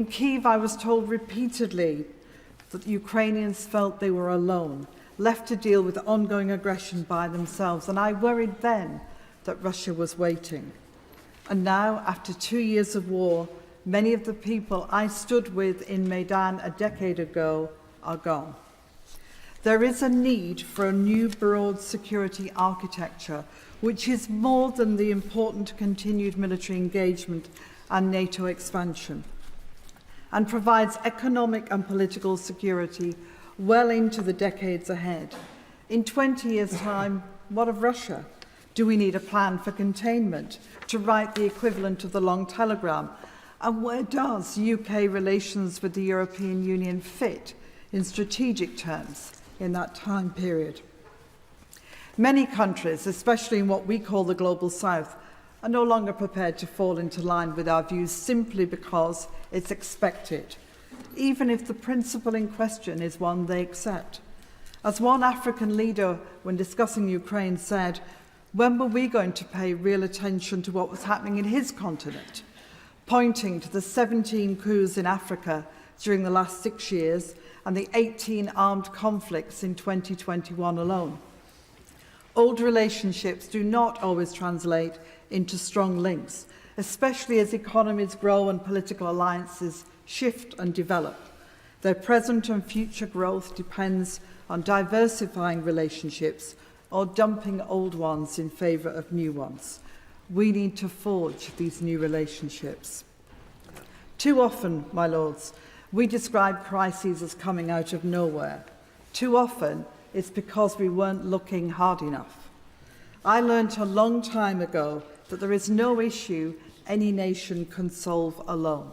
In Kyiv, I was told repeatedly that Ukrainians felt they were alone, left to deal with ongoing aggression by themselves, and I worried then that Russia was waiting. And now, after 2 years of war, many of the people I stood with in Maidan a decade ago are gone. There is a need for a new broad security architecture, which is more than the important continued military engagement and NATO expansion, and provides economic and political security well into the decades ahead. In 20 years' time, what of Russia? Do we need a plan for containment, to write the equivalent of the long telegram? And where does UK relations with the European Union fit in strategic terms in that time period? Many countries, especially in what we call the Global South, are no longer prepared to fall into line with our views simply because it's expected, even if the principle in question is one they accept. As one African leader, when discussing Ukraine, said, when were we going to pay real attention to what was happening in his continent, pointing to the 17 coups in Africa during the last 6 years and the 18 armed conflicts in 2021 alone. Old relationships do not always translate into strong links, especially as economies grow and political alliances shift and develop. Their present and future growth depends on diversifying relationships or dumping old ones in favour of new ones. We need to forge these new relationships. Too often, my lords, we describe crises as coming out of nowhere. Too often, it's because we weren't looking hard enough. I learned a long time ago that there is no issue any nation can solve alone.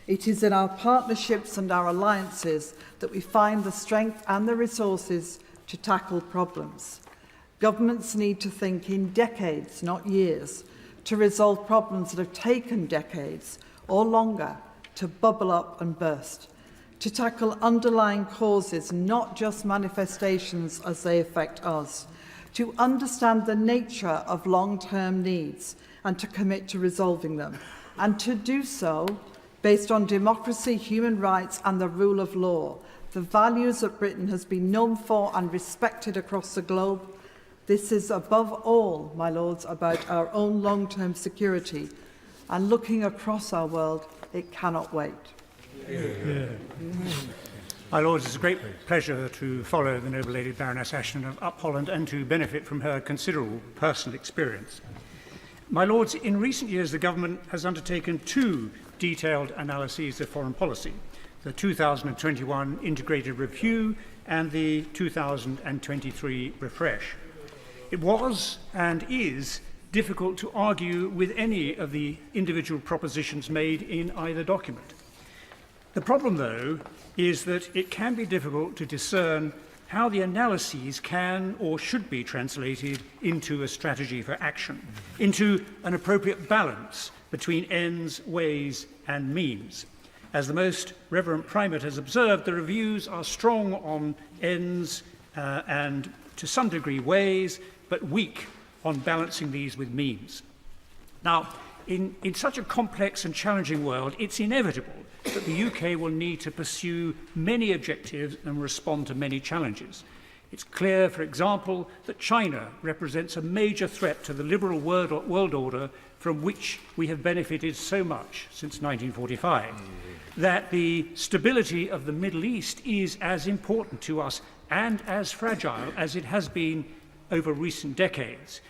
It is in our partnerships and our alliances that we find the strength and the resources to tackle problems. Governments need to think in decades, not years, to resolve problems that have taken decades or longer to bubble up and burst, to tackle underlying causes, not just manifestations as they affect us, to understand the nature of long-term needs and to commit to resolving them, and to do so based on democracy, human rights and the rule of law, the values that Britain has been known for and respected across the globe. This is above all, my lords, about our own long-term security, and looking across our world, it cannot wait. My Lords, it's a great pleasure to follow the noble Lady Baroness Ashton of Up Holland and to benefit from her considerable personal experience. My Lords, in recent years the Government has undertaken 2 detailed analyses of foreign policy, the 2021 Integrated Review and the 2023 Refresh. It was and is difficult to argue with any of the individual propositions made in either document. The problem, though, is that it can be difficult to discern how the analyses can or should be translated into a strategy for action, into an appropriate balance between ends, ways and means. As the Most Reverend Primate has observed, the reviews are strong on ends and to some degree ways, but weak on balancing these with means. Now, in such a complex and challenging world, it's inevitable that the UK will need to pursue many objectives and respond to many challenges. It's clear, for example, that China represents a major threat to the liberal world order from which we have benefited so much since 1945, that the stability of the Middle East is as important to us and as fragile as it has been over recent decades,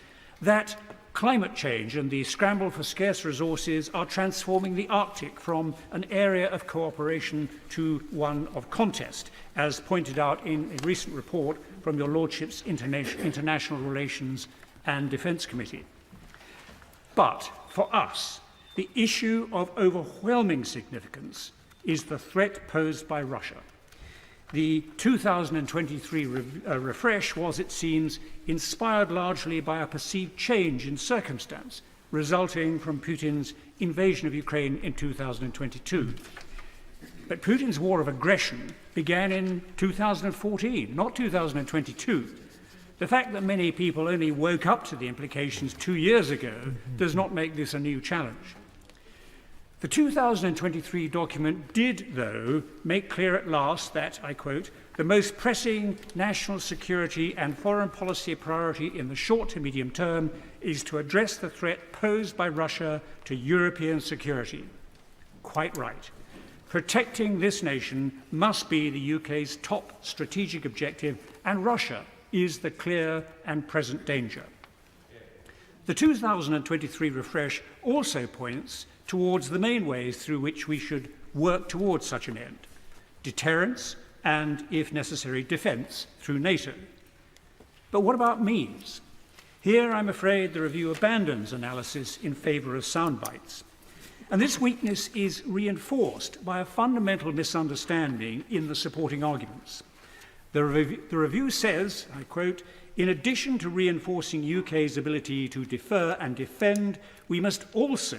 that climate change and the scramble for scarce resources are transforming the Arctic from an area of cooperation to one of contest, as pointed out in a recent report from your Lordship's International Relations and Defence Committee. But for us, the issue of overwhelming significance is the threat posed by Russia. The 2023 refresh was, it seems, inspired largely by a perceived change in circumstance resulting from Putin's invasion of Ukraine in 2022. But Putin's war of aggression began in 2014, not 2022. The fact that many people only woke up to the implications 2 years ago does not make this a new challenge. The 2023 document did, though, make clear at last that, I quote, the most pressing national security and foreign policy priority in the short to medium term is to address the threat posed by Russia to European security. Quite right. Protecting this nation must be the UK's top strategic objective, and Russia is the clear and present danger. The 2023 refresh also points towards the main ways through which we should work towards such an end: deterrence and, if necessary, defence through NATO. But what about means? Here, I'm afraid, the review abandons analysis in favour of sound bites. And this weakness is reinforced by a fundamental misunderstanding in the supporting arguments. The review says, I quote, in addition to reinforcing UK's ability to defer and defend, we must also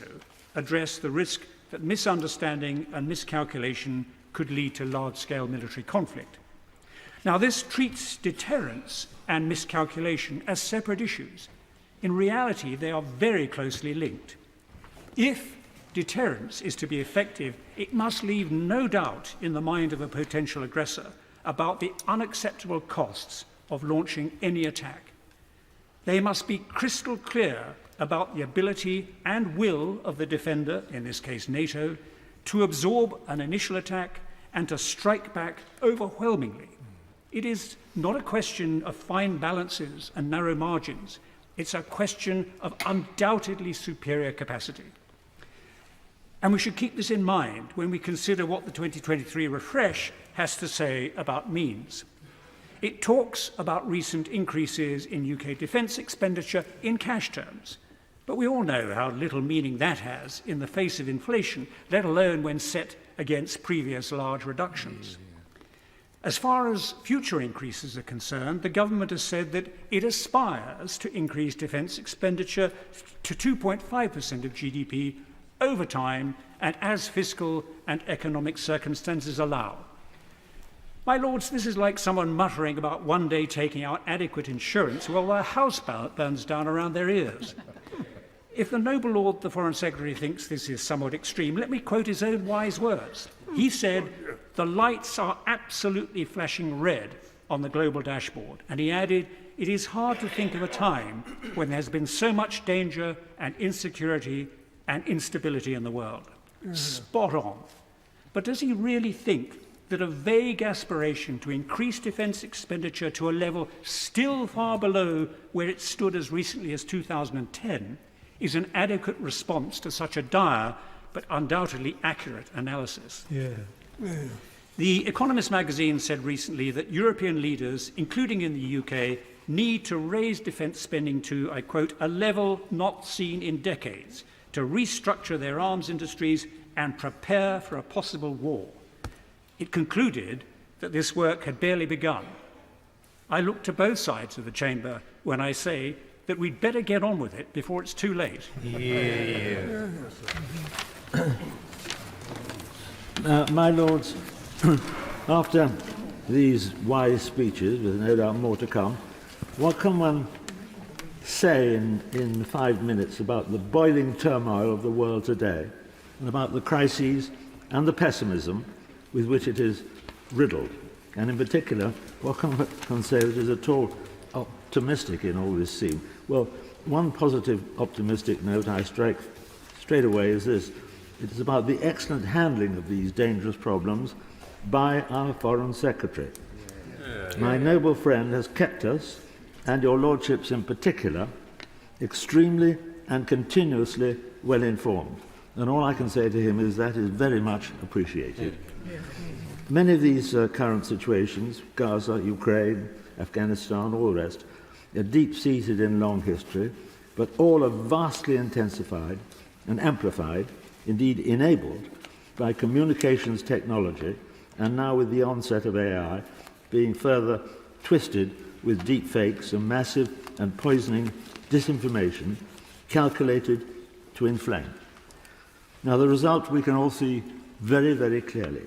address the risk that misunderstanding and miscalculation could lead to large-scale military conflict. Now, this treats deterrence and miscalculation as separate issues. In reality, they are very closely linked. If deterrence is to be effective, it must leave no doubt in the mind of a potential aggressor about the unacceptable costs of launching any attack. They must be crystal clear about the ability and will of the defender, in this case NATO, to absorb an initial attack and to strike back overwhelmingly. It is not a question of fine balances and narrow margins. It's a question of undoubtedly superior capacity. And we should keep this in mind when we consider what the 2023 refresh has to say about means. It talks about recent increases in UK defence expenditure in cash terms, but we all know how little meaning that has in the face of inflation, let alone when set against previous large reductions. As far as future increases are concerned, the government has said that it aspires to increase defence expenditure to 2.5% of GDP over time and as fiscal and economic circumstances allow. My lords, this is like someone muttering about one day taking out adequate insurance while their house burns down around their ears. If the noble lord, the Foreign Secretary, thinks this is somewhat extreme, let me quote his own wise words. He said, "The lights are absolutely flashing red on the global dashboard." And he added, "It is hard to think of a time when there's been so much danger and insecurity and instability in the world." Spot on. But does he really think that a vague aspiration to increase defence expenditure to a level still far below where it stood as recently as 2010 is an adequate response to such a dire but undoubtedly accurate analysis? The Economist magazine said recently that European leaders, including in the UK, need to raise defence spending to, I quote, a level not seen in decades, to restructure their arms industries and prepare for a possible war. It concluded that this work had barely begun. I look to both sides of the chamber when I say that we'd better get on with it before it's too late. My lords, after these wise speeches, with no doubt more to come, what can one say in 5 minutes about the boiling turmoil of the world today, and about the crises and the pessimism with which it is riddled? And in particular, what can one say that is at all optimistic in all this scene? Well, one positive optimistic note I strike straight away is this. It is about the excellent handling of these dangerous problems by our Foreign Secretary. My noble friend has kept us, and your lordships in particular, extremely and continuously well informed. And all I can say to him is that is very much appreciated. Many of these current situations, Gaza, Ukraine, Afghanistan, all the rest, are deep-seated in long history, but all are vastly intensified and amplified, indeed enabled, by communications technology, and now with the onset of AI, being further twisted with deep fakes and massive and poisoning disinformation calculated to inflame. Now, the result we can all see very, very clearly.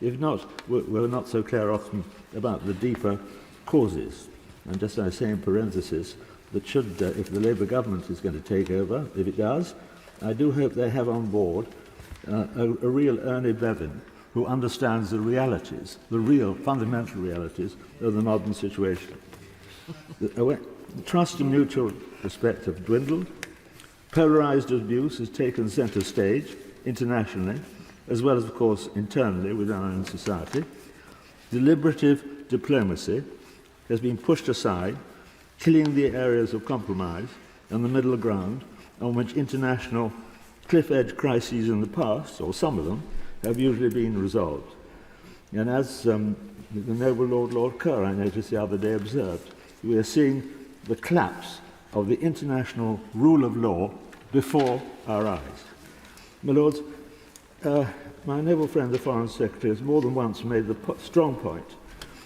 If not, we're not so clear often about the deeper causes. And just as I say in parenthesis, that should, if the Labour government is going to take over, if it does, I do hope they have on board a real Ernie Bevin who understands the realities, the real fundamental realities of the modern situation. The trust and mutual respect have dwindled. Polarized abuse has taken center stage internationally, as well as, of course, internally within our own society. Deliberative diplomacy has been pushed aside, killing the areas of compromise and the middle ground on which international cliff-edge crises in the past, or some of them, have usually been resolved. And as the noble Lord Kerr, I noticed the other day, observed, we are seeing the collapse of the international rule of law before our eyes. My Lords, my noble friend, the Foreign Secretary, has more than once made the strong point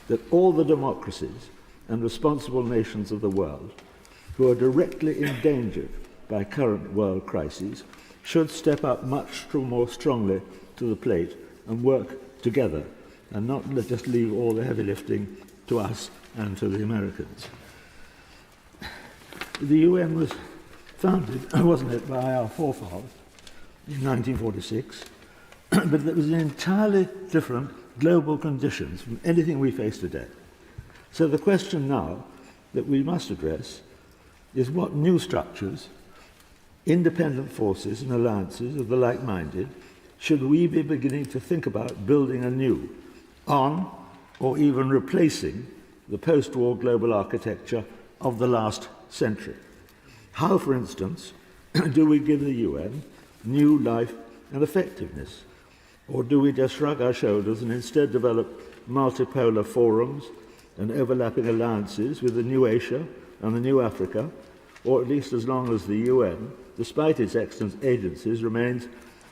that all the democracies and responsible nations of the world who are directly endangered by current world crises should step up much more strongly to the plate and work together and not just leave all the heavy lifting to us and to the Americans. The UN was founded, wasn't it, by our forefathers in 1946, but it was in entirely different global conditions from anything we face today. So the question now that we must address is what new structures, independent forces and alliances of the like-minded should we be beginning to think about building anew on or even replacing the post-war global architecture of the last century? How, for instance, do we give the UN new life and effectiveness? Or do we just shrug our shoulders and instead develop multipolar forums and overlapping alliances with the new Asia and the new Africa, or at least as long as the UN, despite its excellent agencies, remains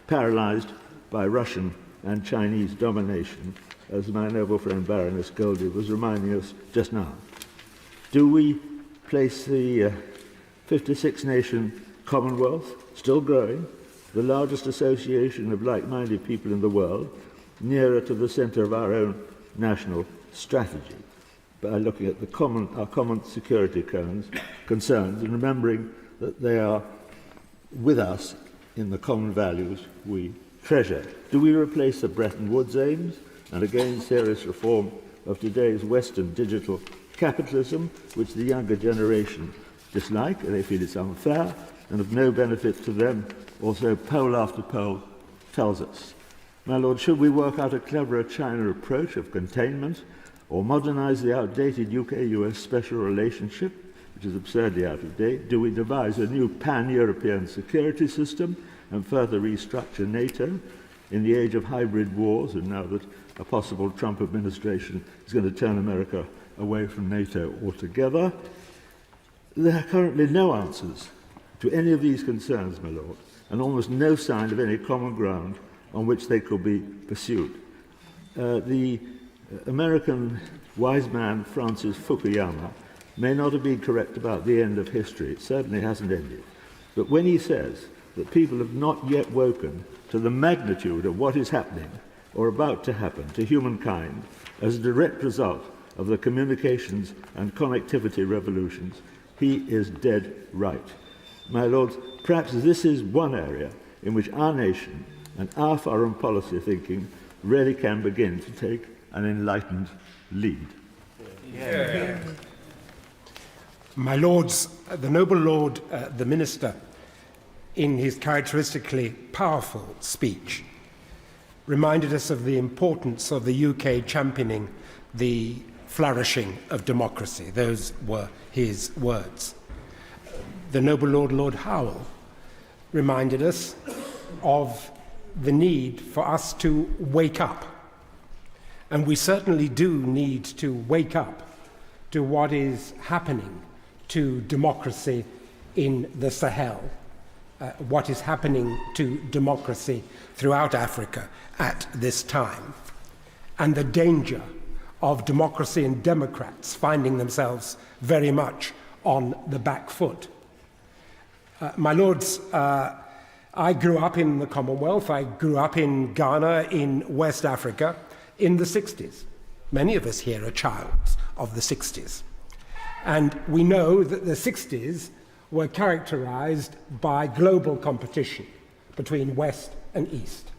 paralyzed by Russian and Chinese domination, as my noble friend Baroness Goldie was reminding us just now? Do we place the 56-nation Commonwealth, still growing, the largest association of like-minded people in the world, nearer to the centre of our own national strategy by looking at our common security concerns and remembering that they are with us in the common values we treasure? Do we replace the Bretton Woods aims and again serious reform of today's Western digital capitalism, which the younger generation dislike, and they feel it's unfair and of no benefit to them, also poll after poll tells us? My Lord, should we work out a cleverer China approach of containment, or modernise the outdated UK-US special relationship, which is absurdly out of date? Do we devise a new pan-European security system and further restructure NATO in the age of hybrid wars, and now that a possible Trump administration is going to turn America away from NATO altogether? There are currently no answers to any of these concerns, my Lord, and almost no sign of any common ground on which they could be pursued. The American wise man Francis Fukuyama may not have been correct about the end of history. It certainly hasn't ended. But when he says that people have not yet woken to the magnitude of what is happening or about to happen to humankind as a direct result of the communications and connectivity revolutions, he is dead right. My Lords, perhaps this is one area in which our nation and our foreign policy thinking really can begin to take an enlightened lead. Yeah. My Lords, the noble Lord, the Minister, in his characteristically powerful speech, reminded us of the importance of the UK championing the flourishing of democracy. Those were his words. The noble Lord, Lord Howell, reminded us of the need for us to wake up. And we certainly do need to wake up to what is happening to democracy in the Sahel, what is happening to democracy throughout Africa at this time, and the danger of democracy and democrats finding themselves very much on the back foot. My Lords, I grew up in the Commonwealth. I grew up in Ghana, in West Africa, in the 60s. Many of us here are childs of the 60s. And we know that the 60s were characterized by global competition between West and East.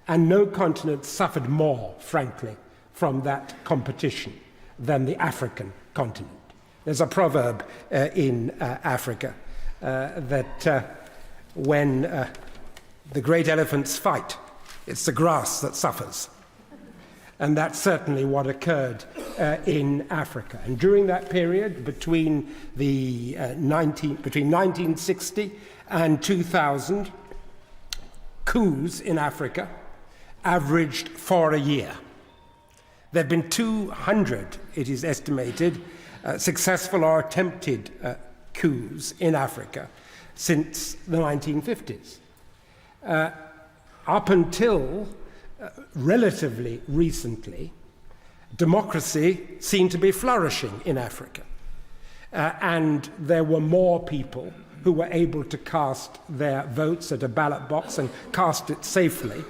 And no continent suffered more, frankly, from that competition than the African continent. There's a proverb in Africa that when the great elephants fight, it's the grass that suffers. And that's certainly what occurred in Africa. And during that period, between 1960 and 2000, coups in Africa averaged 4 a year. There have been 200, it is estimated, successful or attempted coups in Africa since the 1950s. Up until relatively recently, democracy seemed to be flourishing in Africa. And there were more people who were able to cast their votes at a ballot box and cast it safely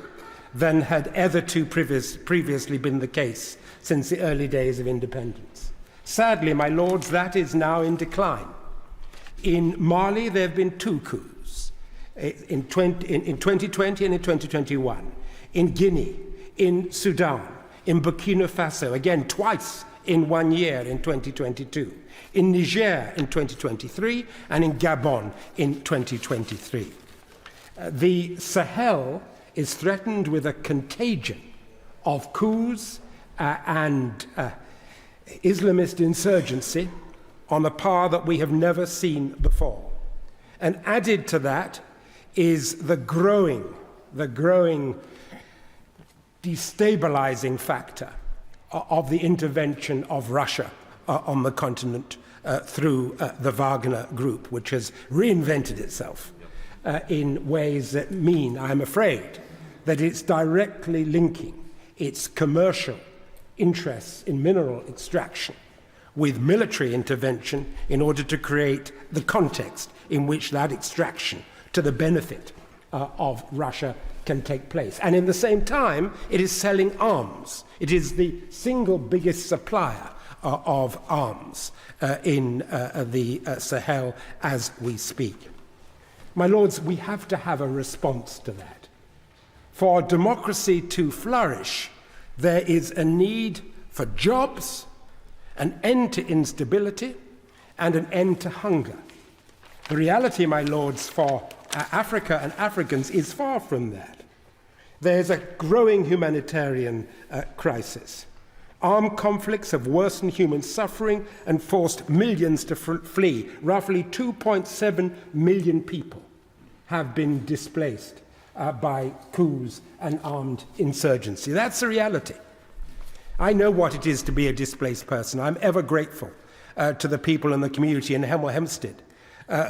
than had hitherto previously been the case since the early days of independence. Sadly, my lords, that is now in decline. In Mali, there have been 2 coups, in 2020 and in 2021. In Guinea, in Sudan, in Burkina Faso, again twice in 1 year in 2022, in Niger in 2023, and in Gabon in 2023. The Sahel is threatened with a contagion of coups and Islamist insurgency on a par that we have never seen before. And added to that is the growing destabilizing factor of the intervention of Russia on the continent through the Wagner Group, which has reinvented itself in ways that mean, I'm afraid, that it's directly linking its commercial interests in mineral extraction with military intervention in order to create the context in which that extraction to the benefit of Russia can take place. And in the same time, it is selling arms. It is the single biggest supplier of arms in the Sahel as we speak. My lords, we have to have a response to that. For democracy to flourish, there is a need for jobs, an end to instability, and an end to hunger. The reality, my lords, for Africa and Africans is far from that. There's a growing humanitarian crisis. Armed conflicts have worsened human suffering and forced millions to flee. Roughly 2.7 million people have been displaced by coups and armed insurgency. That's the reality. I know what it is to be a displaced person. I'm ever grateful to the people in the community in Hemel Hempstead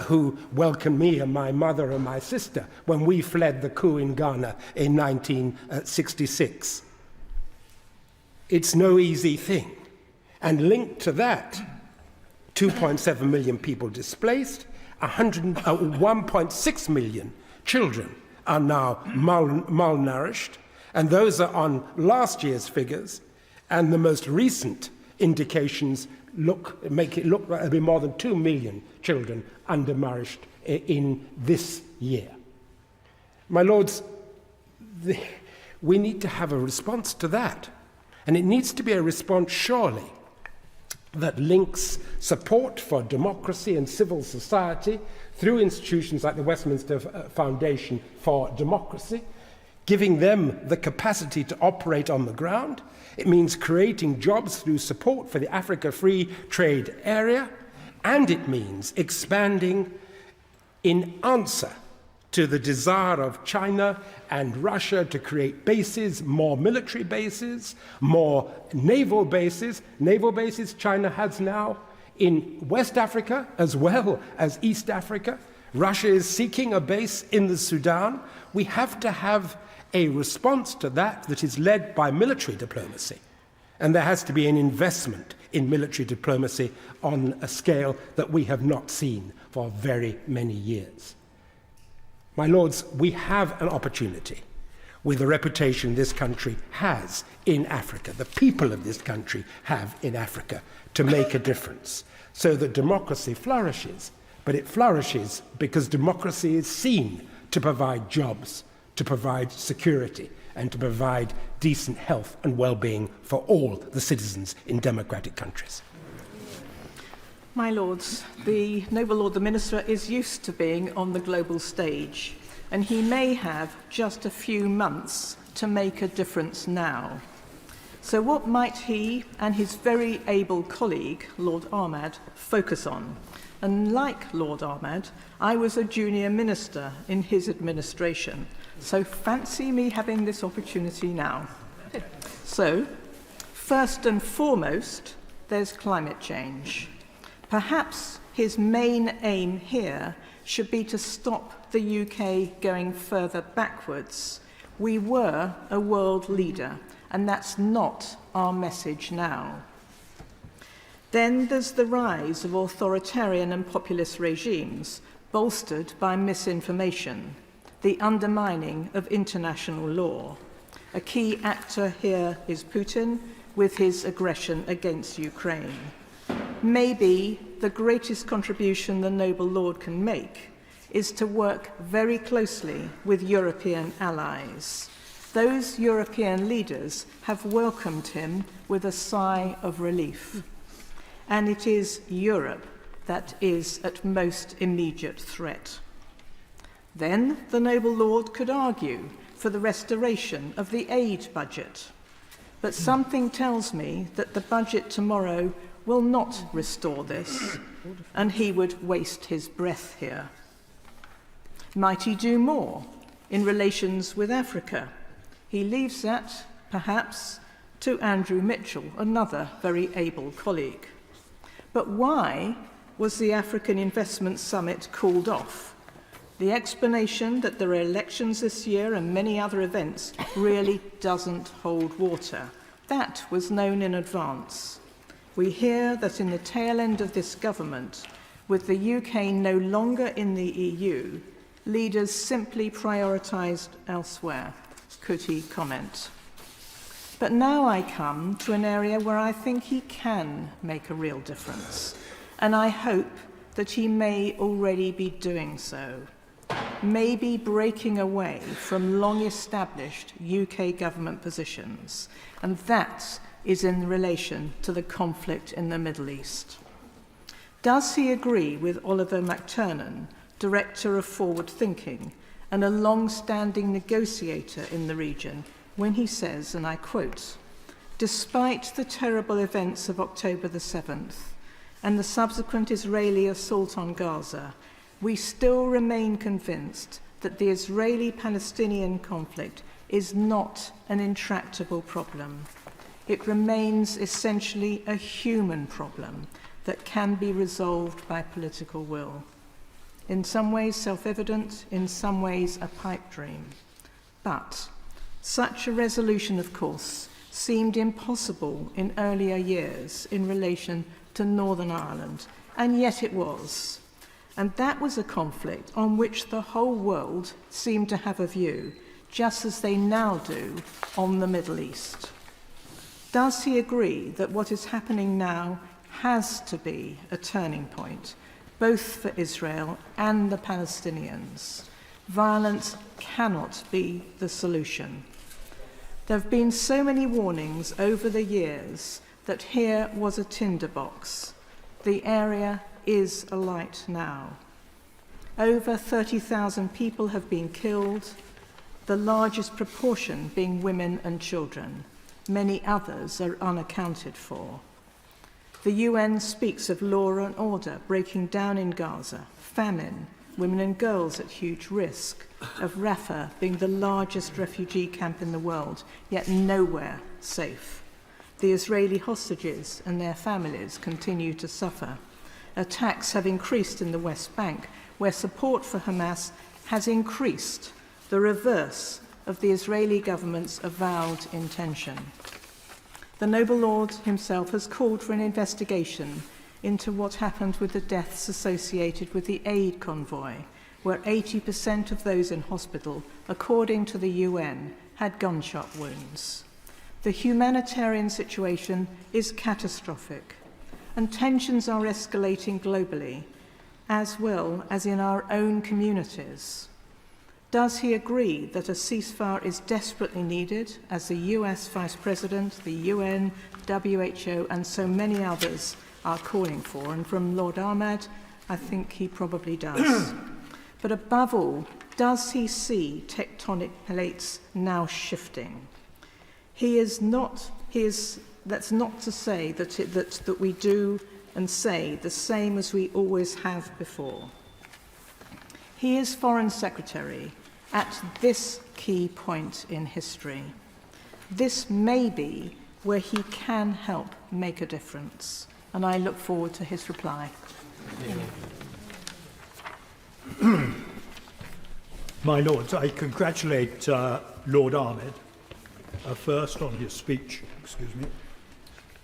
who welcomed me and my mother and my sister when we fled the coup in Ghana in 1966. It's no easy thing. And linked to that, 2.7 million people displaced, 1.6 million children are now malnourished, and those are on last year's figures, and the most recent indications make it look like there'll be more than 2 million children undernourished in this year. My lords, we need to have a response to that, and it needs to be a response, surely, that links support for democracy and civil society through institutions like the Westminster Foundation for Democracy, giving them the capacity to operate on the ground. It means creating jobs through support for the Africa Free Trade Area, and it means expanding in answer to the desire of China and Russia to create bases, more military bases, more naval bases. Naval bases China has now in West Africa as well as East Africa. Russia is seeking a base in the Sudan. We have to have a response to that is led by military diplomacy. And there has to be an investment in military diplomacy on a scale that we have not seen for very many years. My lords, we have an opportunity with the reputation this country has in Africa, the people of this country have in Africa, to make a difference so that democracy flourishes. But it flourishes because democracy is seen to provide jobs, to provide security, and to provide decent health and well-being for all the citizens in democratic countries. My Lords, the Noble Lord the Minister is used to being on the global stage, and he may have just a few months to make a difference now. So what might he and his very able colleague, Lord Ahmad, focus on? And like Lord Ahmad, I was a junior minister in his administration, so fancy me having this opportunity now. So, first and foremost, there's climate change. Perhaps his main aim here should be to stop the UK going further backwards. We were a world leader, and that's not our message now. Then there's the rise of authoritarian and populist regimes, bolstered by misinformation, the undermining of international law. A key actor here is Putin, with his aggression against Ukraine. Maybe the greatest contribution the Noble Lord can make is to work very closely with European allies. Those European leaders have welcomed him with a sigh of relief. And it is Europe that is at most immediate threat. Then the Noble Lord could argue for the restoration of the aid budget. But something tells me that the budget tomorrow will not restore this, and he would waste his breath here. Might he do more in relations with Africa? He leaves that, perhaps, to Andrew Mitchell, another very able colleague. But why was the African Investment Summit called off? The explanation that there are elections this year and many other events really doesn't hold water. That was known in advance. We hear that in the tail end of this government, with the UK no longer in the EU, leaders simply prioritised elsewhere. Could he comment? But now I come to an area where I think he can make a real difference, and I hope that he may already be doing so, maybe breaking away from long-established UK government positions, and that is in relation to the conflict in the Middle East. Does he agree with Oliver McTernan, Director of Forward Thinking, and a long-standing negotiator in the region, when he says, and I quote, "Despite the terrible events of October the 7th and the subsequent Israeli assault on Gaza, we still remain convinced that the Israeli-Palestinian conflict is not an intractable problem. It remains essentially a human problem that can be resolved by political will. In some ways self-evident, in some ways a pipe dream. But such a resolution, of course, seemed impossible in earlier years in relation to Northern Ireland, and yet it was. And that was a conflict on which the whole world seemed to have a view, just as they now do on the Middle East. Does he agree that what is happening now has to be a turning point, both for Israel and the Palestinians? Violence cannot be the solution. There have been so many warnings over the years that here was a tinderbox. The area is alight now. Over 30,000 people have been killed, the largest proportion being women and children. Many others are unaccounted for. The UN speaks of law and order breaking down in Gaza, famine, women and girls at huge risk, of Rafah being the largest refugee camp in the world, yet nowhere safe. The Israeli hostages and their families continue to suffer. Attacks have increased in the West Bank, where support for Hamas has increased, the reverse of the Israeli government's avowed intention. The Noble Lord himself has called for an investigation into what happened with the deaths associated with the aid convoy, where 80% of those in hospital, according to the UN, had gunshot wounds. The humanitarian situation is catastrophic, and tensions are escalating globally, as well as in our own communities. Does he agree that a ceasefire is desperately needed, as the US Vice President, the UN, WHO and so many others are calling for? And from Lord Ahmed, I think he probably does. But above all, does he see tectonic plates now shifting? That's not to say that we do and say the same as we always have before. He is Foreign Secretary at this key point in history. This may be where he can help make a difference, and I look forward to his reply. My Lords, I congratulate Lord Ahmed first on his speech,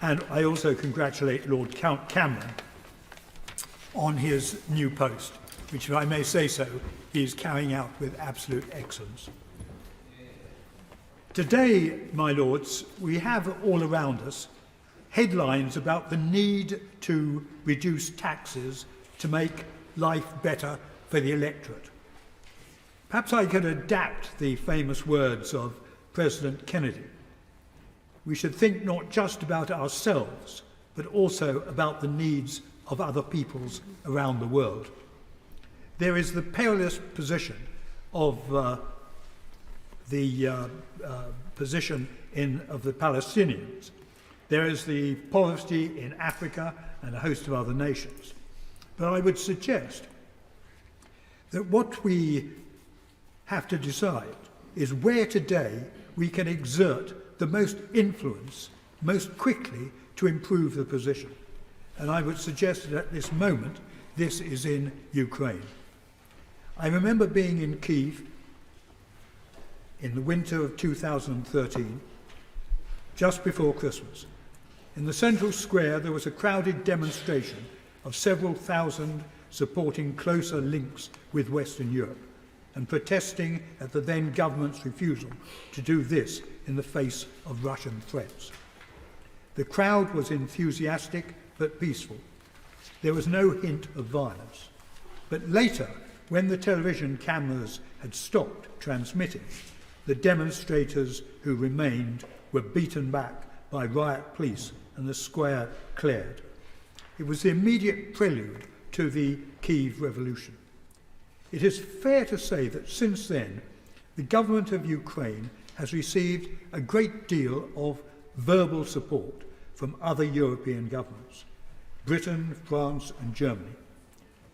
and I also congratulate Lord Count Cameron on his new post, which, if I may say so, he is carrying out with absolute excellence. Today, my Lords, we have all around us headlines about the need to reduce taxes to make life better for the electorate. Perhaps I could adapt the famous words of President Kennedy. We should think not just about ourselves, but also about the needs of other peoples around the world. There is the perilous position of the position of the Palestinians. There is the poverty in Africa and a host of other nations. But I would suggest that what we have to decide is where today we can exert the most influence most quickly to improve the position. And I would suggest that at this moment, this is in Ukraine. I remember being in Kyiv in the winter of 2013, just before Christmas. In the central square, there was a crowded demonstration of several thousand supporting closer links with Western Europe and protesting at the then government's refusal to do this in the face of Russian threats. The crowd was enthusiastic but peaceful. There was no hint of violence. But later, when the television cameras had stopped transmitting, the demonstrators who remained were beaten back by riot police and the square cleared. It was the immediate prelude to the Kyiv Revolution. It is fair to say that since then, the government of Ukraine has received a great deal of verbal support from other European governments, Britain, France and Germany.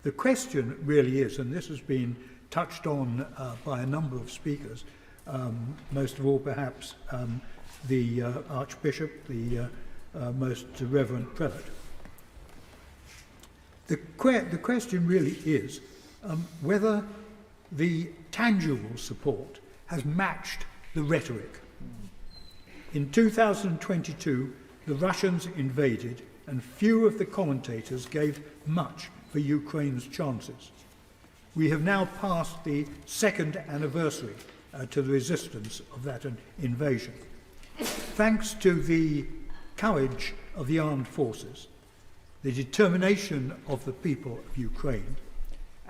The question really is, and this has been touched on by a number of speakers, most of all perhaps the Archbishop, the most reverend prelate. The question really is whether the tangible support has matched the rhetoric. In 2022, the Russians invaded, and few of the commentators gave much for Ukraine's chances. We have now passed the second anniversary to the resistance of that invasion. Thanks to the courage of the armed forces, the determination of the people of Ukraine,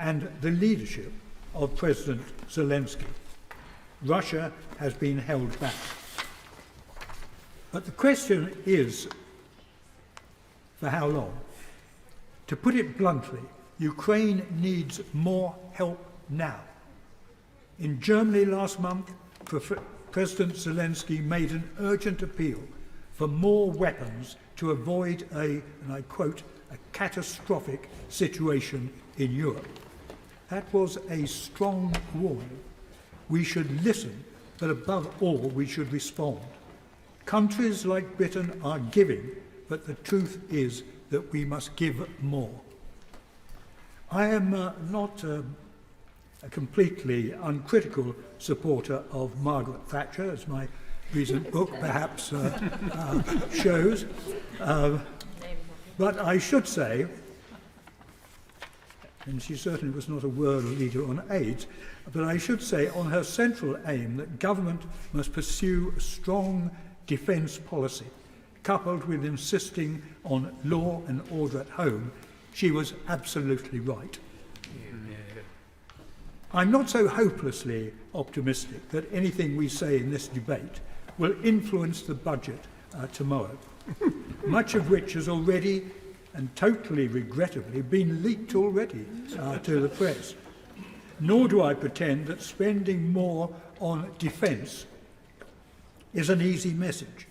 and the leadership of President Zelensky, Russia has been held back. But the question is, for how long? To put it bluntly, Ukraine needs more help now. In Germany last month, President Zelensky made an urgent appeal for more weapons to avoid and I quote, a catastrophic situation in Europe. That was a strong warning. We should listen, but above all, we should respond. Countries like Britain are giving, but the truth is that we must give more. I am not a completely uncritical supporter of Margaret Thatcher, as my recent book perhaps shows. But I should say, and she certainly was not a world leader on AIDS, but I should say on her central aim that government must pursue a strong defence policy, coupled with insisting on law and order at home, she was absolutely right. I'm not so hopelessly optimistic that anything we say in this debate will influence the budget tomorrow, much of which has already and totally regrettably been leaked already to the press. Nor do I pretend that spending more on defence is an easy message.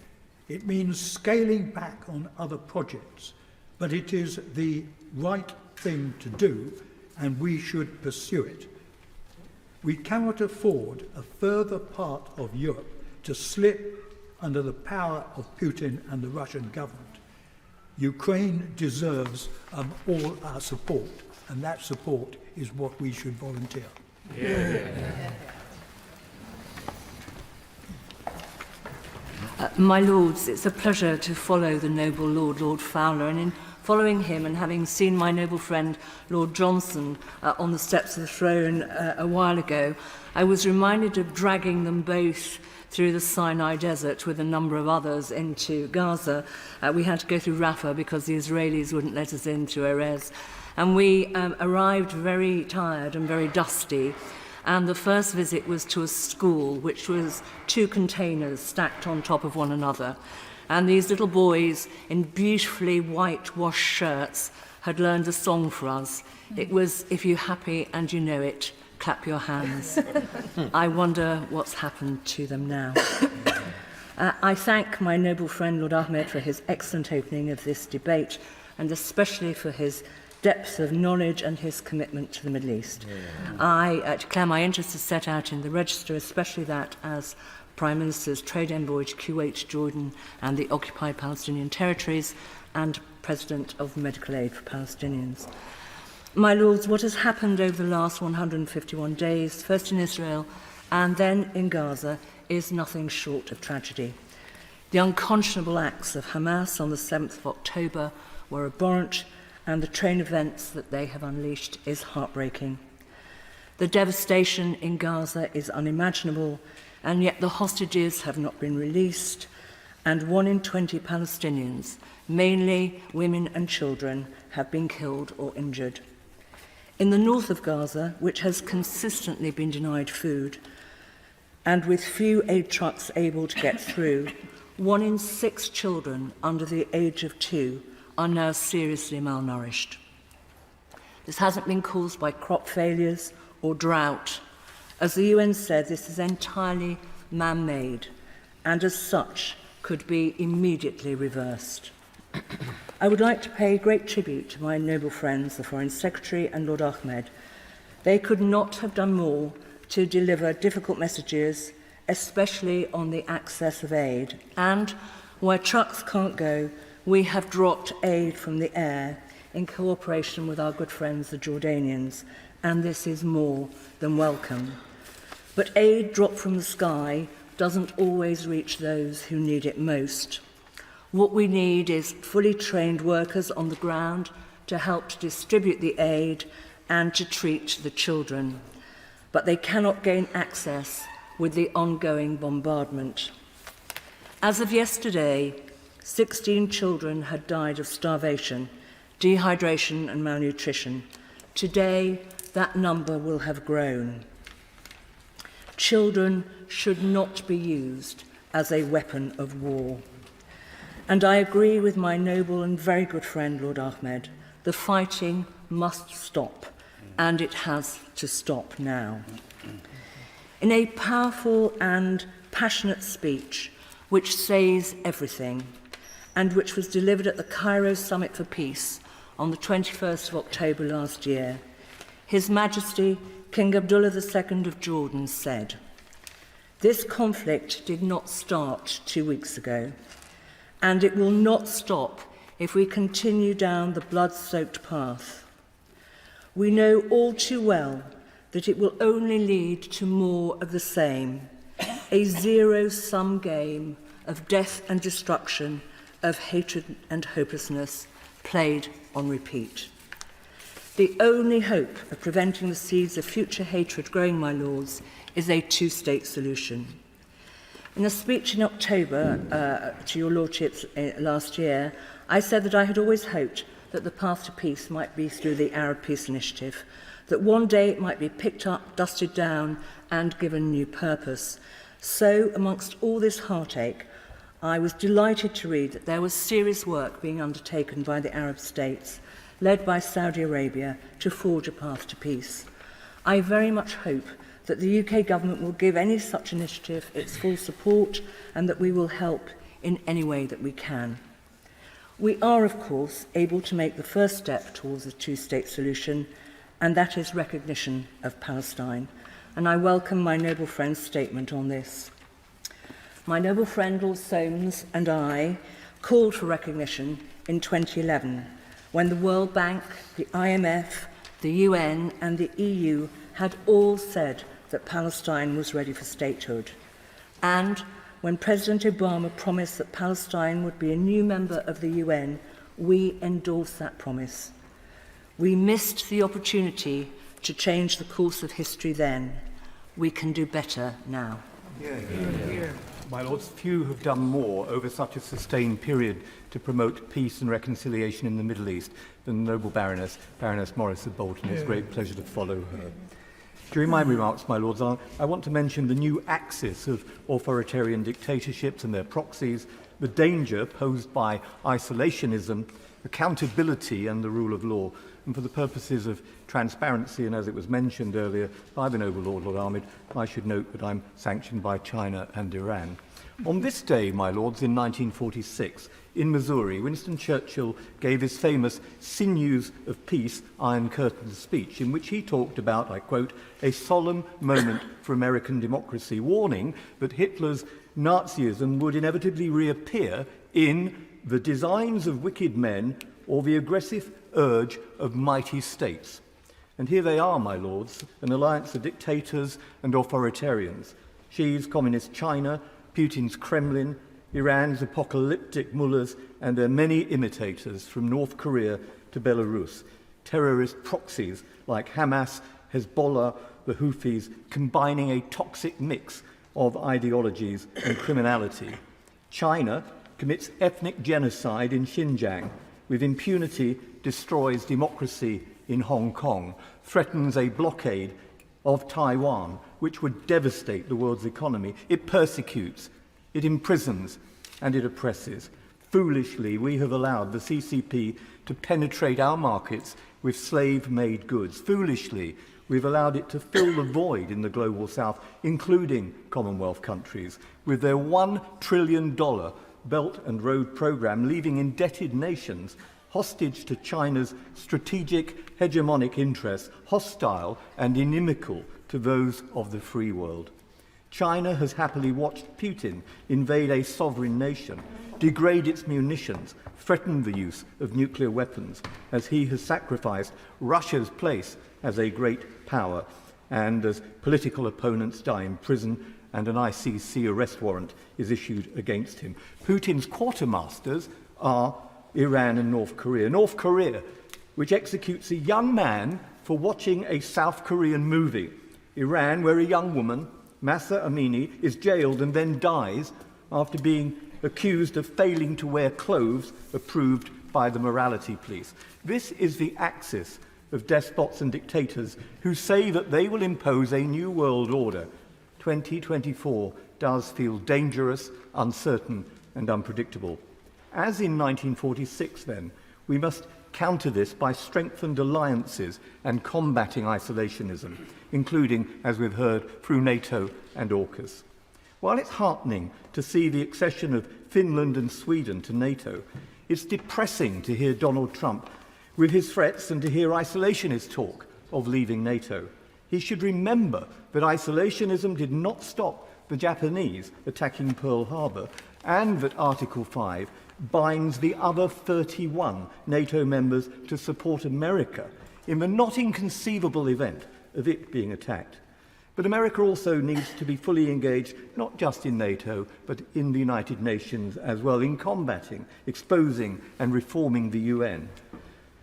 It means scaling back on other projects, but it is the right thing to do, and we should pursue it. We cannot afford a further part of Europe to slip under the power of Putin and the Russian government. Ukraine deserves all our support, and that support is what we should volunteer. My Lords, it's a pleasure to follow the noble Lord Fowler, and in following him and having seen my noble friend Lord Johnson on the steps of the throne a while ago, I was reminded of dragging them both through the Sinai Desert with a number of others into Gaza. We had to go through Rafah because the Israelis wouldn't let us into Erez. And we arrived very tired and very dusty. And the first visit was to a school, which was 2 containers stacked on top of one another. And these little boys in beautifully whitewashed shirts had learned a song for us. It was, "If you're happy and you know it, clap your hands." I wonder what's happened to them now. I thank my noble friend Lord Ahmed for his excellent opening of this debate, and especially for his depth of knowledge and his commitment to the Middle East. I declare my interest is set out in the register, especially that as Prime Minister's Trade Envoy to Kuwait, Jordan and the occupied Palestinian territories, and President of Medical Aid for Palestinians. My Lords, what has happened over the last 151 days, first in Israel and then in Gaza, is nothing short of tragedy. The unconscionable acts of Hamas on the 7th of October were abhorrent, and the train of events that they have unleashed is heartbreaking. The devastation in Gaza is unimaginable, and yet the hostages have not been released, and 1 in 20 Palestinians, mainly women and children, have been killed or injured. In the north of Gaza, which has consistently been denied food, and with few aid trucks able to get through, 1 in 6 children under the age of 2 are now seriously malnourished. This hasn't been caused by crop failures or drought. As the UN said, this is entirely man-made, and as such could be immediately reversed. I would like to pay great tribute to my noble friends, the Foreign Secretary and Lord Ahmed. They could not have done more to deliver difficult messages, especially on the access of aid. And where trucks can't go, we have dropped aid from the air in cooperation with our good friends, the Jordanians, and this is more than welcome. But aid dropped from the sky doesn't always reach those who need it most. What we need is fully trained workers on the ground to help to distribute the aid and to treat the children. But they cannot gain access with the ongoing bombardment. As of yesterday, 16 children had died of starvation, dehydration and malnutrition. Today, that number will have grown. Children should not be used as a weapon of war. And I agree with my noble and very good friend, Lord Ahmed. The fighting must stop, and it has to stop now. In a powerful and passionate speech, which says everything, and which was delivered at the Cairo Summit for Peace on the 21st of October last year, His Majesty King Abdullah II of Jordan said, "This conflict did not start 2 weeks ago, and it will not stop if we continue down the blood-soaked path. We know all too well that it will only lead to more of the same, a zero-sum game of death and destruction, of hatred and hopelessness, played on repeat. The only hope of preventing the seeds of future hatred growing, my lords, is a 2-state solution." In a speech in October to your lordships last year, I said that I had always hoped that the path to peace might be through the Arab Peace Initiative, that one day it might be picked up, dusted down, and given new purpose. So, amongst all this heartache, I was delighted to read that there was serious work being undertaken by the Arab states, led by Saudi Arabia, to forge a path to peace. I very much hope that the UK government will give any such initiative its full support and that we will help in any way that we can. We are, of course, able to make the first step towards a two-state solution, and that is recognition of Palestine. And I welcome my noble friend's statement on this. My noble friend Lord Soames and I called for recognition in 2011, when the World Bank, the IMF, the UN and the EU had all said that Palestine was ready for statehood. And when President Obama promised that Palestine would be a new member of the UN, we endorsed that promise. We missed the opportunity to change the course of history then. We can do better now. My Lords, few have done more over such a sustained period to promote peace and reconciliation in the Middle East than the noble Baroness Morris of Bolton. It's a great pleasure to follow her. During my remarks, my Lords, I want to mention the new axis of authoritarian dictatorships and their proxies, the danger posed by isolationism, accountability and the rule of law. And for the purposes of transparency, and as it was mentioned earlier by the noble Lord Ahmed, I should note that I'm sanctioned by China and Iran. On this day, my Lords, in 1946, in Missouri, Winston Churchill gave his famous Sinews of Peace, Iron Curtain speech, in which he talked about, I quote, a solemn moment for American democracy, warning that Hitler's Nazism would inevitably reappear in the designs of wicked men or the aggressive urge of mighty states. And here they are, my Lords, an alliance of dictators and authoritarians. Xi's communist China, Putin's Kremlin, Iran's apocalyptic mullahs and their many imitators from North Korea to Belarus. Terrorist proxies like Hamas, Hezbollah, the Houthis, combining a toxic mix of ideologies and criminality. China commits ethnic genocide in Xinjiang, with impunity destroys democracy in Hong Kong, threatens a blockade of Taiwan, which would devastate the world's economy. It persecutes, it imprisons, and it oppresses. Foolishly, we have allowed the CCP to penetrate our markets with slave-made goods. Foolishly, we've allowed it to fill the void in the global south, including Commonwealth countries, with their $1 trillion Belt and Road program, leaving indebted nations hostage to China's strategic hegemonic interests, hostile and inimical to those of the free world. China has happily watched Putin invade a sovereign nation, degrade its munitions, threaten the use of nuclear weapons, as he has sacrificed Russia's place as a great power, and as political opponents die in prison and an ICC arrest warrant is issued against him. Putin's quartermasters are Iran and North Korea. North Korea, which executes a young man for watching a South Korean movie. Iran, where a young woman, Mahsa Amini, is jailed and then dies after being accused of failing to wear clothes approved by the morality police. This is the axis of despots and dictators who say that they will impose a new world order. 2024 does feel dangerous, uncertain, and unpredictable. As in 1946, then, we must counter this by strengthened alliances and combating isolationism, including, as we've heard, through NATO and AUKUS. While it's heartening to see the accession of Finland and Sweden to NATO, it's depressing to hear Donald Trump with his threats and to hear isolationists talk of leaving NATO. He should remember that isolationism did not stop the Japanese attacking Pearl Harbor, and that Article 5 binds the other 31 NATO members to support America in the not inconceivable event of it being attacked. But America also needs to be fully engaged, not just in NATO, but in the United Nations as well, in combating, exposing and reforming the UN,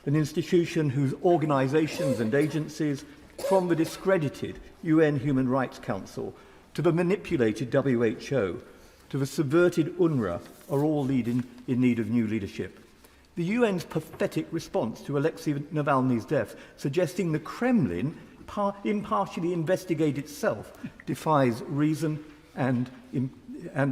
an institution whose organizations and agencies, from the discredited UN Human Rights Council to the manipulated WHO, to the subverted UNRWA, are all in need of new leadership. The UN's pathetic response to Alexei Navalny's death, suggesting the Kremlin impartially investigate itself, defies reason and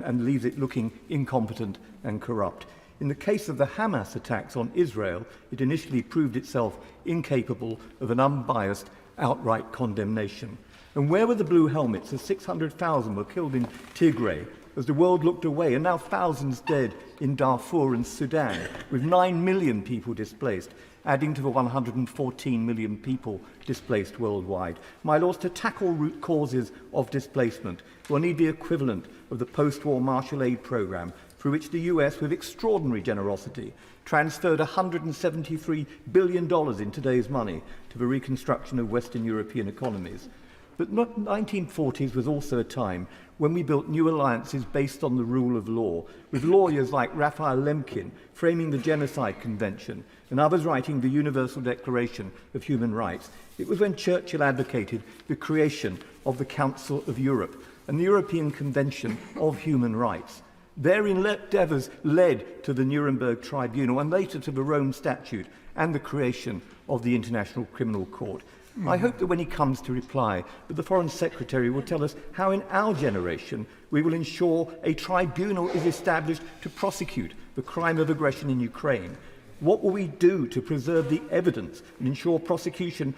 leaves it looking incompetent and corrupt. In the case of the Hamas attacks on Israel, it initially proved itself incapable of an unbiased, outright condemnation. And where were the blue helmets as 600,000 were killed in Tigray, as the world looked away, and now thousands dead in Darfur and Sudan, with 9 million people displaced, adding to the 114 million people displaced worldwide? My lords, to tackle root causes of displacement will need the equivalent of the post-war Marshall Aid Programme, through which the US, with extraordinary generosity, transferred $173 billion in today's money to the reconstruction of Western European economies. But the 1940s was also a time when we built new alliances based on the rule of law, with lawyers like Raphael Lemkin framing the Genocide Convention and others writing the Universal Declaration of Human Rights. It was when Churchill advocated the creation of the Council of Europe and the European Convention of Human Rights. Their endeavours led to the Nuremberg Tribunal and later to the Rome Statute and the creation of the International Criminal Court. I hope that when he comes to reply, that the Foreign Secretary will tell us how in our generation we will ensure a tribunal is established to prosecute the crime of aggression in Ukraine. What will we do to preserve the evidence and ensure prosecution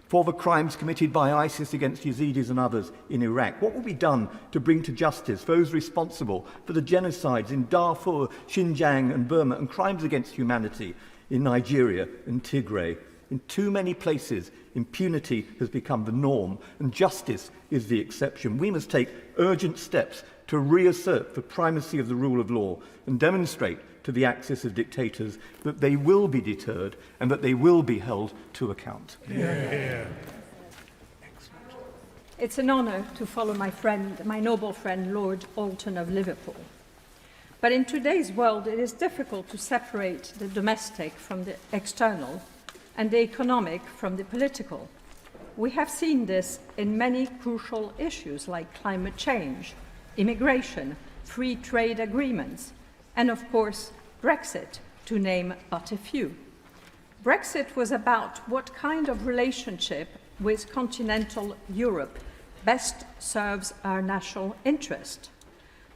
for the crimes committed by ISIS against Yazidis and others in Iraq? What will be done to bring to justice those responsible for the genocides in Darfur, Xinjiang and Burma, and crimes against humanity in Nigeria and Tigray? In too many places, impunity has become the norm, and justice is the exception. We must take urgent steps to reassert the primacy of the rule of law and demonstrate to the axis of dictators that they will be deterred and that they will be held to account. It's an honour to follow my noble friend, Lord Alton of Liverpool. But in today's world, it is difficult to separate the domestic from the external and the economic from the political. We have seen this in many crucial issues like climate change, immigration, free trade agreements, and of course, Brexit, to name but a few. Brexit was about what kind of relationship with continental Europe best serves our national interest.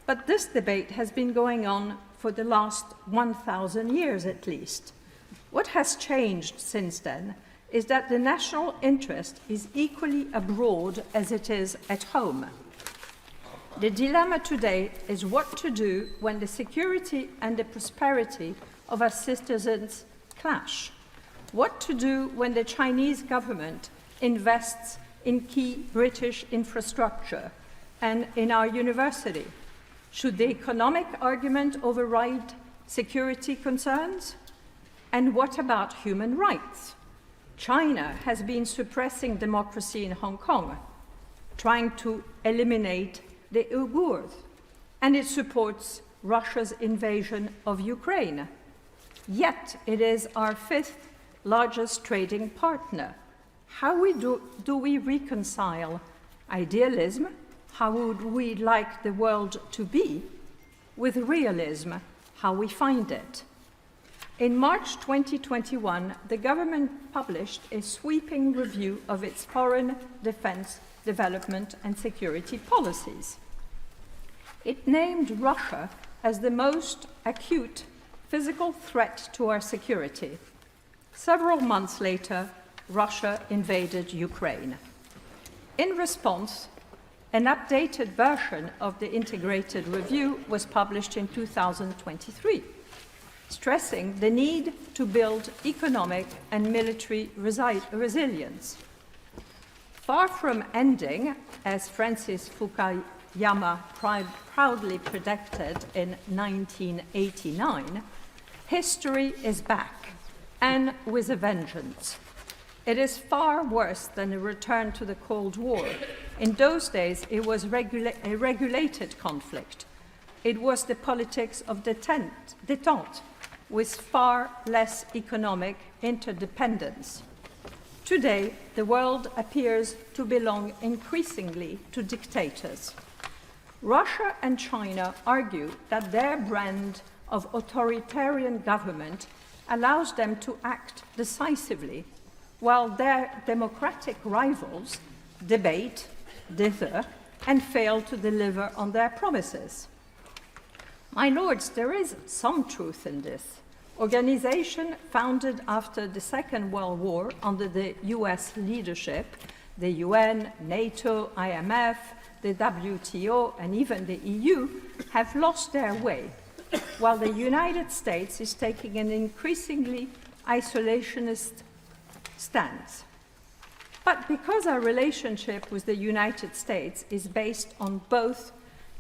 But this debate has been going on for the last 1,000 years at least. What has changed since then is that the national interest is equally abroad as it is at home. The dilemma today is what to do when the security and the prosperity of our citizens clash. What to do when the Chinese government invests in key British infrastructure and in our university. Should the economic argument override security concerns? And what about human rights? China has been suppressing democracy in Hong Kong, trying to eliminate the Uyghurs, and it supports Russia's invasion of Ukraine. Yet it is our fifth largest trading partner. How do we reconcile idealism, how would we like the world to be, with realism, how we find it? In March 2021, the government published a sweeping review of its foreign, defense, development and security policies. It named Russia as the most acute physical threat to our security. Several months later, Russia invaded Ukraine. In response, an updated version of the integrated review was published in 2023. Stressing the need to build economic and military resilience. Far from ending, as Francis Fukuyama proudly predicted in 1989, history is back, and with a vengeance. It is far worse than a return to the Cold War. In those days, it was a regulated conflict. It was the politics of détente, with far less economic interdependence. Today, the world appears to belong increasingly to dictators. Russia and China argue that their brand of authoritarian government allows them to act decisively, while their democratic rivals debate, dither, and fail to deliver on their promises. My lords, there is some truth in this. Organization founded after the Second World War under the US leadership, the UN, NATO, IMF, the WTO, and even the EU, have lost their way, while the United States is taking an increasingly isolationist stance. But because our relationship with the United States is based on both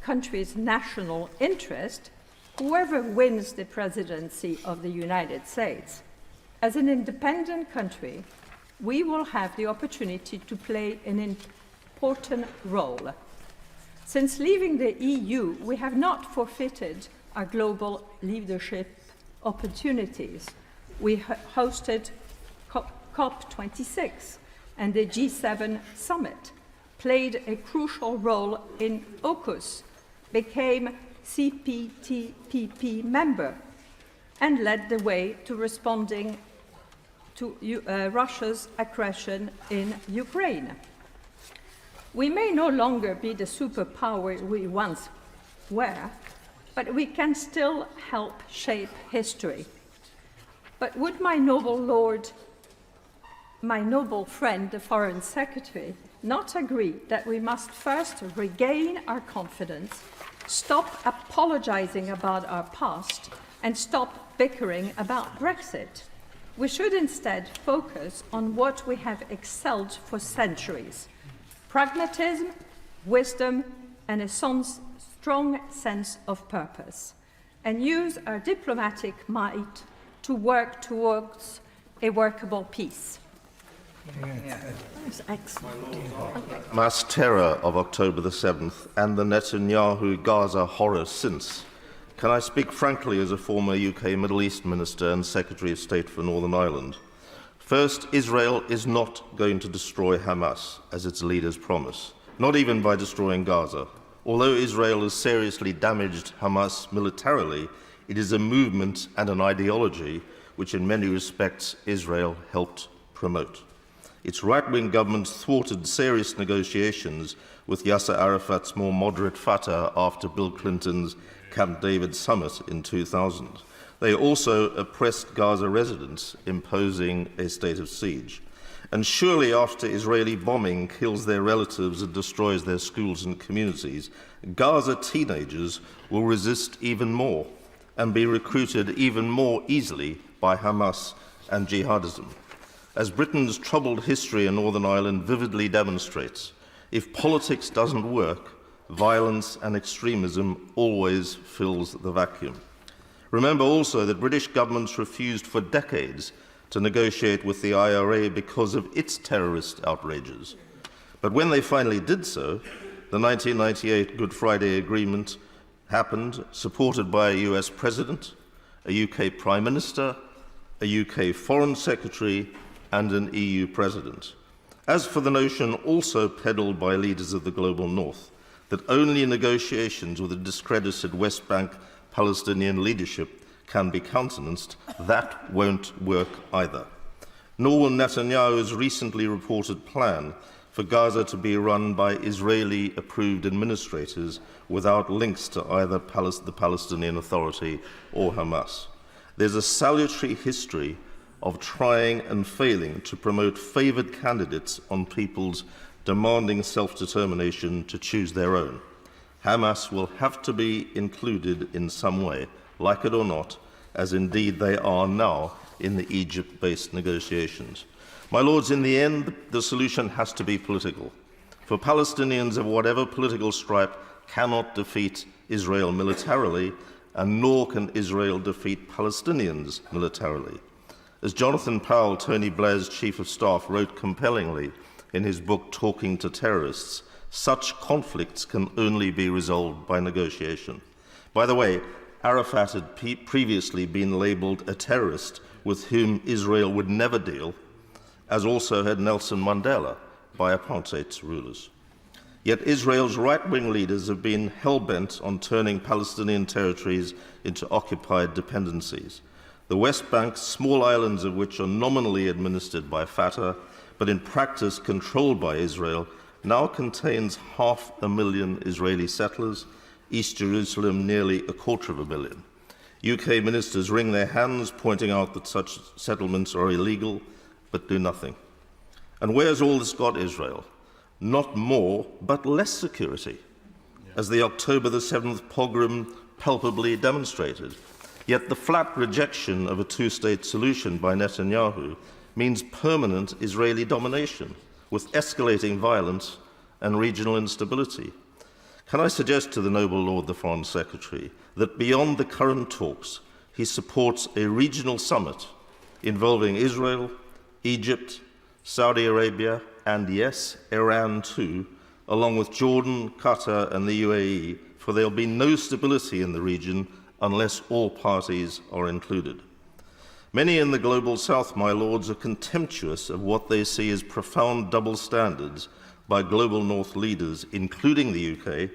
countries' national interest, whoever wins the presidency of the United States, as an independent country, we will have the opportunity to play an important role. Since leaving the EU, we have not forfeited our global leadership opportunities. We hosted COP26 and the G7 summit, played a crucial role in AUKUS, became CPTPP member, and led the way to responding to Russia's aggression in Ukraine. We may no longer be the superpower we once were, but we can still help shape history. But would my noble lord, my noble friend, the Foreign Secretary, not agree that we must first regain our confidence, stop apologizing about our past, and stop bickering about Brexit? We should instead focus on what we have excelled for centuries: pragmatism, wisdom, and a strong sense of purpose, and use our diplomatic might to work towards a workable peace. That's excellent. Mass terror of October the 7th and the Netanyahu-Gaza horror since. Can I speak frankly as a former UK Middle East Minister and Secretary of State for Northern Ireland? First, Israel is not going to destroy Hamas, as its leaders promise, not even by destroying Gaza. Although Israel has seriously damaged Hamas militarily, it is a movement and an ideology which in many respects Israel helped promote. Its right-wing government thwarted serious negotiations with Yasser Arafat's more moderate Fatah after Bill Clinton's Camp David summit in 2000. They also oppressed Gaza residents, imposing a state of siege. And surely after Israeli bombing kills their relatives and destroys their schools and communities, Gaza teenagers will resist even more and be recruited even more easily by Hamas and jihadism. As Britain's troubled history in Northern Ireland vividly demonstrates, if politics doesn't work, violence and extremism always fills the vacuum. Remember also that British governments refused for decades to negotiate with the IRA because of its terrorist outrages. But when they finally did so, the 1998 Good Friday Agreement happened, supported by a US President, a UK Prime Minister, a UK Foreign Secretary, and an EU President. As for the notion also peddled by leaders of the global North, that only negotiations with a discredited West Bank Palestinian leadership can be countenanced, that won't work either. Nor will Netanyahu's recently reported plan for Gaza to be run by Israeli-approved administrators without links to either the Palestinian Authority or Hamas. There's a salutary history of trying and failing to promote favoured candidates on peoples demanding self-determination to choose their own. Hamas will have to be included in some way, like it or not, as indeed they are now in the Egypt-based negotiations. My lords, in the end, the solution has to be political. For Palestinians of whatever political stripe cannot defeat Israel militarily, and nor can Israel defeat Palestinians militarily. As Jonathan Powell, Tony Blair's Chief of Staff, wrote compellingly in his book Talking to Terrorists, such conflicts can only be resolved by negotiation. By the way, Arafat had previously been labelled a terrorist with whom Israel would never deal, as also had Nelson Mandela by apartheid rulers. Yet Israel's right-wing leaders have been hell-bent on turning Palestinian territories into occupied dependencies. The West Bank, small islands of which are nominally administered by Fatah, but in practice controlled by Israel, now contains 500,000 Israeli settlers, East Jerusalem nearly 250,000. UK ministers wring their hands, pointing out that such settlements are illegal, but do nothing. And where's all this got Israel? Not more, but less security, as the October the 7th pogrom palpably demonstrated. Yet the flat rejection of a two-state solution by Netanyahu means permanent Israeli domination, with escalating violence and regional instability. Can I suggest to the noble Lord the Foreign Secretary that beyond the current talks, he supports a regional summit involving Israel, Egypt, Saudi Arabia, and yes, Iran too, along with Jordan, Qatar, and the UAE, for there will be no stability in the region unless all parties are included. Many in the global south, my lords, are contemptuous of what they see as profound double standards by global north leaders, including the UK,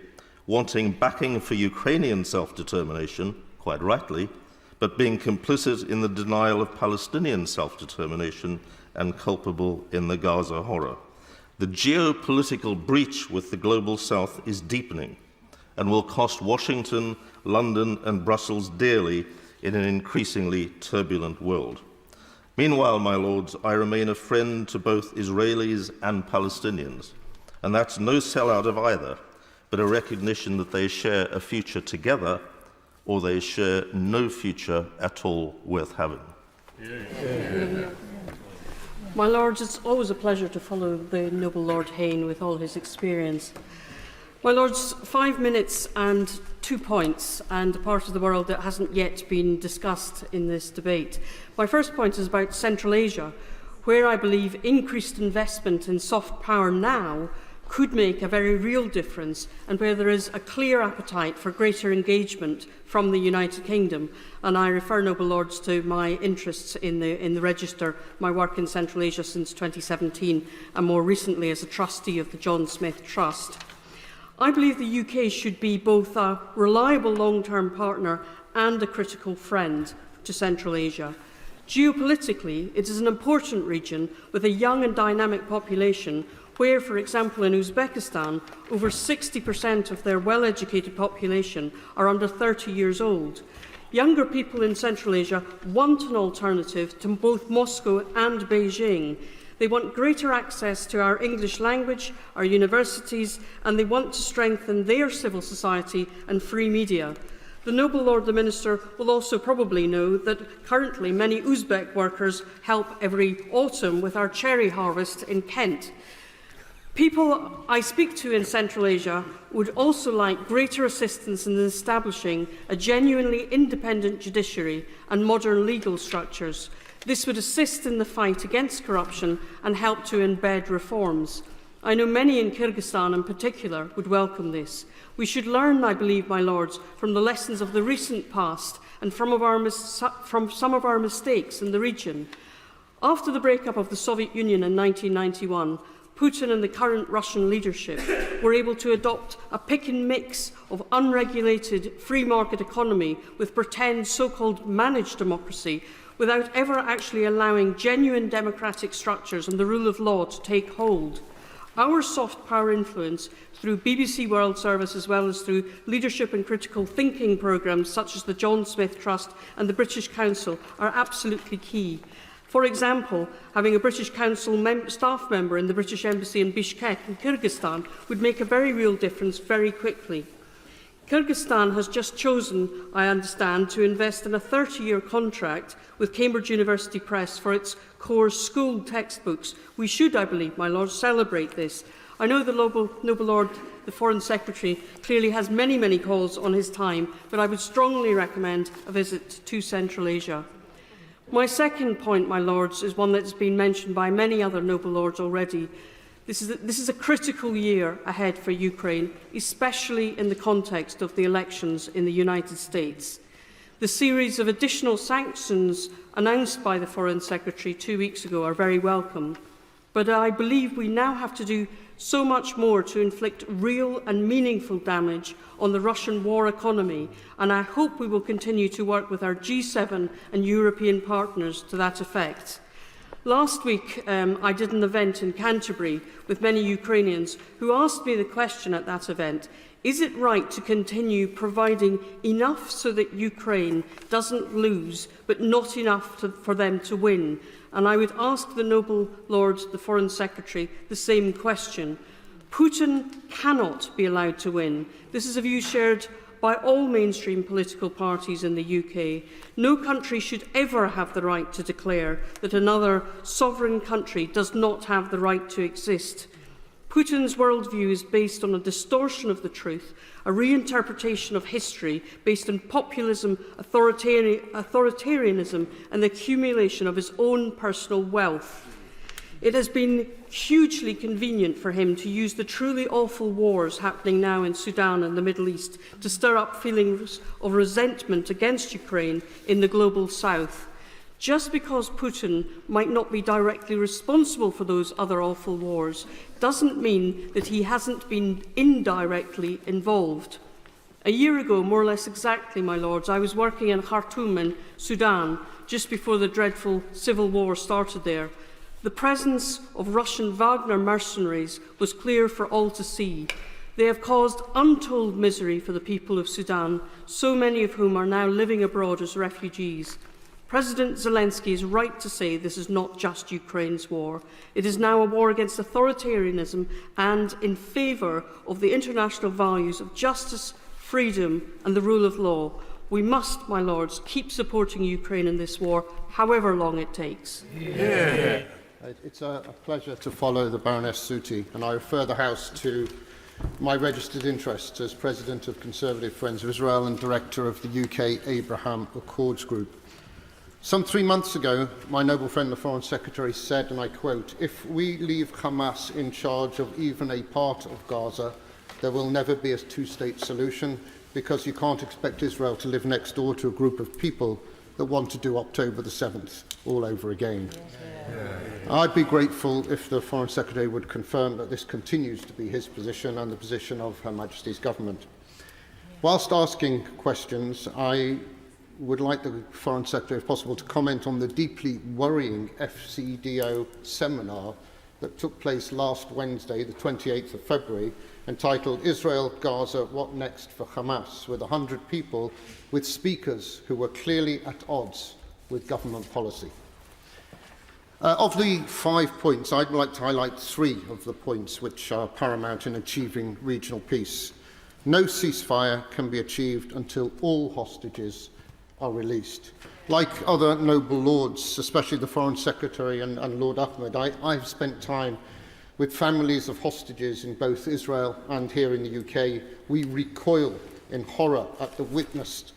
wanting backing for Ukrainian self-determination, quite rightly, but being complicit in the denial of Palestinian self-determination and culpable in the Gaza horror. The geopolitical breach with the global south is deepening and will cost Washington, London, and Brussels dearly in an increasingly turbulent world. Meanwhile, my lords, I remain a friend to both Israelis and Palestinians, and that's no sellout of either, but a recognition that they share a future together or they share no future at all worth having. My lords, it's always a pleasure to follow the noble Lord Hayne with all his experience. My lords, 5 minutes and 2 points, and a part of the world that hasn't yet been discussed in this debate. My first point is about Central Asia, where I believe increased investment in soft power now could make a very real difference, and where there is a clear appetite for greater engagement from the United Kingdom. And I refer, noble lords, to my interests in the Register, my work in Central Asia since 2017, and more recently as a trustee of the John Smith Trust. I believe the UK should be both a reliable long-term partner and a critical friend to Central Asia. Geopolitically, it is an important region with a young and dynamic population where, for example, in Uzbekistan, over 60% of their well-educated population are under 30 years old. Younger people in Central Asia want an alternative to both Moscow and Beijing. They want greater access to our English language, our universities, and they want to strengthen their civil society and free media. The noble Lord the Minister will also probably know that currently many Uzbek workers help every autumn with our cherry harvest in Kent. People I speak to in Central Asia would also like greater assistance in establishing a genuinely independent judiciary and modern legal structures. This would assist in the fight against corruption and help to embed reforms. I know many in Kyrgyzstan in particular would welcome this. We should learn, I believe, my lords, from the lessons of the recent past and from some of our mistakes in the region. After the breakup of the Soviet Union in 1991, Putin and the current Russian leadership were able to adopt a pick and mix of unregulated free market economy with pretend so-called managed democracy without ever actually allowing genuine democratic structures and the rule of law to take hold. Our soft power influence through BBC World Service as well as through leadership and critical thinking programmes such as the John Smith Trust and the British Council are absolutely key. For example, having a British Council staff member in the British Embassy in Bishkek in Kyrgyzstan would make a very real difference very quickly. Kyrgyzstan has just chosen, I understand, to invest in a 30-year contract with Cambridge University Press for its core school textbooks. We should, I believe, my lord, celebrate this. I know the noble lord, the Foreign Secretary, clearly has many, many calls on his time, but I would strongly recommend a visit to Central Asia. My second point, my lords, is one that has been mentioned by many other noble lords already. This is a critical year ahead for Ukraine, especially in the context of the elections in the United States. The series of additional sanctions announced by the Foreign Secretary 2 weeks ago are very welcome, but I believe we now have to do so much more to inflict real and meaningful damage on the Russian war economy, and I hope we will continue to work with our G7 and European partners to that effect. Last week, I did an event in Canterbury with many Ukrainians who asked me the question at that event, is it right to continue providing enough so that Ukraine doesn't lose, but not enough for them to win? And I would ask the Noble Lord, the Foreign Secretary, the same question. Putin cannot be allowed to win. This is a view shared by all mainstream political parties in the UK. No country should ever have the right to declare that another sovereign country does not have the right to exist. Putin's worldview is based on a distortion of the truth, a reinterpretation of history based on populism, authoritarianism, and the accumulation of his own personal wealth. It has been hugely convenient for him to use the truly awful wars happening now in Sudan and the Middle East to stir up feelings of resentment against Ukraine in the global south. Just because Putin might not be directly responsible for those other awful wars doesn't mean that he hasn't been indirectly involved. A year ago, more or less exactly, my lords, I was working in Khartoum in Sudan just before the dreadful civil war started there. The presence of Russian Wagner mercenaries was clear for all to see. They have caused untold misery for the people of Sudan, so many of whom are now living abroad as refugees. President Zelensky is right to say this is not just Ukraine's war. It is now a war against authoritarianism and in favour of the international values of justice, freedom and the rule of law. We must, my lords, keep supporting Ukraine in this war, however long it takes. Yeah. It's a pleasure to follow the Baroness Suti, and I refer the House to my registered interests as President of Conservative Friends of Israel and Director of the UK Abraham Accords Group. Some 3 months ago, my noble friend, the Foreign Secretary, said, and I quote, "If we leave Hamas in charge of even a part of Gaza, there will never be a two-state solution, because you can't expect Israel to live next door to a group of people that want to do October the 7th all over again." I'd be grateful if the Foreign Secretary would confirm that this continues to be his position and the position of Her Majesty's government. Whilst asking questions, I would like the Foreign Secretary, if possible, to comment on the deeply worrying FCDO seminar that took place last Wednesday, the 28th of February, entitled Israel, Gaza, What Next for Hamas, with 100 people with speakers who were clearly at odds with government policy. Of the 5 points, I'd like to highlight 3 of the points which are paramount in achieving regional peace. No ceasefire can be achieved until all hostages are released. Like other noble lords, especially the Foreign Secretary and Lord Ahmed, I've spent time with families of hostages in both Israel and here in the UK. We recoil in horror at the witnessed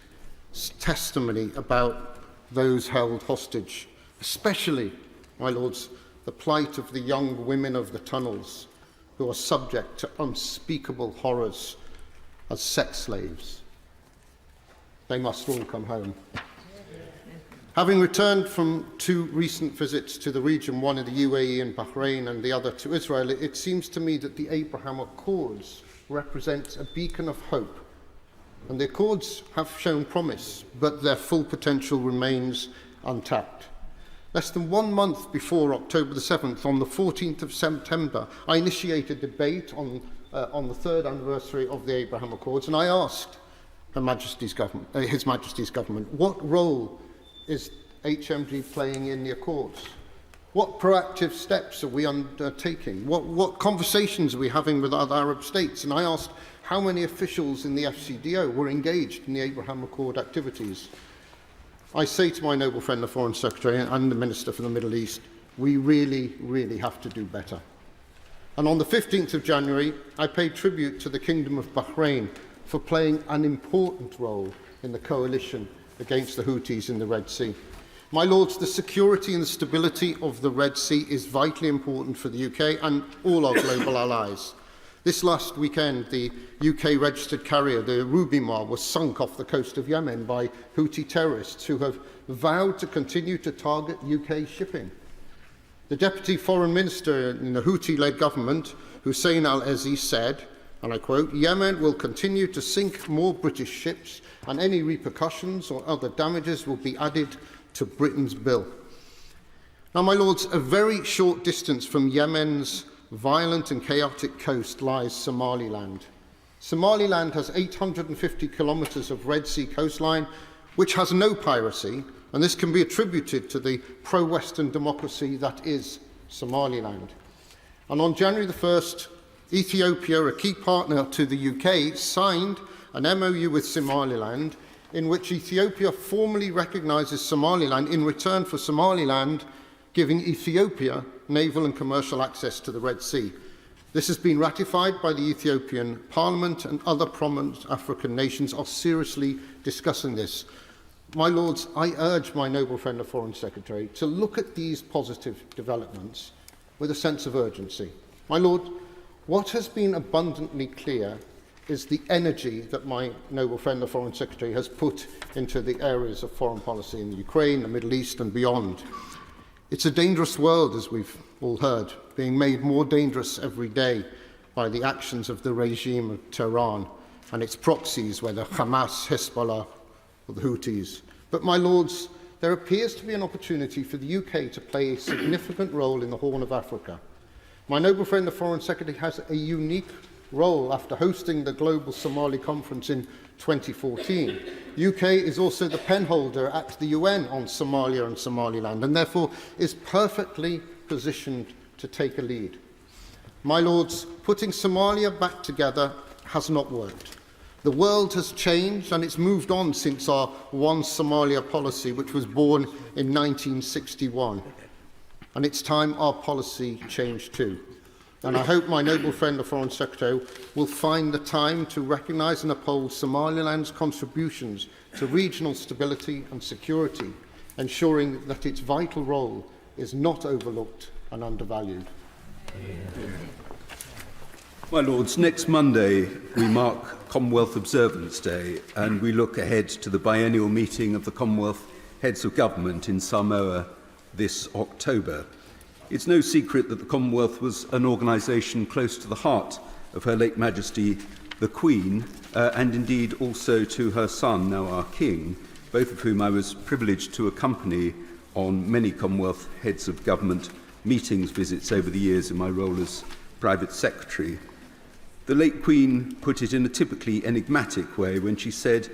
testimony about those held hostage, especially, my lords, the plight of the young women of the tunnels who are subject to unspeakable horrors as sex slaves. They must all come home. Having returned from 2 recent visits to the region, one in the UAE and Bahrain and the other to Israel, it seems to me that the Abraham Accords represent a beacon of hope. And the Accords have shown promise, but their full potential remains untapped. Less than 1 month before October the 7th, on the 14th of September, I initiated a debate on the 3rd anniversary of the Abraham Accords, and I asked His Majesty's government, what role is HMG playing in the Accords? What proactive steps are we undertaking? What conversations are we having with other Arab states? And I asked how many officials in the FCDO were engaged in the Abraham Accord activities. I say to my noble friend, the Foreign Secretary, and the Minister for the Middle East, we really, really have to do better. And on the 15th of January, I paid tribute to the Kingdom of Bahrain for playing an important role in the coalition against the Houthis in the Red Sea. My lords, the security and the stability of the Red Sea is vitally important for the UK and all our global allies. This last weekend, the UK-registered carrier, the Rubimar, was sunk off the coast of Yemen by Houthi terrorists who have vowed to continue to target UK shipping. The Deputy Foreign Minister in the Houthi-led government, Hussein al-Ezi said, and I quote, "Yemen will continue to sink more British ships, and any repercussions or other damages will be added to Britain's bill." Now, my lords, a very short distance from Yemen's violent and chaotic coast lies Somaliland. Somaliland has 850 kilometres of Red Sea coastline, which has no piracy, and this can be attributed to the pro-Western democracy that is Somaliland. And on January the 1st, Ethiopia, a key partner to the UK, signed an MOU with Somaliland in which Ethiopia formally recognises Somaliland in return for Somaliland giving Ethiopia naval and commercial access to the Red Sea. This has been ratified by the Ethiopian Parliament, and other prominent African nations are seriously discussing this. My lords, I urge my noble friend the Foreign Secretary to look at these positive developments with a sense of urgency. My lord, what has been abundantly clear is the energy that my noble friend the Foreign Secretary has put into the areas of foreign policy in Ukraine, the Middle East and beyond. It's a dangerous world, as we've all heard, being made more dangerous every day by the actions of the regime of Tehran and its proxies, whether Hamas, Hezbollah or the Houthis. But, my lords, there appears to be an opportunity for the UK to play a significant role in the Horn of Africa. My noble friend, the Foreign Secretary, has a unique role after hosting the Global Somali Conference in 2014. The UK is also the penholder at the UN on Somalia and Somaliland, and therefore is perfectly positioned to take a lead. My lords, putting Somalia back together has not worked. The world has changed, and it's moved on since our One Somalia policy, which was born in 1961. And it's time our policy changed too. And I hope my noble friend, the Foreign Secretary, will find the time to recognise and uphold Somaliland's contributions to regional stability and security, ensuring that its vital role is not overlooked and undervalued. My Lords, next Monday we mark Commonwealth Observance Day, and we look ahead to the biennial meeting of the Commonwealth Heads of Government in Samoa this October. It's no secret that the Commonwealth was an organisation close to the heart of Her late Majesty the Queen, and indeed also to her son, now our King, both of whom I was privileged to accompany on many Commonwealth Heads of Government meetings, visits over the years in my role as Private Secretary. The late Queen put it in a typically enigmatic way when she said,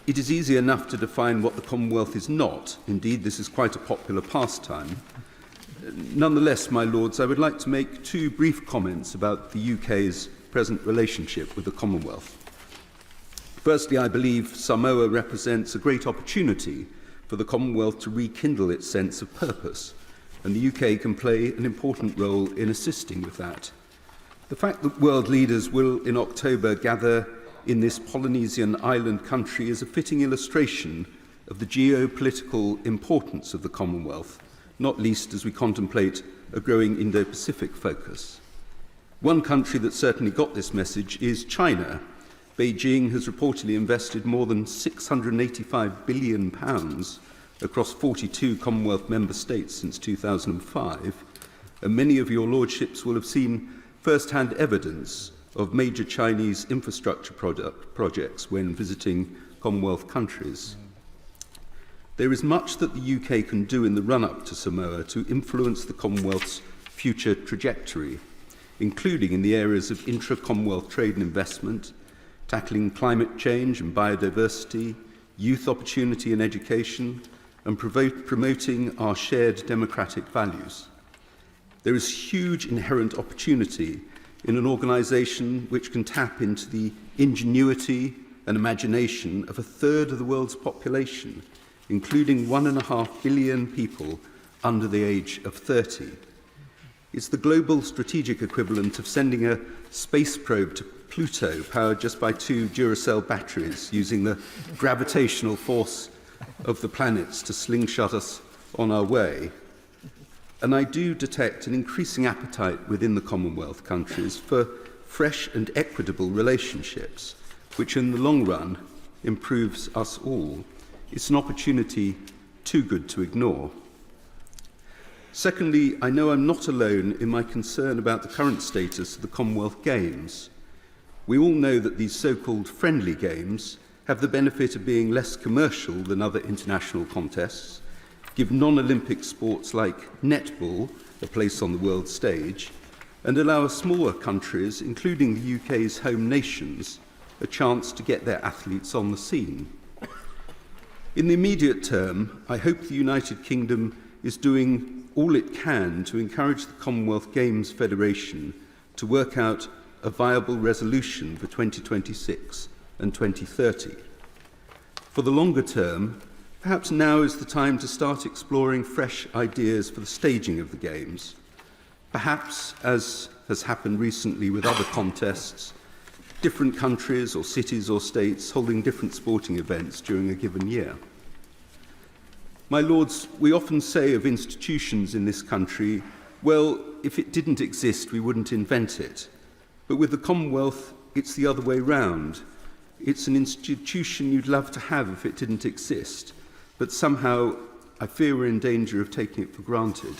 "It is easy enough to define what the Commonwealth is not. Indeed, this is quite a popular pastime." Nonetheless, my Lords, I would like to make two brief comments about the UK's present relationship with the Commonwealth. Firstly, I believe Samoa represents a great opportunity for the Commonwealth to rekindle its sense of purpose, and the UK can play an important role in assisting with that. The fact that world leaders will, in October, gather in this Polynesian island country is a fitting illustration of the geopolitical importance of the Commonwealth, not least as we contemplate a growing Indo-Pacific focus. One country that certainly got this message is China. Beijing has reportedly invested more than £685 billion across 42 Commonwealth member states since 2005, and many of your lordships will have seen first-hand evidence of major Chinese infrastructure projects when visiting Commonwealth countries. There is much that the UK can do in the run-up to Samoa to influence the Commonwealth's future trajectory, including in the areas of intra-Commonwealth trade and investment, tackling climate change and biodiversity, youth opportunity and education, and promoting our shared democratic values. There is huge inherent opportunity in an organisation which can tap into the ingenuity and imagination of a third of the world's population, including 1.5 billion people under the age of 30. It's the global strategic equivalent of sending a space probe to Pluto, powered just by 2 Duracell batteries, using the gravitational force of the planets to slingshot us on our way. And I do detect an increasing appetite within the Commonwealth countries for fresh and equitable relationships, which in the long run improves us all. It's an opportunity too good to ignore. Secondly, I know I'm not alone in my concern about the current status of the Commonwealth Games. We all know that these so-called friendly games have the benefit of being less commercial than other international contests, give non-Olympic sports like netball a place on the world stage, and allow smaller countries, including the UK's home nations, a chance to get their athletes on the scene. In the immediate term, I hope the United Kingdom is doing all it can to encourage the Commonwealth Games Federation to work out a viable resolution for 2026 and 2030. For the longer term, perhaps now is the time to start exploring fresh ideas for the staging of the Games. Perhaps, as has happened recently with other contests, different countries or cities or states holding different sporting events during a given year. My Lords, we often say of institutions in this country, well, if it didn't exist, we wouldn't invent it. But with the Commonwealth, it's the other way round. It's an institution you'd love to have if it didn't exist, but somehow I fear we're in danger of taking it for granted.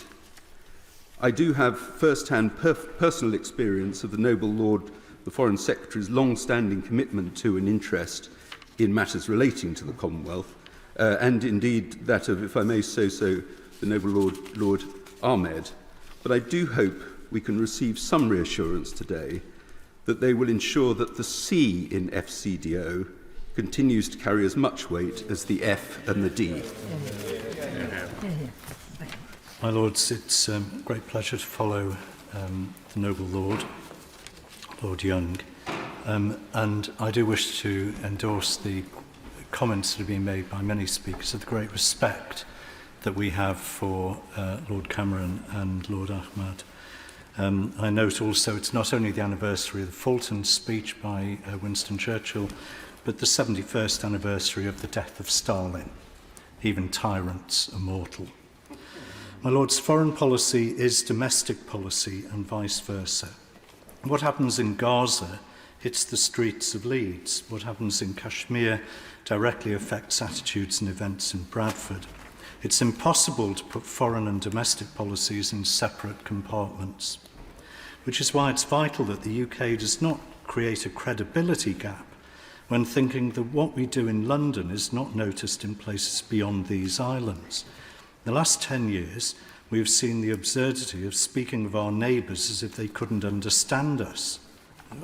I do have first-hand personal experience of the Noble Lord, the Foreign Secretary's long-standing commitment to and interest in matters relating to the Commonwealth, and indeed that of, if I may say so, the Noble Lord Ahmed. But I do hope we can receive some reassurance today that they will ensure that the C in FCDO continues to carry as much weight as the F and the D. My Lords, it's a great pleasure to follow the Noble Lord, Lord Young, and I do wish to endorse the comments that have been made by many speakers of the great respect that we have for Lord Cameron and Lord Ahmad. I note also it's not only the anniversary of the Fulton speech by Winston Churchill, but the 71st anniversary of the death of Stalin. Even tyrants are mortal. My Lords, foreign policy is domestic policy and vice versa. What happens in Gaza hits the streets of Leeds. What happens in Kashmir directly affects attitudes and events in Bradford. It's impossible to put foreign and domestic policies in separate compartments, which is why it's vital that the UK does not create a credibility gap when thinking that what we do in London is not noticed in places beyond these islands. In the last 10 years, we have seen the absurdity of speaking of our neighbours as if they couldn't understand us.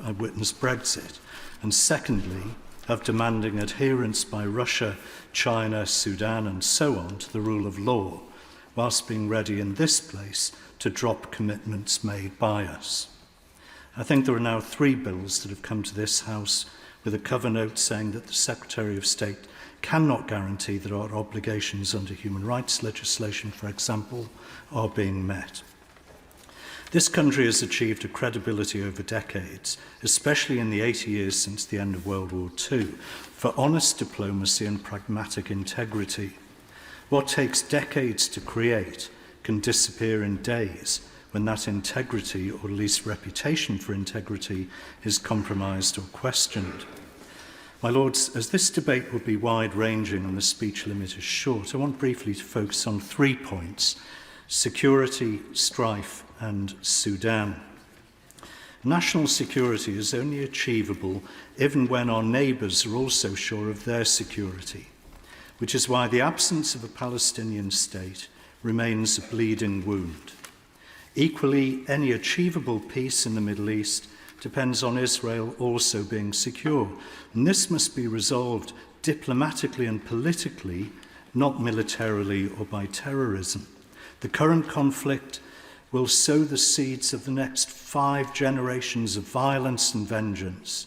I witnessed Brexit. And secondly, of demanding adherence by Russia, China, Sudan, and so on to the rule of law, whilst being ready in this place to drop commitments made by us. I think there are now 3 bills that have come to this House with a cover note saying that the Secretary of State cannot guarantee that our obligations under human rights legislation, for example, are being met. This country has achieved a credibility over decades, especially in the 80 years since the end of World War II, for honest diplomacy and pragmatic integrity. What takes decades to create can disappear in days when that integrity, or at least reputation for integrity, is compromised or questioned. My Lords, as this debate will be wide-ranging and the speech limit is short, I want briefly to focus on 3 points: security, strife, and Sudan. National security is only achievable even when our neighbours are also sure of their security, which is why the absence of a Palestinian state remains a bleeding wound. Equally, any achievable peace in the Middle East depends on Israel also being secure, and this must be resolved diplomatically and politically, not militarily or by terrorism. The current conflict will sow the seeds of the next 5 generations of violence and vengeance,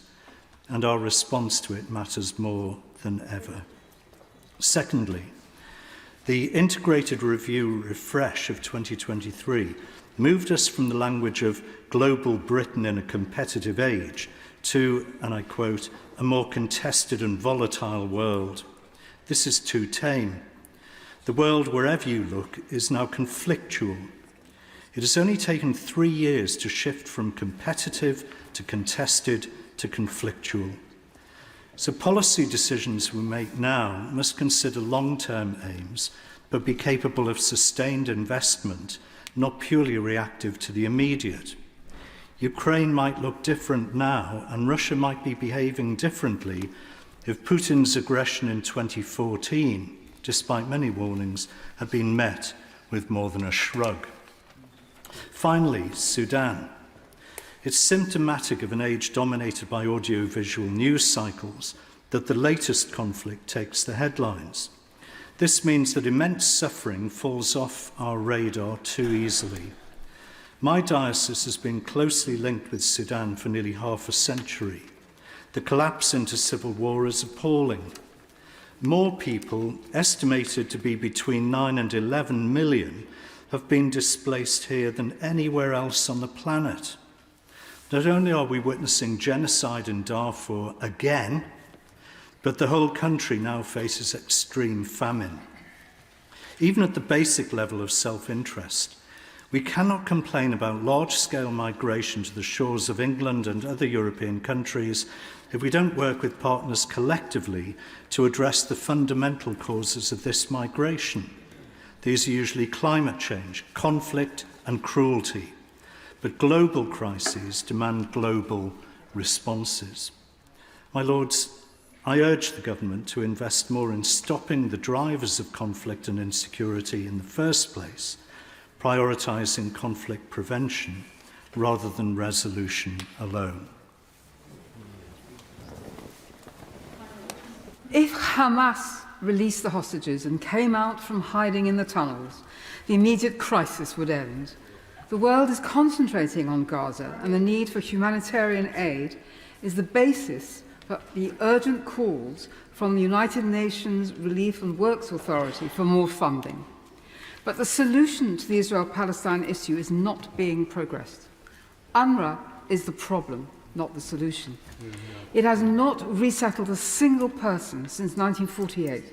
and our response to it matters more than ever. Secondly, the integrated review refresh of 2023 moved us from the language of global Britain in a competitive age to, and I quote, a more contested and volatile world. This is too tame. The world, wherever you look, is now conflictual. It has only taken 3 years to shift from competitive to contested to conflictual. So policy decisions we make now must consider long-term aims, but be capable of sustained investment not purely reactive to the immediate. Ukraine might look different now, and Russia might be behaving differently if Putin's aggression in 2014, despite many warnings, had been met with more than a shrug. Finally, Sudan. It's symptomatic of an age dominated by audiovisual news cycles that the latest conflict takes the headlines. This means that immense suffering falls off our radar too easily. My diocese has been closely linked with Sudan for nearly half a century. The collapse into civil war is appalling. More people, estimated to be between 9 and 11 million, have been displaced here than anywhere else on the planet. Not only are we witnessing genocide in Darfur again, but the whole country now faces extreme famine. Even at the basic level of self-interest, we cannot complain about large-scale migration to the shores of England and other European countries if we don't work with partners collectively to address the fundamental causes of this migration. These are usually climate change, conflict and cruelty. But global crises demand global responses. My Lords, I urge the government to invest more in stopping the drivers of conflict and insecurity in the first place, prioritising conflict prevention rather than resolution alone. If Hamas released the hostages and came out from hiding in the tunnels, the immediate crisis would end. The world is concentrating on Gaza, and the need for humanitarian aid is the basis for the urgent calls from the United Nations Relief and Works Authority for more funding. But the solution to the Israel-Palestine issue is not being progressed. UNRWA is the problem, not the solution. It has not resettled a single person since 1948,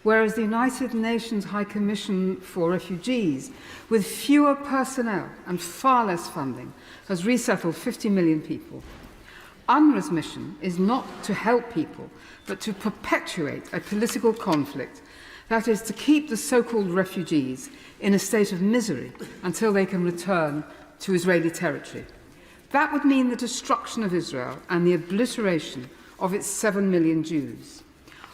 whereas the United Nations High Commission for Refugees, with fewer personnel and far less funding, has resettled 50 million people. UNRWA's mission is not to help people, but to perpetuate a political conflict, that is, to keep the so-called refugees in a state of misery until they can return to Israeli territory. That would mean the destruction of Israel and the obliteration of its 7 million Jews.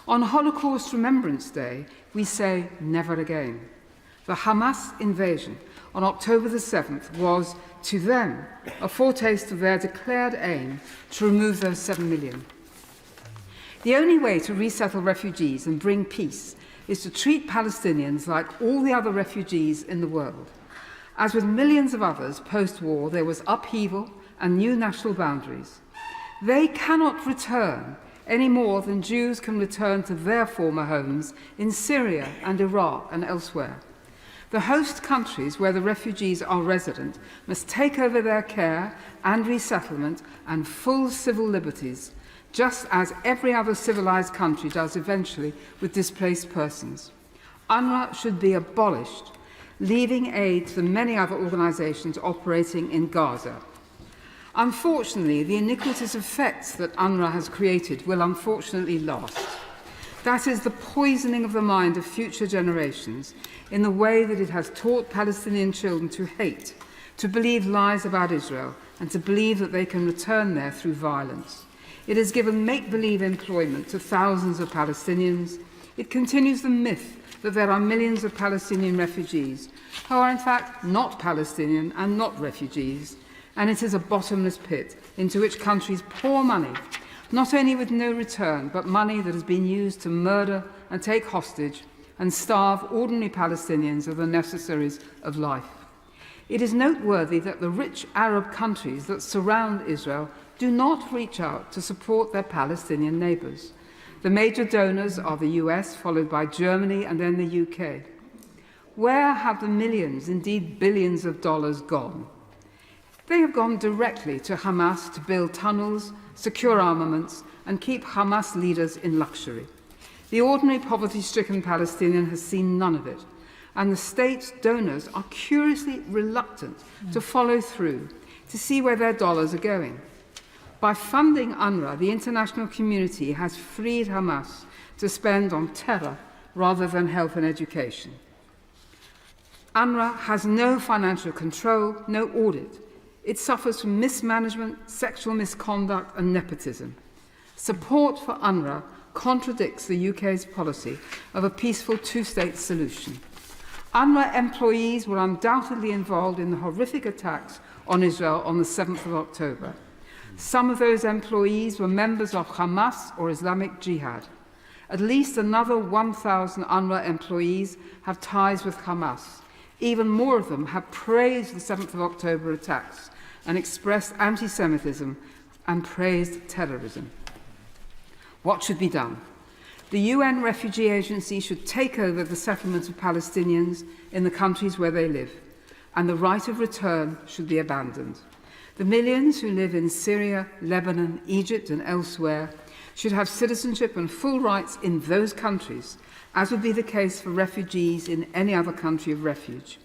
On Holocaust Remembrance Day, we say never again. The Hamas invasion on October the 7th was, to them, a foretaste of their declared aim to remove those 7 million. The only way to resettle refugees and bring peace is to treat Palestinians like all the other refugees in the world. As with millions of others post-war, there was upheaval and new national boundaries. They cannot return any more than Jews can return to their former homes in Syria and Iraq and elsewhere. The host countries where the refugees are resident must take over their care and resettlement and full civil liberties, just as every other civilized country does eventually with displaced persons. UNRWA should be abolished, leaving aid to the many other organizations operating in Gaza. Unfortunately, the iniquitous effects that UNRWA has created will unfortunately last. That is the poisoning of the mind of future generations in the way that it has taught Palestinian children to hate, to believe lies about Israel, and to believe that they can return there through violence. It has given make-believe employment to thousands of Palestinians. It continues the myth that there are millions of Palestinian refugees who are in fact not Palestinian and not refugees, and it is a bottomless pit into which countries pour money, not only with no return, but money that has been used to murder and take hostage and starve ordinary Palestinians of the necessaries of life. It is noteworthy that the rich Arab countries that surround Israel do not reach out to support their Palestinian neighbours. The major donors are the US, followed by Germany and then the UK. Where have the millions, indeed billions of dollars gone? They have gone directly to Hamas to build tunnels, secure armaments, and keep Hamas leaders in luxury. The ordinary poverty-stricken Palestinian has seen none of it, and the state's donors are curiously reluctant to follow through to see where their dollars are going. By funding UNRWA, the international community has freed Hamas to spend on terror rather than health and education. UNRWA has no financial control, no audit. It suffers from mismanagement, sexual misconduct and nepotism. Support for UNRWA contradicts the UK's policy of a peaceful two-state solution. UNRWA employees were undoubtedly involved in the horrific attacks on Israel on the 7th of October. Some of those employees were members of Hamas or Islamic Jihad. At least another 1,000 UNRWA employees have ties with Hamas. Even more of them have praised the 7th of October attacks and expressed anti-Semitism and praised terrorism. What should be done? The UN Refugee Agency should take over the settlement of Palestinians in the countries where they live, and the right of return should be abandoned. The millions who live in Syria, Lebanon, Egypt and elsewhere should have citizenship and full rights in those countries, as would be the case for refugees in any other country of refuge.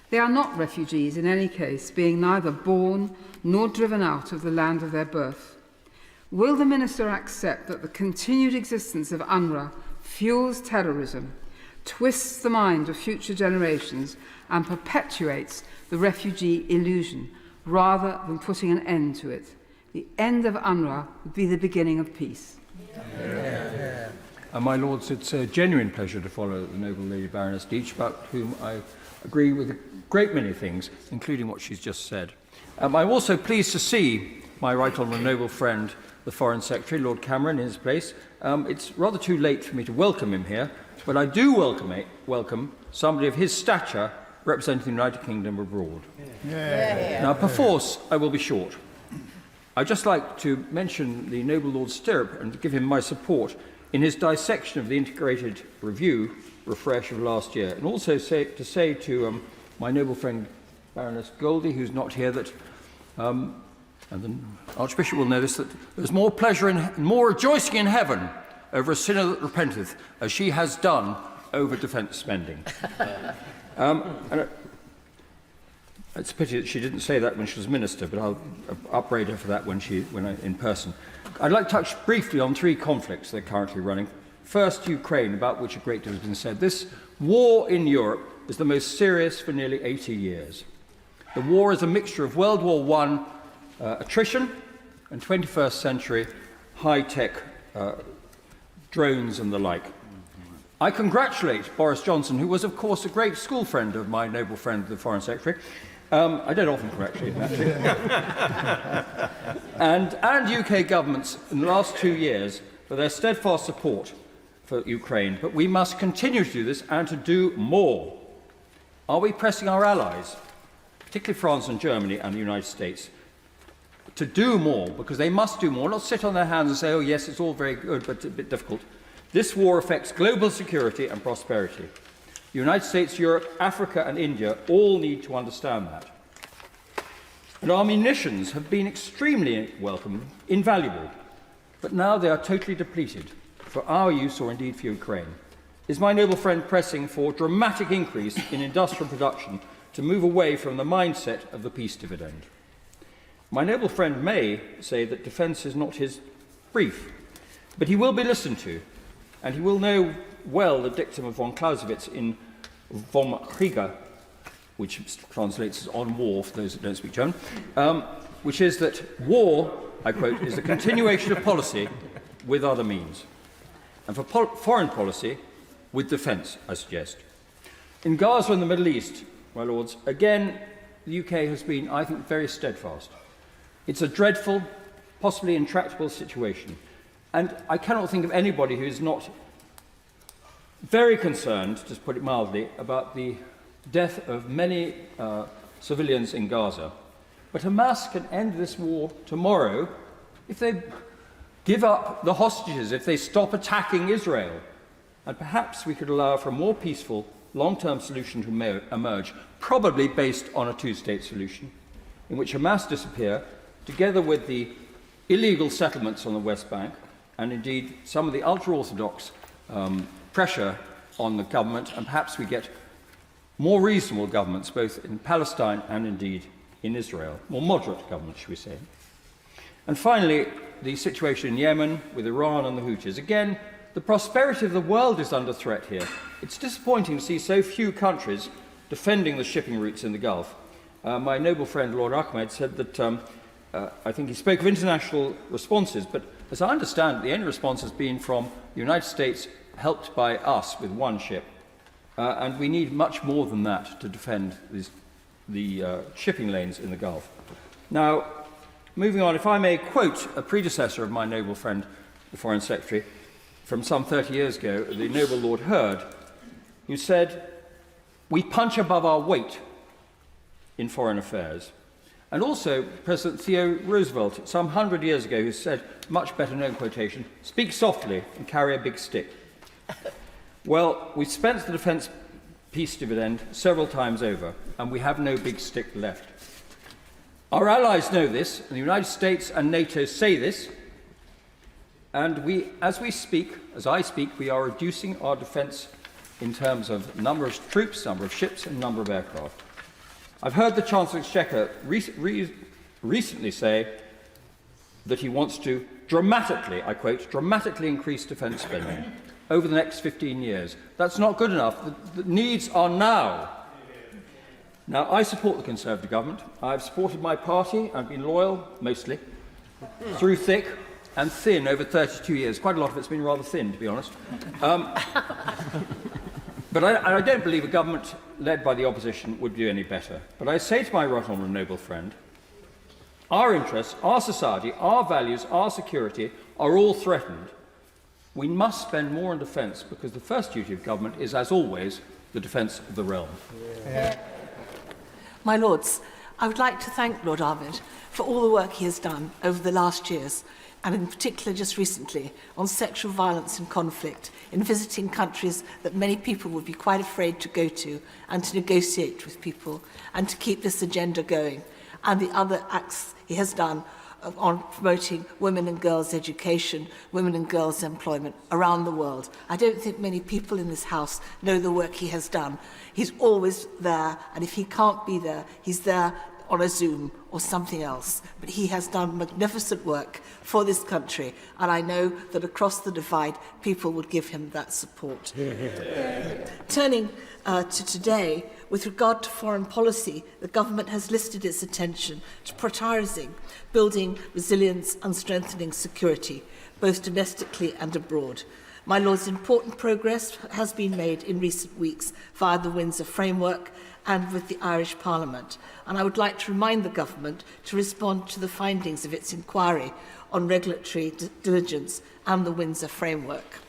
They are not refugees in any case, being neither born nor driven out of the land of their birth. Will the Minister accept that the continued existence of UNRWA fuels terrorism, twists the mind of future generations and perpetuates the refugee illusion, rather than putting an end to it? The end of UNRWA would be the beginning of peace. My Lords, it's a genuine pleasure to follow the noble Lady Baroness Deach, about whom I agree with a great many things, including what she's just said. I'm also pleased to see my right honourable noble friend, the Foreign Secretary, Lord Cameron, in his place. It's rather too late for me to welcome him here, but I do welcome somebody of his stature representing the United Kingdom abroad. Now, perforce, I will be short. I'd just like to mention the noble Lord Stirrup and to give him my support in his dissection of the integrated review, refresh of last year, and also to say to my noble friend Baroness Goldie, who's not here, that and the Archbishop will know this, that there's more pleasure and more rejoicing in heaven over a sinner that repenteth, as she has done over defence spending. It's a pity that she didn't say that when she was minister, but I'll upbraid her for that when in person. I'd like to touch briefly on three conflicts that are currently running. First, Ukraine, about which a great deal has been said. This war in Europe is the most serious for nearly 80 years. The war is a mixture of World War I attrition and 21st century high-tech drones and the like. I congratulate Boris Johnson, who was, of course, a great school friend of my noble friend, the Foreign Secretary. I don't often congratulate him, actually. and UK governments in the last 2 years for their steadfast support for Ukraine. But we must continue to do this and to do more. Are we pressing our allies, particularly France and Germany and the United States, to do more? Because they must do more, not sit on their hands and say, oh, yes, it's all very good, but a bit difficult. This war affects global security and prosperity. The United States, Europe, Africa and India all need to understand that. And our munitions have been extremely welcome, invaluable, but now they are totally depleted for our use or indeed for Ukraine. Is my noble friend pressing for a dramatic increase in industrial production to move away from the mindset of the peace dividend? My noble friend may say that defence is not his brief, but he will be listened to, and he will know well the dictum of von Clausewitz in Vom Kriege, which translates as on war for those that don't speak German, which is that war, I quote, is the continuation of policy with other means. And for foreign policy, with defence, I suggest. In Gaza and the Middle East, my lords, again, the UK has been, I think, very steadfast. It's a dreadful, possibly intractable situation. And I cannot think of anybody who is not very concerned, to put it mildly, about the death of many civilians in Gaza. But Hamas can end this war tomorrow if they give up the hostages, if they stop attacking Israel. And perhaps we could allow for a more peaceful, long-term solution to emerge, probably based on a two-state solution, in which Hamas disappear, together with the illegal settlements on the West Bank, and indeed some of the ultra-Orthodox pressure on the government, and perhaps we get more reasonable governments, both in Palestine and indeed in Israel, more moderate governments, should we say. And finally, the situation in Yemen with Iran and the Houthis. Again, the prosperity of the world is under threat here. It's disappointing to see so few countries defending the shipping routes in the Gulf. My noble friend Lord Ahmed said that I think he spoke of international responses, but as I understand it, the only response has been from the United States, helped by us with one ship. And we need much more than that to defend the shipping lanes in the Gulf. Now, moving on, if I may quote a predecessor of my noble friend, the Foreign Secretary, from some 30 years ago, the noble Lord Hurd, who said, "We punch above our weight in foreign affairs." And also President Theo Roosevelt, some 100 years ago, who said, much better known quotation, "Speak softly and carry a big stick." Well, we've spent the defence peace dividend several times over, and we have no big stick left. Our allies know this, and the United States and NATO say this, and as I speak, we are reducing our defence in terms of number of troops, number of ships, and number of aircraft. I've heard the Chancellor of Exchequer recently say that he wants to dramatically, I quote, dramatically increase defence spending over the next 15 years. That's not good enough. The needs are now. Now, I support the Conservative government. I've supported my party. I've been loyal, mostly, through thick and thin over 32 years. Quite a lot of it's been rather thin, to be honest. But I don't believe a government led by the opposition would do any better. But I say to my right honourable noble friend, our interests, our society, our values, our security are all threatened. We must spend more on defence because the first duty of government is, as always, the defence of the realm. Yeah. My Lords, I would like to thank Lord Ahmed for all the work he has done over the last years, and in particular just recently, on sexual violence and conflict, in visiting countries that many people would be quite afraid to go to, and to negotiate with people, and to keep this agenda going, and the other acts he has done on promoting women and girls' education, women and girls' employment around the world. I don't think many people in this House know the work he has done. He's always there, and if he can't be there, he's there on a Zoom or something else. But he has done magnificent work for this country, and I know that across the divide, people would give him that support. Turning to today, with regard to foreign policy, the government has listed its attention to prioritising building resilience and strengthening security, both domestically and abroad. My Lords, important progress has been made in recent weeks via the Windsor Framework and with the Irish Parliament, and I would like to remind the government to respond to the findings of its inquiry on regulatory diligence and the Windsor Framework.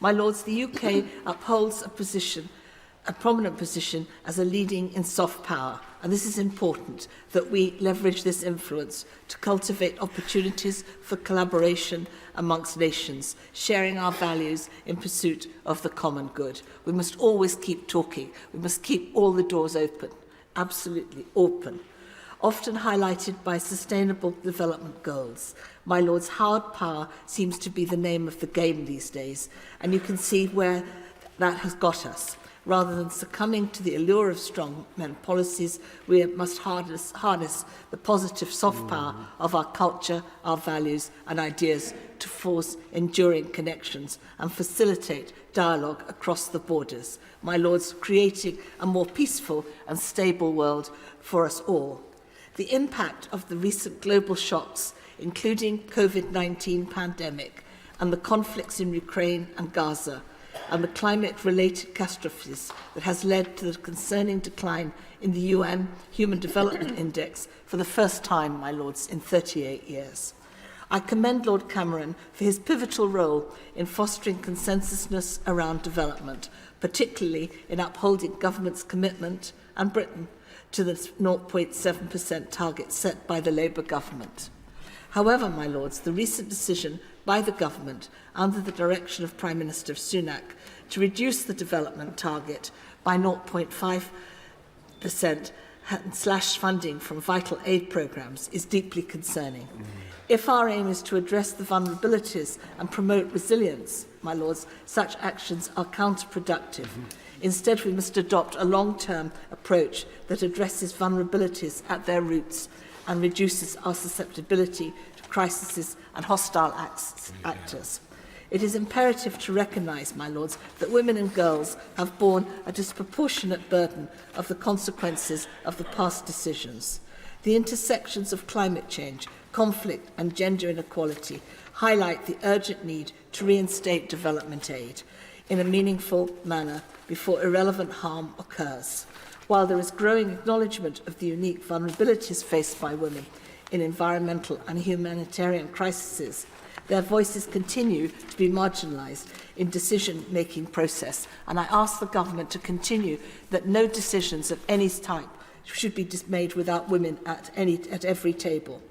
My Lords, the UK upholds a prominent position as a leading in soft power, and this is important that we leverage this influence to cultivate opportunities for collaboration amongst nations, sharing our values in pursuit of the common good. We must always keep talking. We must keep all the doors open, absolutely open. Often highlighted by Sustainable Development Goals, my Lords, hard power seems to be the name of the game these days, and you can see where that has got us. Rather than succumbing to the allure of strong men policies, we must harness the positive soft power of our culture, our values and ideas to force enduring connections and facilitate dialogue across the borders. My Lords, creating a more peaceful and stable world for us all. The impact of the recent global shocks, including COVID-19 pandemic and the conflicts in Ukraine and Gaza, and the climate-related catastrophes that has led to the concerning decline in the UN Human Development Index for the first time, my Lords, in 38 years. I commend Lord Cameron for his pivotal role in fostering consensusness around development, particularly in upholding government's commitment, and Britain, to the 0.7% target set by the Labour government. However, my Lords, the recent decision by the government, under the direction of Prime Minister Sunak, to reduce the development target by 0.5% and slash funding from vital aid programmes is deeply concerning. If our aim is to address the vulnerabilities and promote resilience, my Lords, such actions are counterproductive. Instead, we must adopt a long-term approach that addresses vulnerabilities at their roots and reduces our susceptibility to crises and hostile actors. It is imperative to recognise, my lords, that women and girls have borne a disproportionate burden of the consequences of the past decisions. The intersections of climate change, conflict and gender inequality highlight the urgent need to reinstate development aid in a meaningful manner before irrelevant harm occurs. While there is growing acknowledgement of the unique vulnerabilities faced by women in environmental and humanitarian crises, their voices continue to be marginalised in decision-making process, and I ask the government to continue that no decisions of any type should be made without women at every table.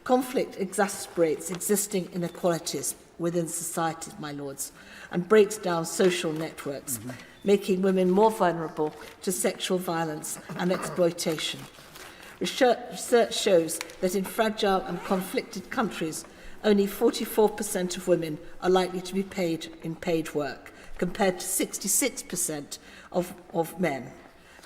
Conflict exacerbates existing inequalities within society, my lords, and breaks down social networks, making women more vulnerable to sexual violence and exploitation. Research shows that in fragile and conflicted countries, only 44% of women are likely to be paid in paid work, compared to 66% of men.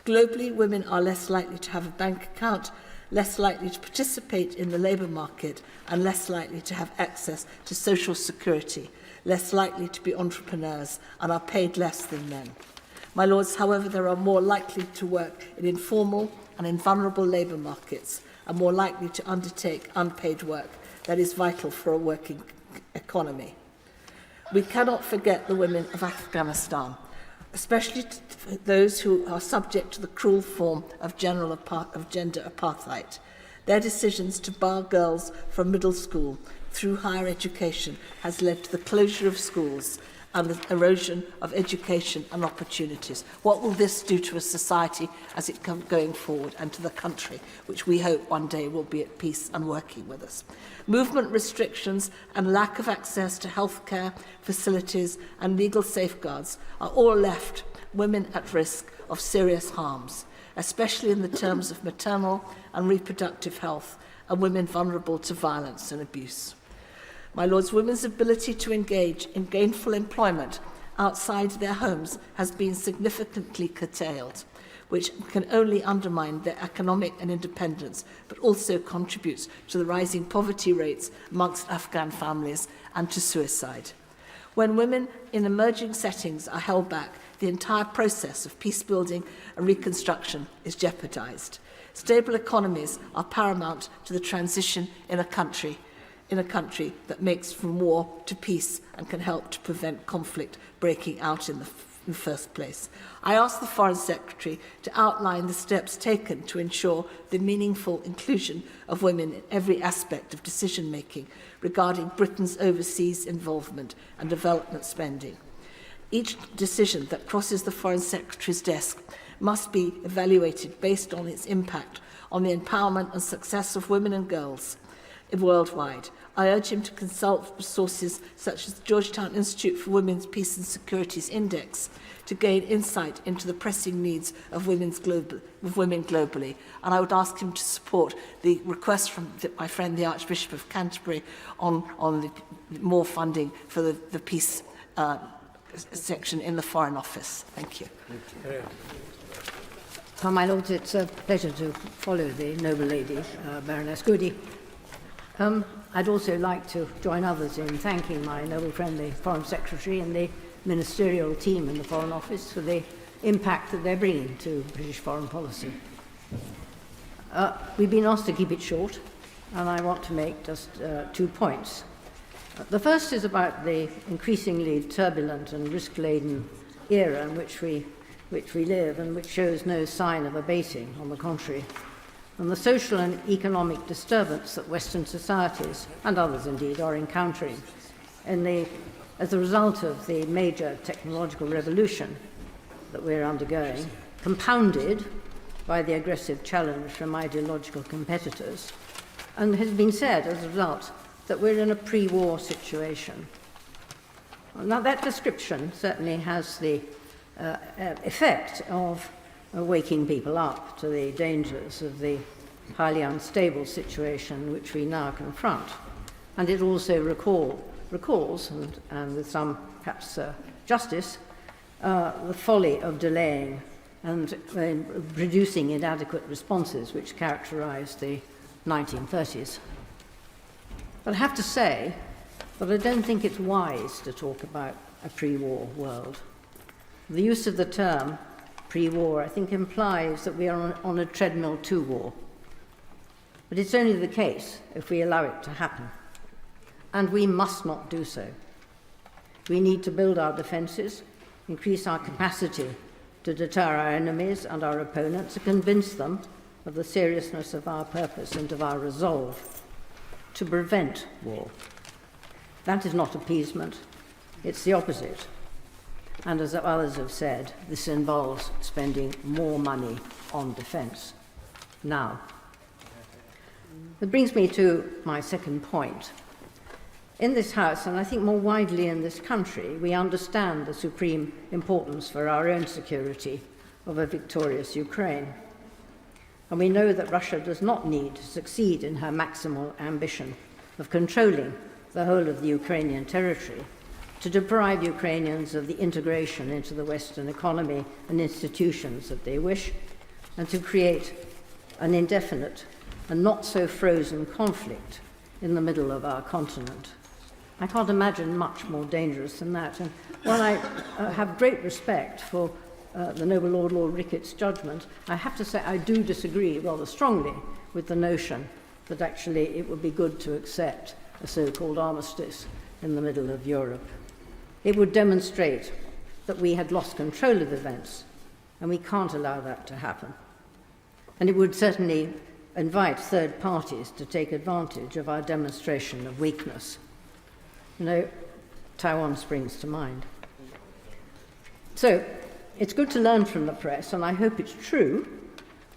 Globally, women are less likely to have a bank account, less likely to participate in the labour market, and less likely to have access to social security, less likely to be entrepreneurs, and are paid less than men. My lords, however, they are more likely to work in informal and in vulnerable labour markets, and more likely to undertake unpaid work that is vital for a working economy. We cannot forget the women of Afghanistan, especially those who are subject to the cruel form of gender apartheid. Their decisions to bar girls from middle school through higher education has led to the closure of schools and the erosion of education and opportunities. What will this do to a society as it comes going forward, and to the country, which we hope one day will be at peace and working with us? Movement restrictions and lack of access to healthcare facilities and legal safeguards are all left women at risk of serious harms, especially in the terms of maternal and reproductive health, and women vulnerable to violence and abuse. My lords, women's ability to engage in gainful employment outside their homes has been significantly curtailed, which can only undermine their economic and independence, but also contributes to the rising poverty rates amongst Afghan families and to suicide. When women in emerging settings are held back, the entire process of peace building and reconstruction is jeopardized. Stable economies are paramount to the transition in a country that makes from war to peace and can help to prevent conflict breaking out in the first place. I ask the Foreign Secretary to outline the steps taken to ensure the meaningful inclusion of women in every aspect of decision-making regarding Britain's overseas involvement and development spending. Each decision that crosses the Foreign Secretary's desk must be evaluated based on its impact on the empowerment and success of women and girls worldwide. I urge him to consult sources such as the Georgetown Institute for Women's Peace and Securities Index to gain insight into the pressing needs of women globally. And I would ask him to support the request from my friend the Archbishop of Canterbury on the more funding for the peace section in the Foreign Office. Thank you. Well, my lords, it's a pleasure to follow the noble lady, Baroness Goody. I'd also like to join others in thanking my noble friend, the Foreign Secretary, and the ministerial team in the Foreign Office for the impact that they're bringing to British foreign policy. We've been asked to keep it short, and I want to make just 2 points. The first is about the increasingly turbulent and risk-laden era in which we live, and which shows no sign of abating, on the contrary, and the social and economic disturbance that Western societies, and others indeed, are encountering as a result of the major technological revolution that we're undergoing, compounded by the aggressive challenge from ideological competitors, and has been said as a result that we're in a pre-war situation. Now, that description certainly has the effect of waking people up to the dangers of the highly unstable situation which we now confront. And it also recalls, and with some perhaps justice, the folly of delaying and producing inadequate responses which characterized the 1930s. But I have to say but I don't think it's wise to talk about a pre-war world. The use of the term pre-war, I think, implies that we are on a treadmill to war. But it's only the case if we allow it to happen. And we must not do so. We need to build our defences, increase our capacity to deter our enemies and our opponents, and convince them of the seriousness of our purpose and of our resolve to prevent war. That is not appeasement, it's the opposite. And as others have said, this involves spending more money on defence now. That brings me to my second point. In this House, and I think more widely in this country, we understand the supreme importance for our own security of a victorious Ukraine. And we know that Russia does not need to succeed in her maximal ambition of controlling the whole of the Ukrainian territory to deprive Ukrainians of the integration into the Western economy and institutions that they wish, and to create an indefinite and not so frozen conflict in the middle of our continent. I can't imagine much more dangerous than that. And while I have great respect for the noble Lord Ricketts' judgment, I have to say I do disagree rather strongly with the notion that actually it would be good to accept a so-called armistice in the middle of Europe. It would demonstrate that we had lost control of events, and we can't allow that to happen. And it would certainly invite third parties to take advantage of our demonstration of weakness. You know, Taiwan springs to mind. So, it's good to learn from the press, and I hope it's true,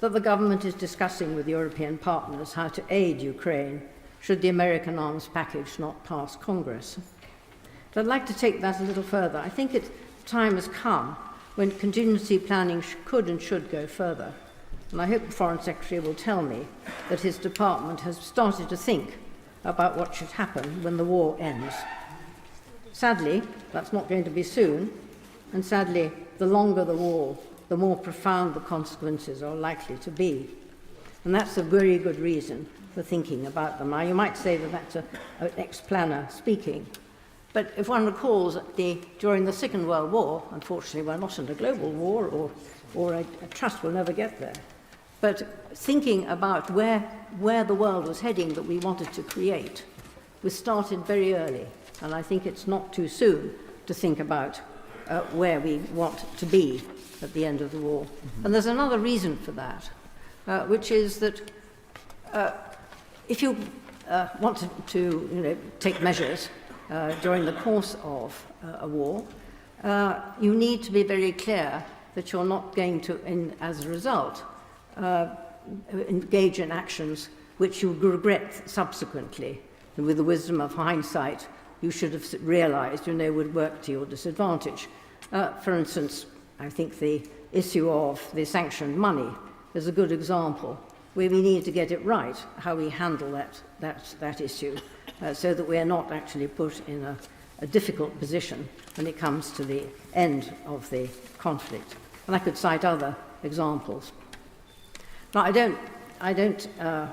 that the government is discussing with European partners how to aid Ukraine should the American arms package not pass Congress. But I'd like to take that a little further. I think time has come when contingency planning could and should go further. And I hope the Foreign Secretary will tell me that his department has started to think about what should happen when the war ends. Sadly, that's not going to be soon, and sadly, the longer the war, the more profound the consequences are likely to be. And that's a very good reason for thinking about them. Now, you might say that that's an ex-planner speaking, but if one recalls during the Second World War, unfortunately we're not in a global war, or I trust we'll never get there, but thinking about where the world was heading that we wanted to create was started very early, and I think it's not too soon to think about where we want to be at the end of the war. Mm-hmm. And there's another reason for that, which is that if you want to take measures during the course of a war, you need to be very clear that you're not going to, as a result, engage in actions which you regret subsequently. And with the wisdom of hindsight, you should have realized, would work to your disadvantage. For instance, I think the issue of the sanctioned money is a good example where we need to get it right, how we handle that issue, so that we are not actually put in a difficult position when it comes to the end of the conflict. And I could cite other examples. Now, I don't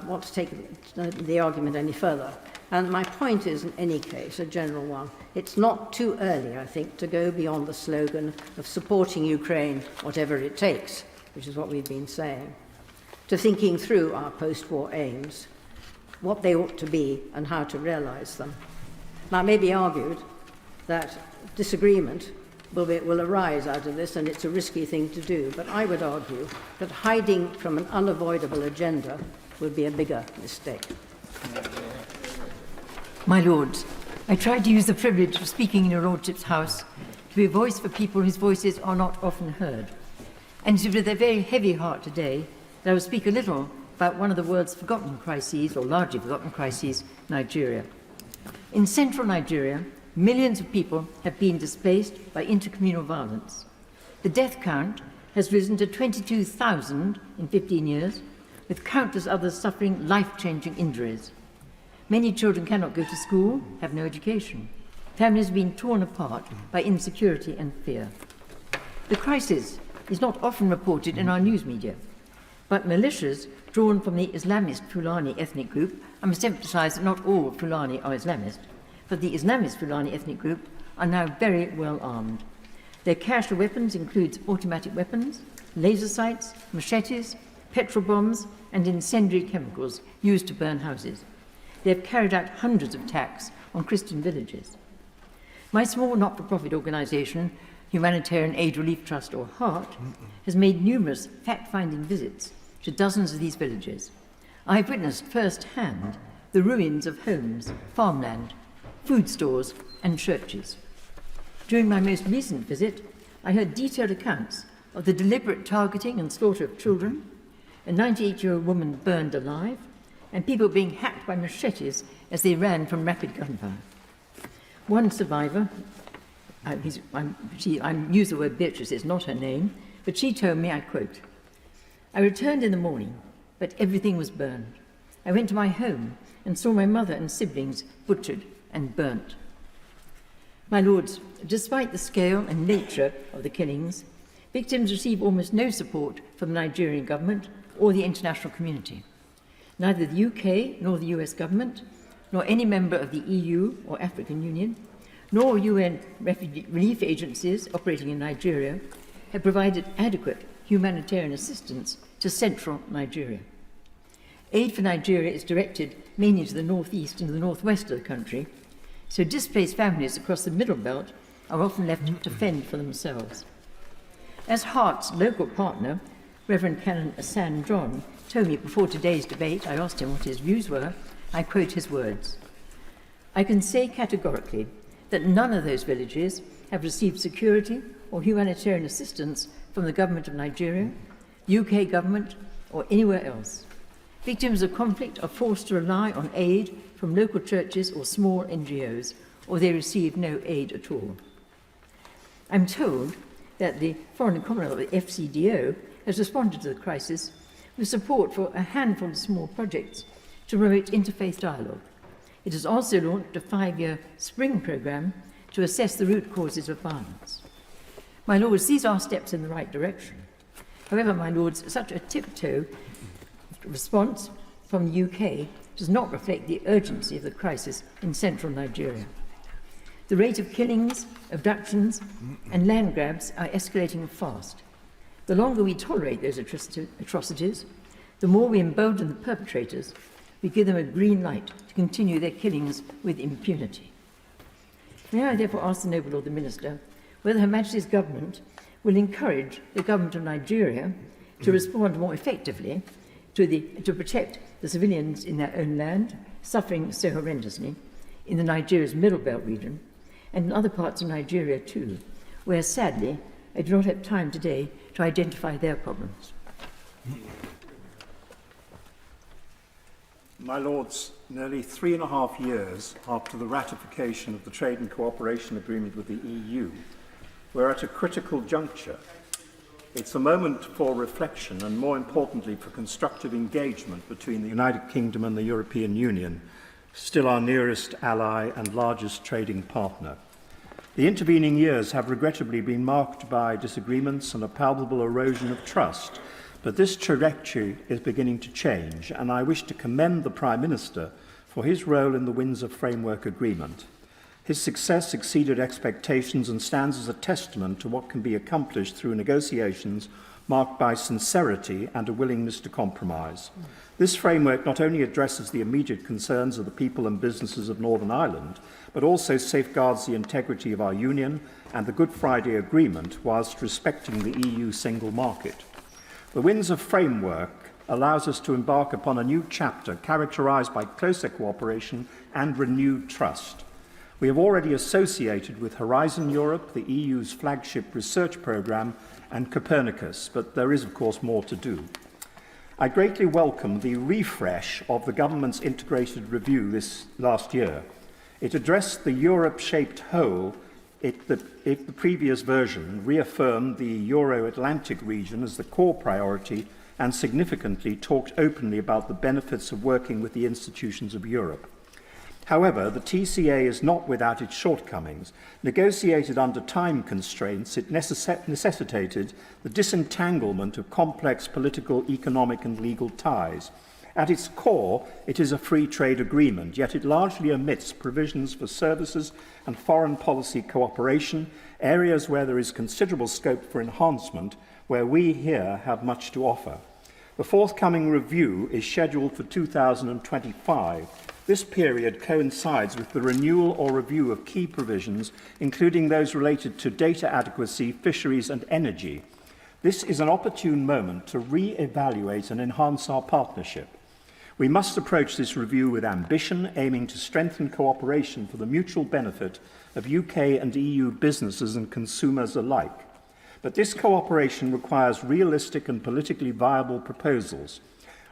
want to take the argument any further. And my point is, in any case, a general one. It's not too early, I think, to go beyond the slogan of supporting Ukraine, whatever it takes, which is what we've been saying, to thinking through our post-war aims, what they ought to be, and how to realize them. Now, it may be argued that disagreement will arise out of this, and it's a risky thing to do, but I would argue that hiding from an unavoidable agenda would be a bigger mistake. My Lords, I try to use the privilege of speaking in your Lordship's House to be a voice for people whose voices are not often heard. And it is with a very heavy heart today that I will speak a little about one of the world's forgotten crises, or largely forgotten crises, Nigeria. In central Nigeria, millions of people have been displaced by intercommunal violence. The death count has risen to 22,000 in 15 years, with countless others suffering life-changing injuries. Many children cannot go to school, have no education. Families have been torn apart by insecurity and fear. The crisis is not often reported in our news media, but militias drawn from the Islamist Fulani ethnic group, I must emphasize that not all Fulani are Islamist, for the Islamist Fulani ethnic group are now very well armed. Their cache of weapons includes automatic weapons, laser sights, machetes, petrol bombs, and incendiary chemicals used to burn houses. They have carried out hundreds of attacks on Christian villages. My small not-for-profit organisation, Humanitarian Aid Relief Trust, or HEART, has made numerous fact-finding visits to dozens of these villages. I have witnessed firsthand the ruins of homes, farmland, food stores, and churches. During my most recent visit, I heard detailed accounts of the deliberate targeting and slaughter of children, a 98-year-old woman burned alive, and people being hacked by machetes as they ran from rapid gunfire. One survivor, I use the word Beatrice, it's not her name, but she told me, I quote, "I returned in the morning, but everything was burned. I went to my home and saw my mother and siblings butchered and burnt." My lords, despite the scale and nature of the killings, victims receive almost no support from the Nigerian government or the international community. Neither the UK nor the US government, nor any member of the EU or African Union, nor UN refugee relief agencies operating in Nigeria have provided adequate humanitarian assistance to central Nigeria. Aid for Nigeria is directed mainly to the northeast and the northwest of the country, so displaced families across the Middle Belt are often left to fend for themselves. As HEART's local partner, Reverend Canon Asan John told me before today's debate, I asked him what his views were. I quote his words, "I can say categorically that none of those villages have received security or humanitarian assistance from the government of Nigeria, the UK government, or anywhere else. Victims of conflict are forced to rely on aid from local churches or small NGOs, or they receive no aid at all." I'm told that the Foreign Commonwealth, the FCDO, has responded to the crisis with support for a handful of small projects to promote interfaith dialogue. It has also launched a 5-year spring programme to assess the root causes of violence. My lords, these are steps in the right direction. However, my lords, such a tiptoe response from the UK does not reflect the urgency of the crisis in central Nigeria. The rate of killings, abductions, and land grabs are escalating fast. The longer we tolerate those atrocities, the more we embolden the perpetrators. We give them a green light to continue their killings with impunity. May I therefore ask the Noble Lord the Minister whether Her Majesty's Government will encourage the Government of Nigeria to respond more effectively to protect the civilians in their own land, suffering so horrendously, in the Nigeria's Middle Belt region, and in other parts of Nigeria too, where sadly I do not have time today to identify their problems. My Lords, nearly 3.5 years after the ratification of the Trade and Cooperation Agreement with the EU, we're at a critical juncture. It's a moment for reflection and, more importantly, for constructive engagement between the United Kingdom and the European Union, still our nearest ally and largest trading partner. The intervening years have regrettably been marked by disagreements and a palpable erosion of trust, but this trajectory is beginning to change, and I wish to commend the Prime Minister for his role in the Windsor Framework Agreement. His success exceeded expectations and stands as a testament to what can be accomplished through negotiations marked by sincerity and a willingness to compromise. This framework not only addresses the immediate concerns of the people and businesses of Northern Ireland, but also safeguards the integrity of our Union and the Good Friday Agreement whilst respecting the EU single market. The Windsor Framework allows us to embark upon a new chapter characterised by closer cooperation and renewed trust. We have already associated with Horizon Europe, the EU's flagship research programme, and Copernicus, but there is, of course, more to do. I greatly welcome the refresh of the government's integrated review this last year. It addressed the Europe-shaped whole. The previous version reaffirmed the Euro-Atlantic region as the core priority and significantly talked openly about the benefits of working with the institutions of Europe. However, the TCA is not without its shortcomings. Negotiated under time constraints, it necessitated the disentanglement of complex political, economic and legal ties, At its core, it is a free trade agreement, yet it largely omits provisions for services and foreign policy cooperation, areas where there is considerable scope for enhancement, where we here have much to offer. The forthcoming review is scheduled for 2025. This period coincides with the renewal or review of key provisions, including those related to data adequacy, fisheries and energy. This is an opportune moment to re-evaluate and enhance our partnership. We must approach this review with ambition, aiming to strengthen cooperation for the mutual benefit of UK and EU businesses and consumers alike. But this cooperation requires realistic and politically viable proposals.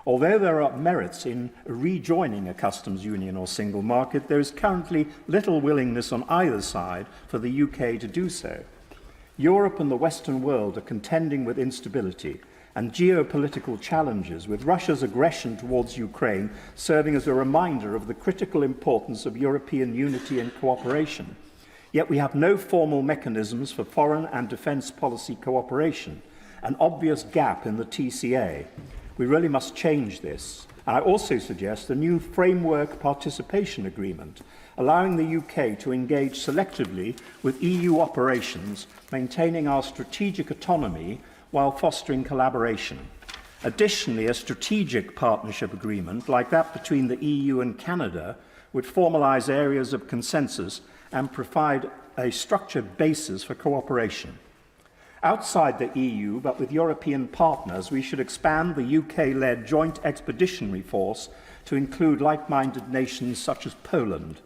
Although there are merits in rejoining a customs union or single market, there is currently little willingness on either side for the UK to do so. Europe and the Western world are contending with instability and geopolitical challenges, with Russia's aggression towards Ukraine serving as a reminder of the critical importance of European unity and cooperation. Yet we have no formal mechanisms for foreign and defence policy cooperation, an obvious gap in the TCA. We really must change this. And I also suggest a new framework participation agreement, allowing the UK to engage selectively with EU operations, maintaining our strategic autonomy while fostering collaboration. Additionally, a strategic partnership agreement, like that between the EU and Canada, would formalise areas of consensus and provide a structured basis for cooperation. Outside the EU, but with European partners, we should expand the UK-led Joint Expeditionary Force to include like-minded nations such as Poland.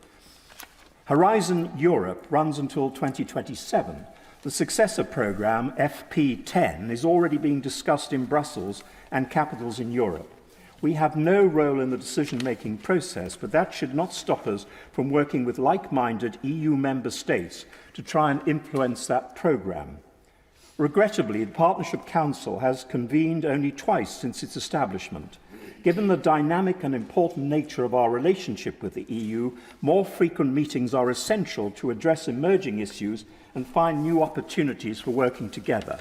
Horizon Europe runs until 2027. The successor programme, FP10, is already being discussed in Brussels and capitals in Europe. We have no role in the decision-making process, but that should not stop us from working with like-minded EU member states to try and influence that programme. Regrettably, the Partnership Council has convened only twice since its establishment. Given the dynamic and important nature of our relationship with the EU, more frequent meetings are essential to address emerging issues and find new opportunities for working together.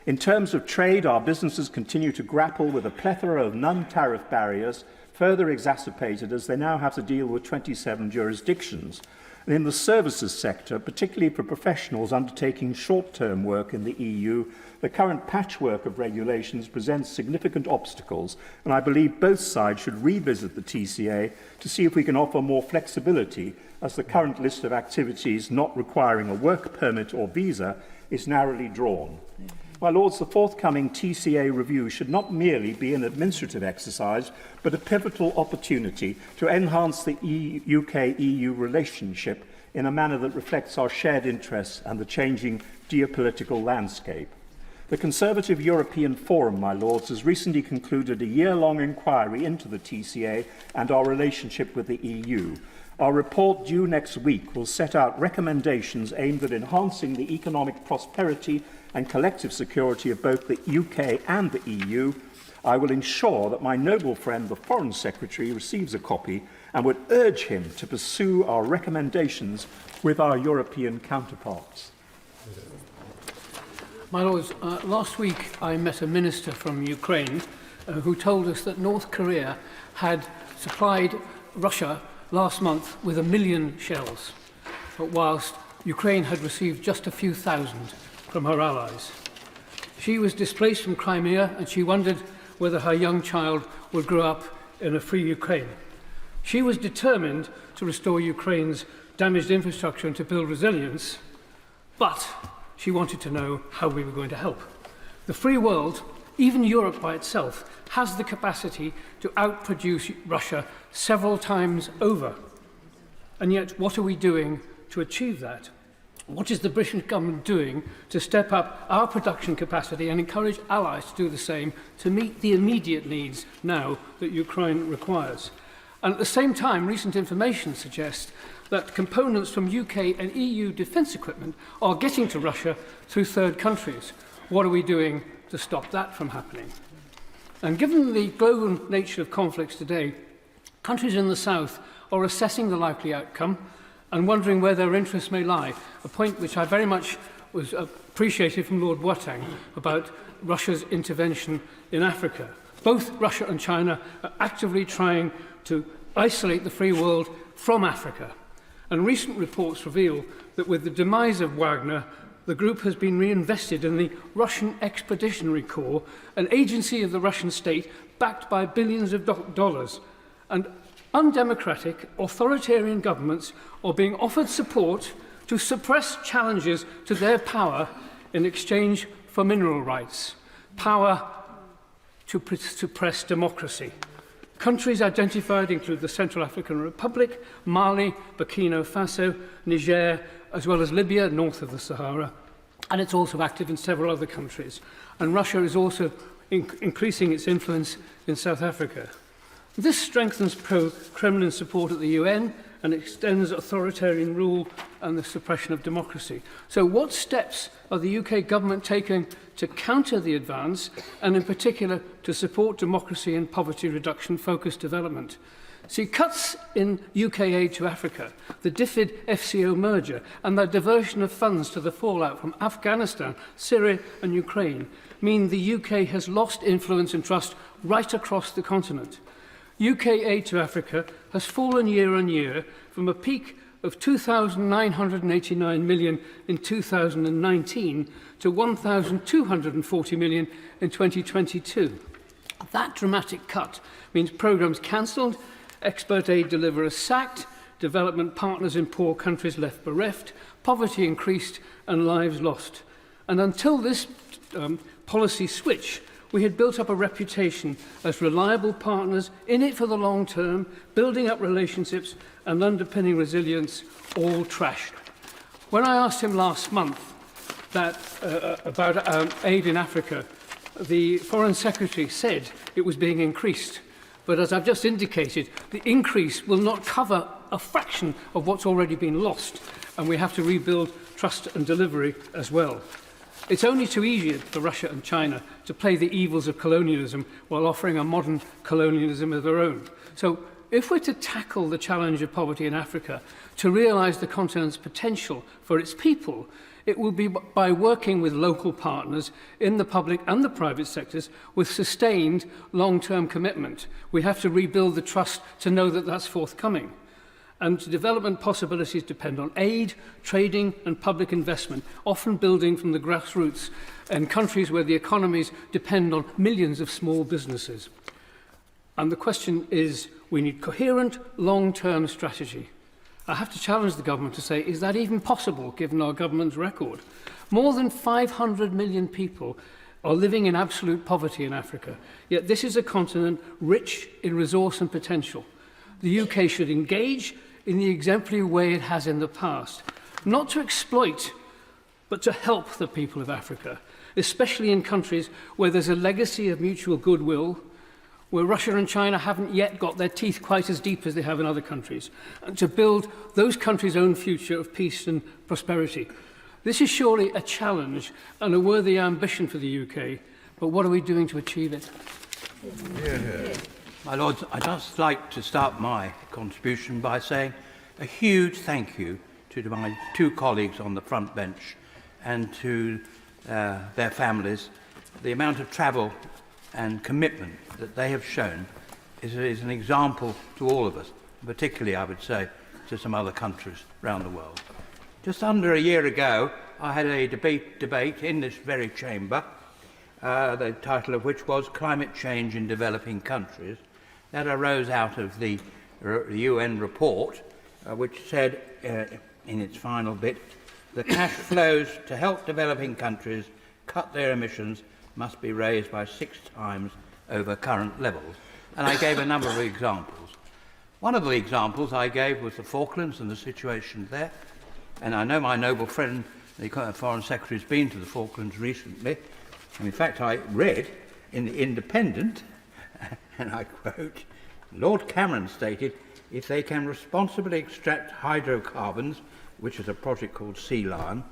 In terms of trade, our businesses continue to grapple with a plethora of non-tariff barriers, further exacerbated as they now have to deal with 27 jurisdictions. And in the services sector, particularly for professionals undertaking short-term work in the EU, the current patchwork of regulations presents significant obstacles, and I believe both sides should revisit the TCA to see if we can offer more flexibility, as the current list of activities not requiring a work permit or visa is narrowly drawn. My Lords, the forthcoming TCA review should not merely be an administrative exercise, but a pivotal opportunity to enhance the UK-EU relationship in a manner that reflects our shared interests and the changing geopolitical landscape. The Conservative European Forum, my Lords, has recently concluded a year-long inquiry into the TCA and our relationship with the EU. Our report, due next week, will set out recommendations aimed at enhancing the economic prosperity and collective security of both the UK and the EU. I will ensure that my noble friend, the Foreign Secretary, receives a copy and would urge him to pursue our recommendations with our European counterparts. My Lords, last week I met a minister from Ukraine who told us that North Korea had supplied Russia last month with 1 million shells, but whilst Ukraine had received just a few thousand from her allies. She was displaced from Crimea and she wondered whether her young child would grow up in a free Ukraine. She was determined to restore Ukraine's damaged infrastructure and to build resilience, but she wanted to know how we were going to help. The free world, even Europe by itself, has the capacity to outproduce Russia several times over. And yet, what are we doing to achieve that? What is the British government doing to step up our production capacity and encourage allies to do the same to meet the immediate needs now that Ukraine requires? And at the same time, recent information suggests that components from UK and EU defence equipment are getting to Russia through third countries. What are we doing to stop that from happening? And given the global nature of conflicts today, countries in the south are assessing the likely outcome and wondering where their interests may lie, a point which I very much was appreciated from Lord Boateng about Russia's intervention in Africa. Both Russia and China are actively trying to isolate the free world from Africa. And recent reports reveal that with the demise of Wagner, the group has been reinvested in the Russian Expeditionary Corps, an agency of the Russian state backed by billions of dollars. And undemocratic, authoritarian governments are being offered support to suppress challenges to their power in exchange for mineral rights, power to suppress democracy. Countries identified include the Central African Republic, Mali, Burkina Faso, Niger, as well as Libya, north of the Sahara, and it's also active in several other countries. And Russia is also increasing its influence in South Africa. This strengthens pro-Kremlin support at the UN and extends authoritarian rule and the suppression of democracy. So what steps are the UK government taking to counter the advance, and in particular to support democracy and poverty reduction focused development? See, cuts in UK aid to Africa, the DFID-FCO merger, and the diversion of funds to the fallout from Afghanistan, Syria and Ukraine mean the UK has lost influence and trust right across the continent. UK aid to Africa has fallen year on year from a peak of £2,989 million in 2019 to £1,240 million in 2022. That dramatic cut means programmes cancelled, expert aid deliverers sacked, development partners in poor countries left bereft, poverty increased and lives lost. And until this policy switch, we had built up a reputation as reliable partners, in it for the long term, building up relationships and underpinning resilience, all trashed. When I asked him last month about aid in Africa, the Foreign Secretary said it was being increased. But as I've just indicated, the increase will not cover a fraction of what's already been lost, and we have to rebuild trust and delivery as well. It's only too easy for Russia and China to play the evils of colonialism while offering a modern colonialism of their own. So if we're to tackle the challenge of poverty in Africa, to realise the continent's potential for its people, it will be by working with local partners in the public and the private sectors with sustained long-term commitment. We have to rebuild the trust to know that that's forthcoming. And development possibilities depend on aid, trading and public investment, often building from the grassroots in countries where the economies depend on millions of small businesses. And the question is, we need coherent, long-term strategy. I have to challenge the government to say, is that even possible, given our government's record? More than 500 million people are living in absolute poverty in Africa, yet this is a continent rich in resource and potential. The UK should engage in the exemplary way it has in the past, not to exploit, but to help the people of Africa, especially in countries where there's a legacy of mutual goodwill, where Russia and China haven't yet got their teeth quite as deep as they have in other countries, and to build those countries' own future of peace and prosperity. This is surely a challenge and a worthy ambition for the UK, but what are we doing to achieve it? My Lords, I'd just like to start my contribution by saying a huge thank you to my two colleagues on the front bench and to their families. The amount of travel and commitment that they have shown is an example to all of us, particularly, I would say, to some other countries around the world. Just under a year ago, I had a debate in this very chamber, the title of which was Climate Change in Developing Countries. That arose out of the UN report, which said in its final bit, the cash flows to help developing countries cut their emissions must be raised by 6 times over current levels. And I gave a number of examples. One of the examples I gave was the Falklands and the situation there. And I know my noble friend, the Foreign Secretary, has been to the Falklands recently. And in fact, I read in The Independent, and I quote, Lord Cameron stated, if they can responsibly extract hydrocarbons, which is a project called Sea Lion,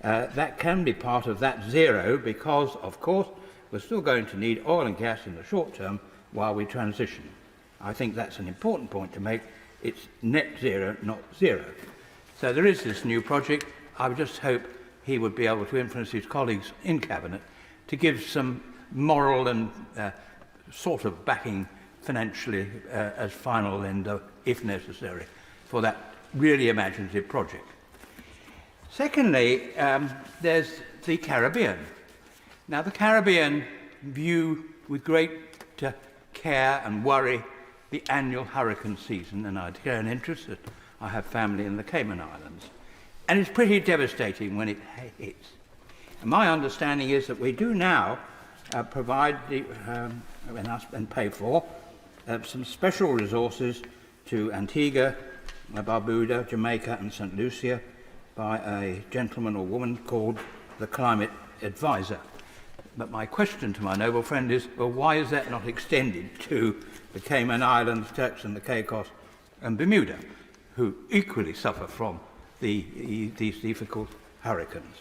that can be part of that zero because, of course, we're still going to need oil and gas in the short term while we transition. I think that's an important point to make. It's net zero, not zero. So there is this new project. I would just hope he would be able to influence his colleagues in Cabinet to give some moral and sort of backing financially as final lender, if necessary, for that really imaginative project. Secondly, there's the Caribbean. Now, the Caribbean view with great care and worry the annual hurricane season, and I declare an interest that I have family in the Cayman Islands. And it's pretty devastating when it hits. And my understanding is that we do now provide and pay for some special resources to Antigua, Barbuda, Jamaica and St. Lucia by a gentleman or woman called the Climate Advisor. But my question to my noble friend is, well, why is that not extended to the Cayman Islands, Turks and the Caicos and Bermuda, who equally suffer from these difficult hurricanes?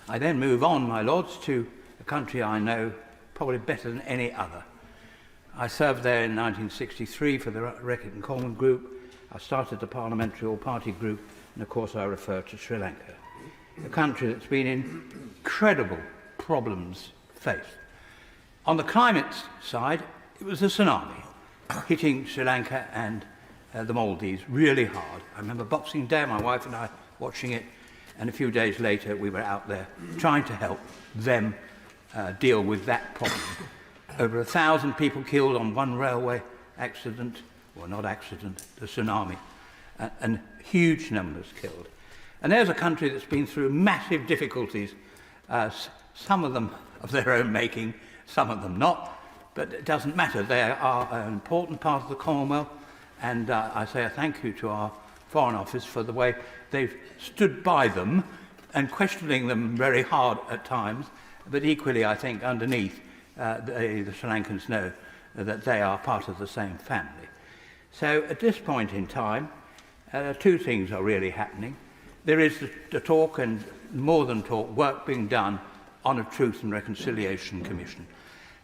I then move on, my lords, to a country I know probably better than any other. I served there in 1963 for the Reckitt and Colman Group. I started the Parliamentary All-Party Group, and of course I refer to Sri Lanka, a country that's been in incredible problems faced. On the climate side, it was a tsunami hitting Sri Lanka and the Maldives really hard. I remember Boxing Day, my wife and I watching it, and a few days later we were out there trying to help them deal with that problem. Over 1,000 people killed on one railway accident, or not accident, the tsunami, and huge numbers killed. And there's a country that's been through massive difficulties, some of them of their own making, some of them not, but it doesn't matter. They are an important part of the Commonwealth, and I say a thank you to our Foreign Office for the way they've stood by them and questioning them very hard at times, but equally, I think, underneath, the Sri Lankans know that they are part of the same family. So at this point in time, two things are really happening. There is the talk, and more than talk, work being done on a Truth and Reconciliation Commission.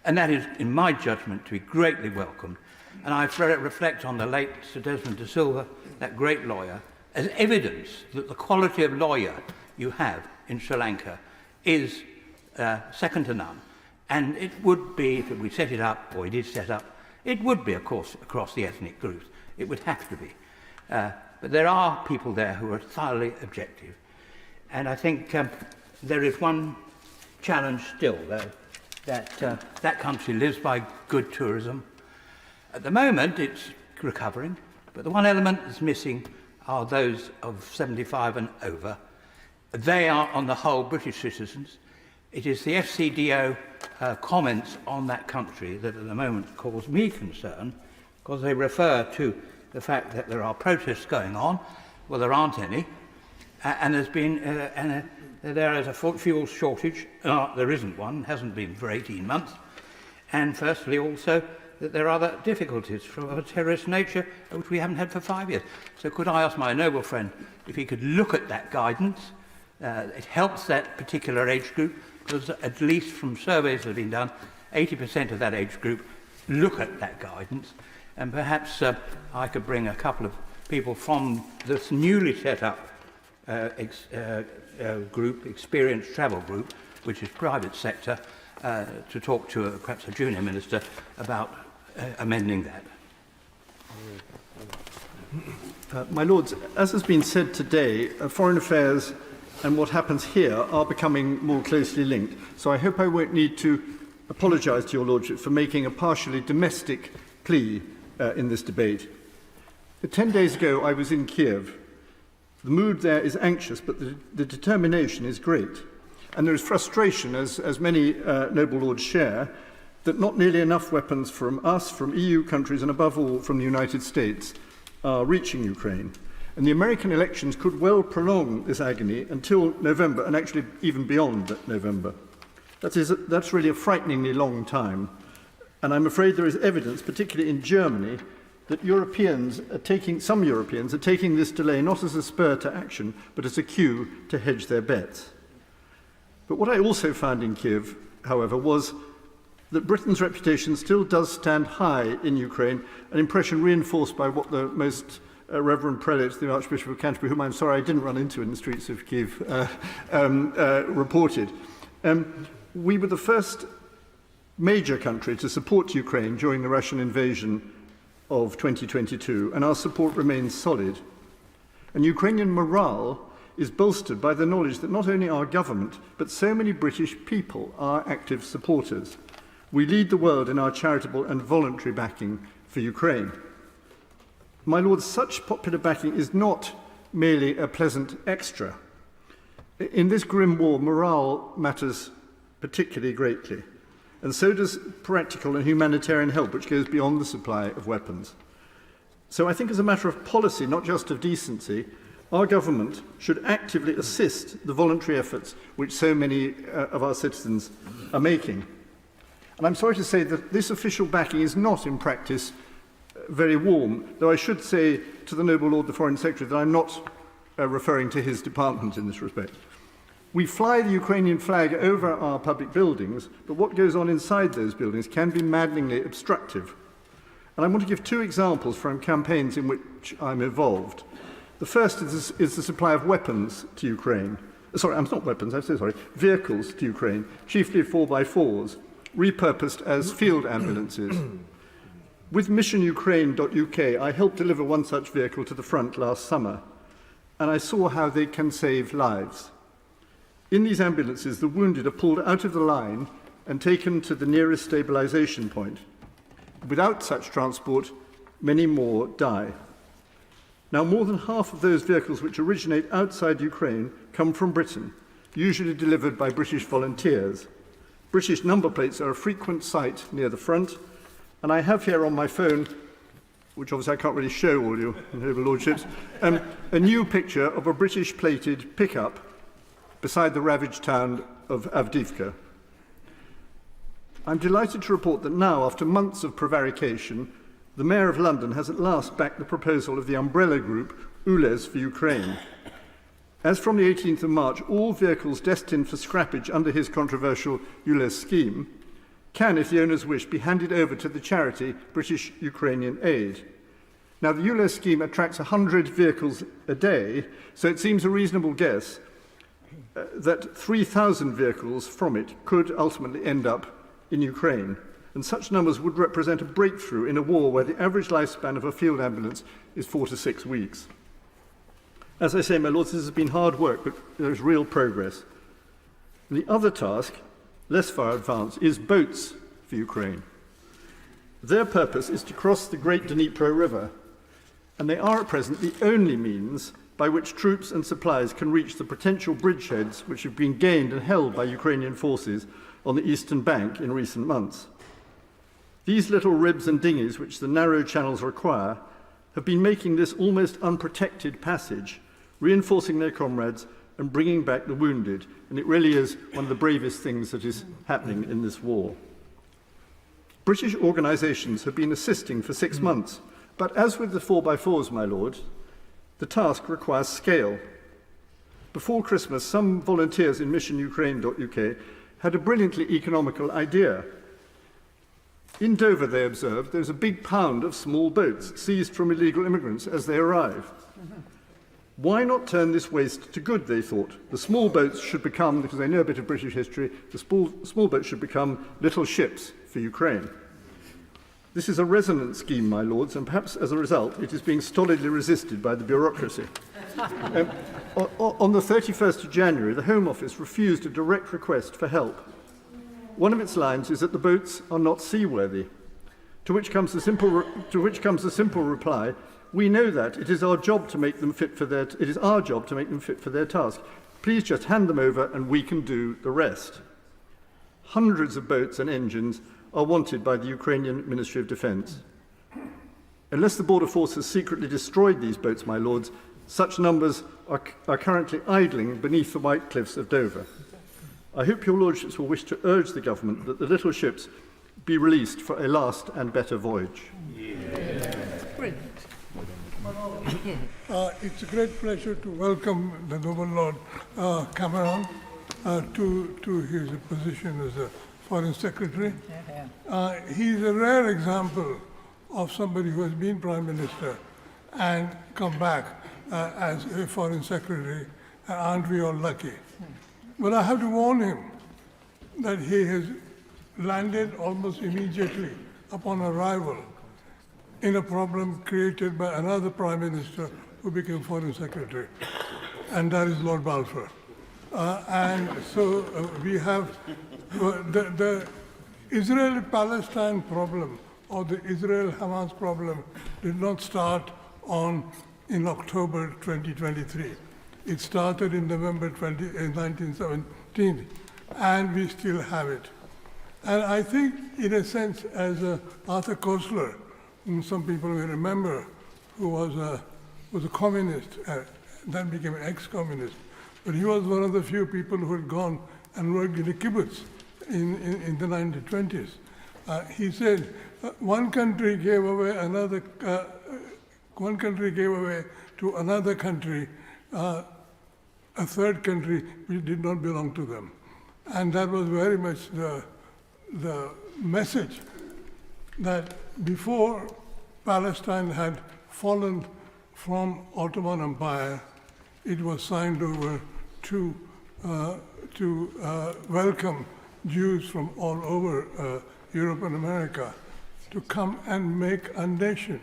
And that is, in my judgment, to be greatly welcomed. And I reflect on the late Sir Desmond de Silva, that great lawyer, as evidence that the quality of lawyer you have in Sri Lanka is second to none. And it would be, if we set it up, or it is set up, it would be, of course, across the ethnic groups. It would have to be. But there are people there who are thoroughly objective. And I think there is one challenge still, though, that country lives by good tourism. At the moment, it's recovering, but the one element that's missing are those of 75 and over. They are, on the whole, British citizens. It is the FCDO comments on that country that at the moment cause me concern, because they refer to the fact that there are protests going on. Well, there aren't any, and there's been there is a fuel shortage. There isn't one, hasn't been for 18 months. And firstly, also, that there are other difficulties from a terrorist nature, which we haven't had for 5 years. So could I ask my noble friend if he could look at that guidance? It helps that particular age group, because at least from surveys that have been done, 80% of that age group look at that guidance. And perhaps I could bring a couple of people from this newly set up group, Experienced Travel Group, which is private sector, to talk to perhaps a junior minister about amending that. My Lords, as has been said today, foreign affairs and what happens here are becoming more closely linked. So I hope I won't need to apologise to your Lordship for making a partially domestic plea in this debate. 10 days ago, I was in Kiev. The mood there is anxious, but the determination is great. And there is frustration, as many noble lords share, that not nearly enough weapons from us, from EU countries, and above all from the United States are reaching Ukraine. And the American elections could well prolong this agony until November, and actually even beyond November. That's really a frighteningly long time. And I'm afraid there is evidence, particularly in Germany, that some Europeans are taking this delay not as a spur to action, but as a cue to hedge their bets. But what I also found in Kiev, however, was that Britain's reputation still does stand high in Ukraine, an impression reinforced by what the most Reverend Prelate, the Archbishop of Canterbury, whom I'm sorry I didn't run into in the streets of Kiev, reported. We were the first major country to support Ukraine during the Russian invasion of 2022, and our support remains solid. And Ukrainian morale is bolstered by the knowledge that not only our government, but so many British people are active supporters. We lead the world in our charitable and voluntary backing for Ukraine. My lords, such popular backing is not merely a pleasant extra. In this grim war, morale matters particularly greatly, and so does practical and humanitarian help, which goes beyond the supply of weapons. So I think as a matter of policy, not just of decency, our government should actively assist the voluntary efforts which so many of our citizens are making. And I'm sorry to say that this official backing is not in practice very warm, though I should say to the noble Lord the Foreign Secretary that I'm not referring to his department in this respect. We fly the Ukrainian flag over our public buildings, but what goes on inside those buildings can be maddeningly obstructive. And I want to give two examples from campaigns in which I'm involved. The first is the supply of weapons to Ukraine. Sorry, not weapons, I'm so sorry. Vehicles to Ukraine, chiefly 4x4s, repurposed as field ambulances. With missionukraine.uk, I helped deliver one such vehicle to the front last summer, and I saw how they can save lives. In these ambulances, the wounded are pulled out of the line and taken to the nearest stabilization point. Without such transport, many more die. Now, more than half of those vehicles which originate outside Ukraine come from Britain, usually delivered by British volunteers. British number plates are a frequent sight near the front, and I have here on my phone, which obviously I can't really show all your noble lordships, a new picture of a British plated pickup beside the ravaged town of Avdiivka. I'm delighted to report that now, after months of prevarication, the Mayor of London has at last backed the proposal of the umbrella group ULEZ for Ukraine. As from the 18th of March, all vehicles destined for scrappage under his controversial ULEZ scheme can, if the owners wish, be handed over to the charity British Ukrainian Aid. Now, the ULEZ scheme attracts 100 vehicles a day, so it seems a reasonable guess that 3,000 vehicles from it could ultimately end up in Ukraine. And such numbers would represent a breakthrough in a war where the average lifespan of a field ambulance is 4 to 6 weeks. As I say, my lords, this has been hard work, but there is real progress. The other task, less far advanced, is boats for Ukraine. Their purpose is to cross the Great Dnipro River, and they are at present the only means by which troops and supplies can reach the potential bridgeheads which have been gained and held by Ukrainian forces on the eastern bank in recent months. These little ribs and dinghies, which the narrow channels require, have been making this almost unprotected passage, reinforcing their comrades and bringing back the wounded, and it really is one of the bravest things that is happening in this war. British organisations have been assisting for 6 months, but as with the 4x4s, my lord, the task requires scale. Before Christmas, some volunteers in missionukraine.uk had a brilliantly economical idea. In Dover, they observed, there's a big pound of small boats seized from illegal immigrants as they arrive. Why not turn this waste to good, they thought. The small boats should become, because they know a bit of British history, the small boats should become little ships for Ukraine. This is a resonant scheme, my lords, and perhaps as a result, it is being stolidly resisted by the bureaucracy. On the 31st of January, the Home Office refused a direct request for help. One of its lines is that the boats are not seaworthy, to which comes the simple reply, we know that, it is our job to make them fit for their task. Please just hand them over and we can do the rest. Hundreds of boats and engines are wanted by the Ukrainian Ministry of Defence. Unless the border force has secretly destroyed these boats, my lords, such numbers are currently idling beneath the white cliffs of Dover. I hope your lordships will wish to urge the government that the little ships be released for a last and better voyage. It's a great pleasure to welcome the noble Lord Cameron to his position as a Foreign Secretary. He's a rare example of somebody who has been Prime Minister and come back as a Foreign Secretary. Aren't we all lucky? But I have to warn him that he has landed almost immediately upon arrival in a problem created by another Prime Minister who became Foreign Secretary, and that is Lord Balfour. And so we have the Israel-Palestine problem, or the Israel-Hamas problem, did not start in October 2023. It started in November 1917, and we still have it. And I think, in a sense, as Arthur Koestler, whom some people may remember, who was a communist, then became an ex-communist, but he was one of the few people who had gone and worked in a kibbutz in the 1920s. He said, one country gave away to another country a third country which did not belong to them. And that was very much the message that before Palestine had fallen from Ottoman Empire, it was signed over to welcome Jews from all over Europe and America to come and make a nation.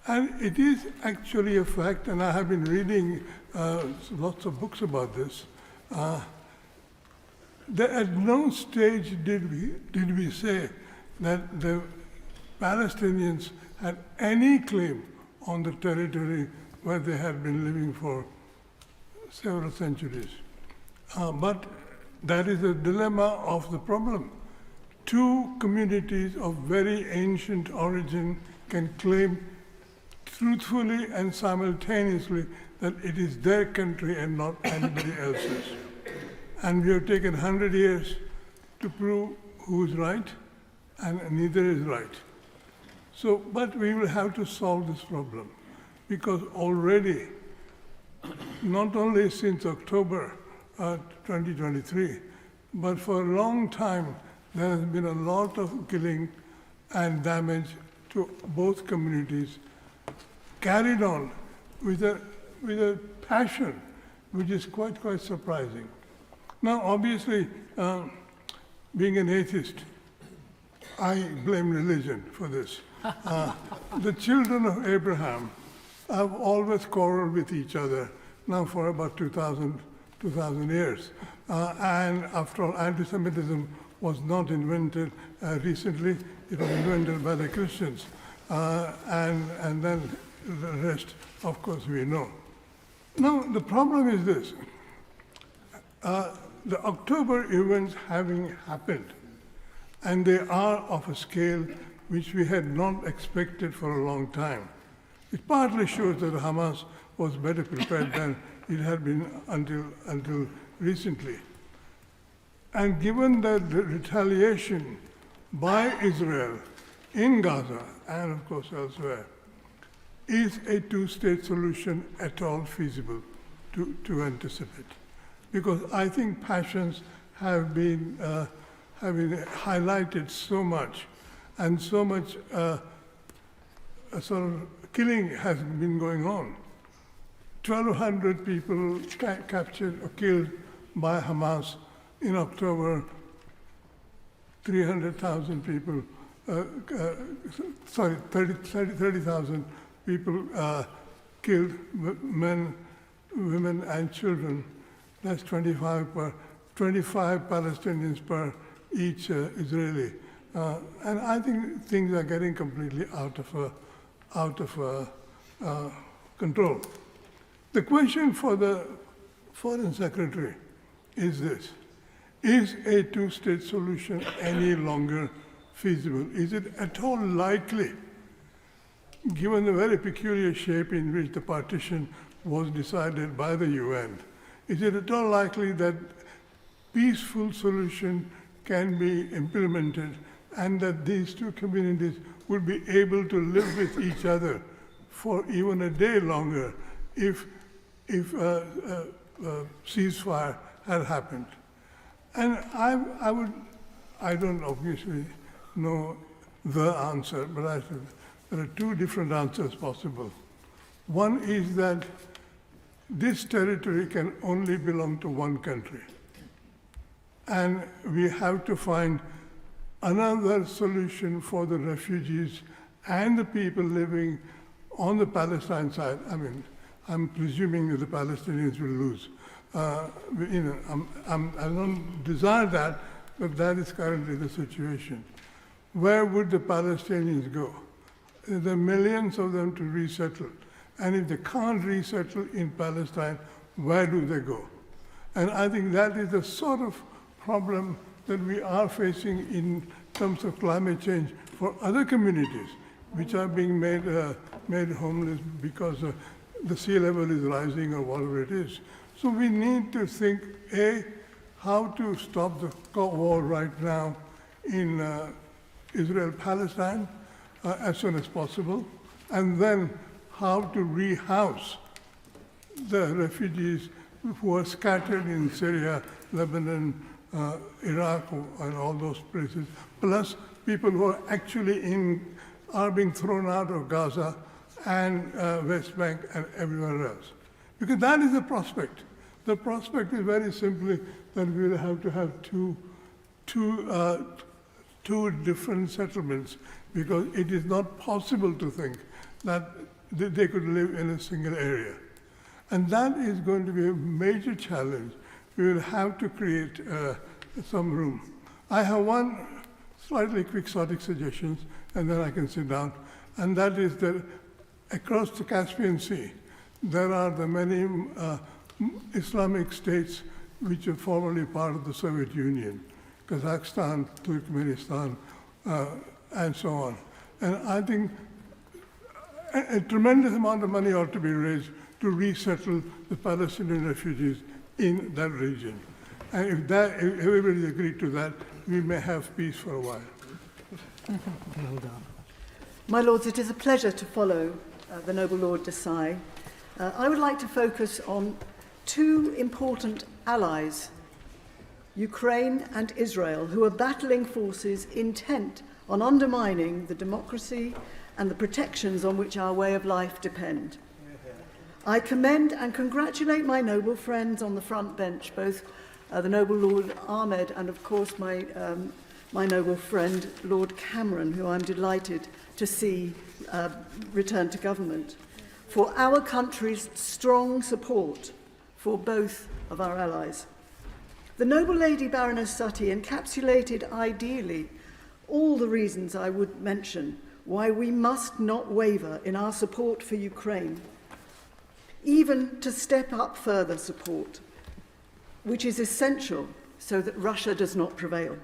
And it is actually a fact, and I have been reading lots of books about this, that at no stage did we say that the Palestinians had any claim on the territory where they had been living for several centuries. But that is the dilemma of the problem. Two communities of very ancient origin can claim truthfully and simultaneously that it is their country and not anybody else's. And we have taken 100 years to prove who's right, and neither is right. So, but we will have to solve this problem, because already, not only since October 2023, but for a long time, there has been a lot of killing and damage to both communities, carried on with a passion which is quite surprising. Now, obviously, being an atheist, I blame religion for this. The children of Abraham have always quarreled with each other now for about 2,000 years. And after all, anti-Semitism was not invented recently. It was invented by the Christians. And then the rest, of course, we know. Now, the problem is this. The October events having happened, and they are of a scale which we had not expected for a long time. It partly shows that Hamas was better prepared than it had been until recently. And given that the retaliation by Israel in Gaza and of course elsewhere, is a two-state solution at all feasible to anticipate? Because I think passions have been highlighted so much, and so much sort of killing has been going on. 1,200 people captured or killed by Hamas in October, 300,000 people, 30,000 people killed, men, women, and children. That's 25 Palestinians per each Israeli. And I think things are getting completely out of control. The question for the Foreign Secretary is this: is a two-state solution any longer feasible? Is it at all likely, given the very peculiar shape in which the partition was decided by the UN, is it at all likely that peaceful solution can be implemented and that these two communities would be able to live with each other for even a day longer if ceasefire had happened? And I don't obviously know the answer, but there are two different answers possible. One is that this territory can only belong to one country. and we have to find another solution for the refugees and the people living on the Palestine side. I mean, I'm presuming that the Palestinians will lose. I don't desire that, but that is currently the situation. Where would the Palestinians go? There are millions of them to resettle. And if they can't resettle in Palestine, where do they go? And I think that is the sort of problem that we are facing in terms of climate change for other communities, which are being made homeless because the sea level is rising or whatever it is. So we need to think, A, how to stop the war right now in Israel-Palestine as soon as possible, and then how to rehouse the refugees who are scattered in Syria, Lebanon, Iraq, and all those places, plus people who are actually are being thrown out of Gaza and West Bank and everywhere else. Because that is the prospect. The prospect is very simply that we will have to have two different settlements, because it is not possible to think that they could live in a single area. And that is going to be a major challenge. We will have to create some room. I have one slightly quixotic suggestion, and then I can sit down, and that is that across the Caspian Sea, there are the many Islamic states which were formerly part of the Soviet Union, Kazakhstan, Turkmenistan, and so on. And I think a tremendous amount of money ought to be raised to resettle the Palestinian refugees in that region. And if everybody agreed to that, we may have peace for a while. Well done. My Lords, it is a pleasure to follow the Noble Lord Desai. I would like to focus on two important allies, Ukraine and Israel, who are battling forces intent on undermining the democracy and the protections on which our way of life depend. I commend and congratulate my noble friends on the front bench, both the Noble Lord Ahmed and, of course, my noble friend, Lord Cameron, who I'm delighted to see return to government, for our country's strong support for both of our allies. The noble Lady Baroness Suttie encapsulated ideally all the reasons I would mention why we must not waver in our support for Ukraine, even to step up further support, which is essential so that Russia does not prevail.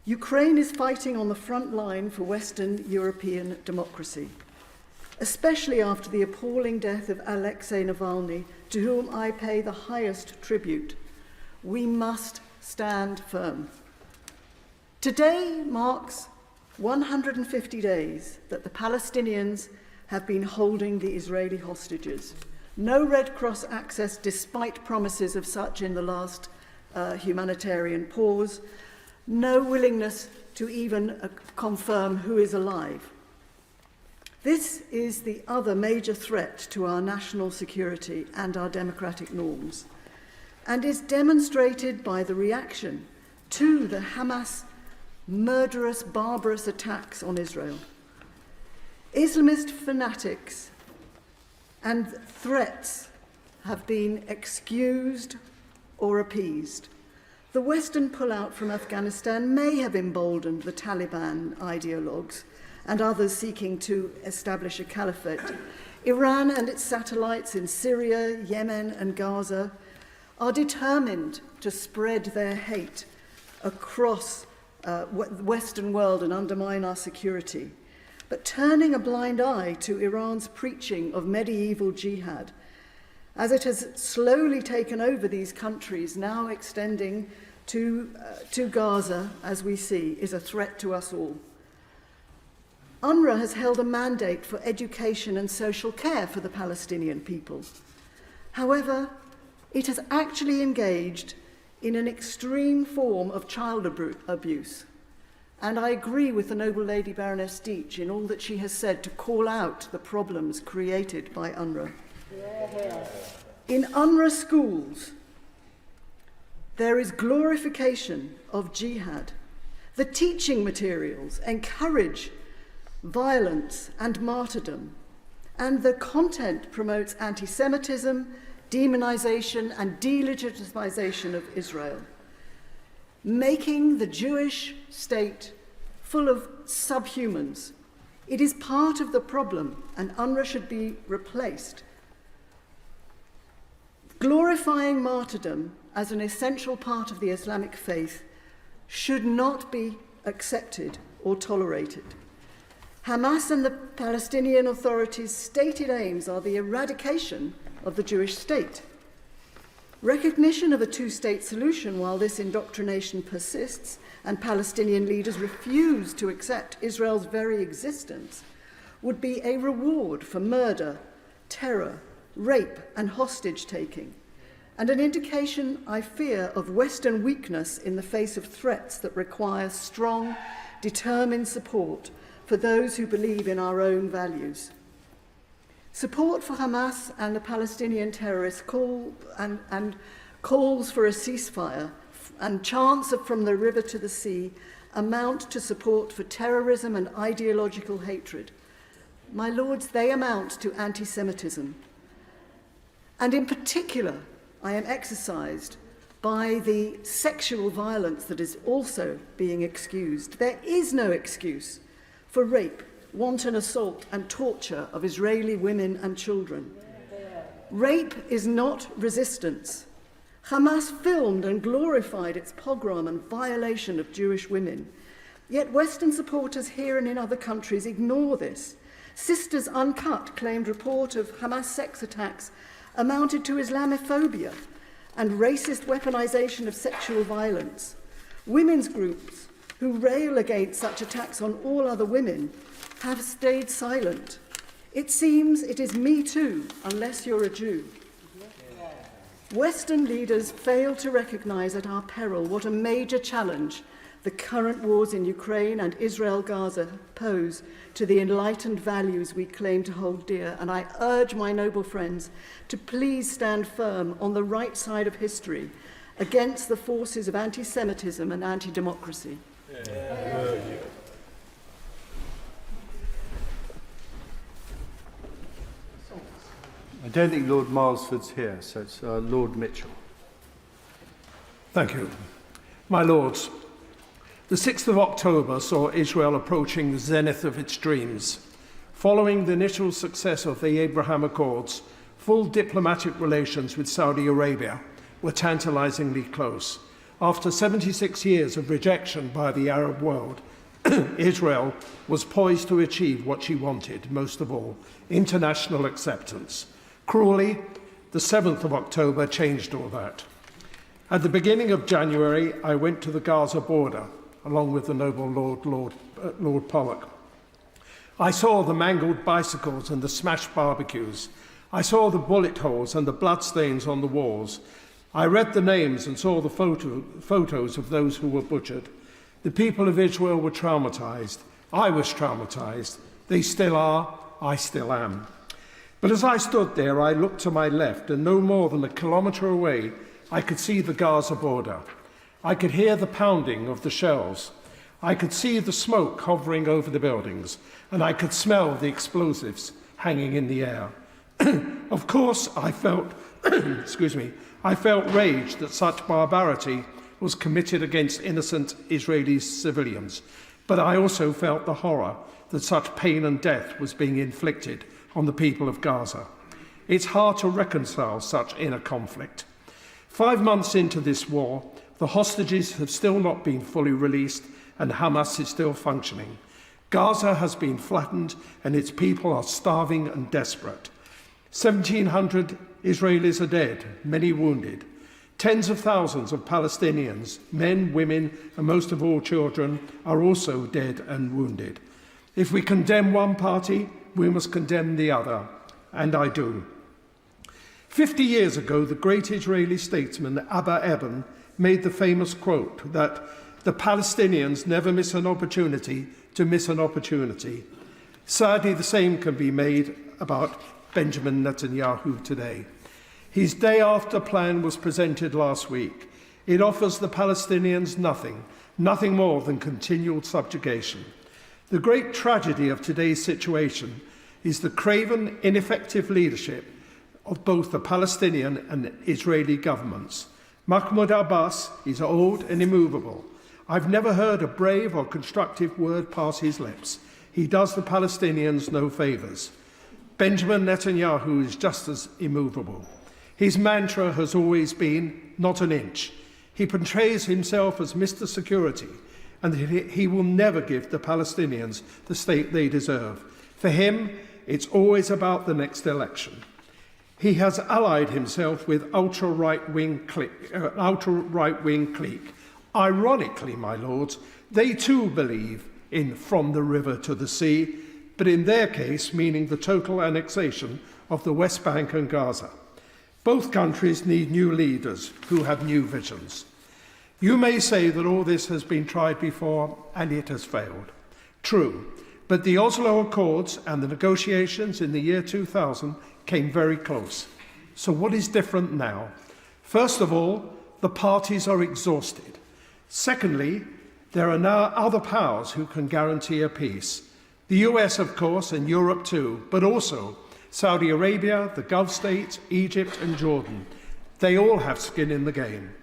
Ukraine is fighting on the front line for Western European democracy, especially after the appalling death of Alexei Navalny, to whom I pay the highest tribute. We must stand firm. Today marks 150 days that the Palestinians have been holding the Israeli hostages. No Red Cross access, despite promises of such in the last humanitarian pause. No willingness to even confirm who is alive. This is the other major threat to our national security and our democratic norms, and is demonstrated by the reaction to the Hamas murderous, barbarous attacks on Israel. Islamist fanatics and threats have been excused or appeased. The Western pullout from Afghanistan may have emboldened the Taliban ideologues and others seeking to establish a caliphate. Iran and its satellites in Syria, Yemen, and Gaza are determined to spread their hate across the Western world and undermine our security. But turning a blind eye to Iran's preaching of medieval jihad, as it has slowly taken over these countries, now extending to Gaza, as we see, is a threat to us all. UNRWA has held a mandate for education and social care for the Palestinian people. However, it has actually engaged in an extreme form of child abuse. And I agree with the Noble Lady Baroness Deitch in all that she has said to call out the problems created by UNRWA. In UNRWA schools, There is glorification of jihad. The teaching materials encourage violence and martyrdom, and the content promotes anti-Semitism, demonization and delegitimization of Israel, making the Jewish state full of subhumans. It is part of the problem, and UNRWA should be replaced. Glorifying martyrdom as an essential part of the Islamic faith should not be accepted or tolerated. Hamas and the Palestinian Authority's stated aims are the eradication of the Jewish state. Recognition of a two-state solution while this indoctrination persists and Palestinian leaders refuse to accept Israel's very existence would be a reward for murder, terror, rape and hostage-taking, and an indication, I fear, of Western weakness in the face of threats that require strong, determined support for those who believe in our own values. Support for Hamas and the Palestinian terrorists calls for a ceasefire, and chants of From the River to the Sea amount to support for terrorism and ideological hatred. My lords, they amount to anti-Semitism. And in particular, I am exercised by the sexual violence that is also being excused. There is no excuse for rape, wanton assault and torture of Israeli women and children. Rape is not resistance. Hamas filmed and glorified its pogrom and violation of Jewish women. Yet Western supporters here and in other countries ignore this. Sisters Uncut claimed report of Hamas sex attacks amounted to Islamophobia and racist weaponization of sexual violence. Women's groups who rail against such attacks on all other women have stayed silent. It seems it is me too, unless you're a Jew. Western leaders fail to recognize at our peril what a major challenge the current wars in Ukraine and Israel-Gaza pose to the enlightened values we claim to hold dear, and I urge my noble friends to please stand firm on the right side of history against the forces of anti-Semitism and anti-democracy. I don't think Lord Milesford's here, so it's Lord Mitchell. Thank you. My Lords, the 6th of October saw Israel approaching the zenith of its dreams. Following the initial success of the Abraham Accords, full diplomatic relations with Saudi Arabia were tantalizingly close. After 76 years of rejection by the Arab world, Israel was poised to achieve what she wanted, most of all, international acceptance. Cruelly, the 7th of October changed all that. At the beginning of January, I went to the Gaza border, along with the noble Lord Pollock. I saw the mangled bicycles and the smashed barbecues. I saw the bullet holes and the bloodstains on the walls. I read the names and saw the photos of those who were butchered. The people of Israel were traumatized. I was traumatized. They still are. I still am. But as I stood there, I looked to my left, and no more than a kilometre away, I could see the Gaza border. I could hear the pounding of the shells. I could see the smoke hovering over the buildings, and I could smell the explosives hanging in the air. Of course, I felt, I felt rage that such barbarity was committed against innocent Israeli civilians, but I also felt the horror that such pain and death was being inflicted on the people of Gaza. It's hard to reconcile such inner conflict. 5 months into this war, the hostages have still not been fully released and Hamas is still functioning. Gaza has been flattened and its people are starving and desperate. 1,700 Israelis are dead, many wounded. Tens of thousands of Palestinians, men, women, and most of all children, are also dead and wounded. If we condemn one party, we must condemn the other, and I do. 50 years ago, the great Israeli statesman Abba Eban made the famous quote that the Palestinians never miss an opportunity to miss an opportunity. Sadly, the same can be made about Benjamin Netanyahu today. His day after plan was presented last week. It offers the Palestinians nothing more than continual subjugation. The great tragedy of today's situation is the craven, ineffective leadership of both the Palestinian and Israeli governments. Mahmoud Abbas is old and immovable. I've never heard a brave or constructive word pass his lips. He does the Palestinians no favours. Benjamin Netanyahu is just as immovable. His mantra has always been, not an inch. He portrays himself as Mr. Security, and he will never give the Palestinians the state they deserve. For him, it's always about the next election. He has allied himself with ultra-right-wing clique. Ironically, my lords, they too believe in from the river to the sea, but in their case, meaning the total annexation of the West Bank and Gaza. Both countries need new leaders who have new visions. You may say that all this has been tried before and it has failed. True, but the Oslo Accords and the negotiations in the year 2000 came very close. So what is different now? First of all, the parties are exhausted. Secondly, there are now other powers who can guarantee a peace. The US, of course, and Europe too, but also Saudi Arabia, the Gulf states, Egypt and Jordan. They all have skin in the game.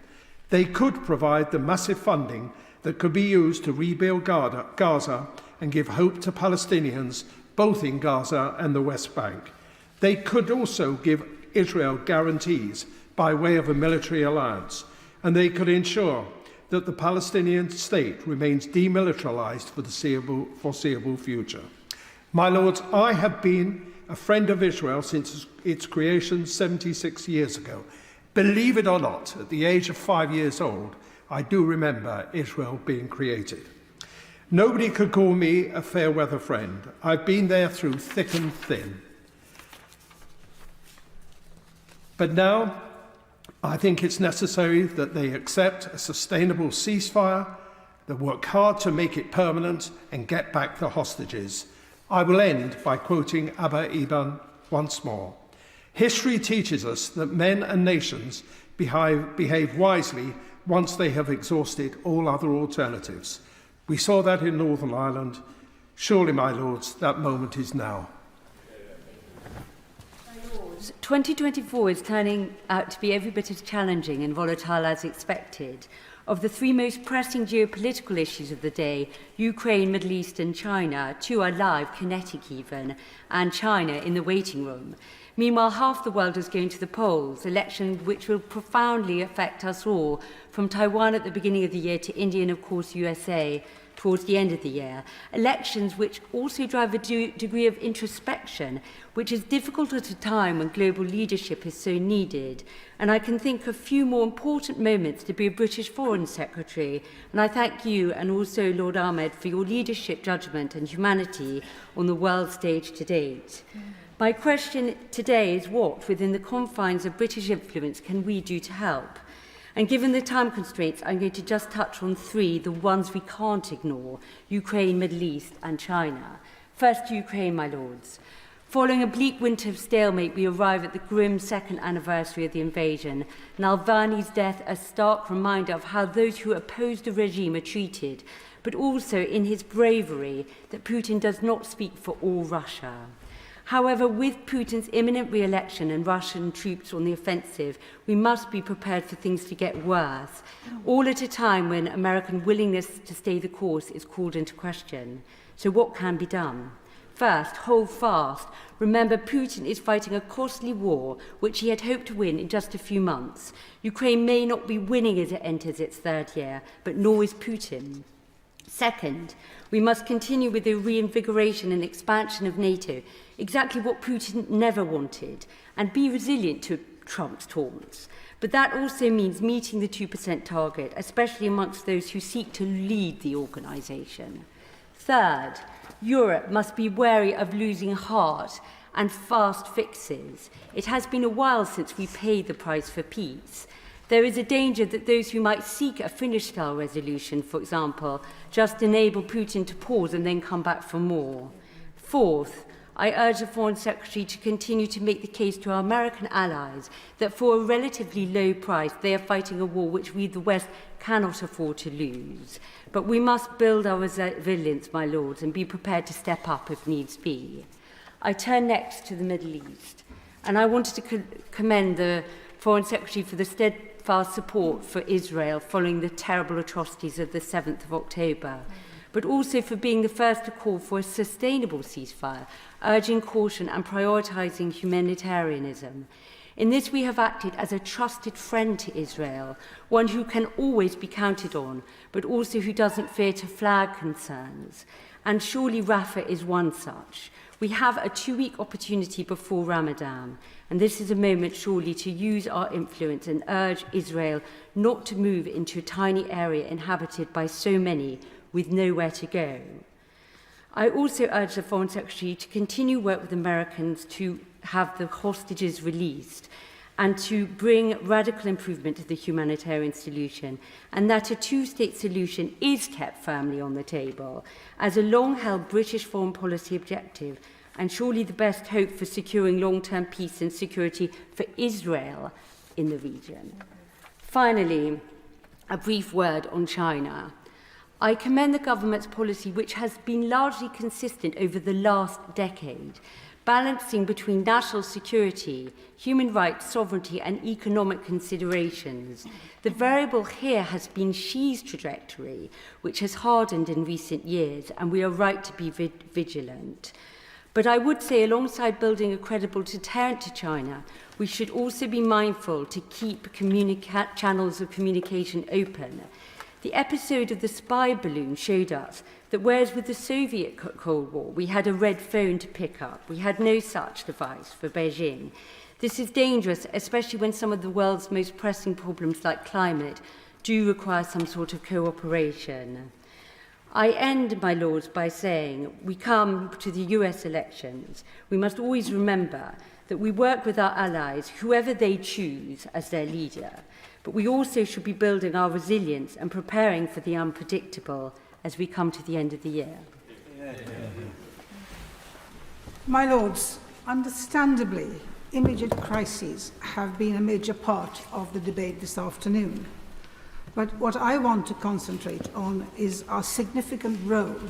They could provide the massive funding that could be used to rebuild Gaza and give hope to Palestinians, both in Gaza and the West Bank. They could also give Israel guarantees by way of a military alliance, and they could ensure that the Palestinian state remains demilitarized for the foreseeable future. My lords, I have been a friend of Israel since its creation 76 years ago. Believe it or not, at the age of 5 years old, I do remember Israel being created. Nobody could call me a fair weather friend. I've been there through thick and thin. But now, I think it's necessary that they accept a sustainable ceasefire, that work hard to make it permanent and get back the hostages. I will end by quoting Abba Eban once more. History teaches us that men and nations behave wisely once they have exhausted all other alternatives. We saw that in Northern Ireland. Surely, my lords, that moment is now. 2024 is turning out to be every bit as challenging and volatile as expected. Of the three most pressing geopolitical issues of the day, Ukraine, Middle East and China, two are live, kinetic even, and China in the waiting room. Meanwhile, half the world is going to the polls, elections which will profoundly affect us all, from Taiwan at the beginning of the year to India and, of course, USA towards the end of the year. Elections which also drive a degree of introspection, which is difficult at a time when global leadership is so needed. And I can think of few more important moments to be a British Foreign Secretary. And I thank you and also Lord Ahmed for your leadership, judgment and humanity on the world stage to date. My question today is what, within the confines of British influence, can we do to help? And given the time constraints, I'm going to just touch on three, the ones we can't ignore: Ukraine, Middle East and China. First, Ukraine, my lords. Following a bleak winter of stalemate, we arrive at the grim second anniversary of the invasion. Navalny's death, a stark reminder of how those who oppose the regime are treated, but also in his bravery that Putin does not speak for all Russia. However, with Putin's imminent re-election and Russian troops on the offensive, we must be prepared for things to get worse, all at a time when American willingness to stay the course is called into question. So what can be done? First, hold fast. Remember, Putin is fighting a costly war, which he had hoped to win in just a few months. Ukraine may not be winning as it enters its third year, but nor is Putin. Second, we must continue with the reinvigoration and expansion of NATO, exactly what Putin never wanted, and be resilient to Trump's taunts. But that also means meeting the 2% target, especially amongst those who seek to lead the organisation. Third, Europe must be wary of losing heart and fast fixes. It has been a while since we paid the price for peace. There is a danger that those who might seek a Finnish-style resolution, for example, just enable Putin to pause and then come back for more. Fourth, I urge the Foreign Secretary to continue to make the case to our American allies that for a relatively low price they are fighting a war which we, the West, cannot afford to lose. But we must build our resilience, my lords, and be prepared to step up if needs be. I turn next to the Middle East, and I wanted to commend the Foreign Secretary for the steadfast support for Israel following the terrible atrocities of the 7th of October, but also for being the first to call for a sustainable ceasefire, urging caution and prioritising humanitarianism. In this, we have acted as a trusted friend to Israel, one who can always be counted on, but also who doesn't fear to flag concerns. And surely Rafah is one such. We have a 2-week opportunity before Ramadan, and this is a moment surely to use our influence and urge Israel not to move into a tiny area inhabited by so many with nowhere to go. I also urge the Foreign Secretary to continue work with Americans to have the hostages released and to bring radical improvement to the humanitarian solution, and that a two-state solution is kept firmly on the table as a long-held British foreign policy objective and surely the best hope for securing long-term peace and security for Israel in the region. Finally, a brief word on China. I commend the government's policy, which has been largely consistent over the last decade, balancing between national security, human rights, sovereignty, and economic considerations. The variable here has been Xi's trajectory, which has hardened in recent years, and we are right to be vigilant. But I would say, alongside building a credible deterrent to China, we should also be mindful to keep channels of communication open. The episode of the spy balloon showed us that whereas with the Soviet Cold War we had a red phone to pick up, we had no such device for Beijing. This is dangerous, especially when some of the world's most pressing problems like climate do require some sort of cooperation. I end, my lords, by saying we come to the US elections. We must always remember that we work with our allies, whoever they choose as their leader. But we also should be building our resilience and preparing for the unpredictable as we come to the end of the year. My lords, understandably, immediate crises have been a major part of the debate this afternoon. But what I want to concentrate on is our significant role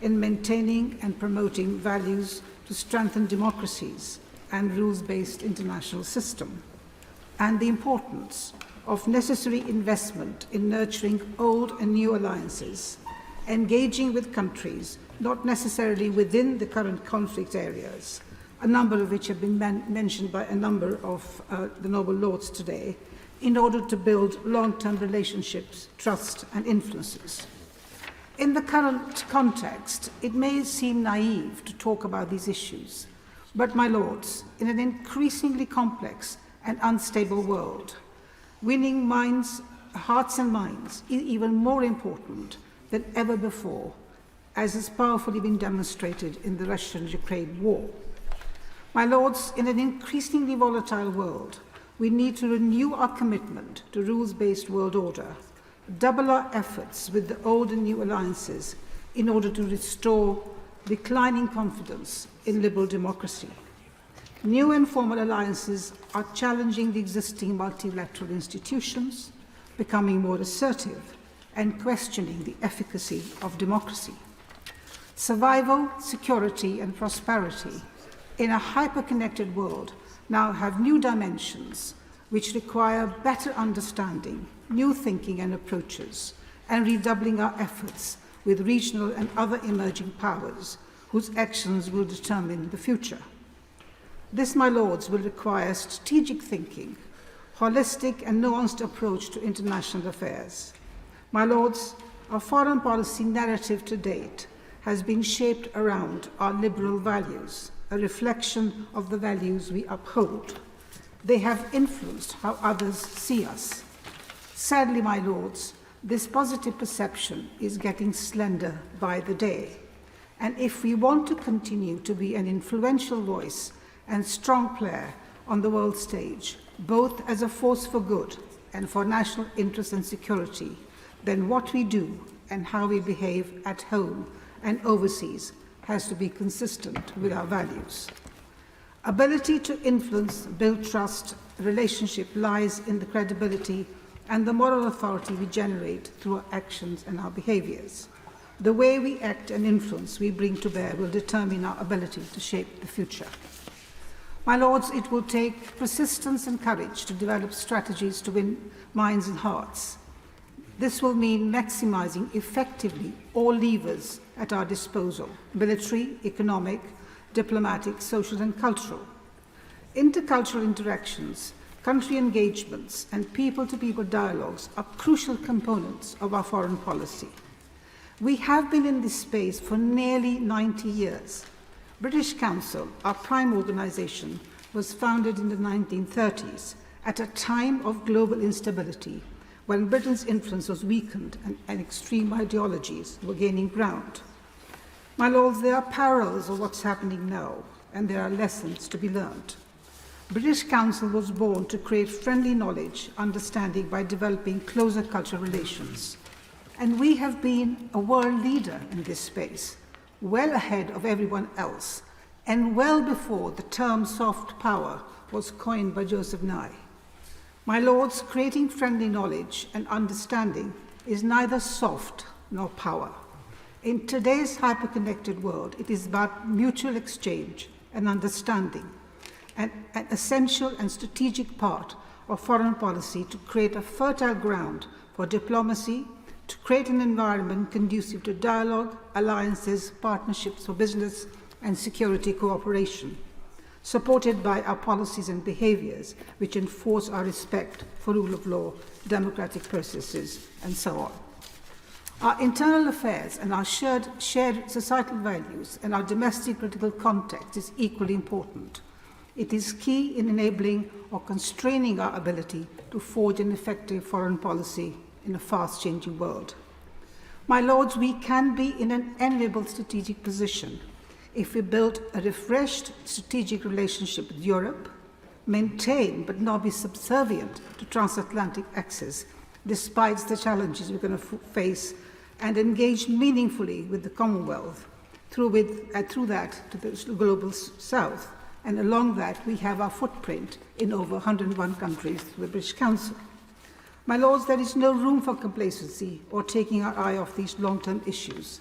in maintaining and promoting values to strengthen democracies and rules-based international system, and the importance of necessary investment in nurturing old and new alliances, engaging with countries not necessarily within the current conflict areas, a number of which have been mentioned by a number of the noble lords today, in order to build long-term relationships, trust and influences. In the current context, it may seem naive to talk about these issues, but my lords, in an increasingly complex and unstable world, winning hearts and minds is even more important than ever before, as has powerfully been demonstrated in the Russian-Ukraine war. My lords, in an increasingly volatile world, we need to renew our commitment to rules-based world order, double our efforts with the old and new alliances in order to restore declining confidence in liberal democracy. New and formal alliances are challenging the existing multilateral institutions, becoming more assertive, and questioning the efficacy of democracy. Survival, security, and prosperity in a hyper-connected world now have new dimensions which require better understanding, new thinking and approaches, and redoubling our efforts with regional and other emerging powers whose actions will determine the future. This, my lords, will require strategic thinking, holistic and nuanced approach to international affairs. My lords, our foreign policy narrative to date has been shaped around our liberal values, a reflection of the values we uphold. They have influenced how others see us. Sadly, my lords, this positive perception is getting slender by the day. And if we want to continue to be an influential voice and strong player on the world stage, both as a force for good and for national interest and security, then what we do and how we behave at home and overseas has to be consistent with our values. Ability to influence, build trust, relationship lies in the credibility and the moral authority we generate through our actions and our behaviours. The way we act and influence we bring to bear will determine our ability to shape the future. My Lords, it will take persistence and courage to develop strategies to win minds and hearts. This will mean maximising effectively all levers at our disposal: military, economic, diplomatic, social and cultural. Intercultural interactions, country engagements and people-to-people dialogues are crucial components of our foreign policy. We have been in this space for nearly 90 years. British Council, our prime organisation, was founded in the 1930s at a time of global instability, when Britain's influence was weakened and extreme ideologies were gaining ground. My Lords, there are parallels of what's happening now, and there are lessons to be learned. British Council was born to create friendly knowledge, understanding by developing closer cultural relations. And we have been a world leader in this space, well ahead of everyone else, and well before the term soft power was coined by Joseph Nye. My Lords, creating friendly knowledge and understanding is neither soft nor power. In today's hyper-connected world, it is about mutual exchange and understanding, an essential and strategic part of foreign policy to create a fertile ground for diplomacy, to create an environment conducive to dialogue, alliances, partnerships for business and security cooperation, supported by our policies and behaviours which enforce our respect for rule of law, democratic processes, and so on. Our internal affairs and our shared societal values and our domestic political context is equally important. It is key in enabling or constraining our ability to forge an effective foreign policy in a fast-changing world. My Lords, we can be in an enviable strategic position if we build a refreshed strategic relationship with Europe, maintain but not be subservient to transatlantic access despite the challenges we're going to face, and engage meaningfully with the Commonwealth through that to the global south. And along that, we have our footprint in over 101 countries through the British Council. My Lords, there is no room for complacency or taking our eye off these long-term issues.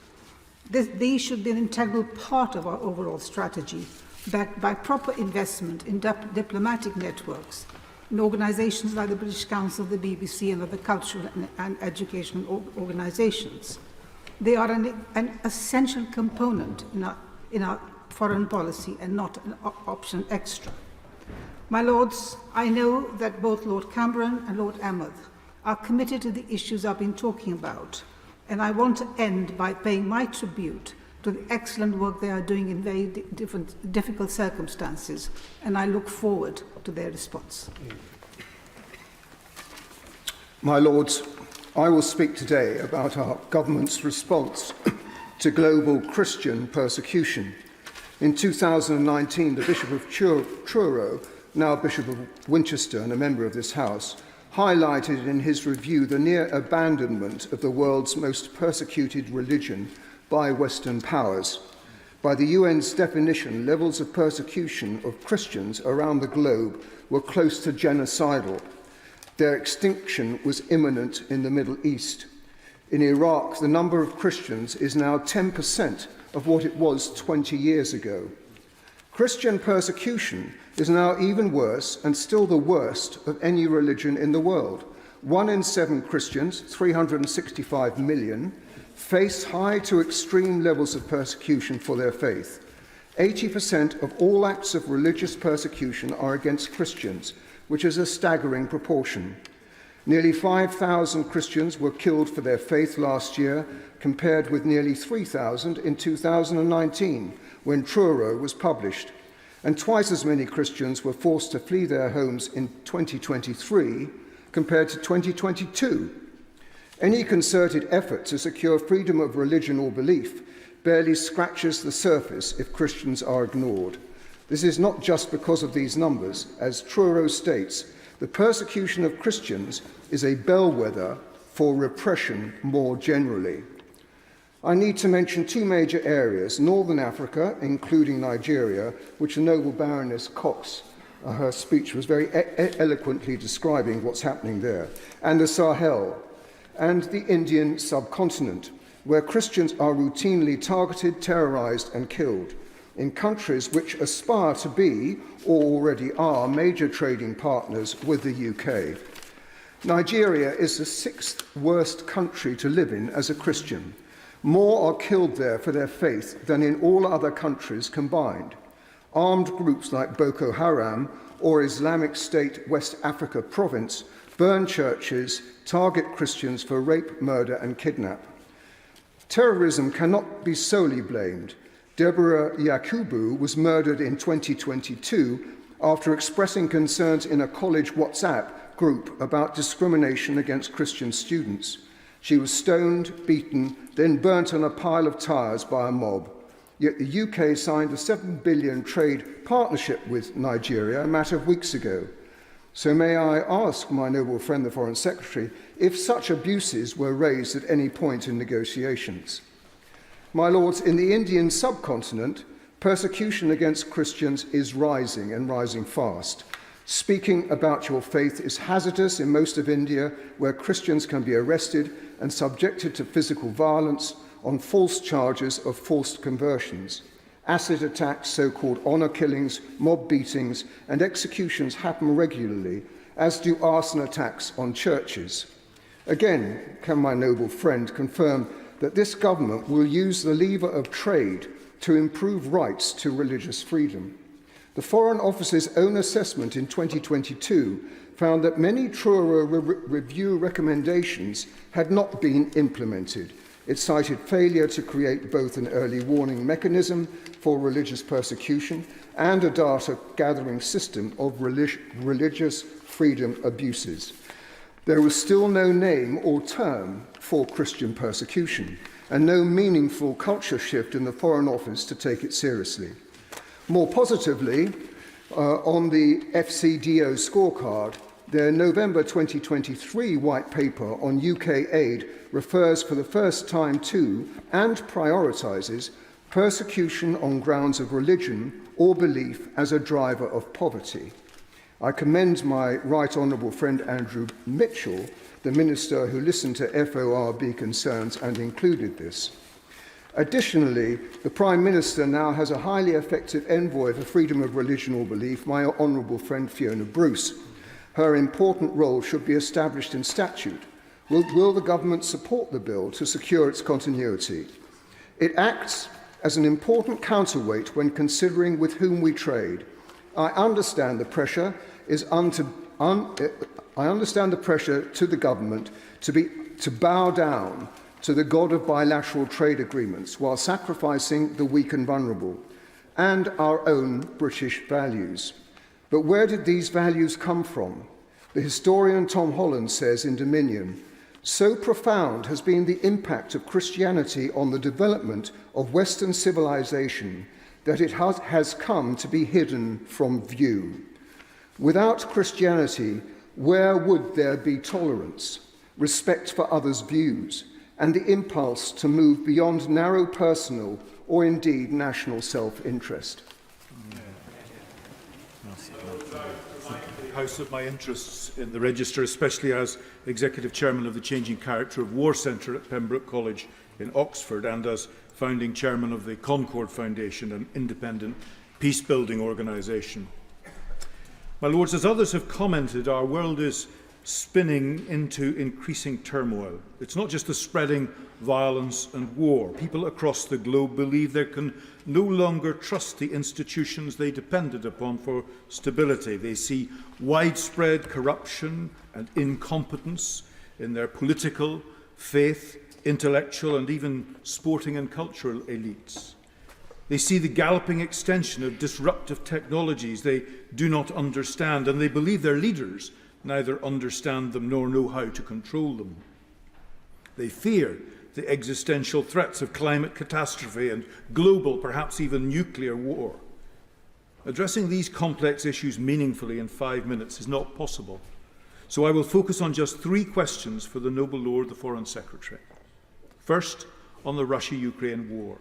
These should be an integral part of our overall strategy, backed by proper investment in diplomatic networks, in organisations like the British Council, the BBC and other cultural and educational organisations. They are an essential component in our foreign policy and not an option extra. My Lords, I know that both Lord Cameron and Lord Amherst are committed to the issues I've been talking about, and I want to end by paying my tribute to the excellent work they are doing in very difficult circumstances, and I look forward to their response. My Lords, I will speak today about our government's response to global Christian persecution. In 2019, the Bishop of Truro, now Bishop of Winchester and a member of this House, highlighted in his review the near abandonment of the world's most persecuted religion by Western powers. By the UN's definition, levels of persecution of Christians around the globe were close to genocidal. Their extinction was imminent in the Middle East. In Iraq, the number of Christians is now 10% of what it was 20 years ago. Christian persecution is now even worse and still the worst of any religion in the world. 1 in 7 Christians, 365 million, face high to extreme levels of persecution for their faith. 80% of all acts of religious persecution are against Christians, which is a staggering proportion. Nearly 5,000 Christians were killed for their faith last year, compared with nearly 3,000 in 2019, when Truro was published. And twice as many Christians were forced to flee their homes in 2023 compared to 2022. Any concerted effort to secure freedom of religion or belief barely scratches the surface if Christians are ignored. This is not just because of these numbers. As Truro states, the persecution of Christians is a bellwether for repression more generally. I need to mention two major areas, Northern Africa, including Nigeria, which the noble Baroness Cox, her speech was very eloquently describing what's happening there, and the Sahel, and the Indian subcontinent, where Christians are routinely targeted, terrorized and killed, in countries which aspire to be, or already are, major trading partners with the UK. Nigeria is the 6th worst country to live in as a Christian. More are killed there for their faith than in all other countries combined. Armed groups like Boko Haram or Islamic State West Africa Province burn churches, target Christians for rape, murder and kidnap. Terrorism cannot be solely blamed. Deborah Yakubu was murdered in 2022 after expressing concerns in a college WhatsApp group about discrimination against Christian students. She was stoned, beaten, then burnt on a pile of tyres by a mob. Yet the UK signed a $7 billion trade partnership with Nigeria a matter of weeks ago. So may I ask my noble friend, the Foreign Secretary, if such abuses were raised at any point in negotiations? My lords, in the Indian subcontinent, persecution against Christians is rising and rising fast. Speaking about your faith is hazardous in most of India, where Christians can be arrested and subjected to physical violence on false charges of forced conversions. Acid attacks, so-called honour killings, mob beatings and executions happen regularly, as do arson attacks on churches. Again, can my noble friend confirm that this government will use the lever of trade to improve rights to religious freedom? The Foreign Office's own assessment in 2022 found that many Truro review recommendations had not been implemented. It cited failure to create both an early warning mechanism for religious persecution and a data gathering system of religious freedom abuses. There was still no name or term for Christian persecution and no meaningful culture shift in the Foreign Office to take it seriously. More positively, on the FCDO scorecard, their November 2023 white paper on UK aid refers for the first time to and prioritises persecution on grounds of religion or belief as a driver of poverty. I commend my right honourable friend Andrew Mitchell, the minister who listened to FORB concerns and included this. Additionally, the Prime Minister now has a highly effective envoy for freedom of religion or belief, my honourable friend Fiona Bruce. Her important role should be established in statute. Will the government support the bill to secure its continuity? It acts as an important counterweight when considering with whom we trade. I understand the pressure to the government to bow down to the god of bilateral trade agreements while sacrificing the weak and vulnerable and our own British values. But where did these values come from? The historian Tom Holland says in Dominion, so profound has been the impact of Christianity on the development of Western civilization that it has come to be hidden from view. Without Christianity, where would there be tolerance, respect for others' views, and the impulse to move beyond narrow personal or indeed national self-interest? House of my interests in the Register, especially as Executive Chairman of the Changing Character of War Centre at Pembroke College in Oxford and as Founding Chairman of the Concord Foundation, an independent peace-building organisation. My Lords, as others have commented, our world is spinning into increasing turmoil. It's not just the spreading violence and war. People across the globe believe they can no longer trust the institutions they depended upon for stability. They see widespread corruption and incompetence in their political, faith, intellectual and even sporting and cultural elites. They see the galloping extension of disruptive technologies they do not understand, and they believe their leaders neither understand them nor know how to control them. They fear the existential threats of climate catastrophe and global, perhaps even nuclear war. Addressing these complex issues meaningfully in 5 minutes is not possible, so I will focus on just 3 questions for the noble Lord, the Foreign Secretary. First, on the Russia-Ukraine war.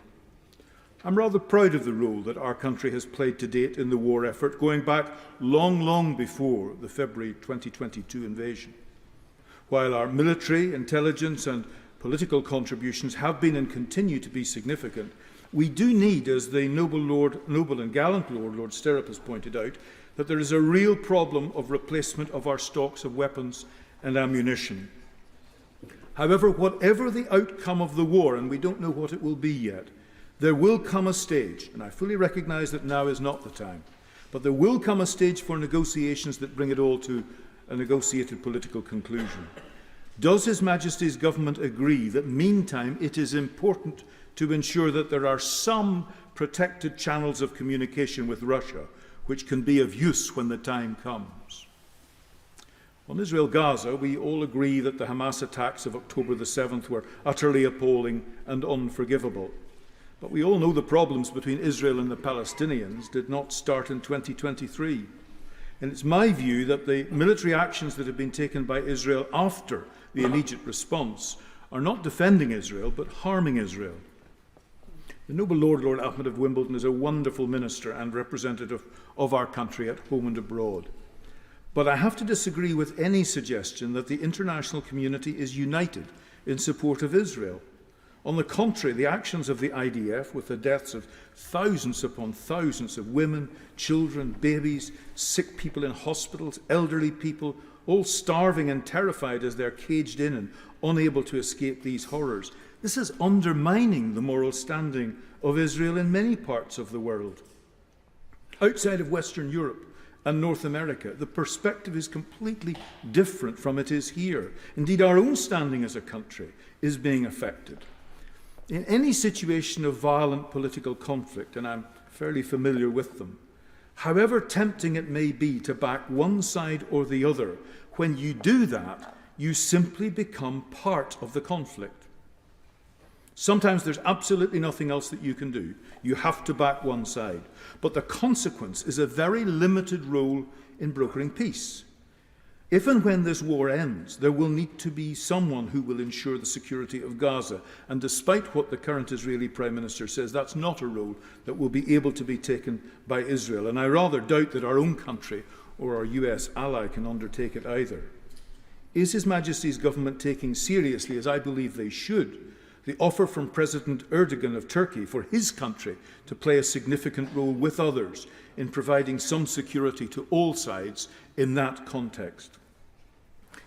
I'm rather proud of the role that our country has played to date in the war effort, going back long, long before the February 2022 invasion. While our military, intelligence and political contributions have been and continue to be significant, we do need, as the noble and gallant Lord Stirrup has pointed out, that there is a real problem of replacement of our stocks of weapons and ammunition. However, whatever the outcome of the war, and we don't know what it will be yet, there will come a stage, and I fully recognise that now is not the time, but there will come a stage for negotiations that bring it all to a negotiated political conclusion. Does His Majesty's Government agree that meantime it is important to ensure that there are some protected channels of communication with Russia which can be of use when the time comes? On Israel-Gaza, we all agree that the Hamas attacks of October the 7th were utterly appalling and unforgivable. But we all know the problems between Israel and the Palestinians did not start in 2023. And it's my view that the military actions that have been taken by Israel after the immediate response are not defending Israel, but harming Israel. The noble Lord Ahmed of Wimbledon is a wonderful minister and representative of our country at home and abroad. But I have to disagree with any suggestion that the international community is united in support of Israel. On the contrary, the actions of the IDF, with the deaths of thousands upon thousands of women, children, babies, sick people in hospitals, elderly people, all starving and terrified as they're caged in and unable to escape these horrors, this is undermining the moral standing of Israel in many parts of the world. Outside of Western Europe and North America, the perspective is completely different from it is here. Indeed, our own standing as a country is being affected. In any situation of violent political conflict, and I'm fairly familiar with them, however tempting it may be to back one side or the other, when you do that, you simply become part of the conflict. Sometimes there's absolutely nothing else that you can do. You have to back one side. But the consequence is a very limited role in brokering peace. If and when this war ends, there will need to be someone who will ensure the security of Gaza. And despite what the current Israeli Prime Minister says, that's not a role that will be able to be taken by Israel. And I rather doubt that our own country or our US ally can undertake it either. Is His Majesty's Government taking seriously, as I believe they should, the offer from President Erdogan of Turkey for his country to play a significant role with others in providing some security to all sides in that context?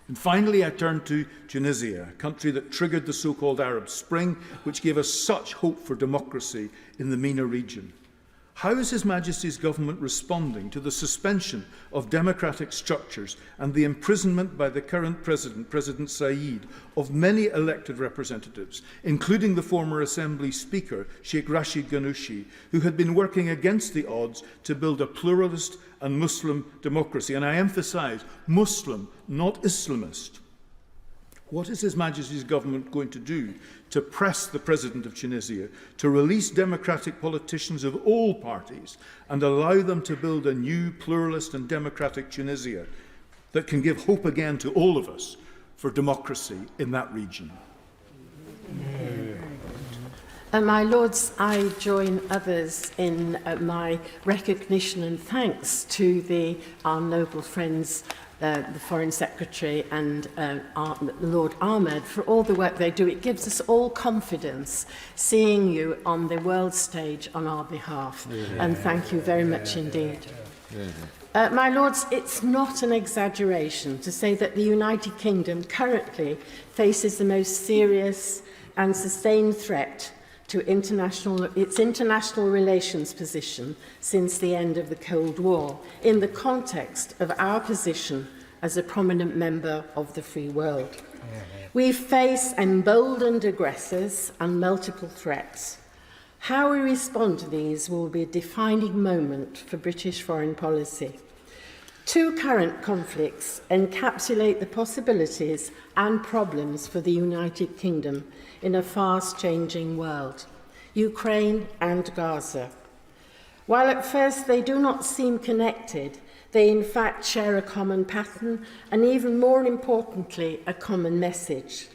And finally, I turn to Tunisia, a country that triggered the so-called Arab Spring, which gave us such hope for democracy in the MENA region. How is His Majesty's Government responding to the suspension of democratic structures and the imprisonment by the current President, President Said, of many elected representatives, including the former Assembly Speaker, Sheikh Rashid Ghannouchi, who had been working against the odds to build a pluralist and Muslim democracy? And I emphasise Muslim, not Islamist. What is His Majesty's Government going to do to press the President of Tunisia to release democratic politicians of all parties and allow them to build a new pluralist and democratic Tunisia that can give hope again to all of us for democracy in that region? My Lords, I join others in my recognition and thanks to our noble friends, the Foreign Secretary and Lord Ahmed, for all the work they do. It gives us all confidence seeing you on the world stage on our behalf. And thank you very much indeed. My Lords, it's not an exaggeration to say that the United Kingdom currently faces the most serious and sustained threat to its international relations position since the end of the Cold War, in the context of our position as a prominent member of the free world. We face emboldened aggressors and multiple threats. How we respond to these will be a defining moment for British foreign policy. Two current conflicts encapsulate the possibilities and problems for the United Kingdom in a fast-changing world: Ukraine and Gaza. While at first they do not seem connected, they in fact share a common pattern and, even more importantly, a common message.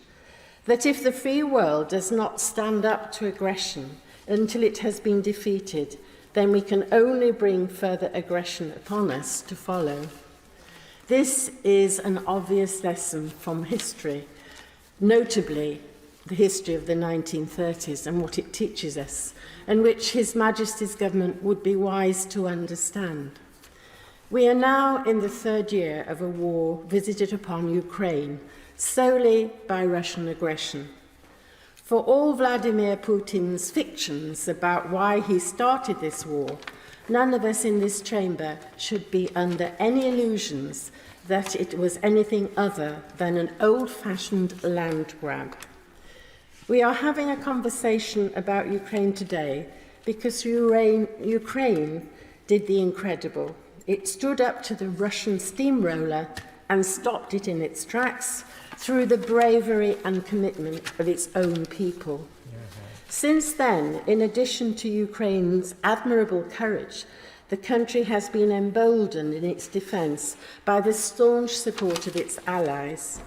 that if the free world does not stand up to aggression until it has been defeated, then we can only bring further aggression upon us to follow. This is an obvious lesson from history, notably the history of the 1930s and what it teaches us, and which His Majesty's government would be wise to understand. We are now in the third year of a war visited upon Ukraine solely by Russian aggression. For all Vladimir Putin's fictions about why he started this war, none of us in this chamber should be under any illusions that it was anything other than an old-fashioned land grab. We are having a conversation about Ukraine today because Ukraine did the incredible. It stood up to the Russian steamroller and stopped it in its tracks through the bravery and commitment of its own people. Since then, in addition to Ukraine's admirable courage, the country has been emboldened in its defence by the staunch support of its allies.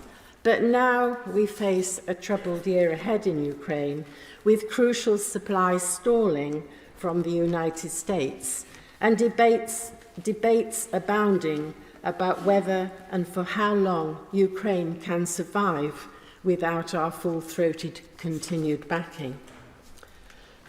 But now we face a troubled year ahead in Ukraine, with crucial supplies stalling from the United States and debates abounding about whether and for how long Ukraine can survive without our full-throated continued backing.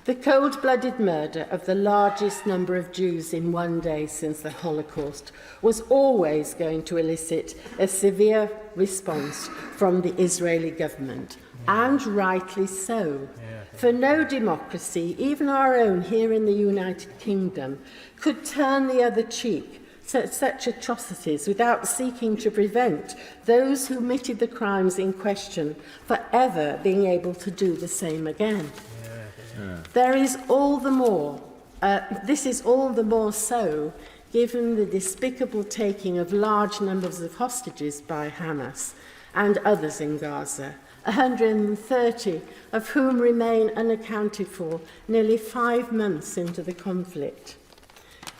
The cold-blooded murder of the largest number of Jews in one day since the Holocaust was always going to elicit a severe response from the Israeli government, and rightly so. For no democracy, even our own here in the United Kingdom, could turn the other cheek to such atrocities without seeking to prevent those who committed the crimes in question forever being able to do the same again. There is all the more, this is all the more so given the despicable taking of large numbers of hostages by Hamas and others in Gaza, 130 of whom remain unaccounted for nearly 5 months into the conflict.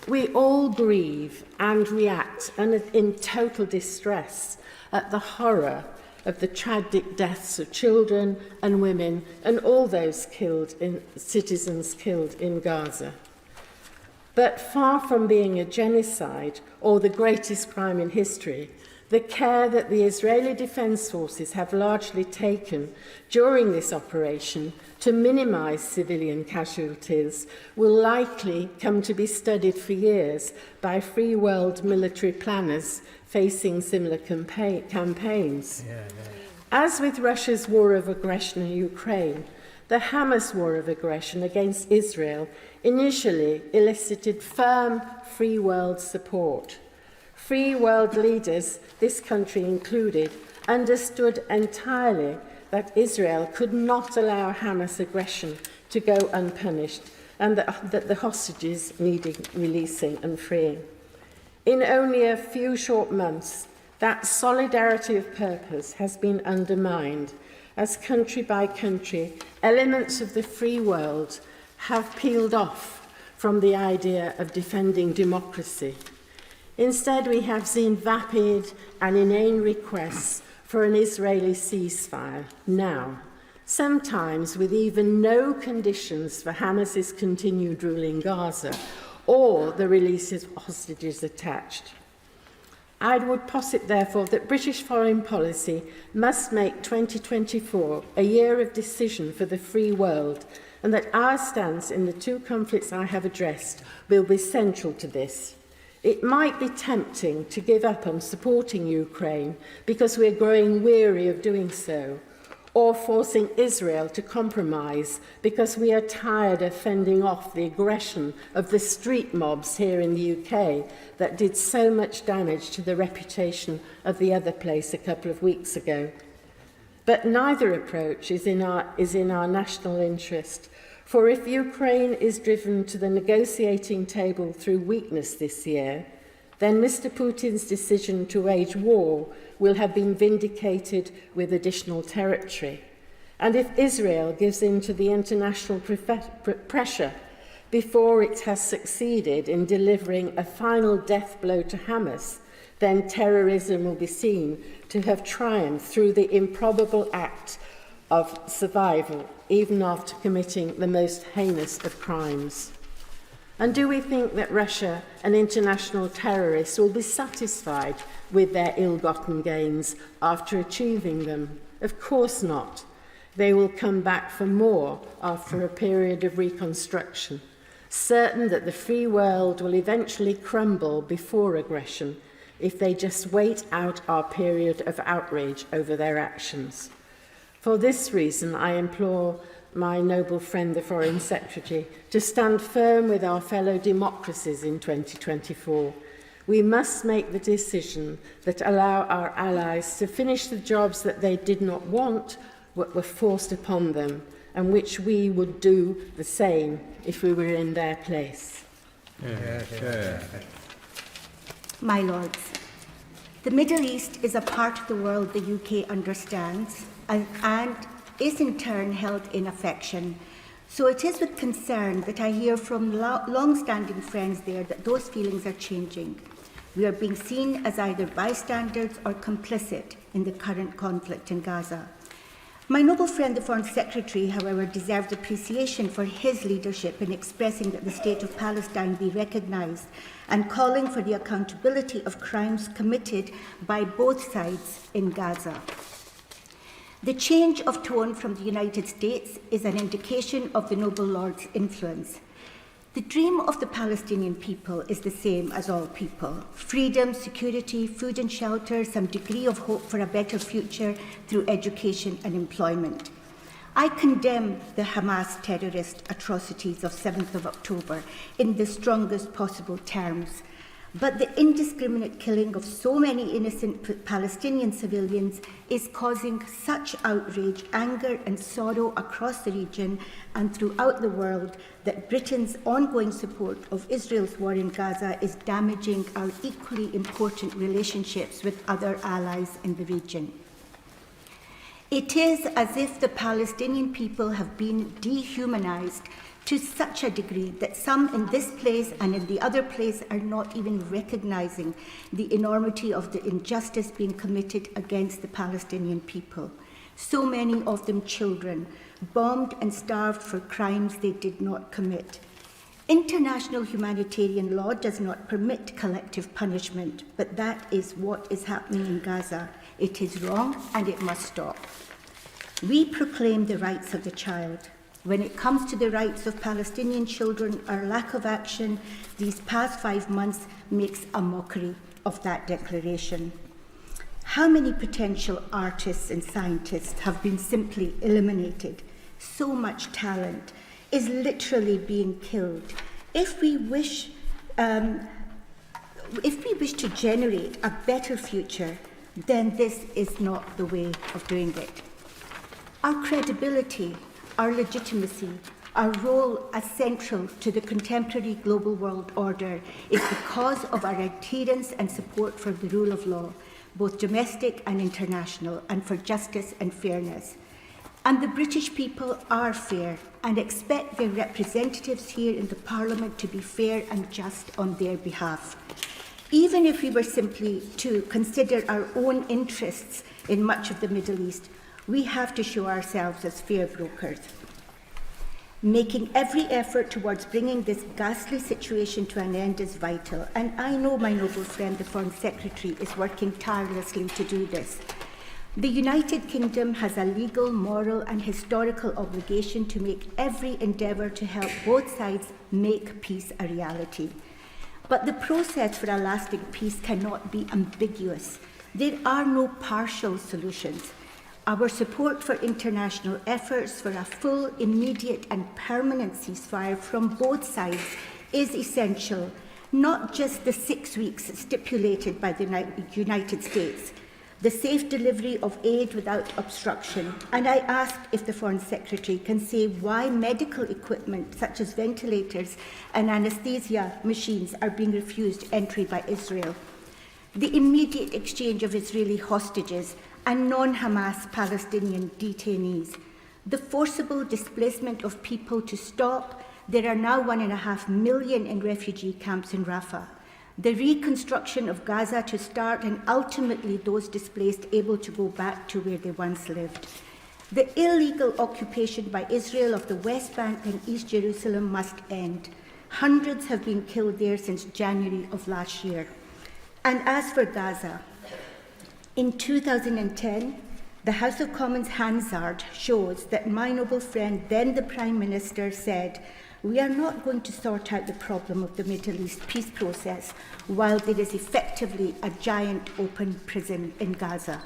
We all grieve and react in total distress at the horror of the tragic deaths of children and women and all those citizens killed in Gaza. But far from being a genocide or the greatest crime in history, the care that the Israeli Defense Forces have largely taken during this operation to minimize civilian casualties will likely come to be studied for years by free world military planners facing similar campaigns. As with Russia's war of aggression in Ukraine, the Hamas war of aggression against Israel initially elicited firm free world support. Free world leaders, this country included, understood entirely that Israel could not allow Hamas aggression to go unpunished and that the hostages needed releasing and freeing. In only a few short months, that solidarity of purpose has been undermined as country by country, elements of the free world have peeled off from the idea of defending democracy. Instead, we have seen vapid and inane requests for an Israeli ceasefire now, sometimes with even no conditions for Hamas's continued rule in Gaza or the release of hostages attached. I would posit, therefore, that British foreign policy must make 2024 a year of decision for the free world, and that our stance in the two conflicts I have addressed will be central to this. It might be tempting to give up on supporting Ukraine because we're growing weary of doing so, or forcing Israel to compromise because we are tired of fending off the aggression of the street mobs here in the UK that did so much damage to the reputation of the other place a couple of weeks ago. But neither approach is in our national interest. For if Ukraine is driven to the negotiating table through weakness this year, then Mr. Putin's decision to wage war will have been vindicated with additional territory. And if Israel gives in to the international pressure before it has succeeded in delivering a final death blow to Hamas, then terrorism will be seen to have triumphed through the improbable act of survival, even after committing the most heinous of crimes? And do we think that Russia and international terrorists will be satisfied with their ill-gotten gains after achieving them? Of course not. They will come back for more after a period of reconstruction, certain that the free world will eventually crumble before aggression if they just wait out our period of outrage over their actions. For this reason, I implore my noble friend, the Foreign Secretary, to stand firm with our fellow democracies in 2024. We must make the decision that allow our allies to finish the jobs that they did not want, but were forced upon them, and which we would do the same if we were in their place. My Lords, the Middle East is a part of the world the UK understands and is in turn held in affection. So it is with concern that I hear from long-standing friends there that those feelings are changing. We are being seen as either bystanders or complicit in the current conflict in Gaza. My noble friend, the Foreign Secretary, however, deserves appreciation for his leadership in expressing that the state of Palestine be recognised and calling for the accountability of crimes committed by both sides in Gaza. The change of tone from the United States is an indication of the noble Lord's influence. The dream of the Palestinian people is the same as all people: freedom, security, food and shelter, some degree of hope for a better future through education and employment. I condemn the Hamas terrorist atrocities of 7th of October in the strongest possible terms. But the indiscriminate killing of so many innocent Palestinian civilians is causing such outrage, anger and sorrow across the region and throughout the world that Britain's ongoing support of Israel's war in Gaza is damaging our equally important relationships with other allies in the region. It is as if the Palestinian people have been dehumanized to such a degree that some in this place and in the other place are not even recognizing the enormity of the injustice being committed against the Palestinian people. So many of them children, bombed and starved for crimes they did not commit. International humanitarian law does not permit collective punishment, but that is what is happening in Gaza. It is wrong and it must stop. We proclaim the rights of the child. When it comes to the rights of Palestinian children, our lack of action these past 5 months makes a mockery of that declaration. How many potential artists and scientists have been simply eliminated? So much talent is literally being killed. If we wish to generate a better future, then this is not the way of doing it. Our credibility, our legitimacy, our role as central to the contemporary global world order is because of our adherence and support for the rule of law, both domestic and international, and for justice and fairness. And the British people are fair and expect their representatives here in the Parliament to be fair and just on their behalf. Even if we were simply to consider our own interests in much of the Middle East, we have to show ourselves as fair brokers. Making every effort towards bringing this ghastly situation to an end is vital, and I know my noble friend, the Foreign Secretary, is working tirelessly to do this. The United Kingdom has a legal, moral and historical obligation to make every endeavour to help both sides make peace a reality. But the process for a lasting peace cannot be ambiguous. There are no partial solutions. Our support for international efforts for a full, immediate and permanent ceasefire from both sides is essential, not just the 6 weeks stipulated by the United States, the safe delivery of aid without obstruction. And I ask if the Foreign Secretary can say why medical equipment such as ventilators and anaesthesia machines are being refused entry by Israel. The immediate exchange of Israeli hostages and non-Hamas Palestinian detainees. The forcible displacement of people to stop. There are now 1.5 million in refugee camps in Rafah. The reconstruction of Gaza to start, and ultimately those displaced able to go back to where they once lived. The illegal occupation by Israel of the West Bank and East Jerusalem must end. Hundreds have been killed there since January of last year. And as for Gaza, in 2010, the House of Commons Hansard shows that my noble friend, then the Prime Minister, said, "We are not going to sort out the problem of the Middle East peace process while there is effectively a giant open prison in Gaza."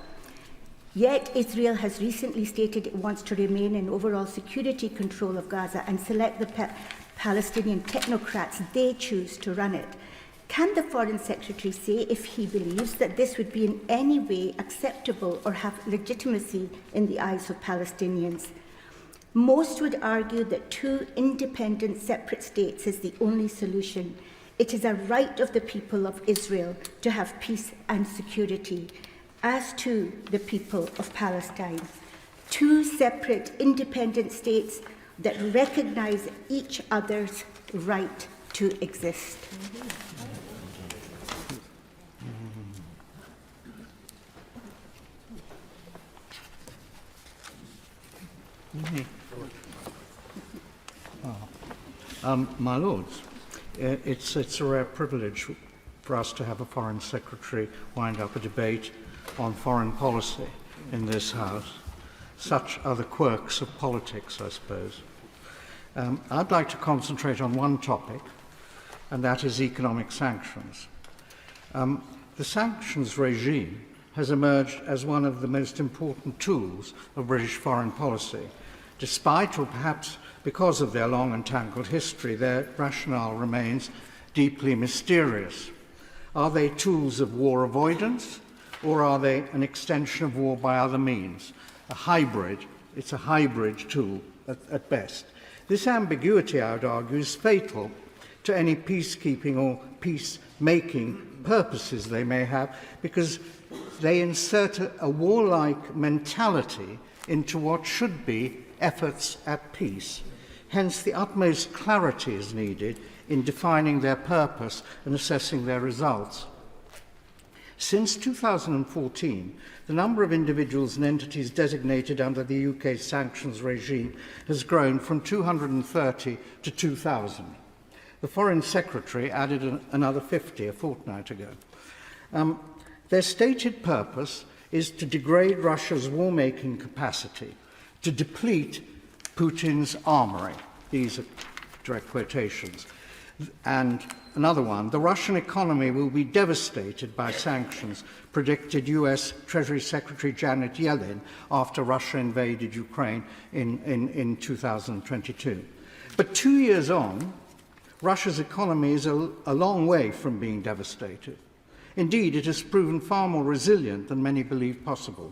Yet Israel has recently stated it wants to remain in overall security control of Gaza and select the Palestinian technocrats they choose to run it. Can the Foreign Secretary say if he believes that this would be in any way acceptable or have legitimacy in the eyes of Palestinians? Most would argue that two independent, separate states is the only solution. It is a right of the people of Israel to have peace and security, as to the people of Palestine. Two separate, independent states that recognize each other's right to exist. My Lords, it's a rare privilege for us to have a Foreign Secretary wind up a debate on foreign policy in this House. Such are the quirks of politics, I suppose. I'd like to concentrate on one topic, and that is economic sanctions. The sanctions regime has emerged as one of the most important tools of British foreign policy. Despite, or perhaps because of their long and tangled history, their rationale remains deeply mysterious. Are they tools of war avoidance, or are they an extension of war by other means? A hybrid. It's a hybrid tool at best. This ambiguity, I would argue, is fatal to any peacekeeping or peacemaking purposes they may have, because they insert a warlike mentality into what should be efforts at peace. Hence, the utmost clarity is needed in defining their purpose and assessing their results. Since 2014, the number of individuals and entities designated under the UK sanctions regime has grown from 230 to 2,000. The Foreign Secretary added another 50 a fortnight ago. Their stated purpose is to degrade Russia's war-making capacity, to deplete Putin's armory. These are direct quotations. And another one, the Russian economy will be devastated by sanctions, predicted US Treasury Secretary Janet Yellen after Russia invaded Ukraine in 2022. But 2 years on, Russia's economy is a long way from being devastated. Indeed, it has proven far more resilient than many believe possible.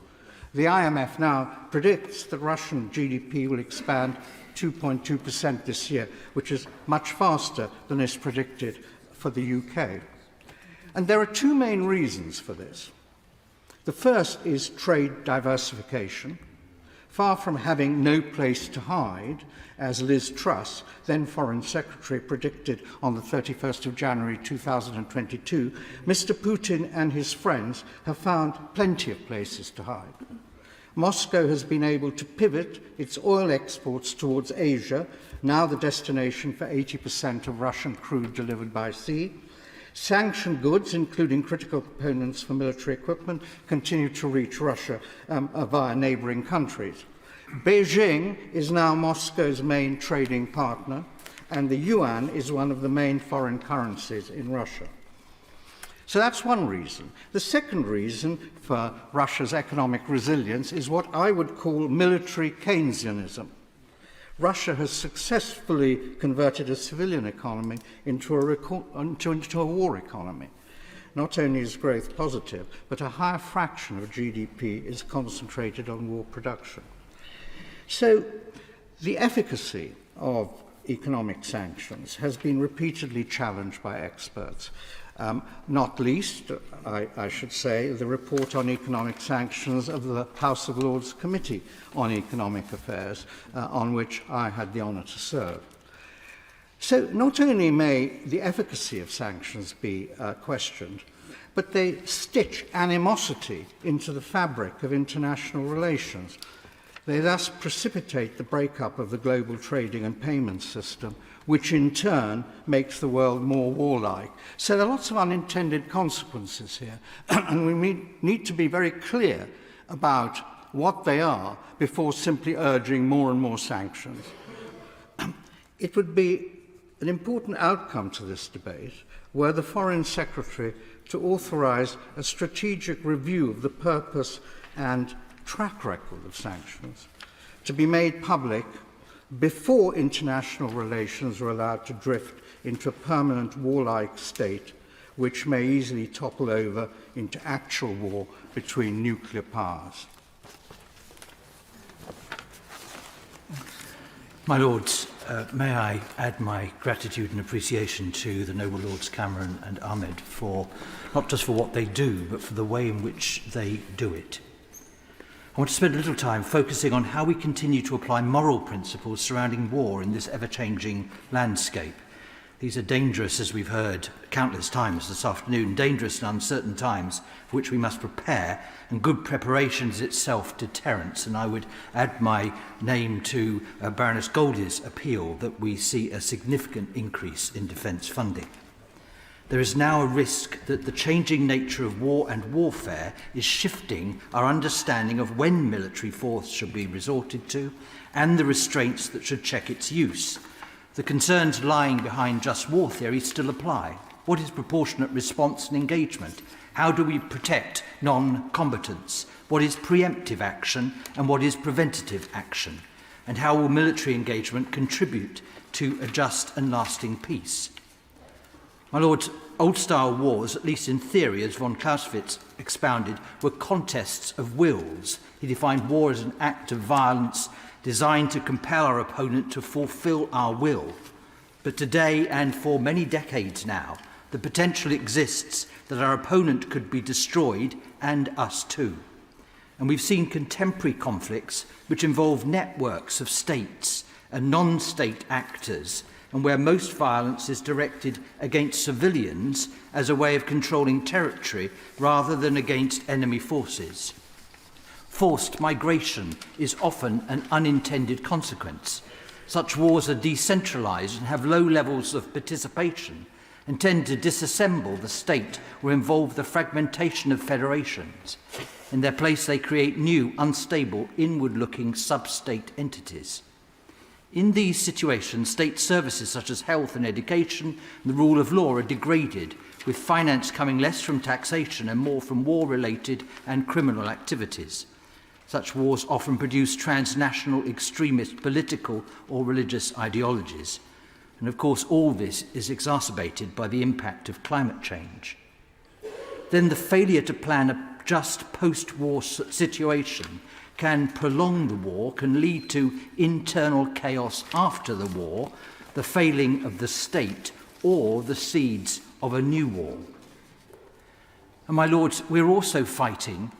The IMF now predicts that Russian GDP will expand 2.2% this year, which is much faster than is predicted for the UK. And there are two main reasons for this. The first is trade diversification. Far from having no place to hide, as Liz Truss, then Foreign Secretary, predicted on the 31st of January 2022, Mr. Putin and his friends have found plenty of places to hide. Moscow has been able to pivot its oil exports towards Asia, now the destination for 80% of Russian crude delivered by sea. Sanctioned goods, including critical components for military equipment, continue to reach Russia via neighbouring countries. Beijing is now Moscow's main trading partner, and the yuan is one of the main foreign currencies in Russia. So that's one reason. The second reason for Russia's economic resilience is what I would call military Keynesianism. Russia has successfully converted a civilian economy into a war economy. Not only is growth positive, but a higher fraction of GDP is concentrated on war production. So the efficacy of economic sanctions has been repeatedly challenged by experts. Not least, I should say, the report on economic sanctions of the House of Lords Committee on Economic Affairs, on which I had the honour to serve. So not only may the efficacy of sanctions be questioned, but they stitch animosity into the fabric of international relations. They thus precipitate the breakup of the global trading and payment system, which in turn makes the world more warlike. So there are lots of unintended consequences here, and we need to be very clear about what they are before simply urging more and more sanctions. It would be an important outcome to this debate were the Foreign Secretary to authorise a strategic review of the purpose and track record of sanctions to be made public before international relations are allowed to drift into a permanent warlike state which may easily topple over into actual war between nuclear powers. My Lords, may I add my gratitude and appreciation to the Noble Lords Cameron and Ahmed for not just for what they do, but for the way in which they do it. I want to spend a little time focusing on how we continue to apply moral principles surrounding war in this ever-changing landscape. These are dangerous, as we've heard countless times this afternoon, dangerous and uncertain times for which we must prepare, and good preparation is itself deterrence. And I would add my name to Baroness Goldie's appeal that we see a significant increase in defence funding. There is now a risk that the changing nature of war and warfare is shifting our understanding of when military force should be resorted to and the restraints that should check its use. The concerns lying behind just war theory still apply. What is proportionate response and engagement? How do we protect non-combatants? What is preemptive action and what is preventative action? And how will military engagement contribute to a just and lasting peace? My Lords, old-style wars, at least in theory, as von Clausewitz expounded, were contests of wills. He defined war as an act of violence designed to compel our opponent to fulfill our will. But today, and for many decades now, the potential exists that our opponent could be destroyed, and us too. And we've seen contemporary conflicts which involve networks of states and non-state actors, and where most violence is directed against civilians as a way of controlling territory rather than against enemy forces. Forced migration is often an unintended consequence. Such wars are decentralised and have low levels of participation and tend to disassemble the state or involve the fragmentation of federations. In their place, they create new, unstable, inward-looking sub-state entities. In these situations, state services such as health and education and the rule of law are degraded, with finance coming less from taxation and more from war-related and criminal activities. Such wars often produce transnational extremist political or religious ideologies. And of course, all this is exacerbated by the impact of climate change. Then the failure to plan a just post-war situation can prolong the war, can lead to internal chaos after the war, the failing of the state, or the seeds of a new war. And my Lords, we're also fighting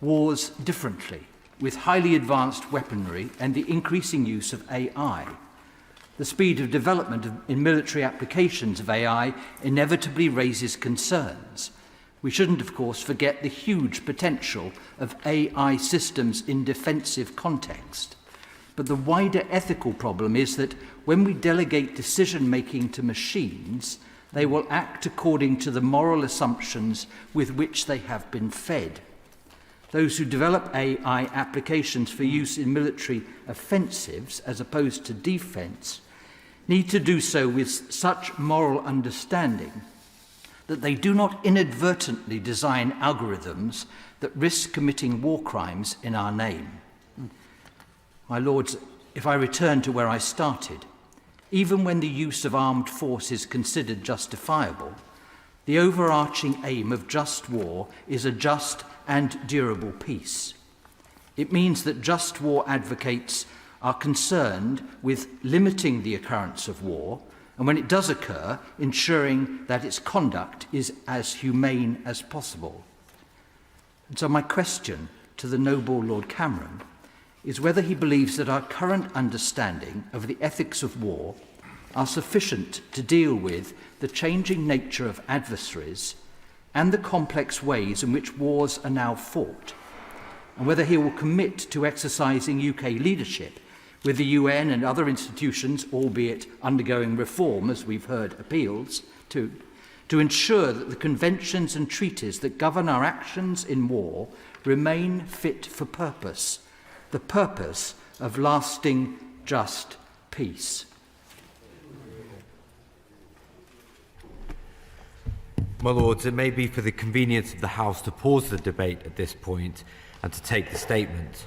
wars differently, with highly advanced weaponry and the increasing use of AI. The speed of development in military applications of AI inevitably raises concerns. We shouldn't, of course, forget the huge potential of AI systems in defensive context. But the wider ethical problem is that when we delegate decision-making to machines, they will act according to the moral assumptions with which they have been fed. Those who develop AI applications for use in military offensives as opposed to defense need to do so with such moral understanding that they do not inadvertently design algorithms that risk committing war crimes in our name. My Lords, if I return to where I started, even when the use of armed force is considered justifiable, the overarching aim of just war is a just and durable peace. It means that just war advocates are concerned with limiting the occurrence of war, and when it does occur, ensuring that its conduct is as humane as possible. And so my question to the noble Lord Cameron is whether he believes that our current understanding of the ethics of war are sufficient to deal with the changing nature of adversaries and the complex ways in which wars are now fought, and whether he will commit to exercising UK leadership with the UN and other institutions, albeit undergoing reform, as we've heard appeals to ensure that the conventions and treaties that govern our actions in war remain fit for purpose, the purpose of lasting, just peace. My Lords, it may be for the convenience of the House to pause the debate at this point and to take the statement.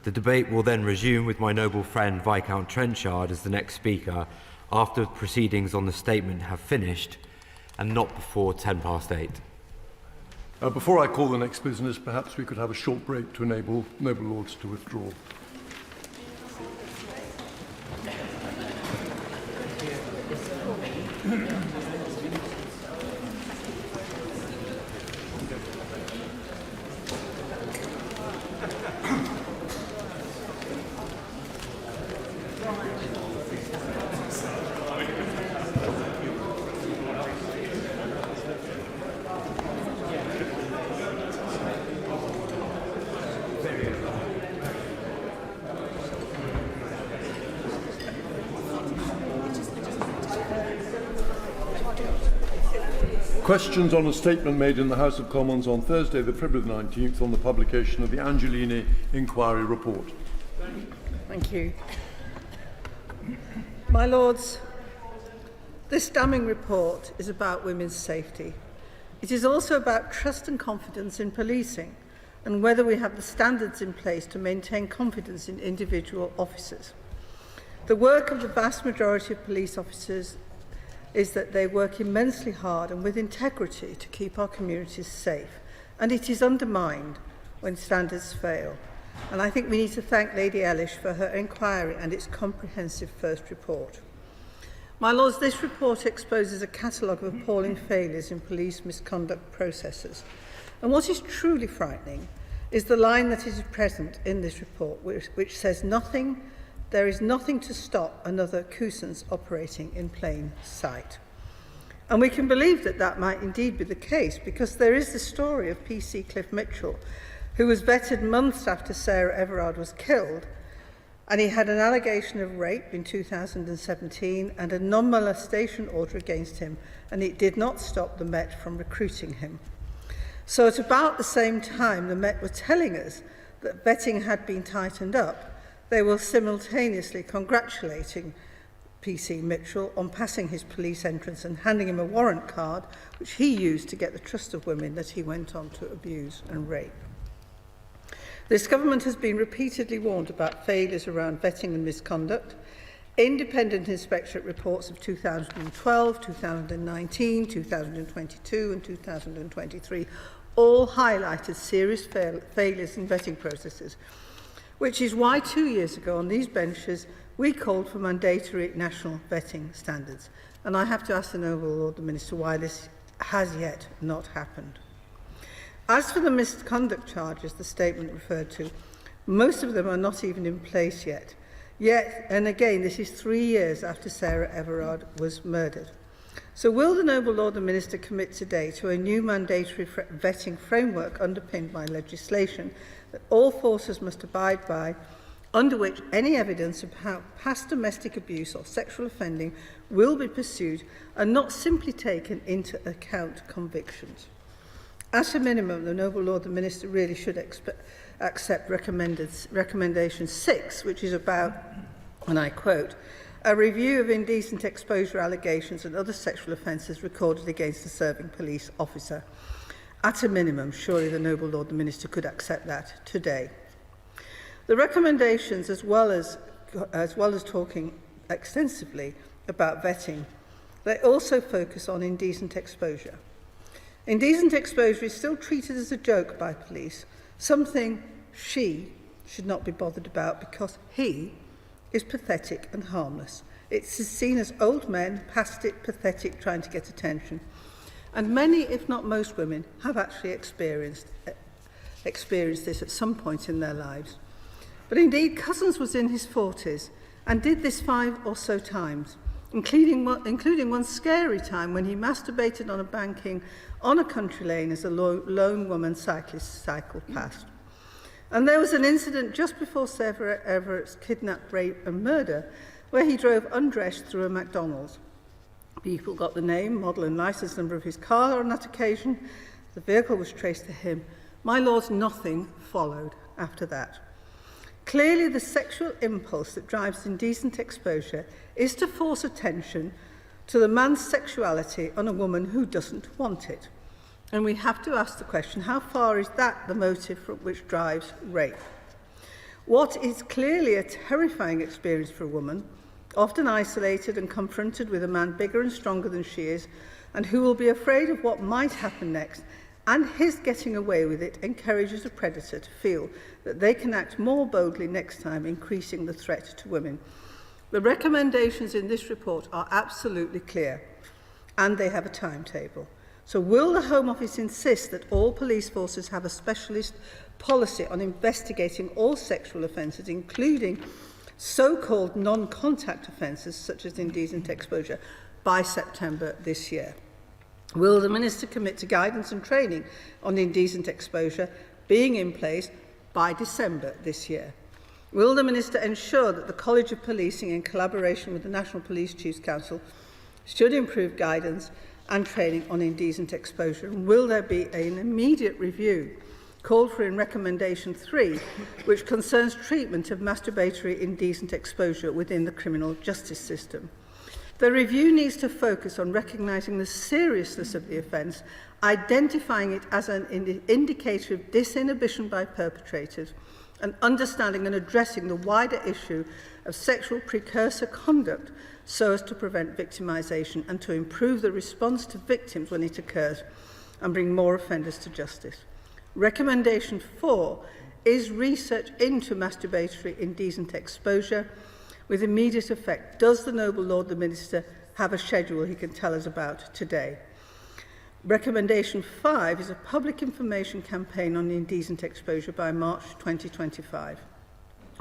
The debate will then resume with my noble friend Viscount Trenchard as the next speaker after the proceedings on the statement have finished and not before 8:10. Before I call the next business, perhaps we could have a short break to enable noble lords to withdraw. Questions on a statement made in the House of Commons on Thursday, the February 19th, on the publication of the Angelini Inquiry Report. Thank you. My Lords, this damning report is about women's safety. It is also about trust and confidence in policing and whether we have the standards in place to maintain confidence in individual officers. The work of the vast majority of police officers is that they work immensely hard and with integrity to keep our communities safe, and it is undermined when standards fail. And I think we need to thank Lady Ellis for her inquiry and its comprehensive first report. My Lords, this report exposes a catalogue of appalling failures in police misconduct processes. And what is truly frightening is the line that is present in this report, which says there is nothing to stop another Cousins operating in plain sight. And we can believe that that might indeed be the case, because there is the story of PC Cliff Mitchell, who was vetted months after Sarah Everard was killed, and he had an allegation of rape in 2017 and a non-molestation order against him, and it did not stop the Met from recruiting him. So at about the same time the Met were telling us that vetting had been tightened up, they were simultaneously congratulating PC Mitchell on passing his police entrance and handing him a warrant card, which he used to get the trust of women that he went on to abuse and rape. This government has been repeatedly warned about failures around vetting and misconduct. Independent inspectorate reports of 2012, 2019, 2022 and 2023 all highlighted serious failures in vetting processes, which is why 2 years ago on these benches we called for mandatory national vetting standards. And I have to ask the Noble Lord the Minister why this has yet not happened. As for the misconduct charges the statement referred to, most of them are not even in place yet. And again, this is 3 years after Sarah Everard was murdered. So will the Noble Lord the Minister commit today to a new mandatory vetting framework underpinned by legislation that all forces must abide by, under which any evidence of past domestic abuse or sexual offending will be pursued and not simply taken into account convictions? At a minimum, the Noble Lord the Minister really should accept recommendation 6, which is about, and I quote, a review of indecent exposure allegations and other sexual offences recorded against a serving police officer. At a minimum, surely the Noble Lord the Minister could accept that today. The recommendations, as well as talking extensively about vetting, they also focus on indecent exposure. Indecent exposure is still treated as a joke by police, something she should not be bothered about because he is pathetic and harmless. It's seen as old men, past it, pathetic, trying to get attention. And many, if not most women, have actually experienced this at some point in their lives. But indeed, Cousins was in his 40s and did this 5 or so times, including one scary time when he masturbated on a banking on a country lane as a lone woman cyclist cycled past. And there was an incident just before Sarah Everett's kidnap, rape and murder where he drove undressed through a McDonald's. People got the name, model and licence number of his car on that occasion. The vehicle was traced to him. My lords, nothing followed after that. Clearly, the sexual impulse that drives indecent exposure is to force attention to the man's sexuality on a woman who doesn't want it. And we have to ask the question, how far is that the motive which drives rape? What is clearly a terrifying experience for a woman, often isolated and confronted with a man bigger and stronger than she is, and who will be afraid of what might happen next, and his getting away with it encourages a predator to feel that they can act more boldly next time, increasing the threat to women. The recommendations in this report are absolutely clear, and they have a timetable. So will the Home Office insist that all police forces have a specialist policy on investigating all sexual offences, including so-called non-contact offences such as indecent exposure, by September this year? Will the Minister commit to guidance and training on indecent exposure being in place by December this year? Will the Minister ensure that the College of Policing, in collaboration with the National Police Chiefs Council, should improve guidance and training on indecent exposure? And will there be an immediate review called for in Recommendation 3, which concerns treatment of masturbatory indecent exposure within the criminal justice system? The review needs to focus on recognising the seriousness of the offence, identifying it as an indicator of disinhibition by perpetrators, and understanding and addressing the wider issue of sexual precursor conduct so as to prevent victimisation and to improve the response to victims when it occurs and bring more offenders to justice. Recommendation 4 is research into masturbatory indecent exposure with immediate effect. Does the Noble Lord the Minister have a schedule he can tell us about today? Recommendation 5 is a public information campaign on indecent exposure by March 2025,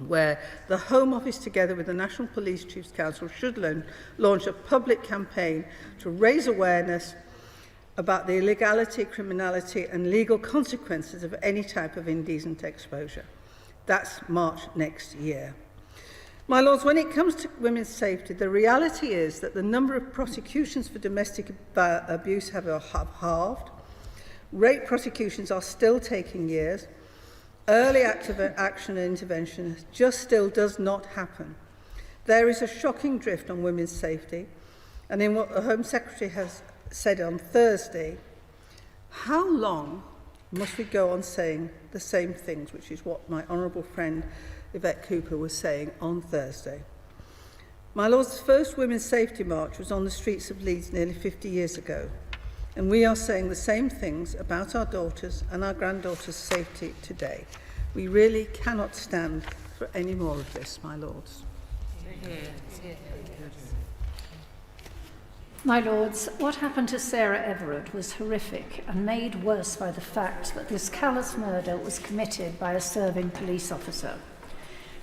where the Home Office, together with the National Police Chiefs Council, should launch a public campaign to raise awareness about the illegality, criminality and legal consequences of any type of indecent exposure. That's March next year. My Lords, when it comes to women's safety, the reality is that the number of prosecutions for domestic abuse have halved. Rape prosecutions are still taking years. Early active action and intervention just still does not happen. There is a shocking drift on women's safety, and in what the Home Secretary has said on Thursday, how long must we go on saying the same things, which is what my honourable friend Yvette Cooper was saying on Thursday. My Lord's first Women's Safety March was on the streets of Leeds nearly 50 years ago, and we are saying the same things about our daughters and our granddaughters' safety today. We really cannot stand for any more of this, my Lords. My Lords, what happened to Sarah Everett was horrific and made worse by the fact that this callous murder was committed by a serving police officer.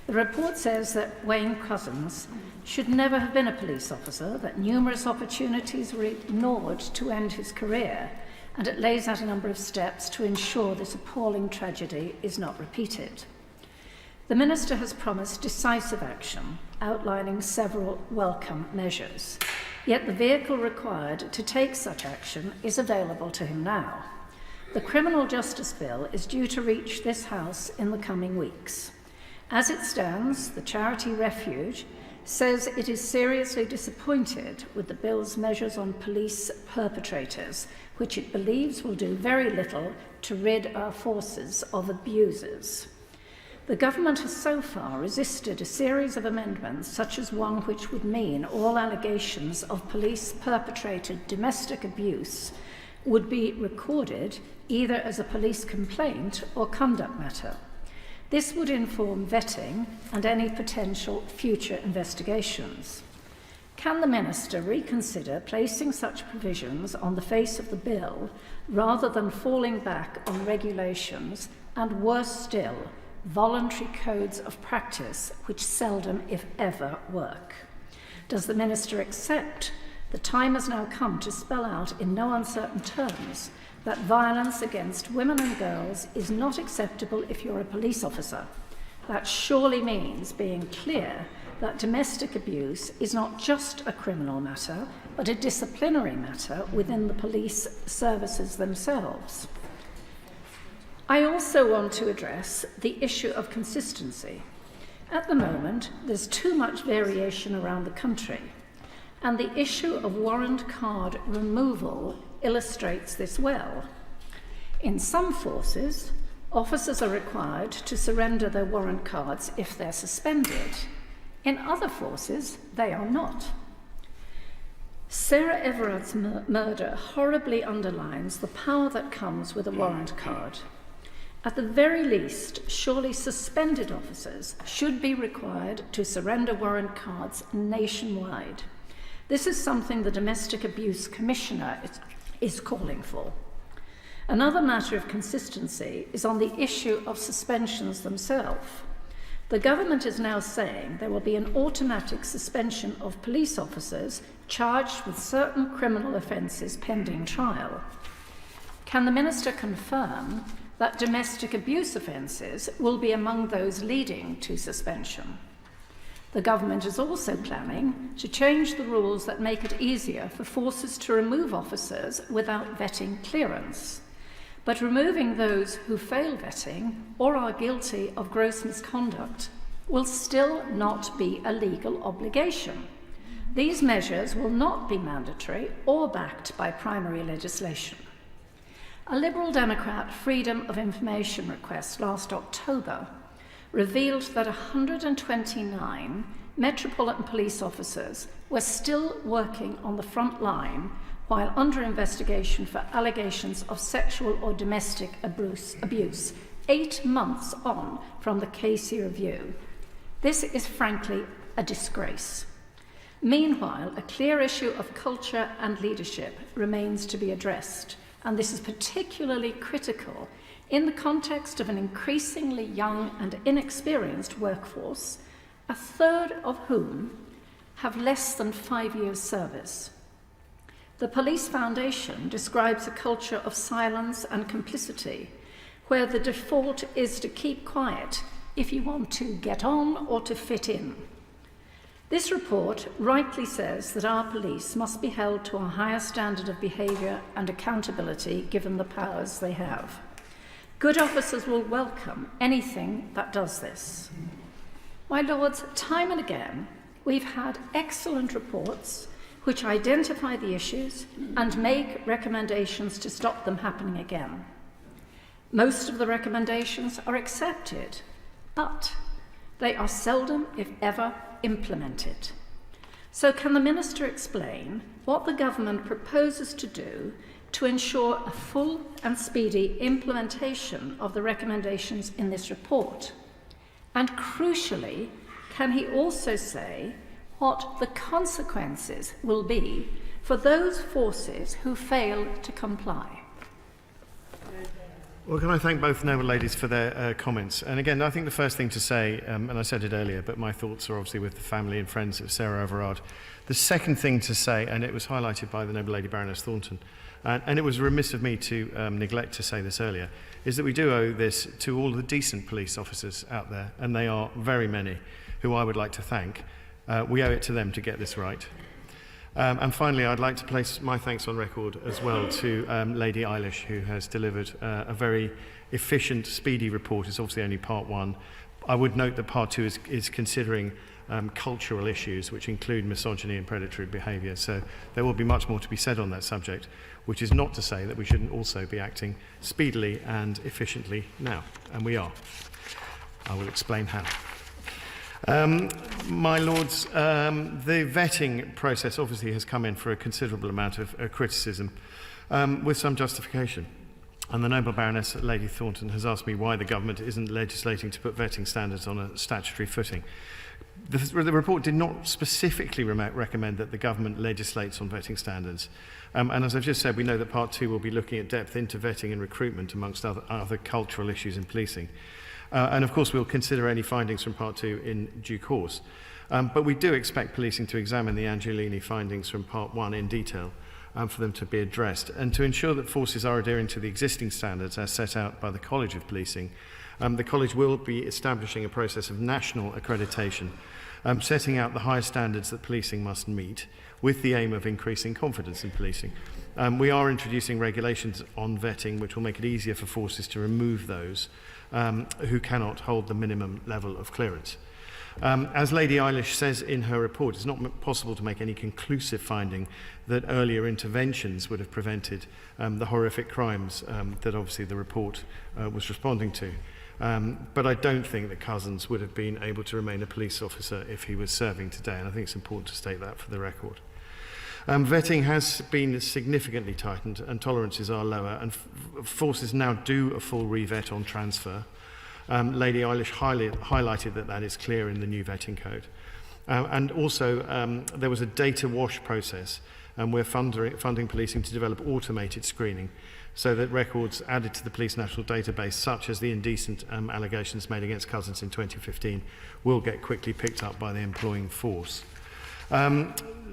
The report says that Wayne Couzens should never have been a police officer, that numerous opportunities were ignored to end his career, and it lays out a number of steps to ensure this appalling tragedy is not repeated. The Minister has promised decisive action, outlining several welcome measures. Yet the vehicle required to take such action is available to him now. The Criminal Justice Bill is due to reach this House in the coming weeks. As it stands, the charity Refuge says it is seriously disappointed with the bill's measures on police perpetrators, which it believes will do very little to rid our forces of abusers. The government has so far resisted a series of amendments, such as one which would mean all allegations of police-perpetrated domestic abuse would be recorded either as a police complaint or conduct matter. This would inform vetting and any potential future investigations. Can the Minister reconsider placing such provisions on the face of the bill rather than falling back on regulations and, worse still, voluntary codes of practice which seldom, if ever, work? Does the Minister accept The time has now come to spell out in no uncertain terms that violence against women and girls is not acceptable if you're a police officer. That surely means being clear that domestic abuse is not just a criminal matter, but a disciplinary matter within the police services themselves. I also want to address the issue of consistency. At the moment, there's too much variation around the country, and the issue of warrant card removal illustrates this well. In some forces, officers are required to surrender their warrant cards if they're suspended. In other forces, they are not. Sarah Everard's murder horribly underlines the power that comes with a warrant card. At the very least, surely suspended officers should be required to surrender warrant cards nationwide. This is something the Domestic Abuse Commissioner is calling for. Another matter of consistency is on the issue of suspensions themselves. The government is now saying there will be an automatic suspension of police officers charged with certain criminal offences pending trial. Can the Minister confirm that domestic abuse offences will be among those leading to suspension? The government is also planning to change the rules that make it easier for forces to remove officers without vetting clearance. But removing those who fail vetting or are guilty of gross misconduct will still not be a legal obligation. These measures will not be mandatory or backed by primary legislation. A Liberal Democrat Freedom of Information request last October revealed that 129 Metropolitan Police officers were still working on the front line while under investigation for allegations of sexual or domestic abuse, 8 months on from the Casey review. This is frankly a disgrace. Meanwhile, a clear issue of culture and leadership remains to be addressed, and this is particularly critical in the context of an increasingly young and inexperienced workforce, a third of whom have less than 5 years' service. The Police Foundation describes a culture of silence and complicity, where the default is to keep quiet if you want to get on or to fit in. This report rightly says that our police must be held to a higher standard of behaviour and accountability given the powers they have. Good officers will welcome anything that does this. My Lords, time and again, we've had excellent reports which identify the issues and make recommendations to stop them happening again. Most of the recommendations are accepted, but they are seldom, if ever, implemented. So can the Minister explain what the government proposes to do to ensure a full and speedy implementation of the recommendations in this report? And crucially, can he also say what the consequences will be for those forces who fail to comply? Well, can I thank both noble ladies for their comments? And again, I think the first thing to say, and I said it earlier, but my thoughts are obviously with the family and friends of Sarah Everard. The second thing to say, and it was highlighted by the noble lady Baroness Thornton, and it was remiss of me to neglect to say this earlier, is that we do owe this to all the decent police officers out there, and they are very many, who I would like to thank. We owe it to them to get this right. And finally, I'd like to place my thanks on record as well to Lady Eilish, who has delivered a very efficient, speedy report. It's obviously only part one. I would note that part two is considering cultural issues, which include misogyny and predatory behaviour. So there will be much more to be said on that subject, which is not to say that we shouldn't also be acting speedily and efficiently now. And we are. I will explain how. My Lords, the vetting process obviously has come in for a considerable amount of criticism, with some justification. And the noble Baroness Lady Thornton has asked me why the government isn't legislating to put vetting standards on a statutory footing. The report did not specifically recommend that the government legislates on vetting standards. And as I've just said, we know that part two will be looking at depth into vetting and recruitment amongst other cultural issues in policing. And of course, we'll consider any findings from part two in due course. But we do expect policing to examine the Angelini findings from Part 1 in detail for them to be addressed. And to ensure that forces are adhering to the existing standards as set out by the College of Policing, the College will be establishing a process of national accreditation, setting out the high standards that policing must meet, with the aim of increasing confidence in policing. We are introducing regulations on vetting which will make it easier for forces to remove those who cannot hold the minimum level of clearance. As Lady Eilish says in her report, it's not possible to make any conclusive finding that earlier interventions would have prevented the horrific crimes that obviously the report was responding to. But I don't think that Cousins would have been able to remain a police officer if he was serving today, and I think it's important to state that for the record. Vetting has been significantly tightened and tolerances are lower, and forces now do a full re-vet on transfer. Lady Eilish highlighted that is clear in the new vetting code. And also there was a data wash process, and we're funding policing to develop automated screening so that records added to the Police National Database, such as the indecent allegations made against Cousins in 2015, will get quickly picked up by the employing force.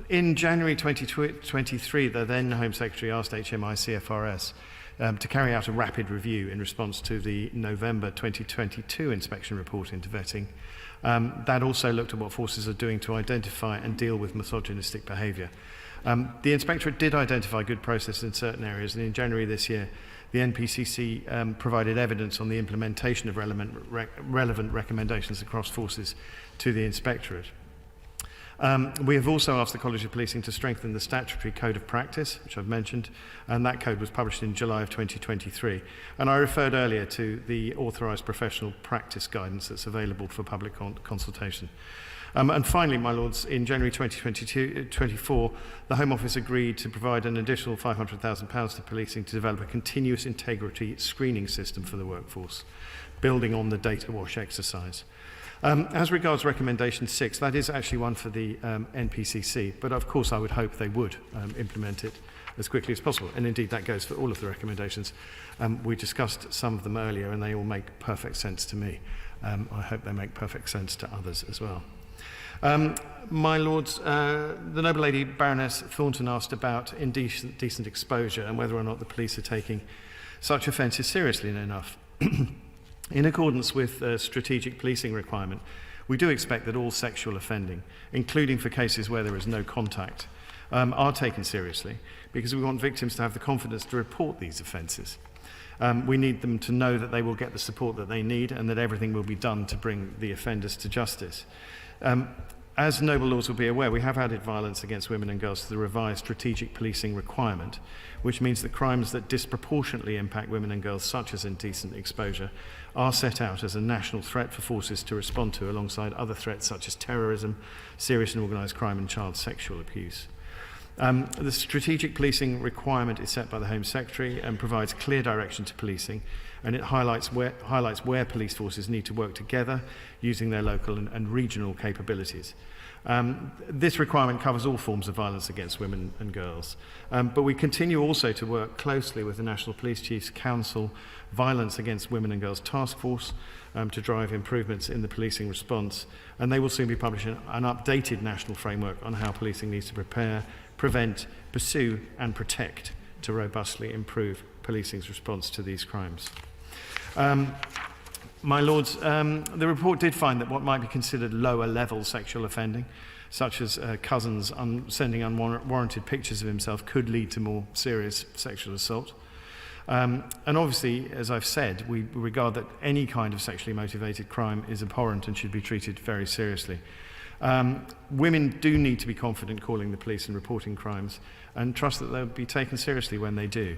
In January 2023, the then Home Secretary asked HMI CFRS to carry out a rapid review in response to the November 2022 inspection report into vetting. That also looked at what forces are doing to identify and deal with misogynistic behaviour. The Inspectorate did identify good process in certain areas, and in January this year, the NPCC provided evidence on the implementation of relevant recommendations across forces to the Inspectorate. We have also asked the College of Policing to strengthen the statutory code of practice, which I've mentioned, and that code was published in July of 2023. And I referred earlier to the authorised professional practice guidance that's available for public consultation. And finally, my Lords, in January 2024, the Home Office agreed to provide an additional £500,000 to policing to develop a continuous integrity screening system for the workforce, building on the data wash exercise. As regards recommendation 6, that is actually one for the NPCC, but of course I would hope they would implement it as quickly as possible, and indeed that goes for all of the recommendations. We discussed some of them earlier and they all make perfect sense to me. I hope they make perfect sense to others as well. My Lords, the Noble Lady Baroness Thornton asked about indecent exposure and whether or not the police are taking such offences seriously enough. In accordance with strategic policing requirement, we do expect that all sexual offending, including for cases where there is no contact, are taken seriously, because we want victims to have the confidence to report these offences. We need them to know that they will get the support that they need and that everything will be done to bring the offenders to justice. As Noble Lords will be aware, we have added violence against women and girls to the revised strategic policing requirement, which means that crimes that disproportionately impact women and girls, such as indecent exposure, are set out as a national threat for forces to respond to, alongside other threats such as terrorism, serious and organised crime and child sexual abuse. The strategic policing requirement is set by the Home Secretary and provides clear direction to policing, and it highlights where police forces need to work together using their local and regional capabilities. This requirement covers all forms of violence against women and girls, but we continue also to work closely with the National Police Chiefs Council Violence Against Women and Girls Task Force to drive improvements in the policing response, and they will soon be publishing an updated national framework on how policing needs to prepare, prevent, pursue and protect to robustly improve policing's response to these crimes. My Lords, the report did find that what might be considered lower level sexual offending, such as Cousins sending unwarranted pictures of himself, could lead to more serious sexual assault. And obviously, as I've said, we regard that any kind of sexually motivated crime is abhorrent and should be treated very seriously. Women do need to be confident calling the police and reporting crimes, and trust that they'll be taken seriously when they do.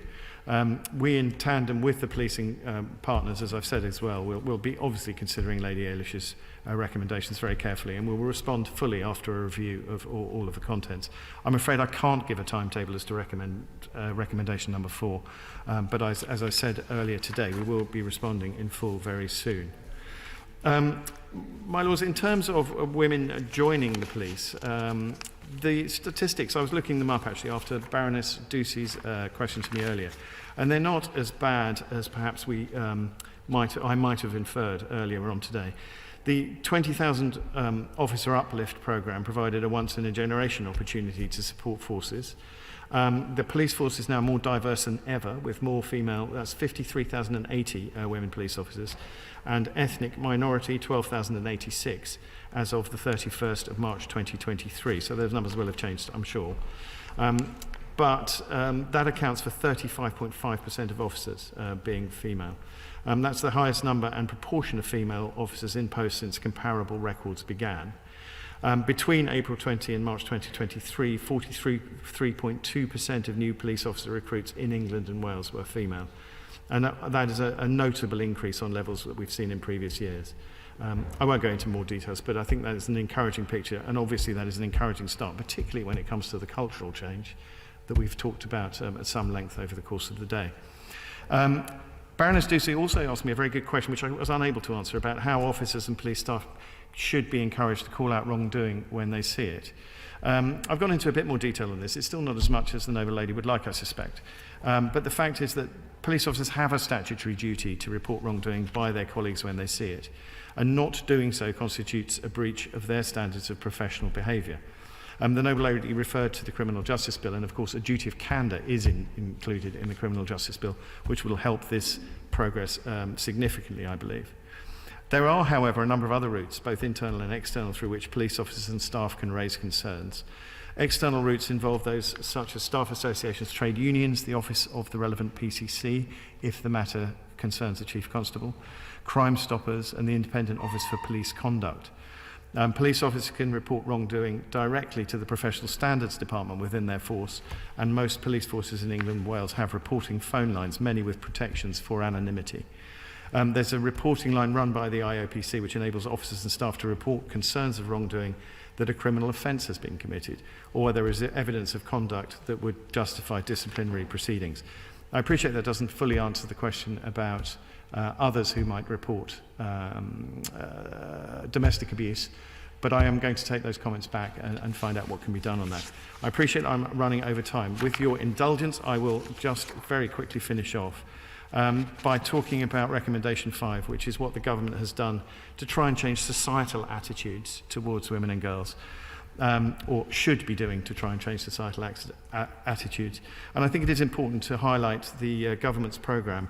We, in tandem with the policing partners, as I've said as well, we'll be obviously considering Lady Eilish's recommendations very carefully, and we'll respond fully after a review of all of the contents. I'm afraid I can't give a timetable as to recommendation number 4, but as I said earlier today, we will be responding in full very soon. My Lords, in terms of women joining the police, the statistics, I was looking them up actually after Baroness Ducey's question to me earlier, and they're not as bad as perhaps I might have inferred earlier on today. The 20,000 officer uplift programme provided a once-in-a-generation opportunity to support forces. The police force is now more diverse than ever, with more female, that's 53,080 women police officers, and ethnic minority 12,086 as of the 31st of March 2023. So those numbers will have changed, I'm sure. But that accounts for 35.5% of officers being female. That's the highest number and proportion of female officers in post since comparable records began. Between April 20 and March 2023, 43.2% of new police officer recruits in England and Wales were female. And that is a notable increase on levels that we've seen in previous years. I won't go into more details, but I think that is an encouraging picture, and obviously that is an encouraging start, particularly when it comes to the cultural change that we've talked about at some length over the course of the day. Baroness Ducey also asked me a very good question, which I was unable to answer, about how officers and police staff should be encouraged to call out wrongdoing when they see it. I've gone into a bit more detail on this. It's still not as much as the noble lady would like, I suspect. But the fact is that police officers have a statutory duty to report wrongdoing by their colleagues when they see it, and not doing so constitutes a breach of their standards of professional behaviour. The noble lady referred to the Criminal Justice Bill, and of course a duty of candour is included in the Criminal Justice Bill, which will help this progress significantly, I believe. There are, however, a number of other routes, both internal and external, through which police officers and staff can raise concerns. External routes involve those such as staff associations, trade unions, the office of the relevant PCC, if the matter concerns the Chief Constable, Crime Stoppers, and the Independent Office for Police Conduct. Police officers can report wrongdoing directly to the Professional Standards Department within their force, and most police forces in England and Wales have reporting phone lines, many with protections for anonymity. There's a reporting line run by the IOPC which enables officers and staff to report concerns of wrongdoing that a criminal offence has been committed, or there is evidence of conduct that would justify disciplinary proceedings. I appreciate that doesn't fully answer the question about others who might report domestic abuse, but I am going to take those comments back and find out what can be done on that. I appreciate I'm running over time. With your indulgence, I will just very quickly finish off by talking about Recommendation 5, which is what the government has done to try and change societal attitudes towards women and girls, or should be doing to try and change societal attitudes. And I think it is important to highlight the government's programme,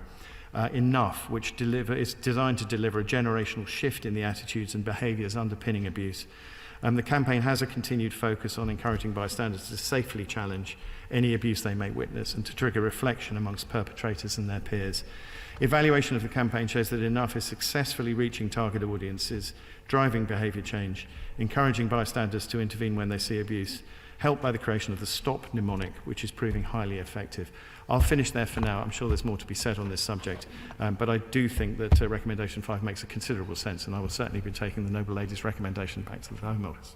Enough, which is designed to deliver a generational shift in the attitudes and behaviours underpinning abuse. The campaign has a continued focus on encouraging bystanders to safely challenge any abuse they may witness and to trigger reflection amongst perpetrators and their peers. Evaluation of the campaign shows that Enough is successfully reaching target audiences, driving behaviour change, encouraging bystanders to intervene when they see abuse, helped by the creation of the Stop mnemonic, which is proving highly effective. I'll finish there for now. I'm sure there's more to be said on this subject, but I do think that Recommendation 5 makes a considerable sense, and I will certainly be taking the noble lady's recommendation back to the Home Office.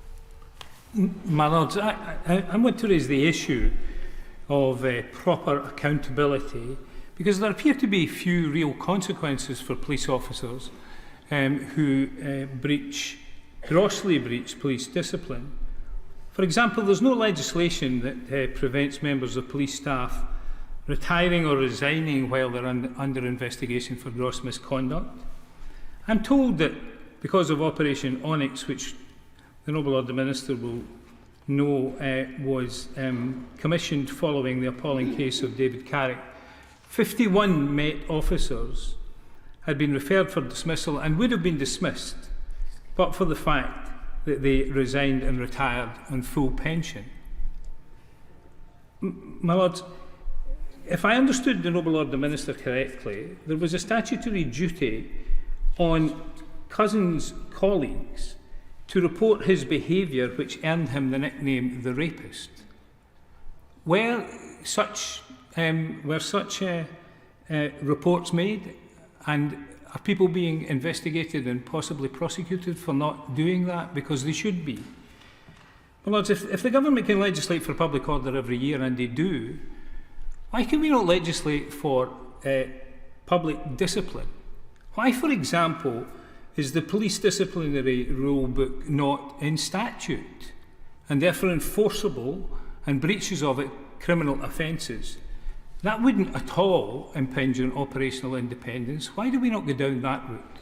My Lords, I want to raise the issue of proper accountability, because there appear to be few real consequences for police officers who grossly breach police discipline. For example, there's no legislation that prevents members of police staff retiring or resigning while they're under investigation for gross misconduct. I'm told that because of Operation Onyx, which the Noble Lord the Minister will know was commissioned following the appalling case of David Carrick, 51 Met officers had been referred for dismissal and would have been dismissed, but for the fact that they resigned and retired on full pension. My Lords, if I understood the Noble Lord the Minister correctly, there was a statutory duty on Cousins' colleagues to report his behaviour which earned him the nickname the Rapist. Were such reports made, and are people being investigated and possibly prosecuted for not doing that? Because they should be. Well, Lords, if the government can legislate for public order every year, and they do, why can we not legislate for public discipline? Why, for example, is the police disciplinary rule book not in statute and therefore enforceable, and breaches of it criminal offences? That wouldn't at all impinge on operational independence. Why do we not go down that route?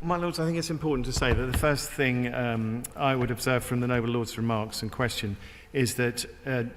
My Lords, I think it's important to say that the first thing I would observe from the Noble Lord's remarks and question is that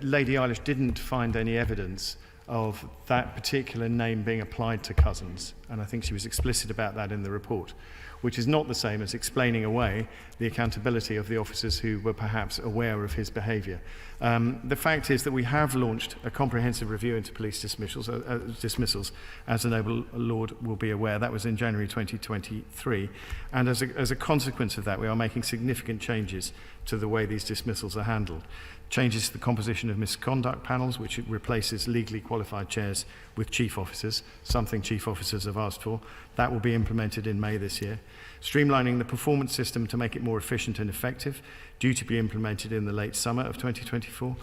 Lady Eilish didn't find any evidence of that particular name being applied to Cousins, and I think she was explicit about that in the report, which is not the same as explaining away the accountability of the officers who were perhaps aware of his behaviour. The fact is that we have launched a comprehensive review into police dismissals, as the Noble Lord will be aware. That was in January 2023, and as a consequence of that, we are making significant changes to the way these dismissals are handled. Changes to the composition of misconduct panels, which replaces legally qualified chairs with chief officers, something chief officers have asked for. That will be implemented in May this year. Streamlining the performance system to make it more efficient and effective, due to be implemented in the late summer of 2024.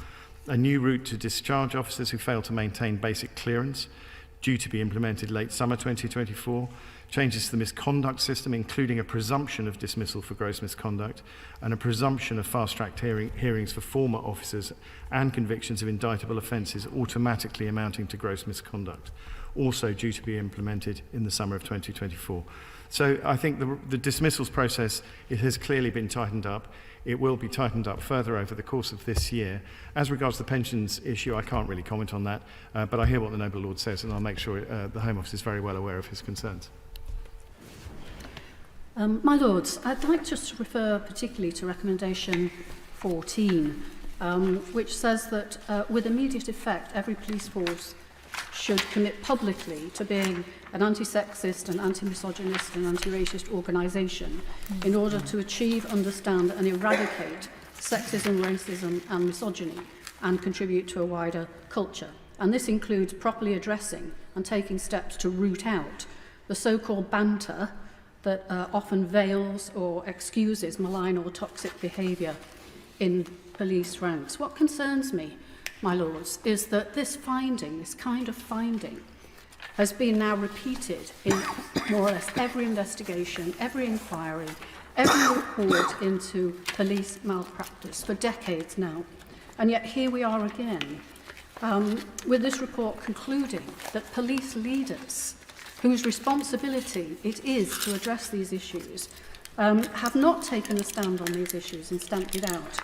A new route to discharge officers who fail to maintain basic clearance, due to be implemented late summer 2024. Changes to the misconduct system, including a presumption of dismissal for gross misconduct and a presumption of fast-tracked hearings for former officers and convictions of indictable offences automatically amounting to gross misconduct, also due to be implemented in the summer of 2024. So I think the dismissals process, it has clearly been tightened up. It will be tightened up further over the course of this year. As regards the pensions issue, I can't really comment on that, but I hear what the Noble Lord says, and I'll make sure the Home Office is very well aware of his concerns. My Lords, I'd like just to refer particularly to recommendation 14, which says that with immediate effect, every police force should commit publicly to being an anti-sexist and anti-misogynist and anti-racist organisation in order to achieve, understand and eradicate sexism, racism and misogyny and contribute to a wider culture. And this includes properly addressing and taking steps to root out the so-called banter that often veils or excuses malign or toxic behaviour in police ranks. What concerns me, my Lords, is that this kind of finding, has been now repeated in more or less every investigation, every inquiry, every report into police malpractice for decades now. And yet here we are again, with this report concluding that police leaders whose responsibility it is to address these issues, have not taken a stand on these issues and stamped it out.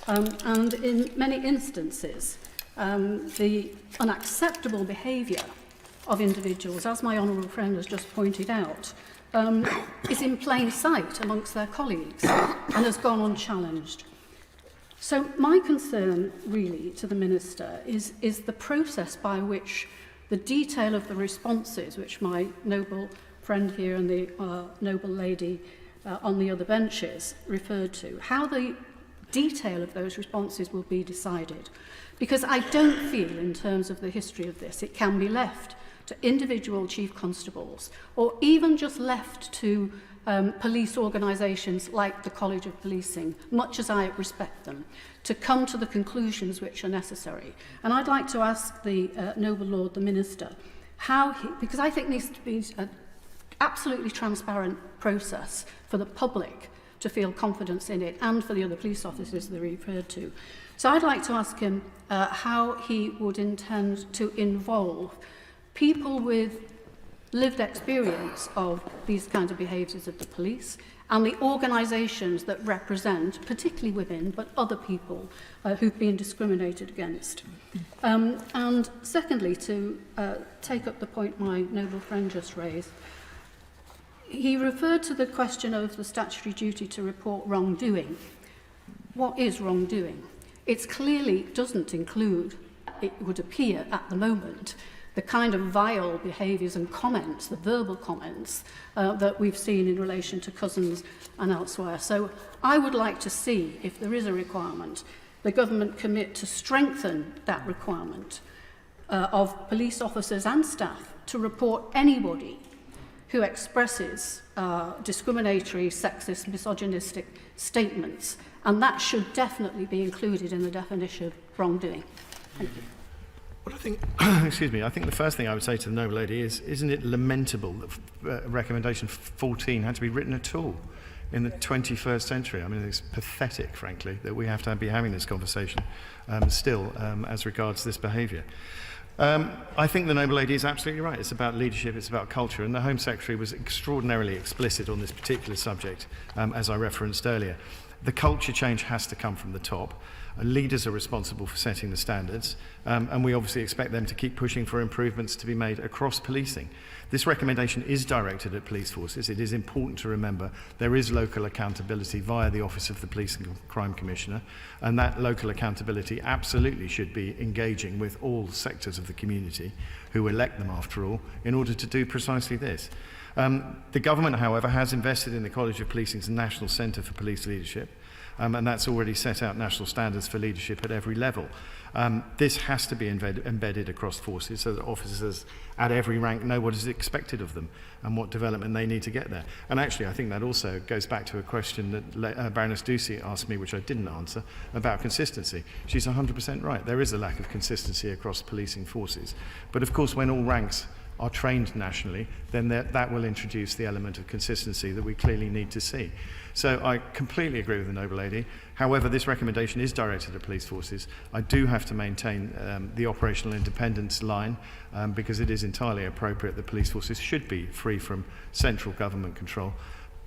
And in many instances, the unacceptable behaviour of individuals, as my honourable friend has just pointed out, is in plain sight amongst their colleagues and has gone unchallenged. So my concern really to the Minister is the process by which the detail of the responses, which my noble friend here and the noble lady on the other benches referred to, how the detail of those responses will be decided. Because I don't feel, in terms of the history of this, it can be left to individual chief constables or even just left to police organisations like the College of Policing, much as I respect them, to come to the conclusions which are necessary. And I'd like to ask the Noble Lord, the Minister, how he, because I think there needs to be an absolutely transparent process for the public to feel confidence in it and for the other police officers that are referred to. So I'd like to ask him how he would intend to involve people with lived experience of these kinds of behaviours of the police and the organisations that represent, particularly women, but other people who've been discriminated against. And secondly, to take up the point my noble friend just raised, he referred to the question of the statutory duty to report wrongdoing. What is wrongdoing? It clearly doesn't include, it would appear at the moment, the kind of vile behaviours and comments, the verbal comments that we've seen in relation to Cousins and elsewhere. So I would like to see, if there is a requirement, the government commit to strengthen that requirement of police officers and staff to report anybody who expresses discriminatory, sexist, misogynistic statements. And that should definitely be included in the definition of wrongdoing. Thank you. Well, I think, excuse me, I think the first thing I would say to the noble lady is, isn't it lamentable that recommendation 14 had to be written at all in the 21st century? I mean, it's pathetic, frankly, that we have to be having this conversation still as regards this behaviour. I think the Noble Lady is absolutely right. It's about leadership, it's about culture, and the Home Secretary was extraordinarily explicit on this particular subject, as I referenced earlier. The culture change has to come from the top. Leaders are responsible for setting the standards, and we obviously expect them to keep pushing for improvements to be made across policing. This recommendation is directed at police forces. It is important to remember there is local accountability via the Office of the Police and Crime Commissioner, and that local accountability absolutely should be engaging with all sectors of the community who elect them after all in order to do precisely this. The government, however, has invested in the College of Policing's National Centre for Police Leadership, and that's already set out national standards for leadership at every level. This has to be embedded across forces so that officers at every rank know what is expected of them and what development they need to get there. And actually, I think that also goes back to a question that Baroness Ducey asked me, which I didn't answer, about consistency. She's 100% right. There is a lack of consistency across policing forces. But of course, when all ranks are trained nationally, then that will introduce the element of consistency that we clearly need to see. So I completely agree with the Noble Lady. However, this recommendation is directed at police forces. I do have to maintain the operational independence line because it is entirely appropriate that police forces should be free from central government control.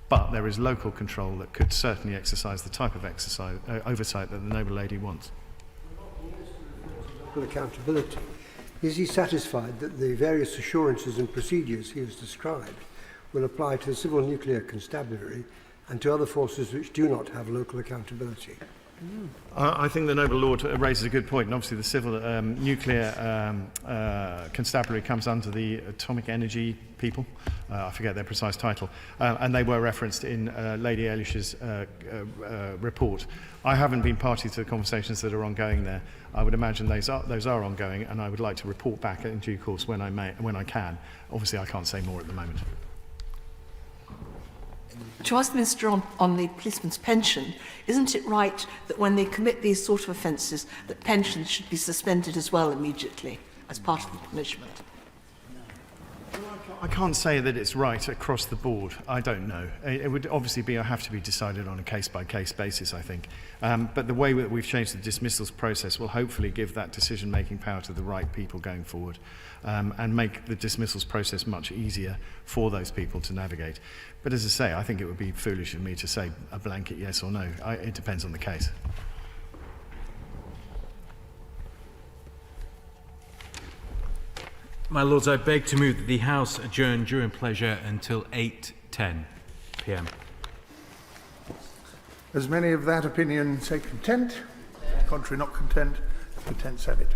But there is local control that could certainly exercise the type of oversight that the Noble Lady wants. Local accountability. Is he satisfied that the various assurances and procedures he has described will apply to the Civil Nuclear Constabulary and to other forces which do not have local accountability? I think the Noble Lord raises a good point, and obviously the Civil Nuclear Constabulary comes under the Atomic Energy people. I forget their precise title, and they were referenced in Lady Eilish's report. I haven't been party to the conversations that are ongoing there. I would imagine those are ongoing, and I would like to report back in due course when I can. Obviously, I can't say more at the moment. To ask the Minister on the policeman's pension, isn't it right that when they commit these sort of offences, that pensions should be suspended as well immediately as part of the punishment? I can't say that it's right across the board. I don't know. It would obviously have to be decided on a case-by-case basis, I think. But the way that we've changed the dismissals process will hopefully give that decision-making power to the right people going forward and make the dismissals process much easier for those people to navigate. But as I say, I think it would be foolish of me to say a blanket yes or no. It depends on the case. My Lords, I beg to move that the House adjourn during pleasure until 8:10 p.m. As many of that opinion say content, contrary not content, content said it.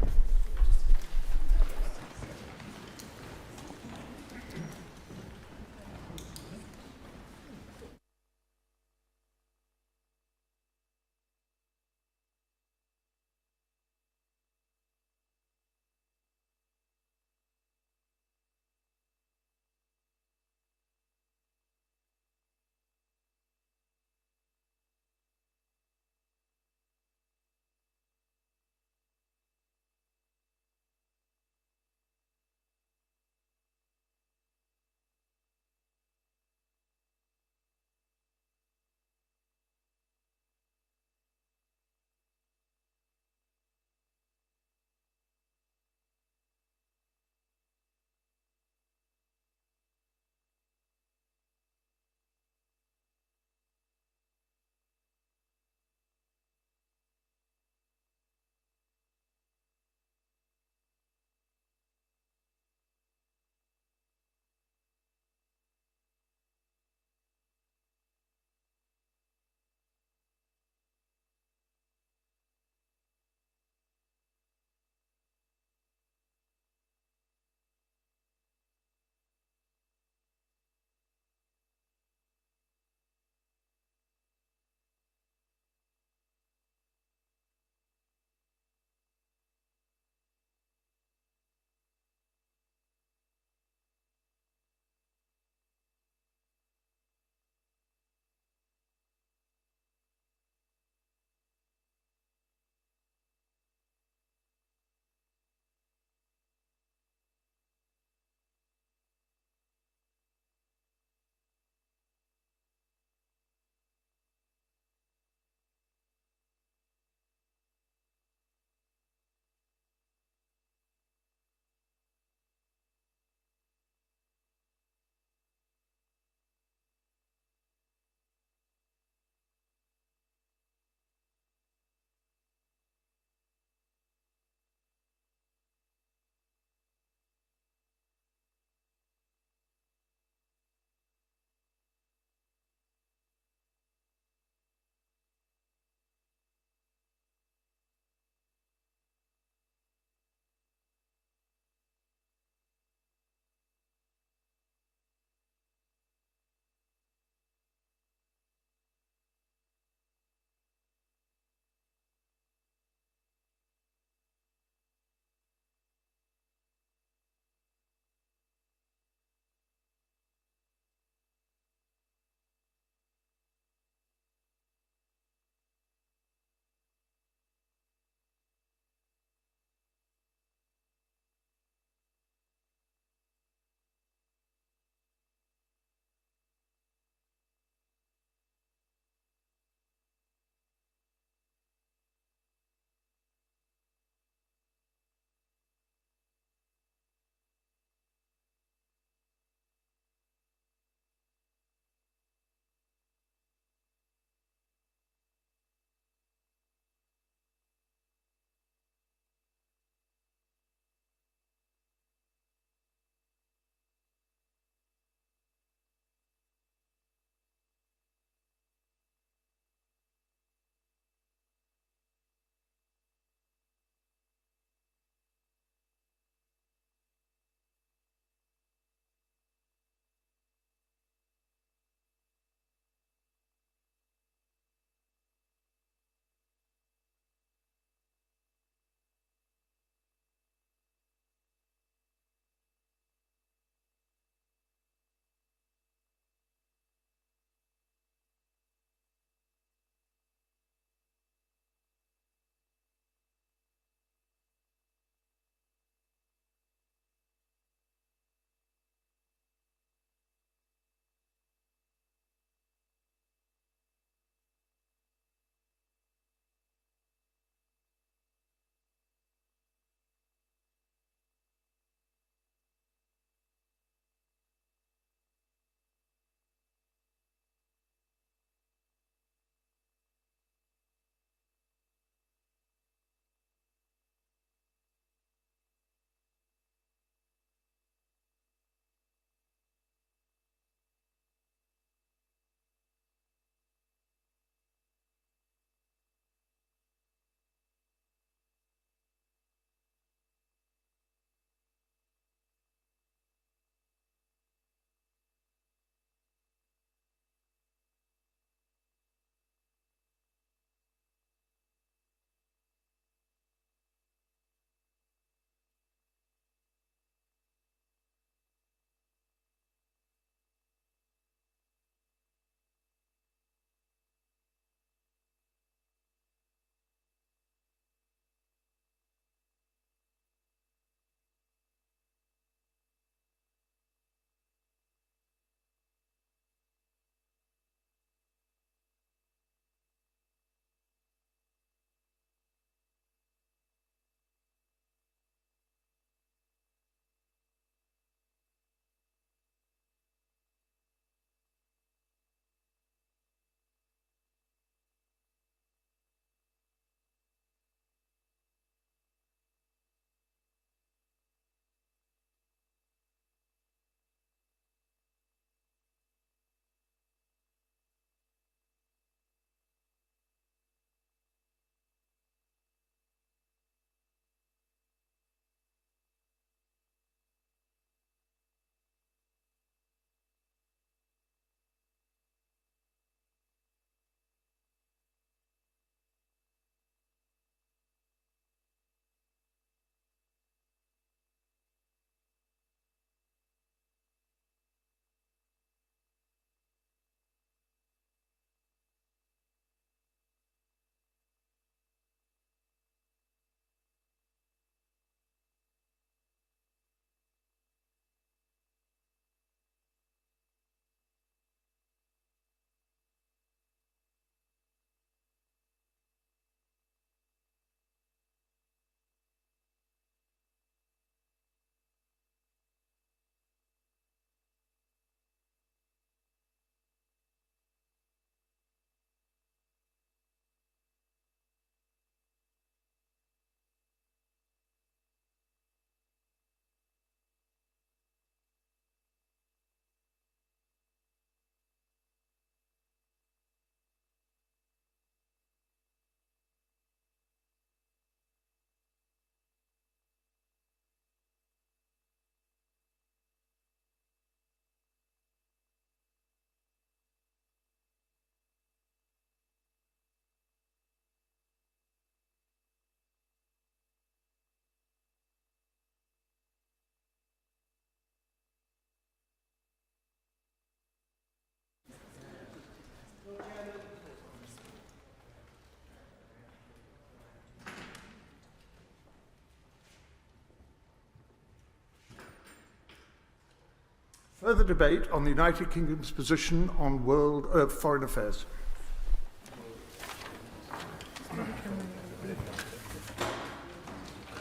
further debate on the United Kingdom's position on world foreign affairs?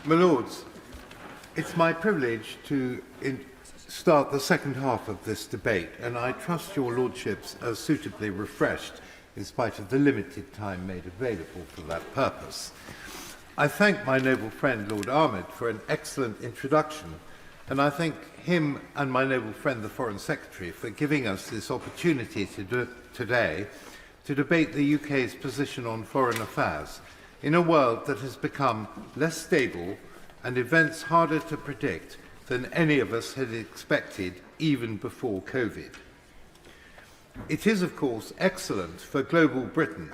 My Lords, it's my privilege to start the second half of this debate, and I trust your Lordships are suitably refreshed in spite of the limited time made available for that purpose. I thank my noble friend Lord Ahmed for an excellent introduction, and I thank him and my noble friend the Foreign Secretary for giving us this opportunity today to debate the UK's position on foreign affairs in a world that has become less stable and events harder to predict than any of us had expected even before COVID. It is, of course, excellent for global Britain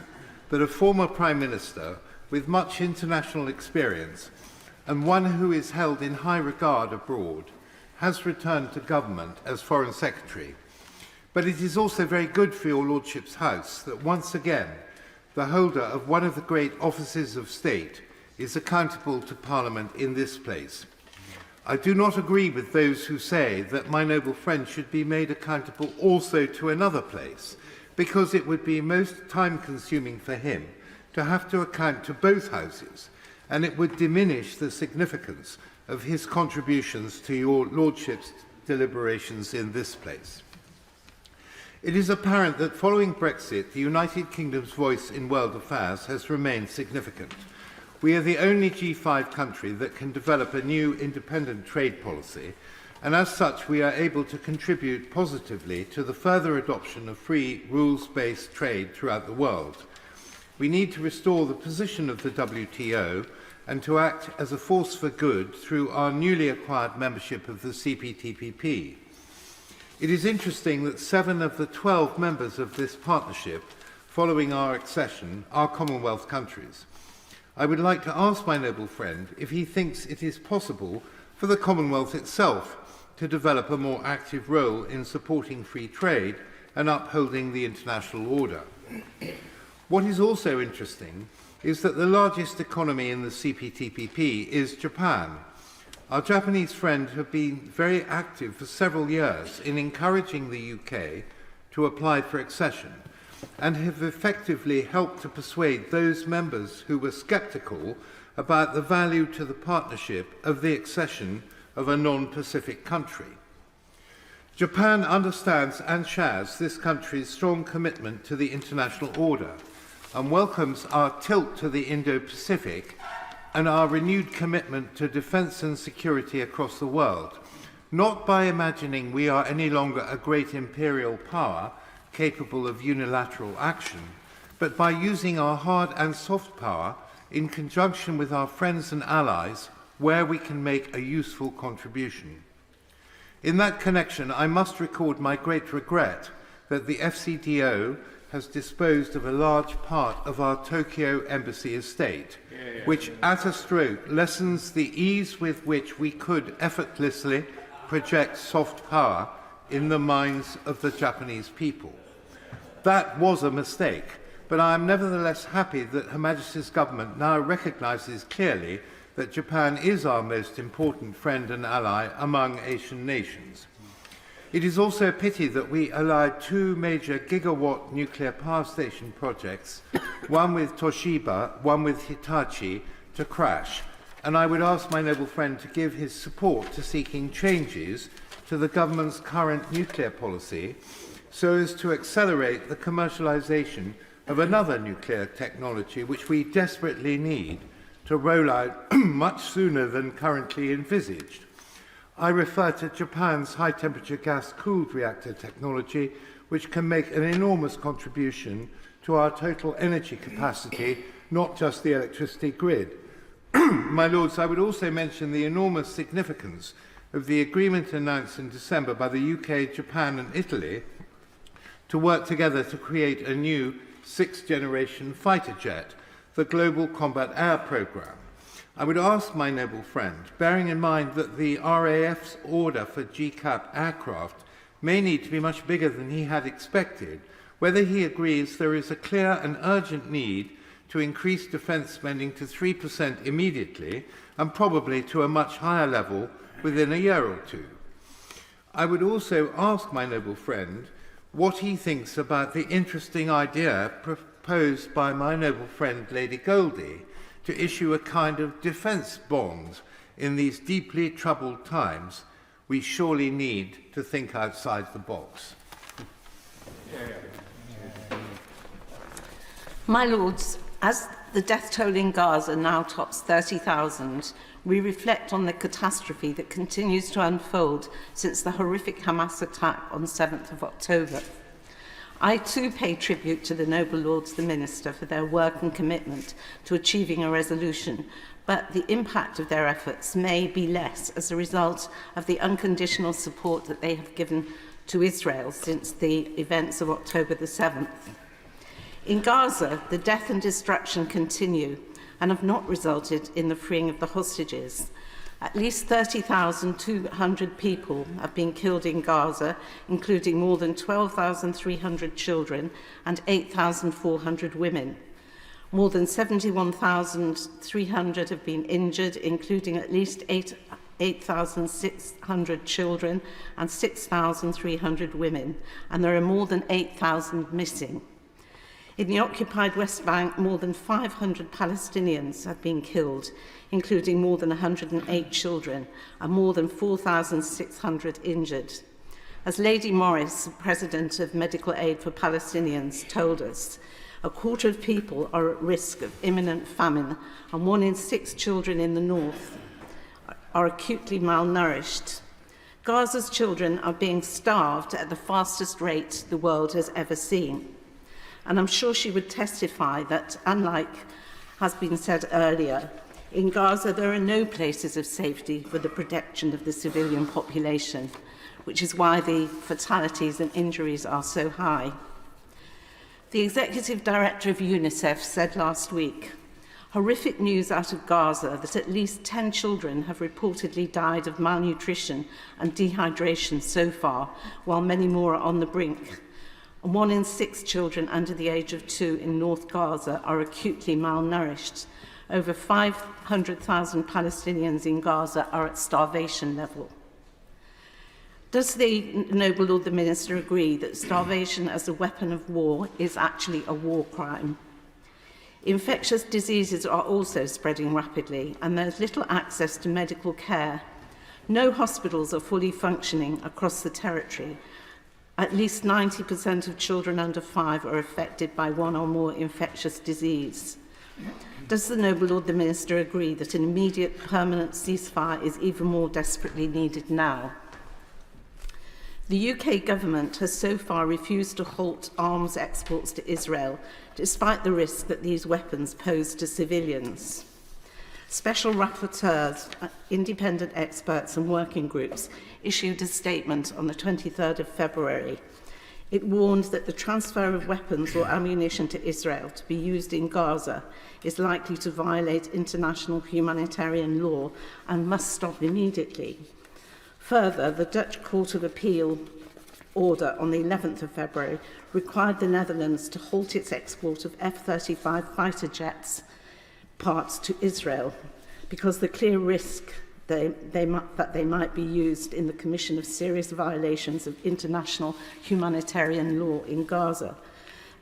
that a former Prime Minister with much international experience and one who is held in high regard abroad has returned to government as Foreign Secretary. But it is also very good for your Lordship's House that once again the holder of one of the great offices of state is accountable to Parliament in this place. I do not agree with those who say that my noble friend should be made accountable also to another place, because it would be most time-consuming for him to have to account to both houses, and it would diminish the significance of his contributions to your Lordship's deliberations in this place. It is apparent that following Brexit, the United Kingdom's voice in world affairs has remained significant. We are the only G5 country that can develop a new independent trade policy, and as such we are able to contribute positively to the further adoption of free, rules-based trade throughout the world. We need to restore the position of the WTO and to act as a force for good through our newly acquired membership of the CPTPP. It is interesting that 7 of the 12 members of this partnership, following our accession, are Commonwealth countries. I would like to ask my noble friend if he thinks it is possible for the Commonwealth itself to develop a more active role in supporting free trade and upholding the international order. What is also interesting is that the largest economy in the CPTPP is Japan. Our Japanese friends have been very active for several years in encouraging the UK to apply for accession, and have effectively helped to persuade those members who were sceptical about the value to the partnership of the accession of a non-Pacific country. Japan understands and shares this country's strong commitment to the international order and welcomes our tilt to the Indo-Pacific and our renewed commitment to defence and security across the world, not by imagining we are any longer a great imperial power capable of unilateral action, but by using our hard and soft power in conjunction with our friends and allies where we can make a useful contribution. In that connection, I must record my great regret that the FCDO has disposed of a large part of our Tokyo Embassy estate, which at a stroke lessens the ease with which we could effortlessly project soft power in the minds of the Japanese people. That was a mistake, but I am nevertheless happy that Her Majesty's government now recognises clearly that Japan is our most important friend and ally among Asian nations. It is also a pity that we allowed 2 major gigawatt nuclear power station projects, one with Toshiba, one with Hitachi, to crash, and I would ask my noble friend to give his support to seeking changes to the government's current nuclear policy so as to accelerate the commercialisation of another nuclear technology which we desperately need to roll out much sooner than currently envisaged. I refer to Japan's high-temperature gas-cooled reactor technology, which can make an enormous contribution to our total energy capacity, not just the electricity grid. My Lords, I would also mention the enormous significance of the agreement announced in December by the UK, Japan and Italy to work together to create a new 6th-generation fighter jet, the Global Combat Air Programme. I would ask my noble friend, bearing in mind that the RAF's order for GCAP aircraft may need to be much bigger than he had expected, whether he agrees there is a clear and urgent need to increase defence spending to 3% immediately and probably to a much higher level within a year or two. I would also ask my noble friend what he thinks about the interesting idea proposed by my noble friend Lady Goldie to issue a kind of defence bond in these deeply troubled times. We surely need to think outside the box. My Lords, as the death toll in Gaza now tops 30,000, we reflect on the catastrophe that continues to unfold since the horrific Hamas attack on 7th of October. I too pay tribute to the noble Lords the Minister for their work and commitment to achieving a resolution, but the impact of their efforts may be less as a result of the unconditional support that they have given to Israel since the events of October the 7th. In Gaza, the death and destruction continue and have not resulted in the freeing of the hostages. At least 30,200 people have been killed in Gaza, including more than 12,300 children and 8,400 women. More than 71,300 have been injured, including at least 8,600 children and 6,300 women, and there are more than 8,000 missing. In the occupied West Bank, more than 500 Palestinians have been killed, including more than 108 children, and more than 4,600 injured. As Lady Morris, President of Medical Aid for Palestinians, told us, a quarter of people are at risk of imminent famine, and 1 in 6 children in the north are acutely malnourished. Gaza's children are being starved at the fastest rate the world has ever seen. And I'm sure she would testify that, unlike has been said earlier, in Gaza there are no places of safety for the protection of the civilian population, which is why the fatalities and injuries are so high. The Executive Director of UNICEF said last week, horrific news out of Gaza that at least 10 children have reportedly died of malnutrition and dehydration so far, while many more are on the brink. 1 in 6 children under the age of 2 in North Gaza are acutely malnourished. Over 500,000 Palestinians in Gaza are at starvation level. Does the noble Lord the Minister agree that starvation as a weapon of war is actually a war crime? Infectious diseases are also spreading rapidly, and there's little access to medical care. No hospitals are fully functioning across the territory. At least 90% of children under 5 are affected by one or more infectious disease. Does the noble Lord the Minister agree that an immediate permanent ceasefire is even more desperately needed now? The UK government has so far refused to halt arms exports to Israel, despite the risk that these weapons pose to civilians. Special rapporteurs, independent experts and working groups issued a statement on the 23rd of February. It warned that the transfer of weapons or ammunition to Israel to be used in Gaza is likely to violate international humanitarian law and must stop immediately. Further, the Dutch Court of Appeal order on the 11th of February required the Netherlands to halt its export of F-35 fighter jets parts to Israel because the clear risk that they might be used in the commission of serious violations of international humanitarian law in Gaza.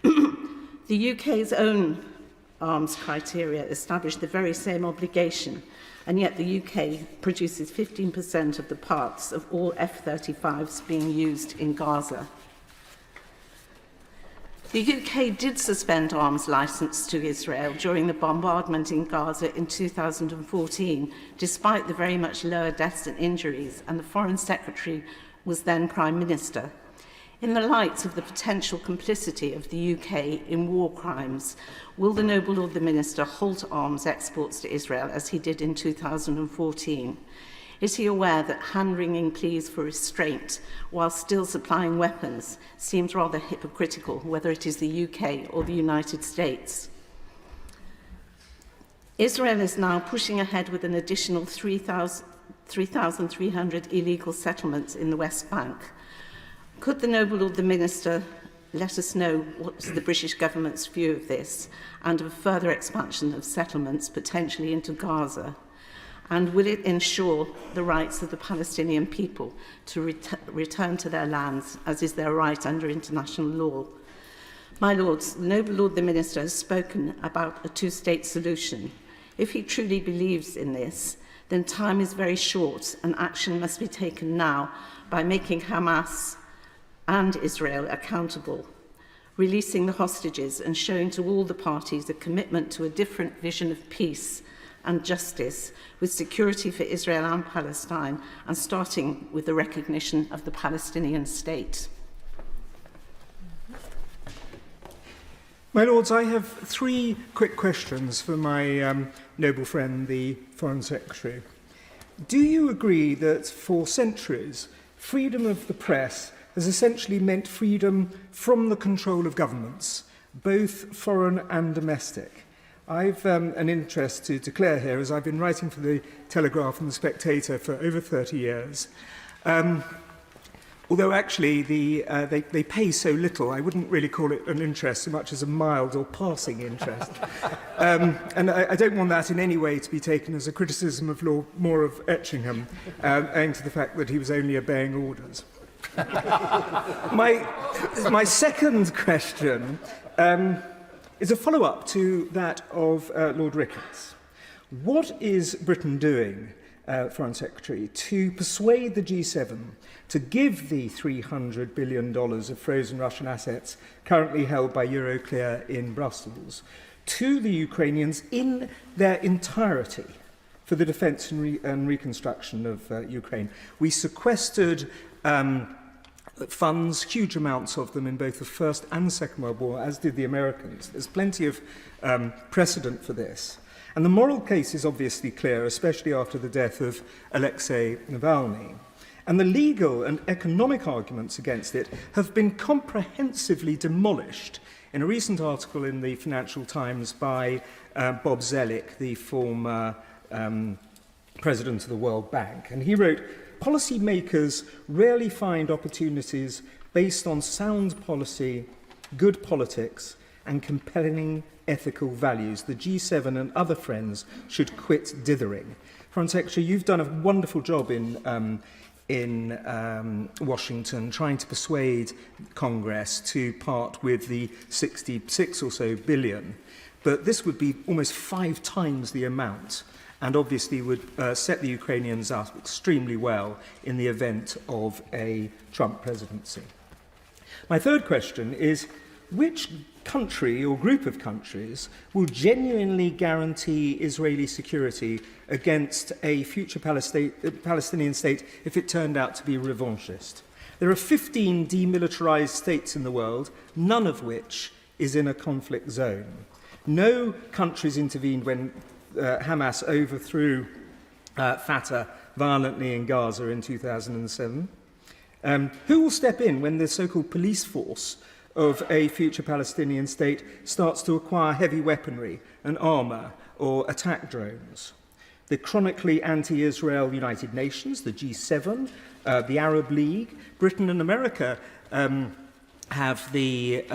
The UK's own arms criteria established the very same obligation, and yet the UK produces 15% of the parts of all F-35s being used in Gaza. The UK did suspend arms licence to Israel during the bombardment in Gaza in 2014, despite the very much lower deaths and injuries, and the Foreign Secretary was then Prime Minister. In the light of the potential complicity of the UK in war crimes, will the noble Lord the Minister halt arms exports to Israel as he did in 2014? Is he aware that hand-wringing pleas for restraint while still supplying weapons seems rather hypocritical, whether it is the UK or the United States? Israel is now pushing ahead with an additional 3,300 illegal settlements in the West Bank. Could the noble Lord the Minister let us know what's the British government's view of this and of further expansion of settlements potentially into Gaza? And will it ensure the rights of the Palestinian people to return to their lands, as is their right under international law? My Lords, the Noble Lord the Minister has spoken about a two-state solution. If he truly believes in this, then time is very short and action must be taken now by making Hamas and Israel accountable, releasing the hostages and showing to all the parties a commitment to a different vision of peace and justice, with security for Israel and Palestine, and starting with the recognition of the Palestinian state. My Lords, I have three quick questions for my noble friend, the Foreign Secretary. Do you agree that for centuries, freedom of the press has essentially meant freedom from the control of governments, both foreign and domestic? I've an interest to declare here, as I've been writing for the Telegraph and the Spectator for over 30 years. Although actually they pay so little, I wouldn't really call it an interest so much as a mild or passing interest. And I don't want that in any way to be taken as a criticism of Lord Moore of Etchingham, owing to the fact that he was only obeying orders. My second question is a follow-up to that of Lord Ricketts. What is Britain doing, Foreign Secretary, to persuade the G7 to give the $300 billion of frozen Russian assets currently held by Euroclear in Brussels to the Ukrainians in their entirety for the defence and reconstruction of Ukraine? We sequestered funds, huge amounts of them, in both the First and Second World War, as did the Americans. There's plenty of precedent for this. And the moral case is obviously clear, especially after the death of Alexei Navalny. And the legal and economic arguments against it have been comprehensively demolished in a recent article in the Financial Times by Bob Zellick, the former president of the World Bank. And he wrote, "Policymakers rarely find opportunities based on sound policy, good politics, and compelling ethical values. The G7 and other friends should quit dithering." Foreign Secretary, you've done a wonderful job in Washington trying to persuade Congress to part with the 66 or so billion. But this would be almost 5 times the amount, and obviously would set the Ukrainians up extremely well in the event of a Trump presidency. My third question is, which country or group of countries will genuinely guarantee Israeli security against a future Palestinian state if it turned out to be revanchist? There are 15 demilitarized states in the world, none of which is in a conflict zone. No countries intervened when Hamas overthrew Fatah violently in Gaza in 2007. Who will step in when the so-called police force of a future Palestinian state starts to acquire heavy weaponry and armour or attack drones? The chronically anti-Israel United Nations, the G7, the Arab League, Britain and America have the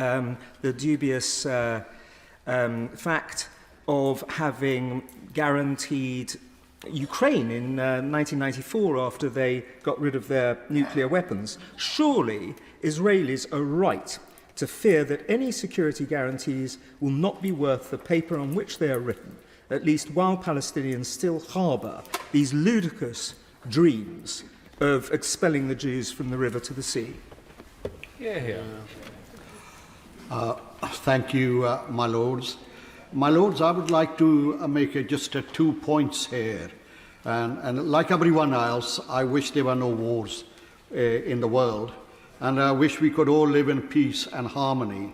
dubious fact of having guaranteed Ukraine in 1994 after they got rid of their nuclear weapons. Surely Israelis are right to fear that any security guarantees will not be worth the paper on which they are written, at least while Palestinians still harbour these ludicrous dreams of expelling the Jews from the river to the sea. Thank you, my Lords. My Lords, I would like to make just 2 points here. And like everyone else, I wish there were no wars in the world. And I wish we could all live in peace and harmony.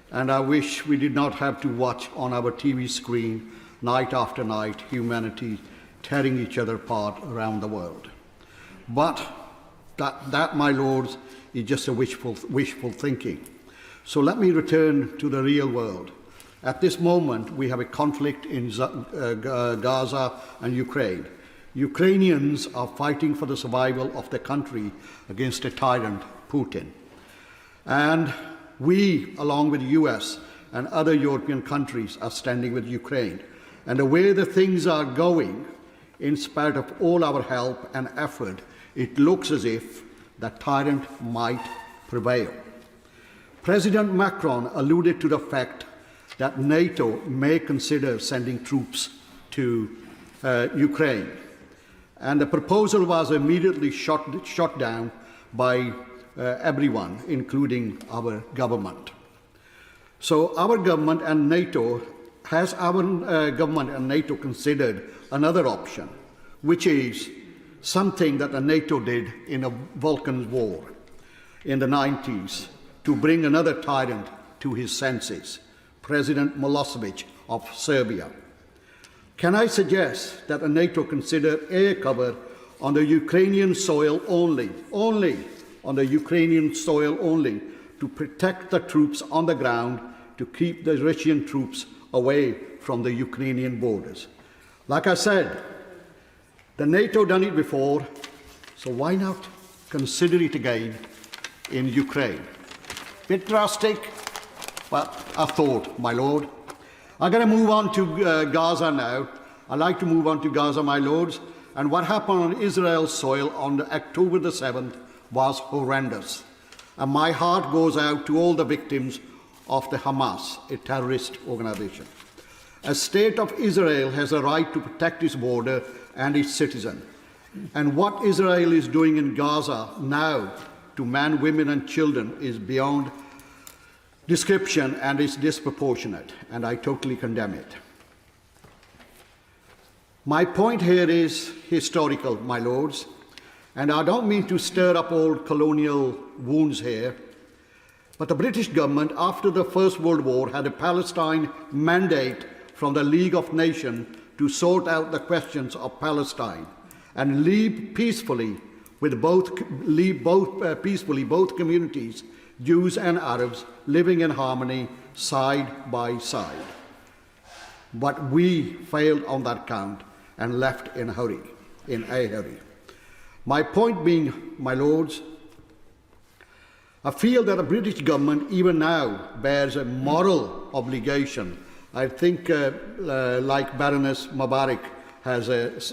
And I wish we did not have to watch on our TV screen night after night humanity tearing each other apart around the world. But that, my Lords, is just a wishful thinking. So let me return to the real world. At this moment, we have a conflict in Gaza and Ukraine. Ukrainians are fighting for the survival of their country against a tyrant, Putin. And we, along with the US and other European countries, are standing with Ukraine. And the way the things are going, in spite of all our help and effort, it looks as if the tyrant might prevail. President Macron alluded to the fact that NATO may consider sending troops to Ukraine, and the proposal was immediately shot down by everyone, including our government. So our government and NATO considered another option, which is something that the NATO did in the Balkan War in the 90s to bring another tyrant to his senses, President Milosevic of Serbia. Can I suggest that the NATO consider air cover on the Ukrainian soil only on the Ukrainian soil only, to protect the troops on the ground, to keep the Russian troops away from the Ukrainian borders? Like I said, the NATO done it before, so why not consider it again in Ukraine? Bit drastic, but a thought, my lord. I'm going to move on to Gaza now. I'd like to move on to Gaza, my lords. And what happened on Israel's soil on October the 7th was horrendous. And my heart goes out to all the victims of the Hamas, a terrorist organization. A state of Israel has a right to protect its border and its citizens. And what Israel is doing in Gaza now to men, women and children is beyond description and is disproportionate, and I totally condemn it. My point here is historical, my lords, and I don't mean to stir up old colonial wounds here, but the British government, after the First World War, had a Palestine mandate from the League of Nations to sort out the questions of Palestine and leave peacefully both communities, Jews and Arabs, living in harmony side by side. But we failed on that count and left in a hurry. My point being, my lords, I feel that the British government even now bears a moral obligation. I think like Baroness Mubarak has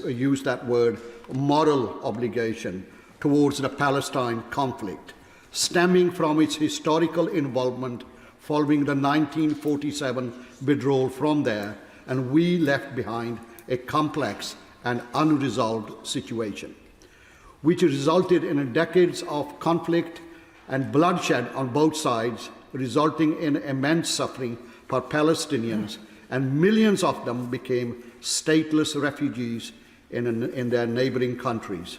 used that word, moral obligation towards the Palestine conflict, stemming from its historical involvement following the 1947 withdrawal from there, and we left behind a complex and unresolved situation, which resulted in decades of conflict and bloodshed on both sides, resulting in immense suffering for Palestinians, and millions of them became stateless refugees in their neighboring countries,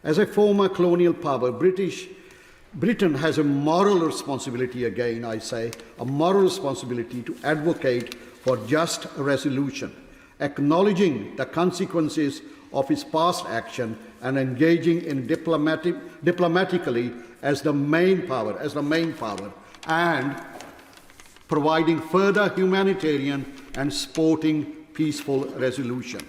As a former colonial power, Britain has a moral responsibility, again I say, a moral responsibility to advocate for just resolution, acknowledging the consequences of its past action and engaging in diplomatically as the main power, and providing further humanitarian and supporting peaceful resolution.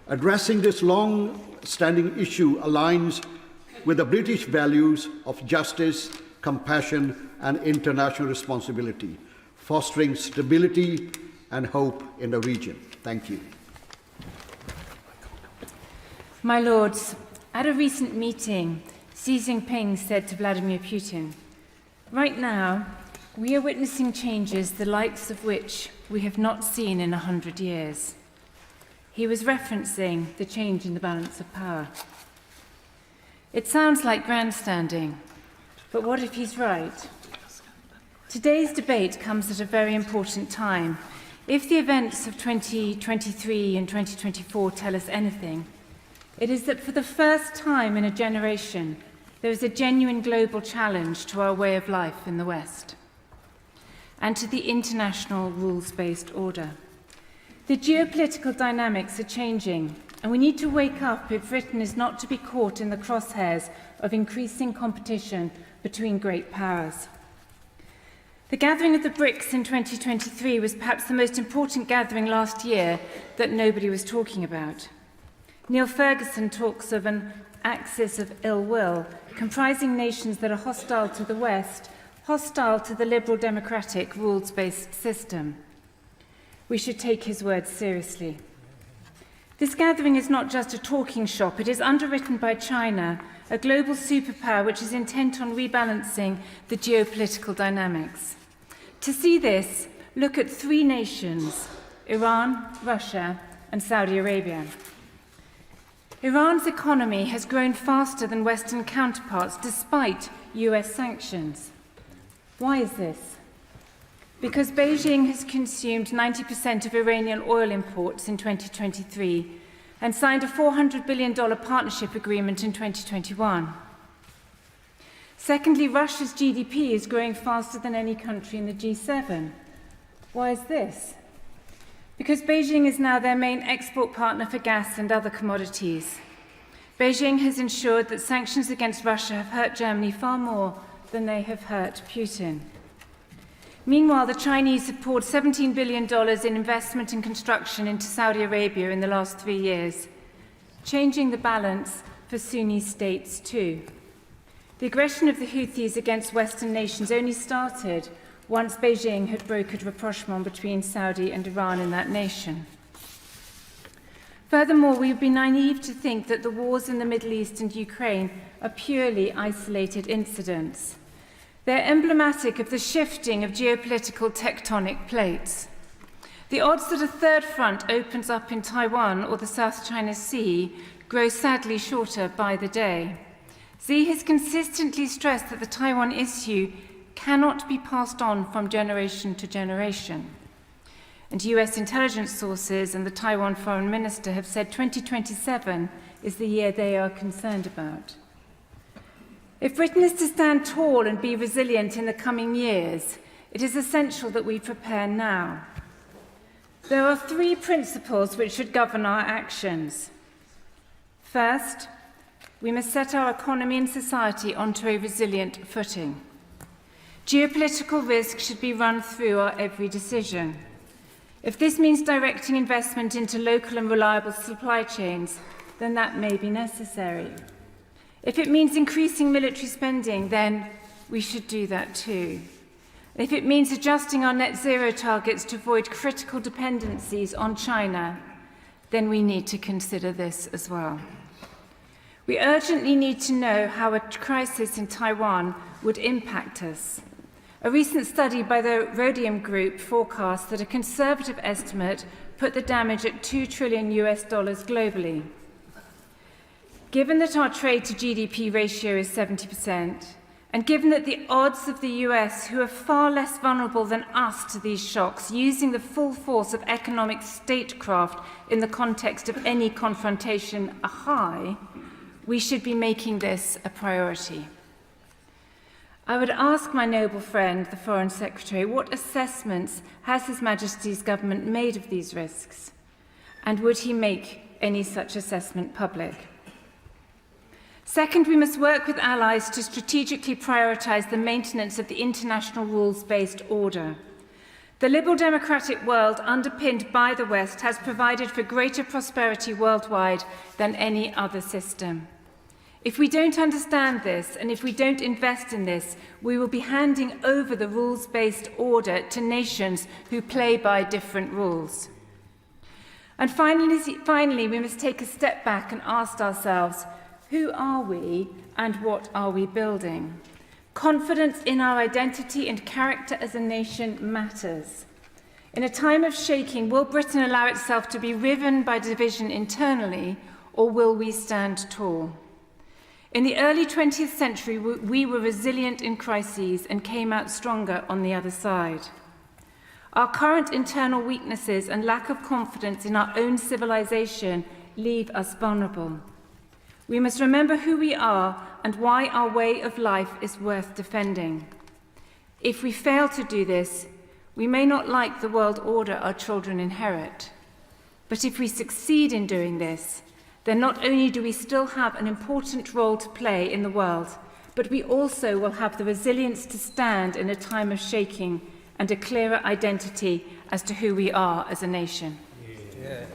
Addressing this long-standing issue aligns with the British values of justice, compassion, and international responsibility, fostering stability and hope in the region. Thank you. My lords, at a recent meeting, Xi Jinping said to Vladimir Putin, "Right now, we are witnessing changes the likes of which we have not seen in 100 years. He was referencing the change in the balance of power. It sounds like grandstanding, but what if he's right? Today's debate comes at a very important time. If the events of 2023 and 2024 tell us anything, it is that for the first time in a generation, there is a genuine global challenge to our way of life in the West and to the international rules-based order. The geopolitical dynamics are changing, and we need to wake up if Britain is not to be caught in the crosshairs of increasing competition between great powers. The gathering of the BRICS in 2023 was perhaps the most important gathering last year that nobody was talking about. Neil Ferguson talks of an axis of ill will, comprising nations that are hostile to the West, hostile to the liberal democratic rules-based system. We should take his words seriously. This gathering is not just a talking shop, it is underwritten by China, a global superpower which is intent on rebalancing the geopolitical dynamics. To see this, look at three nations: Iran, Russia, and Saudi Arabia. Iran's economy has grown faster than Western counterparts despite US sanctions. Why is this? Because Beijing has consumed 90% of Iranian oil imports in 2023 and signed a $400 billion partnership agreement in 2021. Secondly, Russia's GDP is growing faster than any country in the G7. Why is this? Because Beijing is now their main export partner for gas and other commodities. Beijing has ensured that sanctions against Russia have hurt Germany far more than they have hurt Putin. Meanwhile, the Chinese have poured $17 billion in investment and construction into Saudi Arabia in the last 3 years, changing the balance for Sunni states too. The aggression of the Houthis against Western nations only started once Beijing had brokered rapprochement between Saudi and Iran in that nation. Furthermore, we would be naive to think that the wars in the Middle East and Ukraine are purely isolated incidents. They're emblematic of the shifting of geopolitical tectonic plates. The odds that a third front opens up in Taiwan or the South China Sea grow sadly shorter by the day. Xi has consistently stressed that the Taiwan issue cannot be passed on from generation to generation. And US intelligence sources and the Taiwan foreign minister have said 2027 is the year they are concerned about. If Britain is to stand tall and be resilient in the coming years, it is essential that we prepare now. There are three principles which should govern our actions. First, we must set our economy and society onto a resilient footing. Geopolitical risk should be run through our every decision. If this means directing investment into local and reliable supply chains, then that may be necessary. If it means increasing military spending, then we should do that too. If it means adjusting our net zero targets to avoid critical dependencies on China, then we need to consider this as well. We urgently need to know how a crisis in Taiwan would impact us. A recent study by the Rhodium Group forecasts that a conservative estimate put the damage at $2 trillion globally. Given that our trade to GDP ratio is 70%, and given that the odds of the US, who are far less vulnerable than us to these shocks, using the full force of economic statecraft in the context of any confrontation are high, we should be making this a priority. I would ask my noble friend, the Foreign Secretary, what assessments has His Majesty's government made of these risks, and would he make any such assessment public? Second, we must work with allies to strategically prioritise the maintenance of the international rules-based order. The liberal democratic world, underpinned by the West, has provided for greater prosperity worldwide than any other system. If we don't understand this, and if we don't invest in this, we will be handing over the rules-based order to nations who play by different rules. And finally, we must take a step back and ask ourselves, who are we and what are we building? Confidence in our identity and character as a nation matters. In a time of shaking, will Britain allow itself to be riven by division internally, or will we stand tall? In the early 20th century, we were resilient in crises and came out stronger on the other side. Our current internal weaknesses and lack of confidence in our own civilization leave us vulnerable. We must remember who we are and why our way of life is worth defending. If we fail to do this, we may not like the world order our children inherit. But if we succeed in doing this, then not only do we still have an important role to play in the world, but we also will have the resilience to stand in a time of shaking and a clearer identity as to who we are as a nation. Yeah.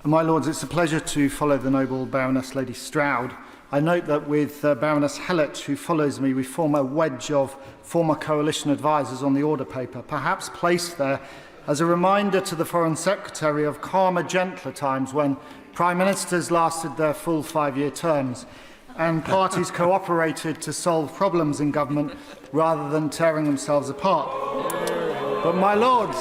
My Lords, it's a pleasure to follow the noble Baroness Lady Stroud. I note that with Baroness Hellett, who follows me, we form a wedge of former coalition advisers on the order paper, perhaps placed there as a reminder to the Foreign Secretary of calmer, gentler times when Prime Ministers lasted their full 5-year terms and parties cooperated to solve problems in government rather than tearing themselves apart. But, my Lords,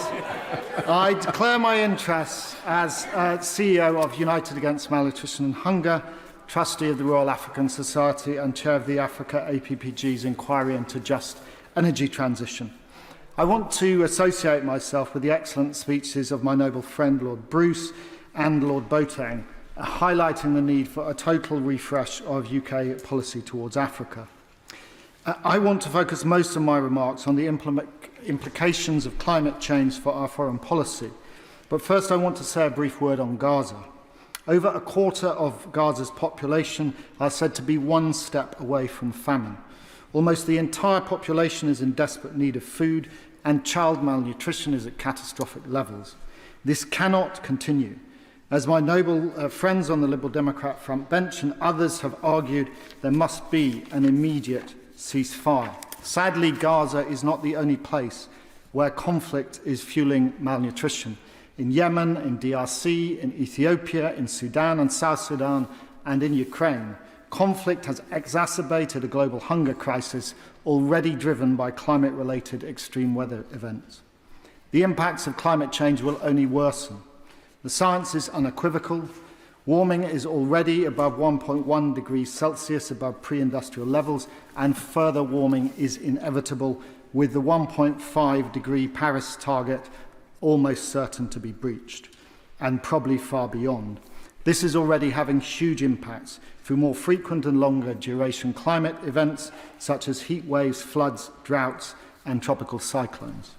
I declare my interests as CEO of United Against Malnutrition and Hunger, Trustee of the Royal African Society and Chair of the Africa APPG's Inquiry into Just Energy Transition. I want to associate myself with the excellent speeches of my noble friend Lord Bruce and Lord Boateng, highlighting the need for a total refresh of UK policy towards Africa. I want to focus most of my remarks on the implications of climate change for our foreign policy. But first I want to say a brief word on Gaza. Over a quarter of Gaza's population are said to be one step away from famine. Almost the entire population is in desperate need of food, and child malnutrition is at catastrophic levels. This cannot continue. As my noble friends on the Liberal Democrat front bench and others have argued, there must be an immediate ceasefire. Sadly, Gaza is not the only place where conflict is fueling malnutrition. In Yemen, in DRC, in Ethiopia, in Sudan and South Sudan, and in Ukraine, conflict has exacerbated a global hunger crisis already driven by climate-related extreme weather events. The impacts of climate change will only worsen. The science is unequivocal. Warming is already above 1.1 degrees Celsius above pre-industrial levels, and further warming is inevitable, with the 1.5 degree Paris target almost certain to be breached, and probably far beyond. This is already having huge impacts through more frequent and longer duration climate events such as heat waves, floods, droughts, and tropical cyclones.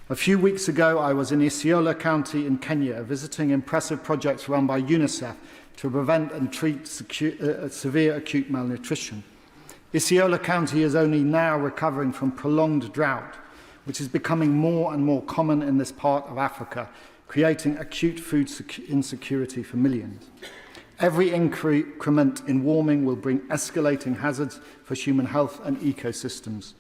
A few weeks ago, I was in Isiolo County in Kenya visiting impressive projects run by UNICEF to prevent and treat severe acute malnutrition. Isiolo County is only now recovering from prolonged drought, which is becoming more and more common in this part of Africa, creating acute food insecurity for millions. Every increment in warming will bring escalating hazards for human health and ecosystems.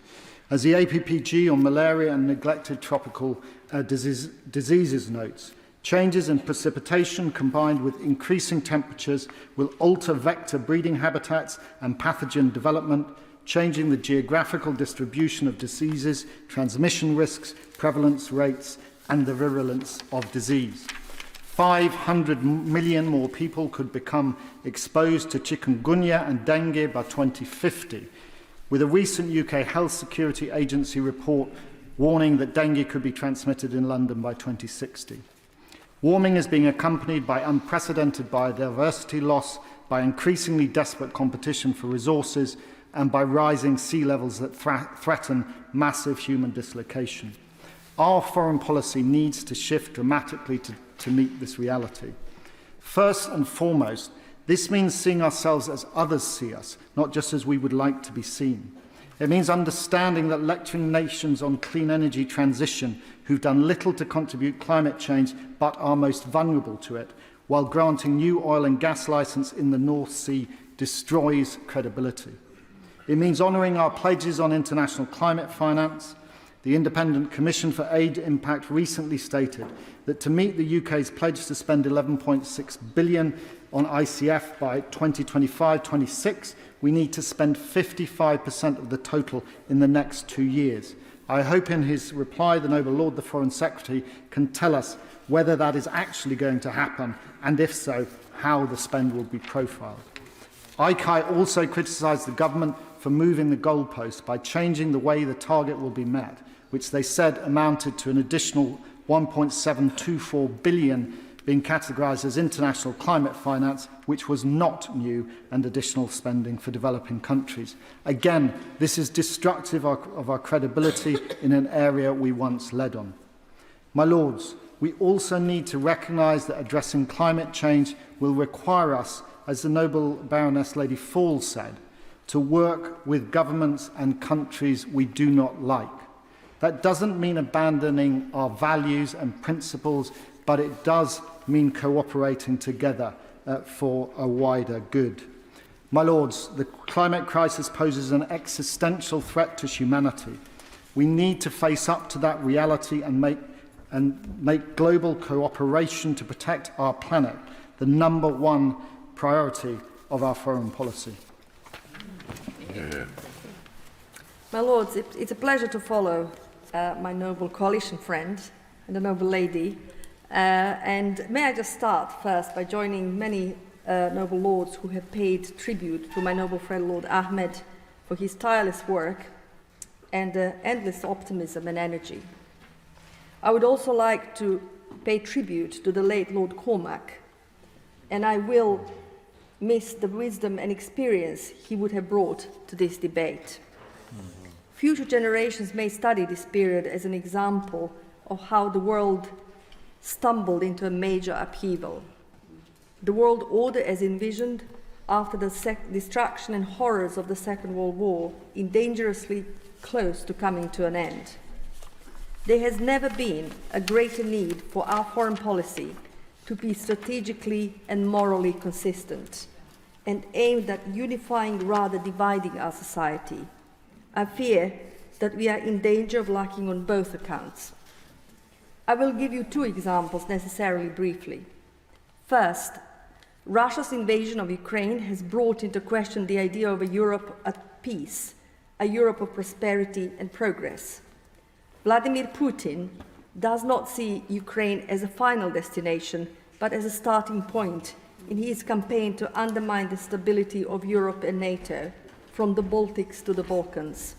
As the APPG on malaria and neglected tropical diseases notes, changes in precipitation combined with increasing temperatures will alter vector breeding habitats and pathogen development, changing the geographical distribution of diseases, transmission risks, prevalence rates, and the virulence of disease. 500 million more people could become exposed to chikungunya and dengue by 2050, with a recent UK Health Security Agency report warning that dengue could be transmitted in London by 2060. Warming is being accompanied by unprecedented biodiversity loss, by increasingly desperate competition for resources, and by rising sea levels that threaten massive human dislocation. Our foreign policy needs to shift dramatically to meet this reality. First and foremost, this means seeing ourselves as others see us, not just as we would like to be seen. It means understanding that lecturing nations on clean energy transition who've done little to contribute climate change but are most vulnerable to it, while granting new oil and gas license in the North Sea destroys credibility. It means honouring our pledges on international climate finance. The Independent Commission for Aid Impact recently stated that to meet the UK's pledge to spend £11.6 billion on ICF by 2025-26, we need to spend 55% of the total in the next 2 years. I hope in his reply the Noble Lord, the Foreign Secretary, can tell us whether that is actually going to happen, and if so, how the spend will be profiled. ICAI also criticised the government for moving the goalpost by changing the way the target will be met, which they said amounted to an additional $1.724 billion being categorised as international climate finance, which was not new, and additional spending for developing countries. Again, this is destructive of our credibility in an area we once led on. My Lords, we also need to recognise that addressing climate change will require us, as the Noble Baroness Lady Fall said, to work with governments and countries we do not like. That doesn't mean abandoning our values and principles, but it does mean cooperating together for a wider good. My Lords, the climate crisis poses an existential threat to humanity. We need to face up to that reality and make and make global cooperation to protect our planet the #1 priority of our foreign policy. My Lords, it's a pleasure to follow my noble coalition friend and the noble lady. And may I just start first by joining many noble lords who have paid tribute to my noble friend Lord Ahmed for his tireless work and endless optimism and energy. I would also like to pay tribute to the late Lord Cormac, and I will miss the wisdom and experience he would have brought to this debate. Future generations may study this period as an example of how the world stumbled into a major upheaval. The world order as envisioned after the destruction and horrors of the Second World War is dangerously close to coming to an end. There has never been a greater need for our foreign policy to be strategically and morally consistent and aimed at unifying rather dividing our society. I fear that we are in danger of lacking on both accounts. I will give you 2 examples necessarily briefly. First, Russia's invasion of Ukraine has brought into question the idea of a Europe at peace, a Europe of prosperity and progress. Vladimir Putin does not see Ukraine as a final destination, but as a starting point in his campaign to undermine the stability of Europe and NATO, from the Baltics to the Balkans.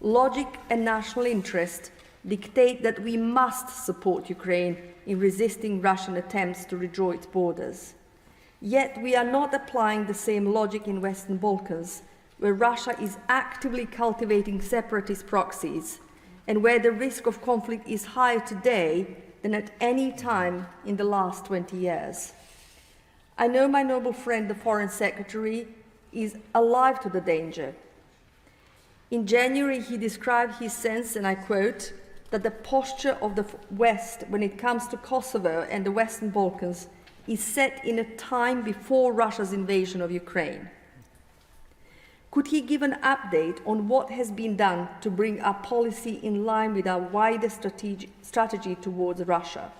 Logic and national interest dictate that we must support Ukraine in resisting Russian attempts to redraw its borders. Yet we are not applying the same logic in Western Balkans, where Russia is actively cultivating separatist proxies and where the risk of conflict is higher today than at any time in the last 20 years. I know my noble friend, the Foreign Secretary, is alive to the danger. In January, he described his sense, and I quote, that the posture of the West when it comes to Kosovo and the Western Balkans is set in a time before Russia's invasion of Ukraine. Could he give an update on what has been done to bring our policy in line with our wider strategy towards Russia?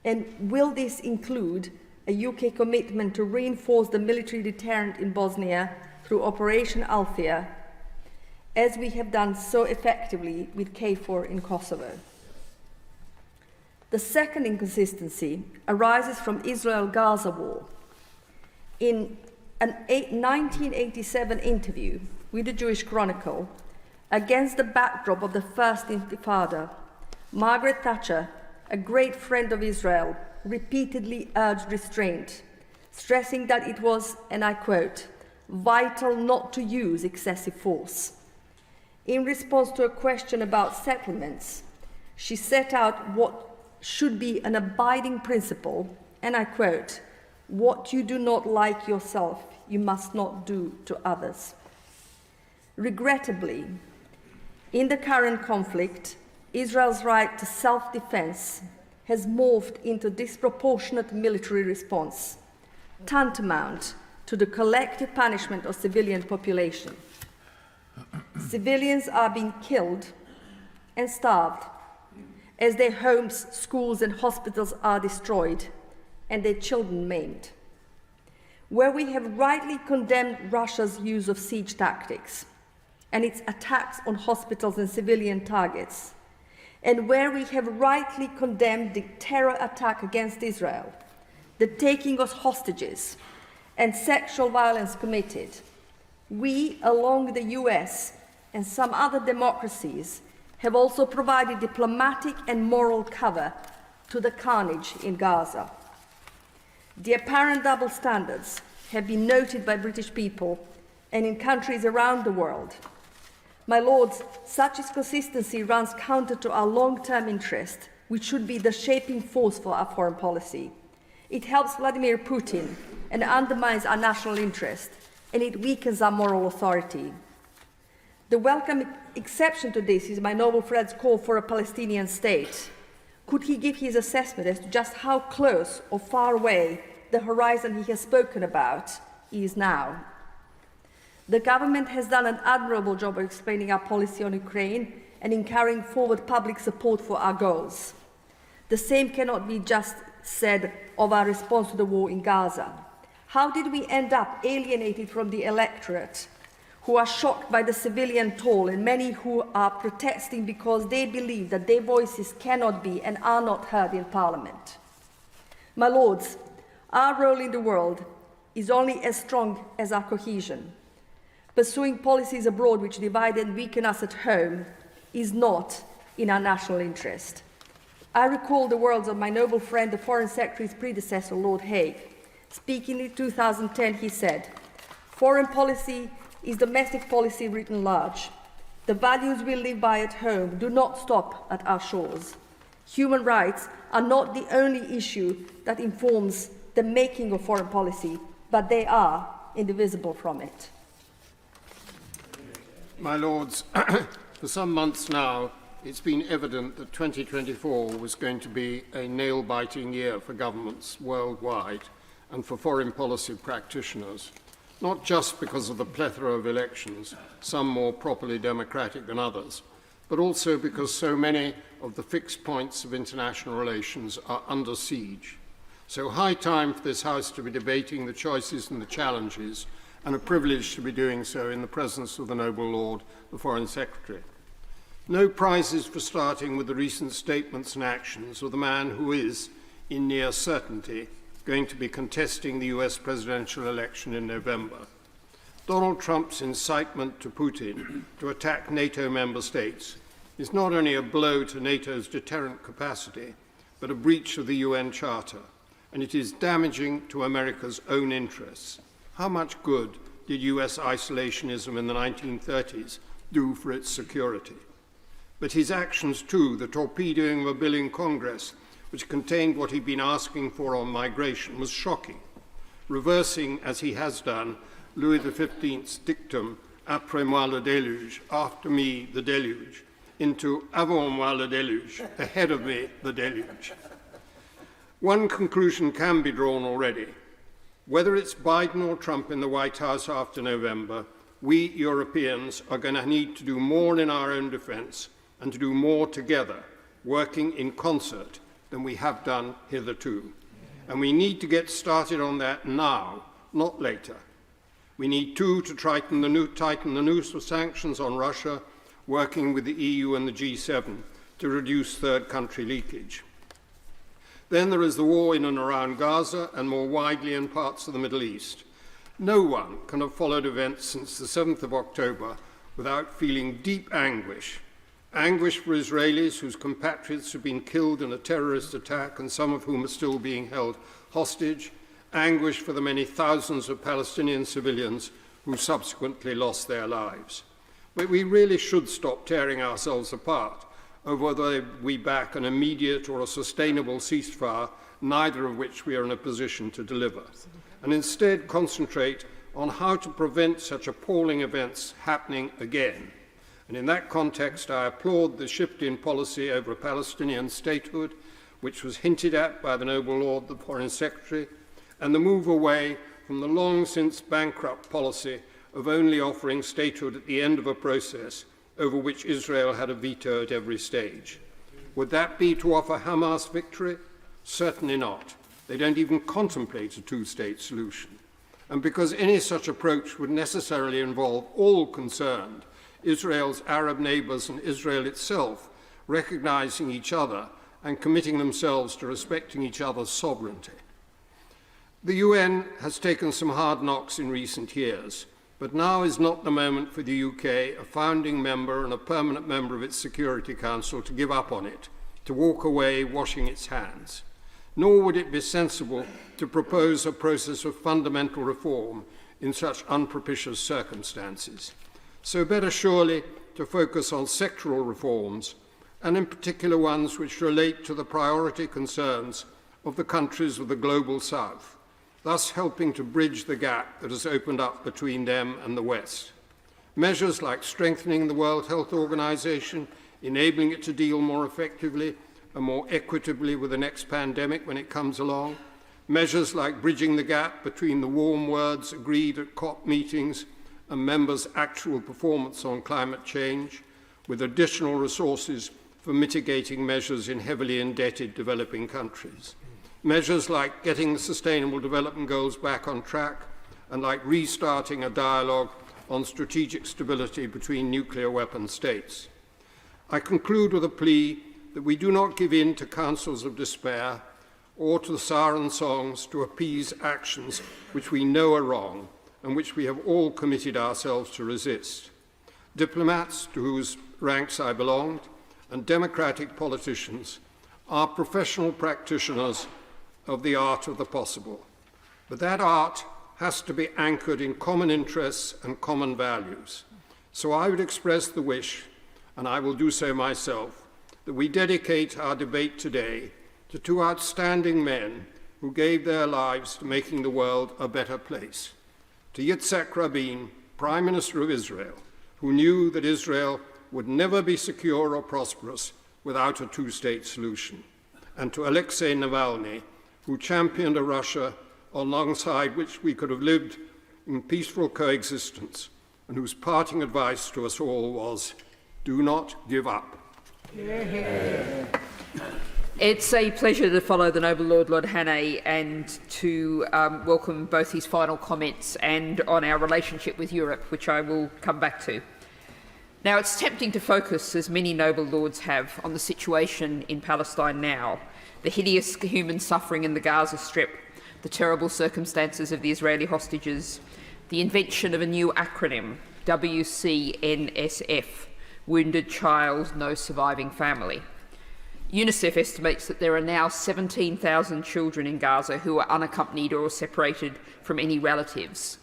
And will this include a UK commitment to reinforce the military deterrent in Bosnia through Operation Althea, as we have done so effectively with KFOR in Kosovo? The second inconsistency arises from Israel-Gaza war. In an 1987 interview with the Jewish Chronicle, against the backdrop of the First Intifada, Margaret Thatcher, a great friend of Israel, repeatedly urged restraint, stressing that it was, and I quote, vital not to use excessive force. In response to a question about settlements, she set out what should be an abiding principle, and I quote, what you do not like yourself, you must not do to others. Regrettably, in the current conflict, Israel's right to self-defense has morphed into disproportionate military response, tantamount to the collective punishment of civilian population. Civilians are being killed and starved as their homes, schools and hospitals are destroyed and their children maimed. Where we have rightly condemned Russia's use of siege tactics and its attacks on hospitals and civilian targets, and where we have rightly condemned the terror attack against Israel, the taking of hostages, and sexual violence committed, we, along the US and some other democracies, have also provided diplomatic and moral cover to the carnage in Gaza. The apparent double standards have been noted by British people and in countries around the world. My Lords, such inconsistency runs counter to our long-term interest, which should be the shaping force for our foreign policy. It helps Vladimir Putin and undermines our national interest, and it weakens our moral authority. The welcome exception to this is my noble friend's call for a Palestinian state. Could he give his assessment as to just how close or far away the horizon he has spoken about is now? The government has done an admirable job of explaining our policy on Ukraine and in carrying forward public support for our goals. The same cannot be just said of our response to the war in Gaza. How did we end up alienated from the electorate, who are shocked by the civilian toll, and many who are protesting because they believe that their voices cannot be and are not heard in Parliament? My Lords, our role in the world is only as strong as our cohesion. Pursuing policies abroad which divide and weaken us at home is not in our national interest. I recall the words of my noble friend, the Foreign Secretary's predecessor, Lord Haig. Speaking in 2010, he said, "Foreign policy is domestic policy written large. The values we live by at home do not stop at our shores. Human rights are not the only issue that informs the making of foreign policy, but they are indivisible from it." My Lords, for some months now, it's been evident that 2024 was going to be a nail-biting year for governments worldwide and for foreign policy practitioners, not just because of the plethora of elections, some more properly democratic than others, but also because so many of the fixed points of international relations are under siege. So high time for this House to be debating the choices and the challenges, and a privilege to be doing so in the presence of the noble Lord, the Foreign Secretary. No prizes for starting with the recent statements and actions of the man who is, in near certainty, going to be contesting the US presidential election in November. Donald Trump's incitement to Putin to attack NATO member states is not only a blow to NATO's deterrent capacity, but a breach of the UN Charter, and it is damaging to America's own interests. How much good did US isolationism in the 1930s do for its security? But his actions too, the torpedoing of a bill in Congress which contained what he'd been asking for on migration, was shocking, reversing, as he has done, Louis XV's dictum, après moi le déluge, after me the deluge, into avant moi le déluge, ahead of me the deluge. One conclusion can be drawn already. Whether it's Biden or Trump in the White House after November, we Europeans are going to need to do more in our own defense and to do more together, working in concert, than we have done hitherto. And we need to get started on that now, not later. We need, too, to tighten the noose of sanctions on Russia, working with the EU and the G7 to reduce third country leakage. Then there is the war in and around Gaza and more widely in parts of the Middle East. No one can have followed events since the 7th of October without feeling deep anguish. Anguish for Israelis whose compatriots have been killed in a terrorist attack and some of whom are still being held hostage. Anguish for the many thousands of Palestinian civilians who subsequently lost their lives. But we really should stop tearing ourselves apart over whether we back an immediate or a sustainable ceasefire, neither of which we are in a position to deliver, and instead concentrate on how to prevent such appalling events happening again. And in that context, I applaud the shift in policy over Palestinian statehood, which was hinted at by the noble Lord, the Foreign Secretary, and the move away from the long since bankrupt policy of only offering statehood at the end of a process over which Israel had a veto at every stage. Would that be to offer Hamas victory? Certainly not. They don't even contemplate a two-state solution. And because any such approach would necessarily involve all concerned, Israel's Arab neighbors and Israel itself, recognizing each other and committing themselves to respecting each other's sovereignty. The UN has taken some hard knocks in recent years, but now is not the moment for the UK, a founding member and a permanent member of its Security Council, to give up on it, to walk away washing its hands. Nor would it be sensible to propose a process of fundamental reform in such unpropitious circumstances. So better surely to focus on sectoral reforms, and in particular ones which relate to the priority concerns of the countries of the Global South, thus helping to bridge the gap that has opened up between them and the West. Measures like strengthening the World Health Organization, enabling it to deal more effectively and more equitably with the next pandemic when it comes along. Measures like bridging the gap between the warm words agreed at COP meetings and members' actual performance on climate change, with additional resources for mitigating measures in heavily indebted developing countries. Measures like getting the Sustainable Development Goals back on track and like restarting a dialogue on strategic stability between nuclear weapon states. I conclude with a plea that we do not give in to counsels of despair or to the siren songs to appease actions which we know are wrong and which we have all committed ourselves to resist. Diplomats, to whose ranks I belonged, and democratic politicians are professional practitioners of the art of the possible. But that art has to be anchored in common interests and common values. So I would express the wish, and I will do so myself, that we dedicate our debate today to two outstanding men who gave their lives to making the world a better place. To Yitzhak Rabin, Prime Minister of Israel, who knew that Israel would never be secure or prosperous without a two-state solution. And to Alexei Navalny, who championed a Russia alongside which we could have lived in peaceful coexistence, and whose parting advice to us all was, do not give up. It's a pleasure to follow the Noble Lord Hannay and to welcome both his final comments and on our relationship with Europe, which I will come back to. Now, it's tempting to focus, as many noble lords have, on the situation in Palestine now, the hideous human suffering in the Gaza Strip, the terrible circumstances of the Israeli hostages, the invention of a new acronym, WCNSF, Wounded Child, No Surviving Family. UNICEF estimates that there are now 17,000 children in Gaza who are unaccompanied or separated from any relatives.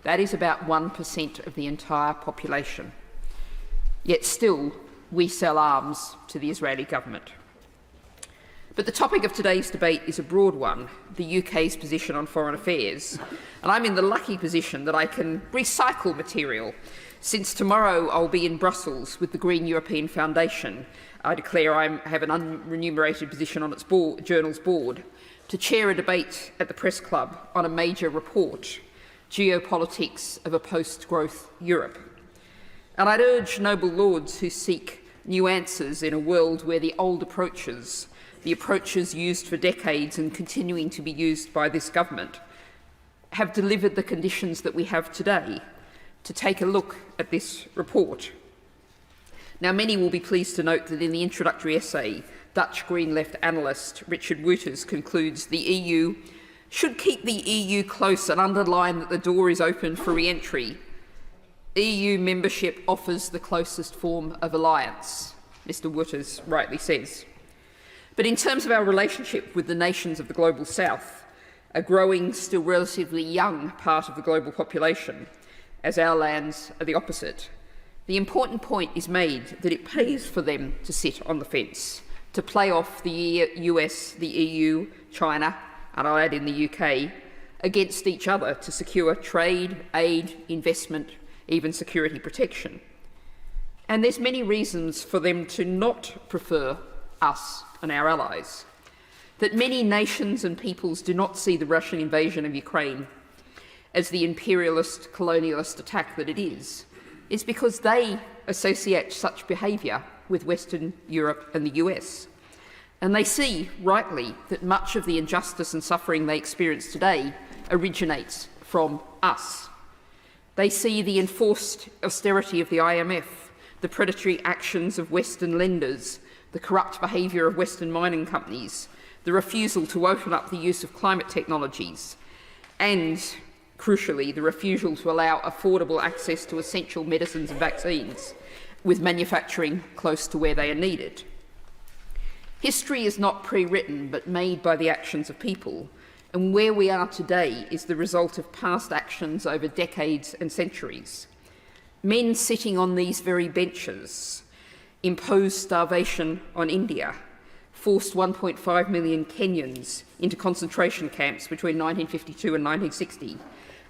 That is about 1% of the entire population. Yet still, we sell arms to the Israeli government. But the topic of today's debate is a broad one, the UK's position on foreign affairs. And I'm in the lucky position that I can recycle material. Since tomorrow I'll be in Brussels with the Green European Foundation. I declare I have an unremunerated position on its Journal's board to chair a debate at the Press Club on a major report, Geopolitics of a Post-Growth Europe. And I'd urge noble lords who seek new answers in a world where the old approaches, the approaches used for decades and continuing to be used by this government, have delivered the conditions that we have today, to take a look at this report. Now, many will be pleased to note that in the introductory essay, Dutch Green Left analyst Richard Wouters concludes the EU should keep the EU close and underline that the door is open for re-entry. EU membership offers the closest form of alliance, Mr. Wouters rightly says. But in terms of our relationship with the nations of the Global South, a growing, still relatively young part of the global population, as our lands are the opposite, the important point is made that it pays for them to sit on the fence, to play off the US, the EU, China, and I'll add in the UK, against each other to secure trade, aid, investment, even security protection. And there's many reasons for them to not prefer us and our allies. That many nations and peoples do not see the Russian invasion of Ukraine as the imperialist, colonialist attack that it is because they associate such behaviour with Western Europe and the US. And they see, rightly, that much of the injustice and suffering they experience today originates from us. They see the enforced austerity of the IMF, the predatory actions of Western lenders, the corrupt behaviour of Western mining companies, the refusal to open up the use of climate technologies, and, crucially, the refusal to allow affordable access to essential medicines and vaccines, with manufacturing close to where they are needed. History is not pre-written, but made by the actions of people, and where we are today is the result of past actions over decades and centuries. Men sitting on these very benches imposed starvation on India, forced 1.5 million Kenyans into concentration camps between 1952 and 1960,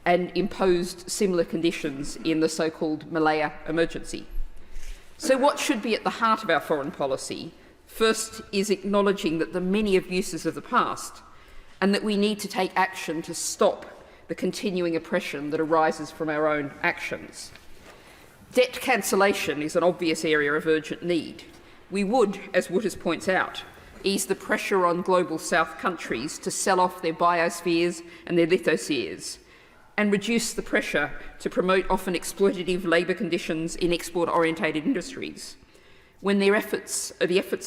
and imposed similar conditions in the so-called Malaya emergency. So what should be at the heart of our foreign policy, first, is acknowledging that the many abuses of the past, and that we need to take action to stop the continuing oppression that arises from our own actions. Debt cancellation is an obvious area of urgent need, We would, as Wooters points out, ease the pressure on global south countries to sell off their biospheres and their lithospheres, and reduce the pressure to promote often exploitative labour conditions in export-orientated industries, when the efforts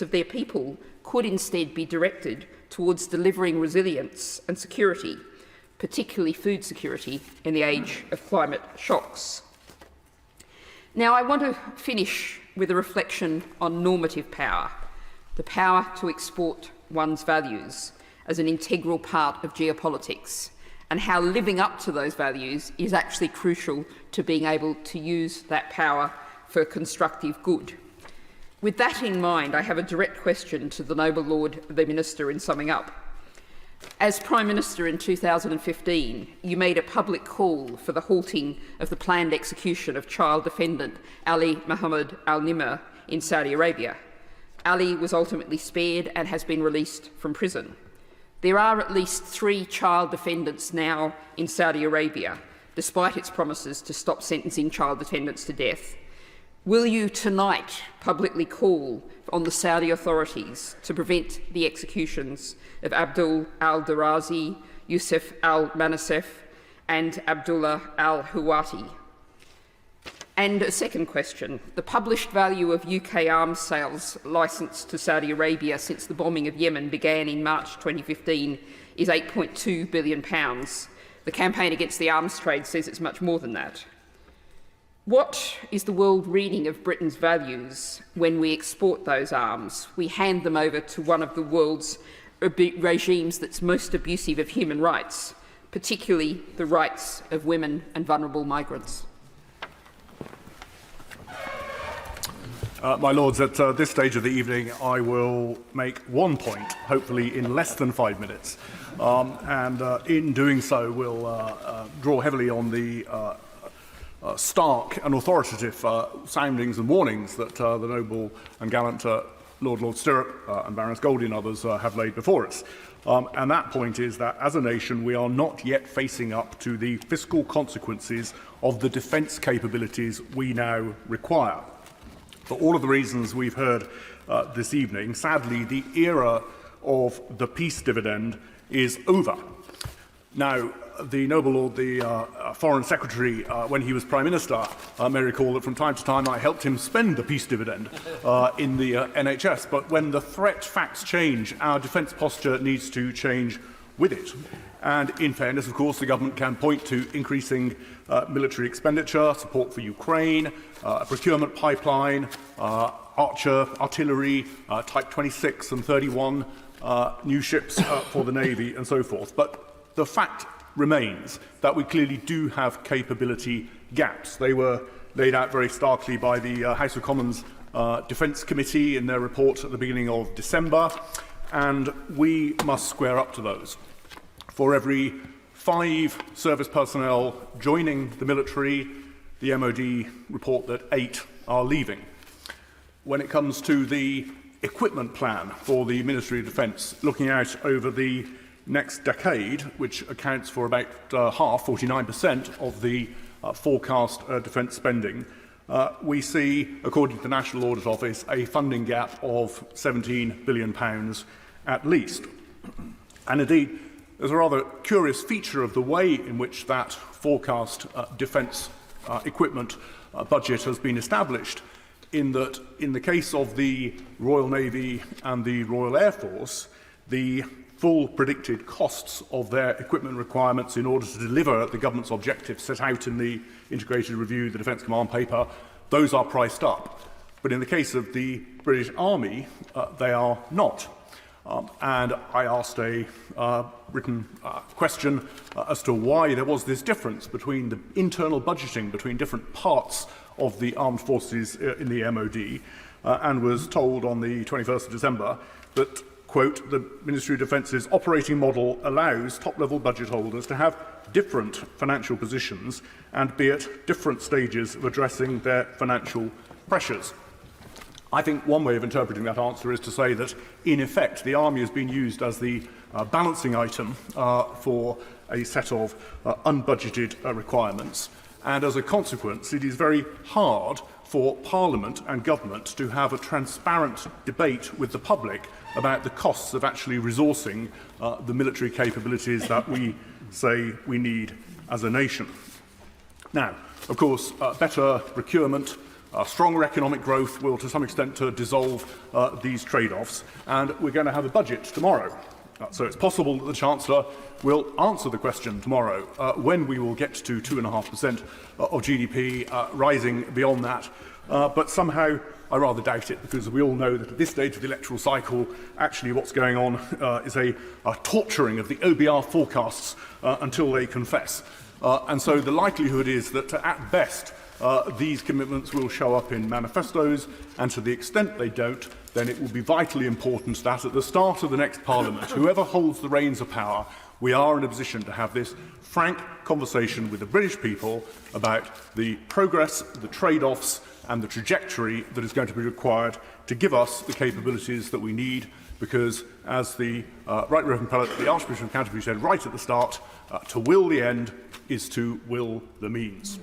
of their people could instead be directed towards delivering resilience and security, particularly food security, in the age of climate shocks. Now, I want to finish with a reflection on normative power, the power to export one's values as an integral part of geopolitics, and how living up to those values is actually crucial to being able to use that power for constructive good. With that in mind, I have a direct question to the Noble Lord the Minister in summing up. As Prime Minister in 2015, you made a public call for the halting of the planned execution of child defendant Ali Mohammed al-Nimr in Saudi Arabia. Ali was ultimately spared and has been released from prison. There are at least 3 child defendants now in Saudi Arabia, despite its promises to stop sentencing child defendants to death. Will you tonight publicly call on the Saudi authorities to prevent the executions of Abdul al-Darazi, Yusuf al-Manasef and Abdullah al-Huwati? And a second question. The published value of UK arms sales licensed to Saudi Arabia since the bombing of Yemen began in March 2015 is £8.2 billion. The Campaign Against the Arms Trade says it's much more than that. What is the world reading of Britain's values when we export those arms? We hand them over to one of the world's regimes that's most abusive of human rights, particularly the rights of women and vulnerable migrants. My Lords, at this stage of the evening, I will make one point, hopefully in less than 5 minutes, and in doing so will draw heavily on the stark and authoritative soundings and warnings that the noble and gallant Lord Stirrup and Baroness Goldie and others have laid before us. And that point is that as a nation we are not yet facing up to the fiscal consequences of the defence capabilities we now require. For all of the reasons we've heard this evening, sadly the era of the peace dividend is over. Now, the noble Lord, the Foreign Secretary, when he was Prime Minister, may recall that from time to time I helped him spend the peace dividend in the NHS. But when the threat facts change, our defence posture needs to change with it. And in fairness, of course, the government can point to increasing military expenditure, support for Ukraine, a procurement pipeline, Archer, artillery, Type 26 and 31 new ships for the Navy and so forth. But the fact remains that we clearly do have capability gaps. They were laid out very starkly by the House of Commons Defence Committee in their report at the beginning of December, and we must square up to those. For every 5 service personnel joining the military, the MOD report that 8 are leaving. When it comes to the equipment plan for the Ministry of Defence, looking out over the next decade, which accounts for about half, 49% of the forecast defence spending, we see, according to the National Audit Office, a funding gap of £17 billion at least. And indeed, there's a rather curious feature of the way in which that forecast defence equipment budget has been established, in that in the case of the Royal Navy and the Royal Air Force, the full predicted costs of their equipment requirements in order to deliver the government's objectives set out in the Integrated Review, the Defence Command Paper, those are priced up. But in the case of the British Army, they are not. And I asked a written question as to why there was this difference between the internal budgeting between different parts of the armed forces in the MOD, and was told on the 21st of December that, quote, the Ministry of Defence's operating model allows top-level budget holders to have different financial positions and be at different stages of addressing their financial pressures. I think one way of interpreting that answer is to say that, in effect, the Army has been used as the balancing item for a set of unbudgeted requirements, and as a consequence, it is very hard for Parliament and government to have a transparent debate with the public about the costs of actually resourcing the military capabilities that we say we need as a nation. Now, of course, better procurement, stronger economic growth will to some extent dissolve these trade-offs, and we're going to have a budget tomorrow. So it's possible that the Chancellor will answer the question tomorrow when we will get to 2.5% of GDP, rising beyond that. But somehow I rather doubt it, because we all know that at this stage of the electoral cycle, actually what's going on is a torturing of the OBR forecasts until they confess. And so the likelihood is that at best these commitments will show up in manifestos, and to the extent they don't, then it will be vitally important that at the start of the next Parliament, whoever holds the reins of power, we are in a position to have this frank conversation with the British people about the progress, the trade-offs and the trajectory that is going to be required to give us the capabilities that we need, because, as the Right Reverend Prelate, the Archbishop of Canterbury said right at the start, to will the end is to will the means.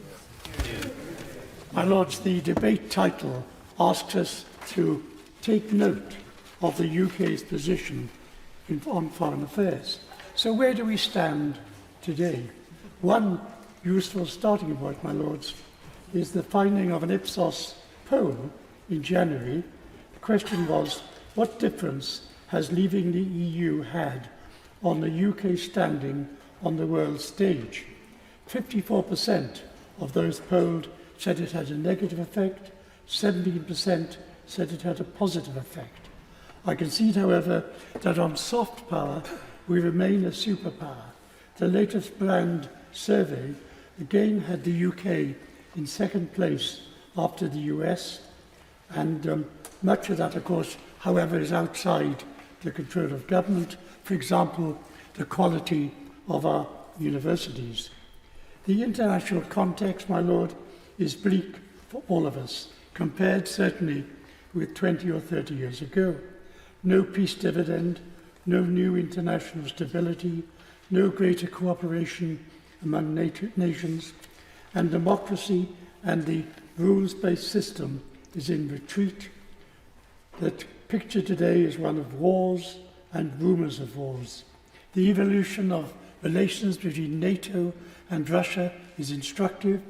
My Lords, the debate title asks us to take note of the UK's position on foreign affairs. So where do we stand today? One useful starting point, my Lords, is the finding of an Ipsos poll in January. The question was, what difference has leaving the EU had on the UK standing on the world stage? 54% of those polled said it had a negative effect, 17% said it had a positive effect. I concede, however, that on soft power, we remain a superpower. The latest Brand survey again had the UK in second place after the US, and much of that, of course, however, is outside the control of government. For example, the quality of our universities. The international context, my Lord, is bleak for all of us, compared certainly with 20 or 30 years ago. No peace dividend, no new international stability, no greater cooperation among nations, and democracy and the rules-based system is in retreat. That picture today is one of wars and rumours of wars. The evolution of relations between NATO and Russia is instructive.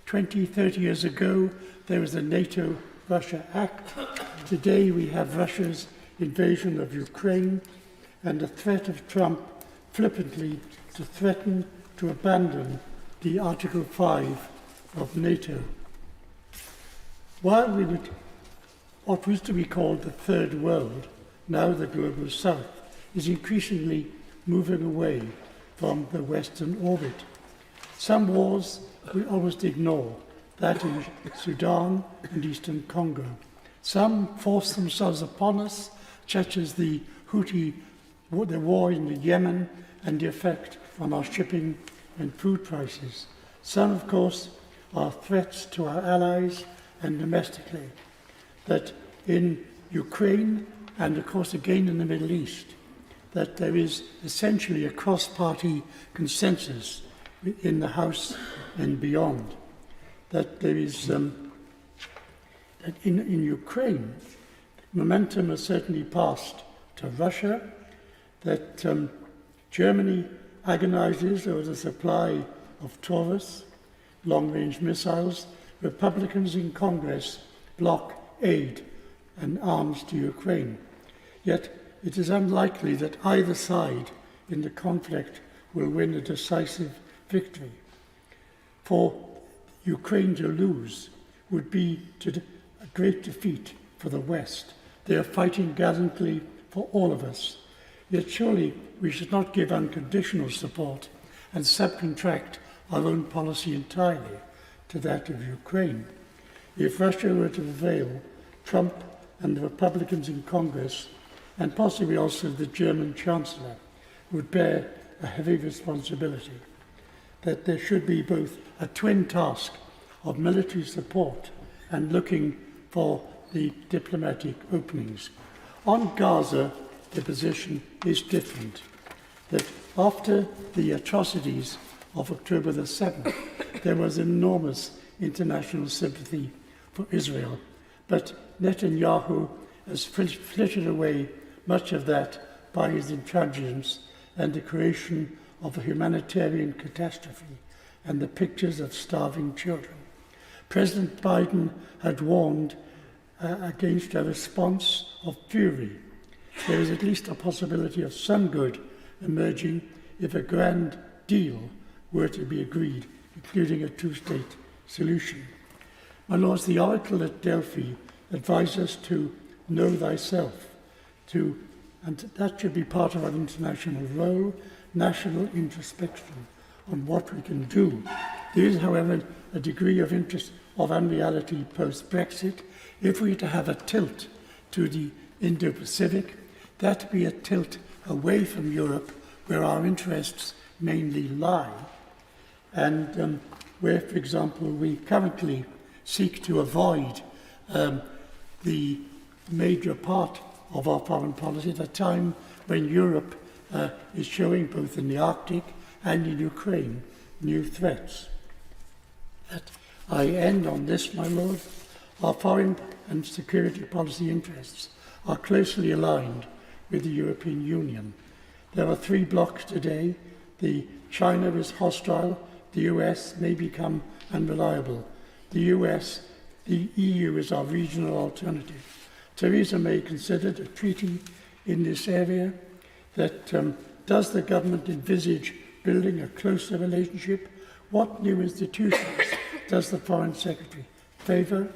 20, 30 years ago, there was the NATO-Russia Act. Today, we have Russia's invasion of Ukraine and the threat of Trump flippantly to threaten to abandon the Article 5 of NATO. While what was to be called the Third World, now the Global South, is increasingly moving away from the Western orbit. Some wars we almost ignore, that in Sudan and Eastern Congo. Some force themselves upon us, such as the war in the Yemen and the effect on our shipping and food prices. Some, of course, are threats to our allies and domestically. That in Ukraine and, of course, again in the Middle East, that there is essentially a cross-party consensus in the House and beyond. That there is, that in Ukraine, momentum has certainly passed to Russia, that Germany agonizes over the supply of Taurus, long-range missiles. Republicans in Congress block aid and arms to Ukraine. Yet it is unlikely that either side in the conflict will win a decisive victory. For Ukraine to lose would be a great defeat for the West. They are fighting gallantly for all of us. Yet surely we should not give unconditional support and subcontract our own policy entirely to that of Ukraine. If Russia were to prevail, Trump and the Republicans in Congress, and possibly also the German Chancellor, would bear a heavy responsibility. That there should be both a twin task of military support and looking for the diplomatic openings. On Gaza, the position is different. That after the atrocities of October the 7th, there was enormous international sympathy for Israel. But Netanyahu has flitted away much of that by his intransigence and the creation of a humanitarian catastrophe and the pictures of starving children. President Biden had warned against a response of fury. There is at least a possibility of some good emerging if a grand deal were to be agreed, including a two-state solution. My lords, the oracle at Delphi advised us to know thyself, and that should be part of our international role, national introspection on what we can do. There is, however, a degree of interest of unreality post-Brexit. If we are to have a tilt to the Indo-Pacific, that be a tilt away from Europe, where our interests mainly lie, and where, for example, we currently seek to avoid the major part of our foreign policy at a time when Europe is showing both in the Arctic and in Ukraine new threats. That I end on this, my lord. Our foreign and security policy interests are closely aligned with the European Union. There are three blocs today. China is hostile, the US may become unreliable. The EU is our regional alternative. Theresa May considered a treaty in this area. Does the government envisage building a closer relationship? What new institutions does the Foreign Secretary favour?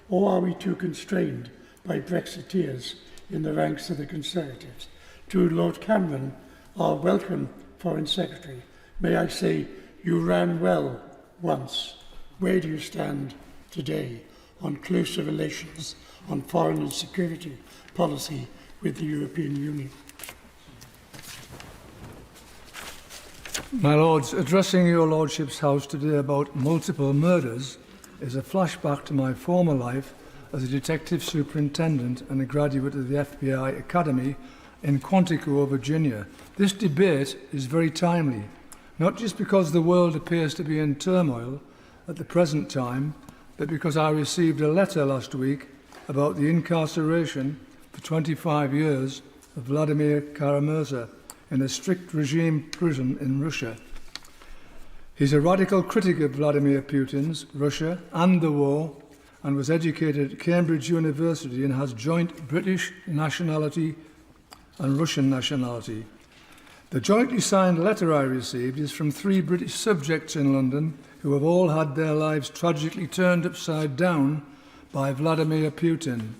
Or are we too constrained by Brexiteers in the ranks of the Conservatives? To Lord Cameron, our welcome Foreign Secretary, may I say, you ran well once. Where do you stand today on closer relations on foreign and security policy with the European Union? My Lords, addressing your Lordship's House today about multiple murders is a flashback to my former life as a detective superintendent and a graduate of the FBI Academy in Quantico, Virginia. This debate is very timely, not just because the world appears to be in turmoil at the present time, but because I received a letter last week about the incarceration for 25 years of Vladimir Kara-Murza in a strict regime prison in Russia. He's a radical critic of Vladimir Putin's Russia and the war, and was educated at Cambridge University and has joint British nationality and Russian nationality. The jointly signed letter I received is from 3 British subjects in London who have all had their lives tragically turned upside down by Vladimir Putin.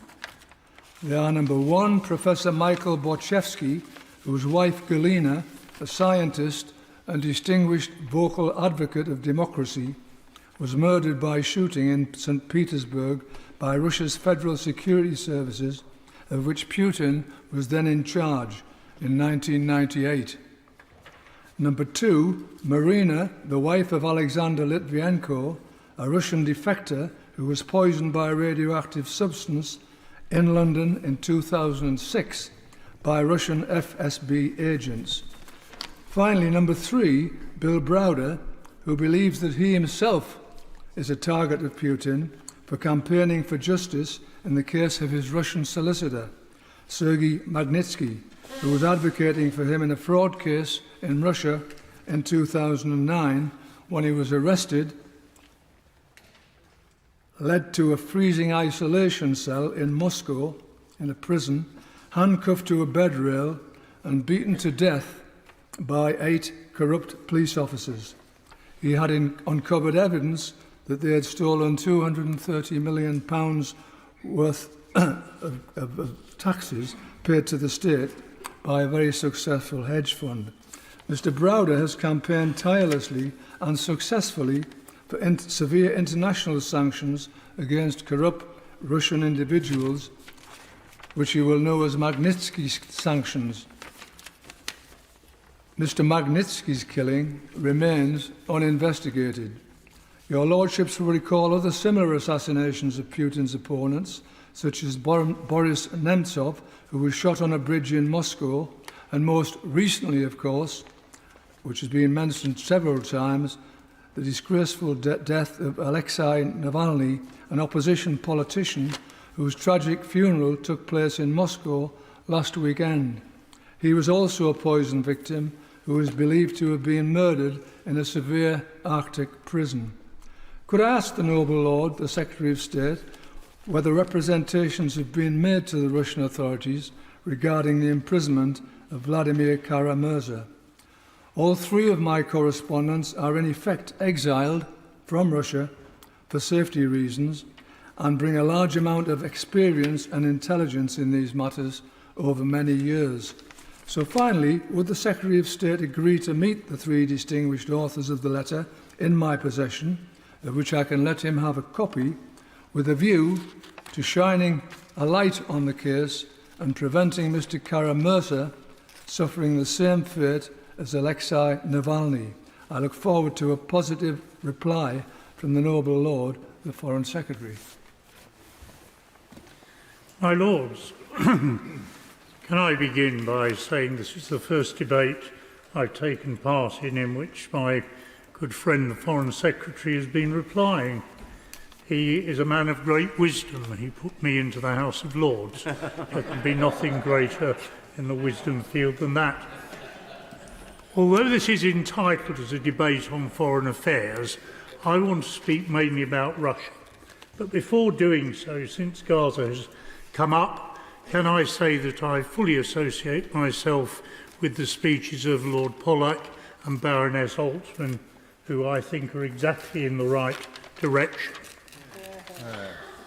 They are: number 1, Professor Michael Borchevsky, whose wife Galina, a scientist and distinguished vocal advocate of democracy, was murdered by shooting in St. Petersburg by Russia's Federal Security Services, of which Putin was then in charge in 1998. Number 2, Marina, the wife of Alexander Litvinenko, a Russian defector who was poisoned by a radioactive substance in London in 2006 by Russian FSB agents. Finally, number 3, Bill Browder, who believes that he himself is a target of Putin for campaigning for justice in the case of his Russian solicitor, Sergei Magnitsky, who was advocating for him in a fraud case in Russia in 2009 when he was arrested, led to a freezing isolation cell in Moscow, in a prison, handcuffed to a bed rail and beaten to death by 8 corrupt police officers. He had uncovered evidence that they had stolen £230 million worth of taxes paid to the state by a very successful hedge fund. Mr. Browder has campaigned tirelessly and successfully for severe international sanctions against corrupt Russian individuals, which you will know as Magnitsky sanctions. Mr. Magnitsky's killing remains uninvestigated. Your Lordships will recall other similar assassinations of Putin's opponents, such as Boris Nemtsov, who was shot on a bridge in Moscow, and most recently, of course, which has been mentioned several times, the disgraceful death of Alexei Navalny, an opposition politician whose tragic funeral took place in Moscow last weekend. He was also a poison victim who is believed to have been murdered in a severe Arctic prison. Could I ask the Noble Lord, the Secretary of State, whether representations have been made to the Russian authorities regarding the imprisonment of Vladimir Kara-Murza? All three of my correspondents are in effect exiled from Russia for safety reasons and bring a large amount of experience and intelligence in these matters over many years. So finally, would the Secretary of State agree to meet the three distinguished authors of the letter in my possession, of which I can let him have a copy, with a view to shining a light on the case and preventing Mr. Kara-Murza suffering the same fate as Alexei Navalny? I look forward to a positive reply from the Noble Lord, the Foreign Secretary. My Lords, can I begin by saying this is the first debate I've taken part in which my good friend the Foreign Secretary has been replying. He is a man of great wisdom. He put me into the House of Lords. There can be nothing greater in the wisdom field than that. Although this is entitled as a debate on foreign affairs, I want to speak mainly about Russia. But before doing so, since Gaza has come up, can I say that I fully associate myself with the speeches of Lord Pollack and Baroness Altman, who I think are exactly in the right direction.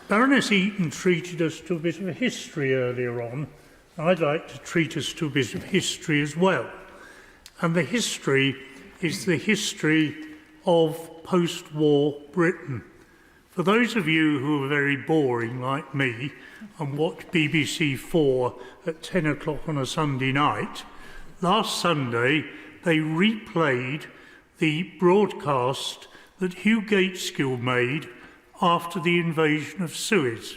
Baroness Eaton treated us to a bit of a history earlier on. I'd like to treat us to a bit of history as well. And the history is the history of post-war Britain. For those of you who are very boring like me and watch BBC 4 at 10 o'clock on a Sunday night, last Sunday they replayed the broadcast that Hugh Gateskill made after the invasion of Suez.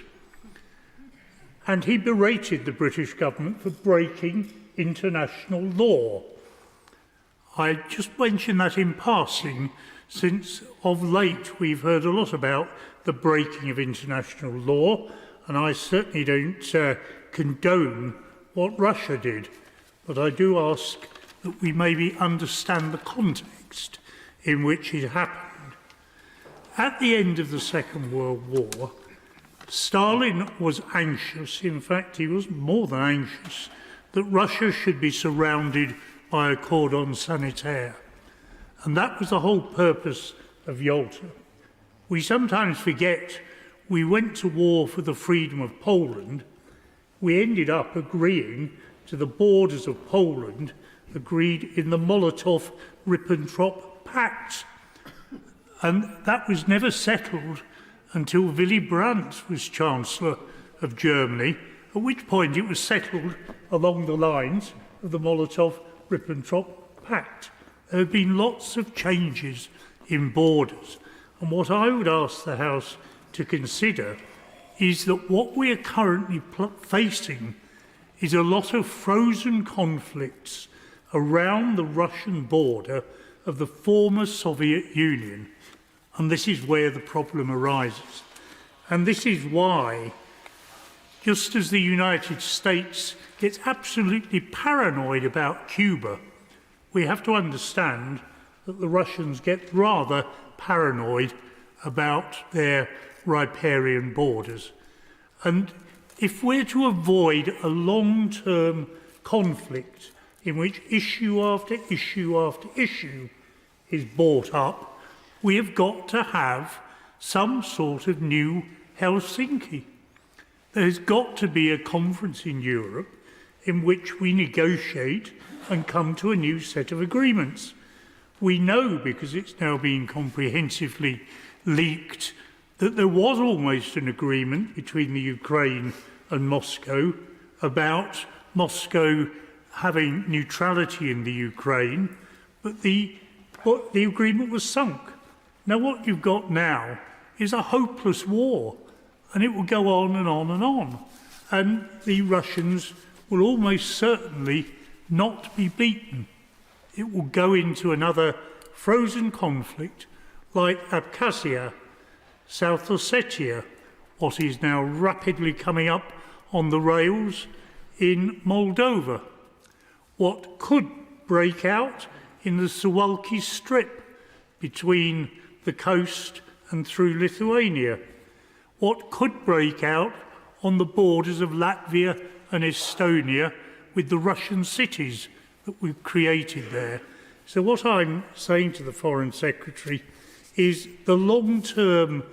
And he berated the British government for breaking international law. I just mention that in passing, since of late we've heard a lot about the breaking of international law, and I certainly don't condone what Russia did, but I do ask that we maybe understand the context in which it happened. At the end of the Second World War, Stalin was anxious, in fact he was more than anxious, that Russia should be surrounded by a cordon sanitaire. And that was the whole purpose of Yalta. We sometimes forget we went to war for the freedom of Poland. We ended up agreeing to the borders of Poland agreed in the Molotov-Ribbentrop Pact. And that was never settled until Willy Brandt was Chancellor of Germany, at which point it was settled along the lines of the Molotov-Ribbentrop Pact. There have been lots of changes in borders. And what I would ask the House to consider is that what we are currently facing is a lot of frozen conflicts around the Russian border of the former Soviet Union. And this is where the problem arises. And this is why, just as the United States gets absolutely paranoid about Cuba, we have to understand that the Russians get rather paranoid about their riparian borders. And if we're to avoid a long-term conflict in which issue after issue after issue is brought up, we have got to have some sort of new Helsinki. There's got to be a conference in Europe in which we negotiate and come to a new set of agreements. We know, because it's now being comprehensively leaked, that there was almost an agreement between the Ukraine and Moscow about Moscow having neutrality in the Ukraine, but the agreement was sunk. Now what you've got now is a hopeless war, and it will go on and on and on. And the Russians will almost certainly not be beaten. It will go into another frozen conflict like Abkhazia, South Ossetia, what is now rapidly coming up on the rails in Moldova, what could break out in the Suwalki Strip between the coast and through Lithuania, what could break out on the borders of Latvia and Estonia with the Russian cities that we've created there. So what I'm saying to the Foreign Secretary is the long-term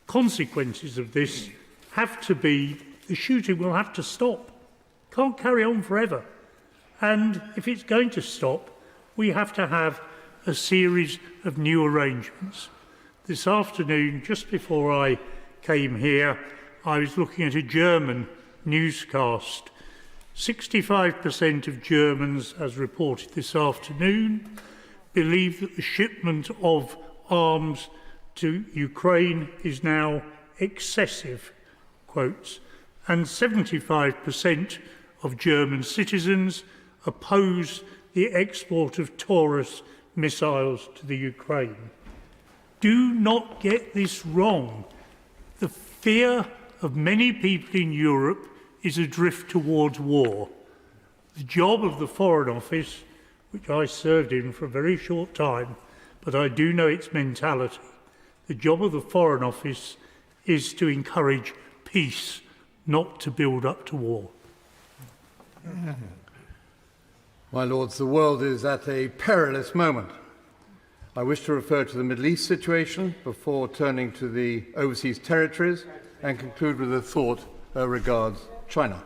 consequences of this have to be, the shooting will have to stop. Can't carry on forever. And if it's going to stop, we have to have a series of new arrangements. This afternoon, just before I came here, I was looking at a German newscast. 65% of Germans, as reported this afternoon, believe that the shipment of arms to Ukraine is now excessive, quotes, and 75% of German citizens oppose the export of Taurus missiles to the Ukraine. Do not get this wrong. The fear of many people in Europe is a drift towards war. The job of the Foreign Office, which I served in for a very short time, but I do know its mentality, the job of the Foreign Office is to encourage peace, not to build up to war. My Lords, the world is at a perilous moment. I wish to refer to the Middle East situation before turning to the overseas territories and conclude with a thought regards China.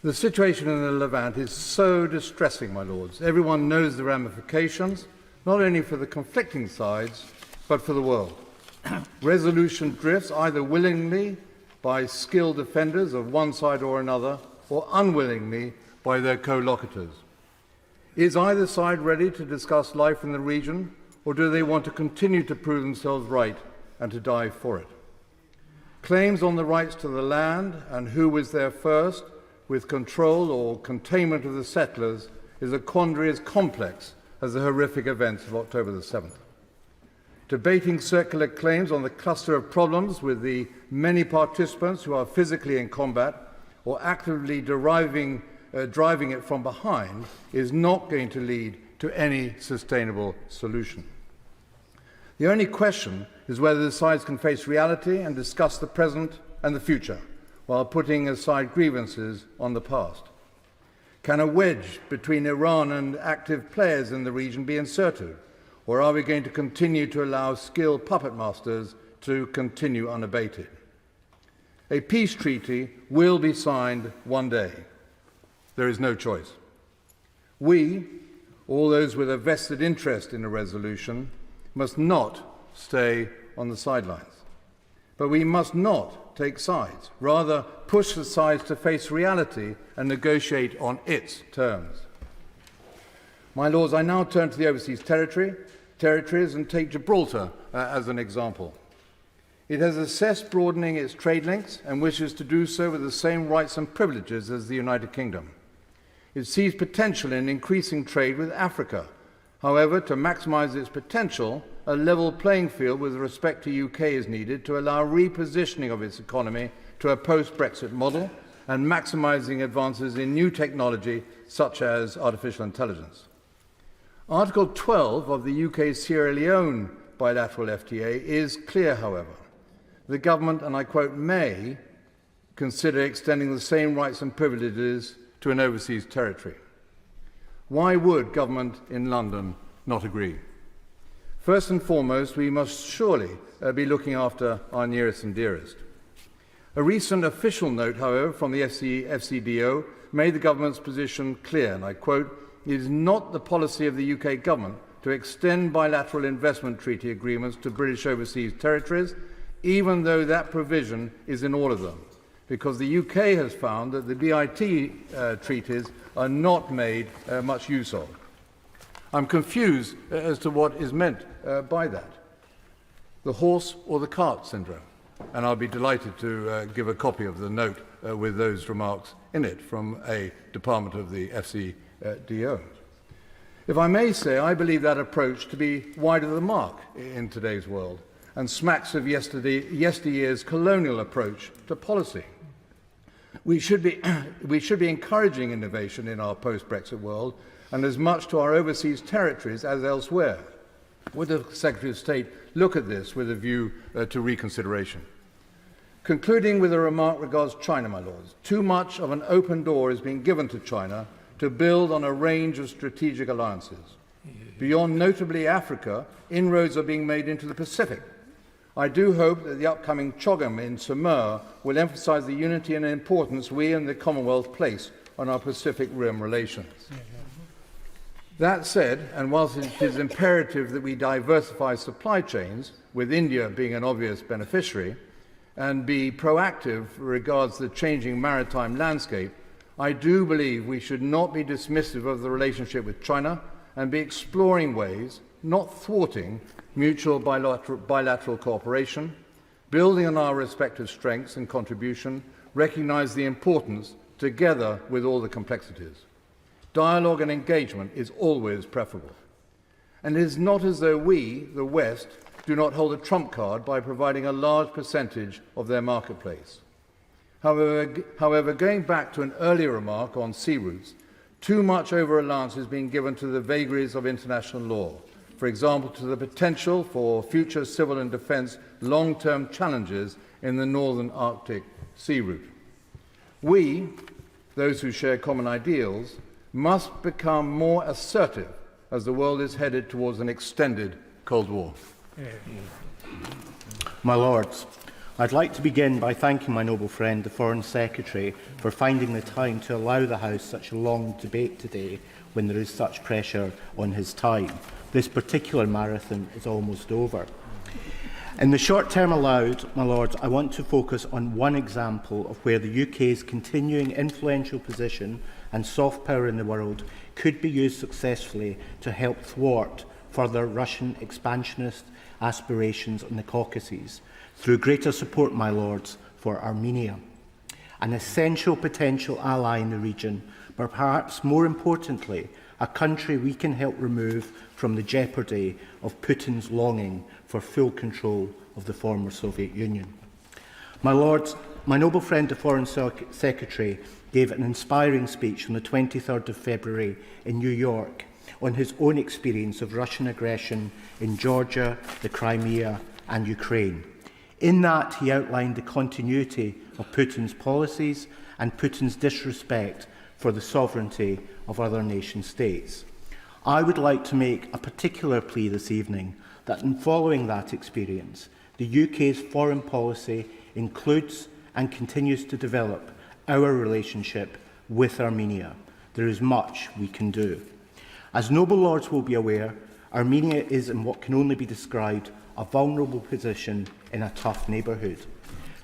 The situation in the Levant is so distressing, my Lords. Everyone knows the ramifications, not only for the conflicting sides, but for the world. Resolution drifts either willingly by skilled defenders of one side or another, or unwillingly by their co-locators. Is either side ready to discuss life in the region, or do they want to continue to prove themselves right and to die for it? Claims on the rights to the land and who was there first, with control or containment of the settlers, is a quandary as complex as the horrific events of October the 7th. Debating circular claims on the cluster of problems with the many participants who are physically in combat or actively driving it from behind is not going to lead to any sustainable solution. The only question is whether the sides can face reality and discuss the present and the future while putting aside grievances on the past. Can a wedge between Iran and active players in the region be inserted, or are we going to continue to allow skilled puppet masters to continue unabated? A peace treaty will be signed one day. There is no choice. We, all those with a vested interest in a resolution, must not stay on the sidelines. But we must not take sides, rather push the sides to face reality and negotiate on its terms. My Lords, I now turn to the overseas territories and take Gibraltar as an example. It has assessed broadening its trade links and wishes to do so with the same rights and privileges as the United Kingdom. It sees potential in increasing trade with Africa. However, to maximise its potential, a level playing field with respect to UK is needed to allow repositioning of its economy to a post-Brexit model and maximising advances in new technology such as artificial intelligence. Article 12 of the UK-Sierra Leone bilateral FTA is clear, however. The government, and I quote, may consider extending the same rights and privileges to an overseas territory. Why would government in London not agree? First and foremost, we must surely be looking after our nearest and dearest. A recent official note, however, from the FCDO made the government's position clear, and I quote, "It is not the policy of the UK government to extend bilateral investment treaty agreements to British overseas territories, even though that provision is in all of them, because the UK has found that the BIT treaties are not made much use of." I'm confused as to what is meant by that. The horse or the cart syndrome. And I'll be delighted to give a copy of the note with those remarks in it from a department of the FCDO. If I may say, I believe that approach to be wide of the mark in today's world and smacks of yesteryear's colonial approach to policy. We should be encouraging innovation in our post-Brexit world and as much to our overseas territories as elsewhere. Would the Secretary of State look at this with a view to reconsideration? Concluding with a remark regards China, my lords. Too much of an open door is being given to China to build on a range of strategic alliances. Beyond notably Africa, inroads are being made into the Pacific. I do hope that the upcoming CHOGM in Samoa will emphasise the unity and importance we and the Commonwealth place on our Pacific Rim relations. That said, and whilst it is imperative that we diversify supply chains, with India being an obvious beneficiary, and be proactive regards the changing maritime landscape, I do believe we should not be dismissive of the relationship with China and be exploring ways, not thwarting, mutual bilateral cooperation, building on our respective strengths and contribution, recognise the importance together with all the complexities. Dialogue and engagement is always preferable. And it is not as though we, the West, do not hold a trump card by providing a large percentage of their marketplace. However, going back to an earlier remark on sea routes, too much over-reliance is being given to the vagaries of international law, for example, to the potential for future civil and defence long-term challenges in the northern Arctic sea route. We, those who share common ideals, must become more assertive as the world is headed towards an extended Cold War. My Lords, I'd like to begin by thanking my noble friend, the Foreign Secretary, for finding the time to allow the House such a long debate today when there is such pressure on his time. This particular marathon is almost over. In the short term allowed, my Lords, I want to focus on one example of where the UK's continuing influential position and soft power in the world could be used successfully to help thwart further Russian expansionist aspirations in the Caucasus, through greater support, my Lords, for Armenia, an essential potential ally in the region, but perhaps more importantly, a country we can help remove from the jeopardy of Putin's longing for full control of the former Soviet Union. My Lords, my noble friend, the Foreign Secretary, gave an inspiring speech on the 23rd of February in New York on his own experience of Russian aggression in Georgia, the Crimea and Ukraine. In that, he outlined the continuity of Putin's policies and Putin's disrespect for the sovereignty of other nation-states. I would like to make a particular plea this evening that in following that experience, the UK's foreign policy includes and continues to develop our relationship with Armenia. There is much we can do. As noble lords will be aware, Armenia is in what can only be described a vulnerable position in a tough neighbourhood,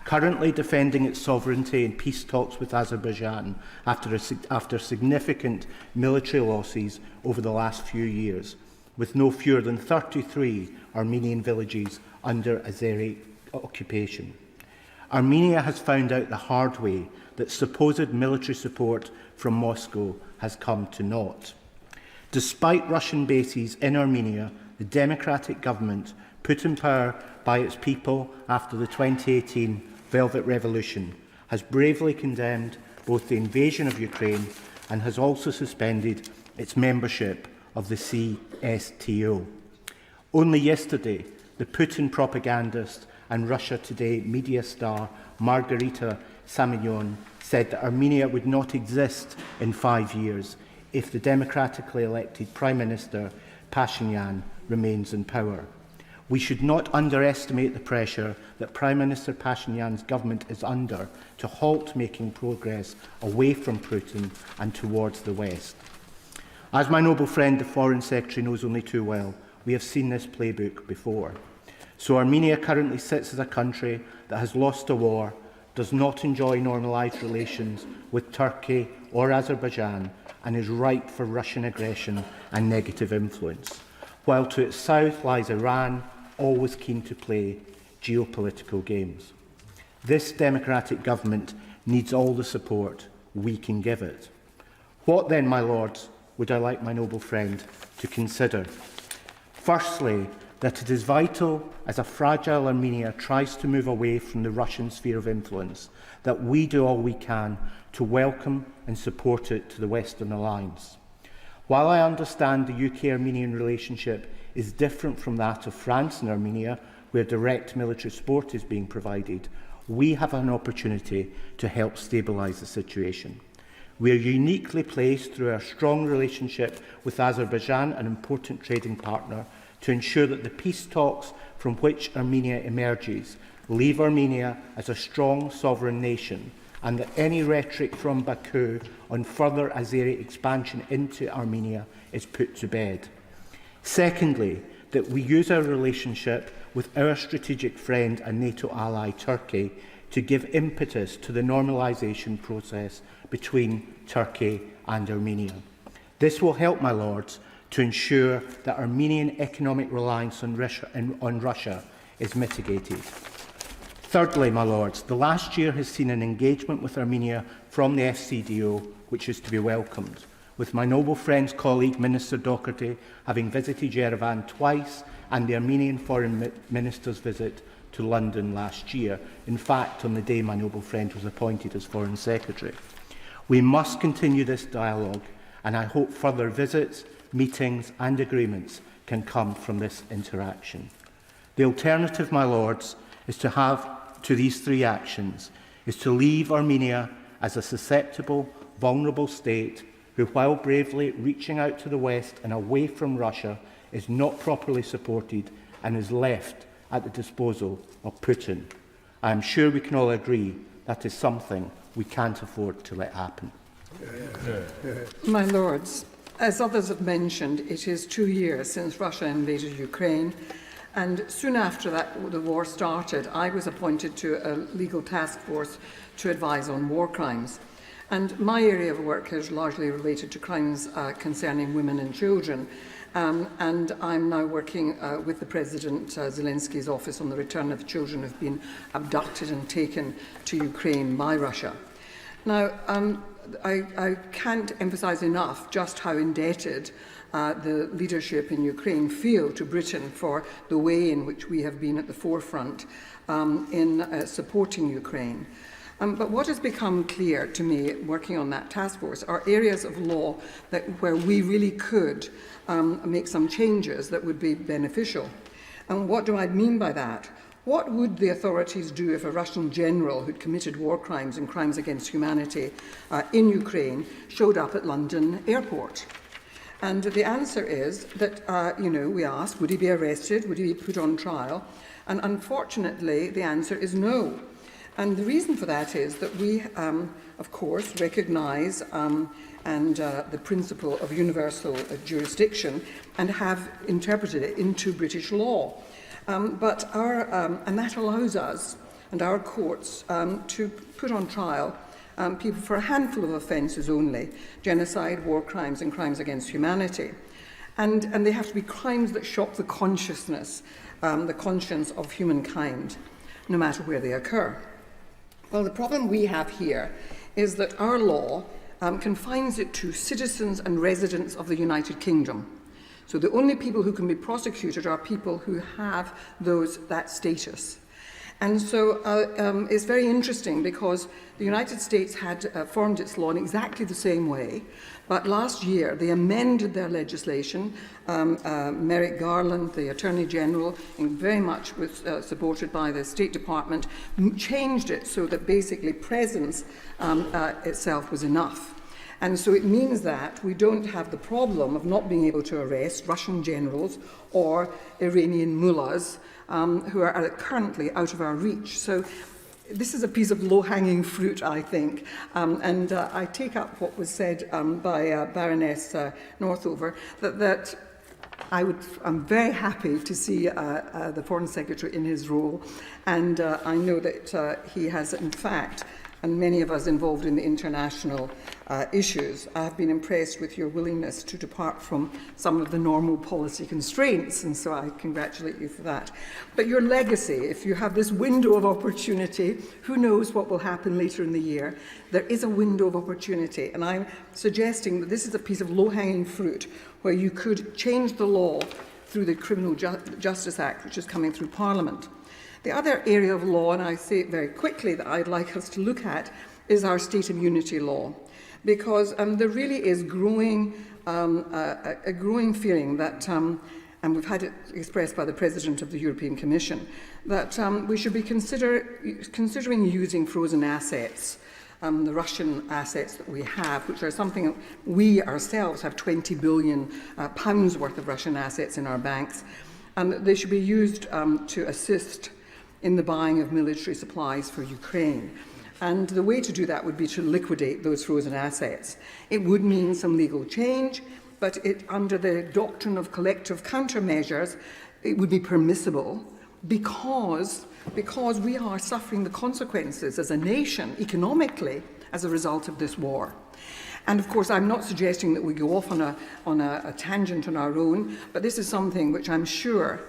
currently defending its sovereignty in peace talks with Azerbaijan after significant military losses over the last few years, with no fewer than 33 Armenian villages under Azeri occupation. Armenia has found out the hard way that supposed military support from Moscow has come to naught. Despite Russian bases in Armenia, the democratic government, put in power by its people after the 2018 Velvet Revolution, has bravely condemned both the invasion of Ukraine and has also suspended its membership of the CSTO. Only yesterday, the Putin propagandist and Russia Today media star Margarita Simonyan said that Armenia would not exist in 5 years if the democratically elected Prime Minister Pashinyan remains in power. We should not underestimate the pressure that Prime Minister Pashinyan's government is under to halt making progress away from Putin and towards the West. As my noble friend, the Foreign Secretary, knows only too well, we have seen this playbook before. So Armenia currently sits as a country that has lost a war, does not enjoy normalised relations with Turkey or Azerbaijan, and is ripe for Russian aggression and negative influence, while to its south lies Iran, always keen to play geopolitical games. This democratic government needs all the support we can give it. What then, my lords, would I like my noble friend to consider? Firstly, that it is vital, as a fragile Armenia tries to move away from the Russian sphere of influence, that we do all we can to welcome and support it to the Western Alliance. While I understand the UK-Armenian relationship is different from that of France and Armenia, where direct military support is being provided, we have an opportunity to help stabilise the situation. We are uniquely placed through our strong relationship with Azerbaijan, an important trading partner, to ensure that the peace talks from which Armenia emerges leave Armenia as a strong sovereign nation, and that any rhetoric from Baku on further Azeri expansion into Armenia is put to bed. Secondly, that we use our relationship with our strategic friend and NATO ally Turkey to give impetus to the normalisation process between Turkey and Armenia. This will help, my lords, to ensure that Armenian economic reliance on Russia is mitigated. Thirdly, my lords, the last year has seen an engagement with Armenia from the FCDO, which is to be welcomed, with my noble friend's colleague, Minister Doherty, having visited Yerevan twice, and the Armenian Foreign Minister's visit to London last year, in fact, on the day my noble friend was appointed as Foreign Secretary. We must continue this dialogue, and I hope further visits, meetings and agreements can come from this interaction. The alternative, my lords, is to have to these three actions, is to leave Armenia as a susceptible, vulnerable state who, while bravely reaching out to the West and away from Russia, is not properly supported and is left at the disposal of Putin. I am sure we can all agree that is something we can't afford to let happen. My lords, as others have mentioned, it is 2 years since Russia invaded Ukraine, and soon after that the war started, I was appointed to a legal task force to advise on war crimes. And my area of work is largely related to crimes concerning women and children. And I'm now working with the President Zelensky's office on the return of children who have been abducted and taken to Ukraine by Russia. Now, I can't emphasize enough just how indebted the leadership in Ukraine feel to Britain for the way in which we have been at the forefront in supporting Ukraine. But what has become clear to me working on that task force are areas of law where we really could make some changes that would be beneficial. And what do I mean by that? What would the authorities do if a Russian general who'd committed war crimes and crimes against humanity in Ukraine showed up at London airport? And the answer is that, we asked, would he be arrested? Would he be put on trial? And unfortunately, the answer is no. And the reason for that is that we, of course, recognise the principle of universal jurisdiction and have interpreted it into British law. And that allows us and our courts to put on trial people for a handful of offences only: genocide, war crimes and crimes against humanity. And they have to be crimes that shock the consciousness, the conscience of humankind, no matter where they occur. Well, the problem we have here is that our law confines it to citizens and residents of the United Kingdom. So the only people who can be prosecuted are people who have that status. And so it's very interesting because the United States had formed its law in exactly the same way, but last year they amended their legislation. Merrick Garland, the Attorney General, and very much was supported by the State Department, changed it so that basically presence itself was enough. And so it means that we don't have the problem of not being able to arrest Russian generals or Iranian mullahs who are currently out of our reach. So this is a piece of low-hanging fruit, I think. And I take up what was said by Baroness Northover, that I'm very happy to see the Foreign Secretary in his role. And I know that he has, in fact, and many of us involved in the international issues, I have been impressed with your willingness to depart from some of the normal policy constraints, and so I congratulate you for that. But your legacy, if you have this window of opportunity, who knows what will happen later in the year, there is a window of opportunity, and I'm suggesting that this is a piece of low-hanging fruit where you could change the law through the Criminal Justice Act, which is coming through Parliament. The other area of law, and I say it very quickly, that I'd like us to look at is our state immunity law, because there really is a growing feeling that, and we've had it expressed by the President of the European Commission, that we should be considering using frozen assets, the Russian assets that we have, which are something we ourselves have 20 billion pounds worth of Russian assets in our banks, and they should be used to assist in the buying of military supplies for Ukraine. And the way to do that would be to liquidate those frozen assets. It would mean some legal change, but under the doctrine of collective countermeasures, it would be permissible because we are suffering the consequences as a nation economically as a result of this war. And of course, I'm not suggesting that we go off on a tangent on our own, but this is something which I'm sure,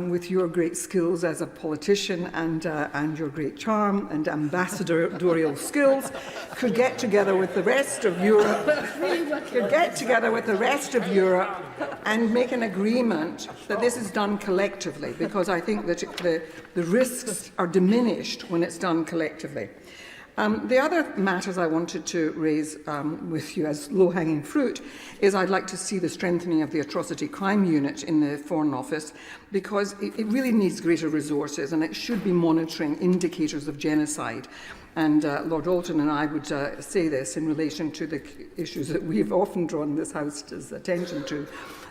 with your great skills as a politician and your great charm and ambassadorial skills, could get together with the rest of Europe, and make an agreement that this is done collectively, because I think that the risks are diminished when it's done collectively. The other matters I wanted to raise with you as low-hanging fruit is I'd like to see the strengthening of the Atrocity Crime Unit in the Foreign Office, because it really needs greater resources and it should be monitoring indicators of genocide. And Lord Alton and I would say this in relation to the issues that we've often drawn this House's attention to,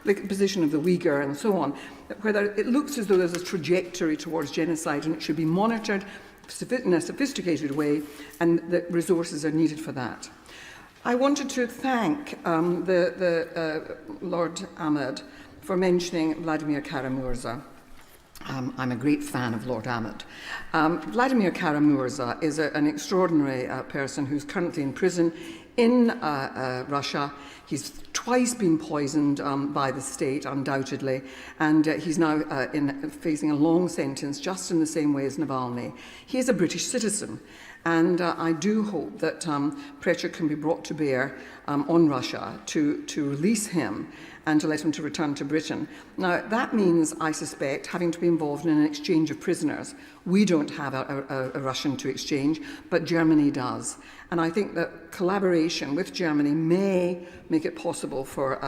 the position of the Uyghur and so on, whether it looks as though there's a trajectory towards genocide and it should be monitored in a sophisticated way, and the resources are needed for that. I wanted to thank Lord Ahmed for mentioning Vladimir Kara-Murza. I'm a great fan of Lord Ahmed. Vladimir Kara-Murza is an extraordinary person who's currently in prison in Russia. He's twice been poisoned by the state, undoubtedly, and he's now facing a long sentence, just in the same way as Navalny. He is a British citizen, and I do hope that pressure can be brought to bear on Russia to release him and to let him to return to Britain. Now, that means, I suspect, having to be involved in an exchange of prisoners. We don't have a Russian to exchange, but Germany does. And I think that collaboration with Germany may make it possible for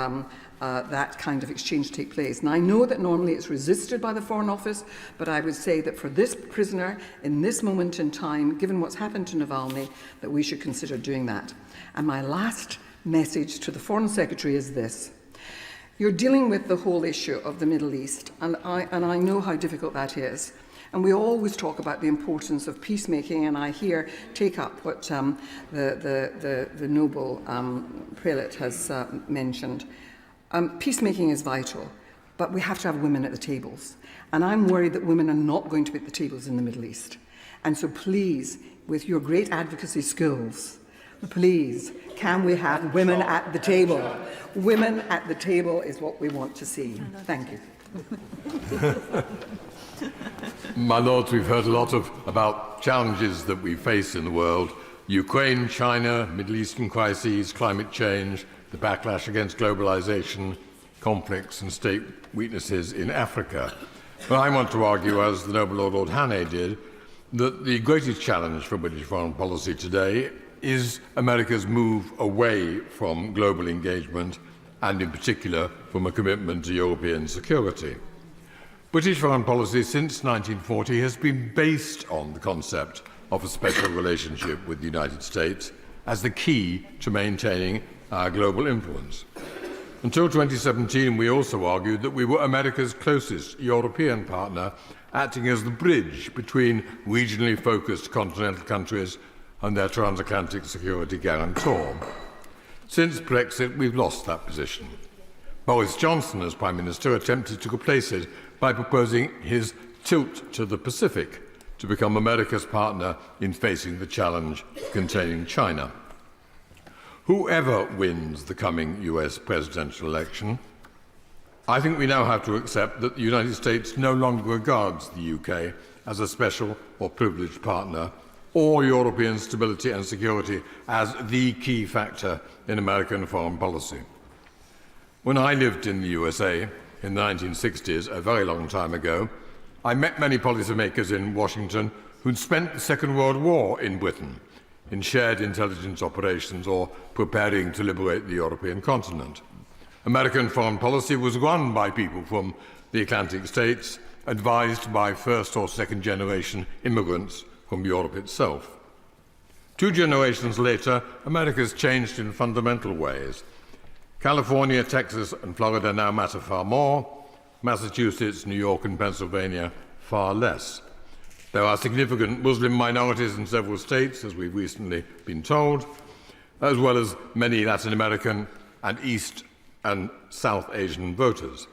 that kind of exchange to take place. And I know that normally it's resisted by the Foreign Office, but I would say that for this prisoner, in this moment in time, given what's happened to Navalny, that we should consider doing that. And my last message to the Foreign Secretary is this. You're dealing with the whole issue of the Middle East, and I know how difficult that is. And we always talk about the importance of peacemaking, and I here take up what the noble prelate has mentioned. Peacemaking is vital, but we have to have women at the tables. And I'm worried that women are not going to be at the tables in the Middle East. And so please, with your great advocacy skills, please, can we have women at the table? Women at the table is what we want to see. Thank you. My Lords, we've heard a lot about challenges that we face in the world. Ukraine, China, Middle Eastern crises, climate change, the backlash against globalization, conflicts and state weaknesses in Africa. But I want to argue, as the noble Lord Hannay did, that the greatest challenge for British foreign policy today is America's move away from global engagement, and in particular from a commitment to European security. British foreign policy since 1940 has been based on the concept of a special relationship with the United States as the key to maintaining our global influence. Until 2017, we also argued that we were America's closest European partner, acting as the bridge between regionally focused continental countries and their transatlantic security guarantor. Since Brexit, we've lost that position. Boris Johnson, as Prime Minister, attempted to replace it by proposing his tilt to the Pacific to become America's partner in facing the challenge of containing China. Whoever wins the coming US presidential election, I think we now have to accept that the United States no longer regards the UK as a special or privileged partner, or European stability and security as the key factor in American foreign policy. When I lived in the USA in the 1960s, a very long time ago, I met many policymakers in Washington who'd spent the Second World War in Britain, in shared intelligence operations or preparing to liberate the European continent. American foreign policy was run by people from the Atlantic states, advised by first or second generation immigrants from Europe itself. 2 generations later, America's changed in fundamental ways. California, Texas, and Florida now matter far more. Massachusetts, New York, and Pennsylvania far less. There are significant Muslim minorities in several states, as we've recently been told, as well as many Latin American and East and South Asian voters.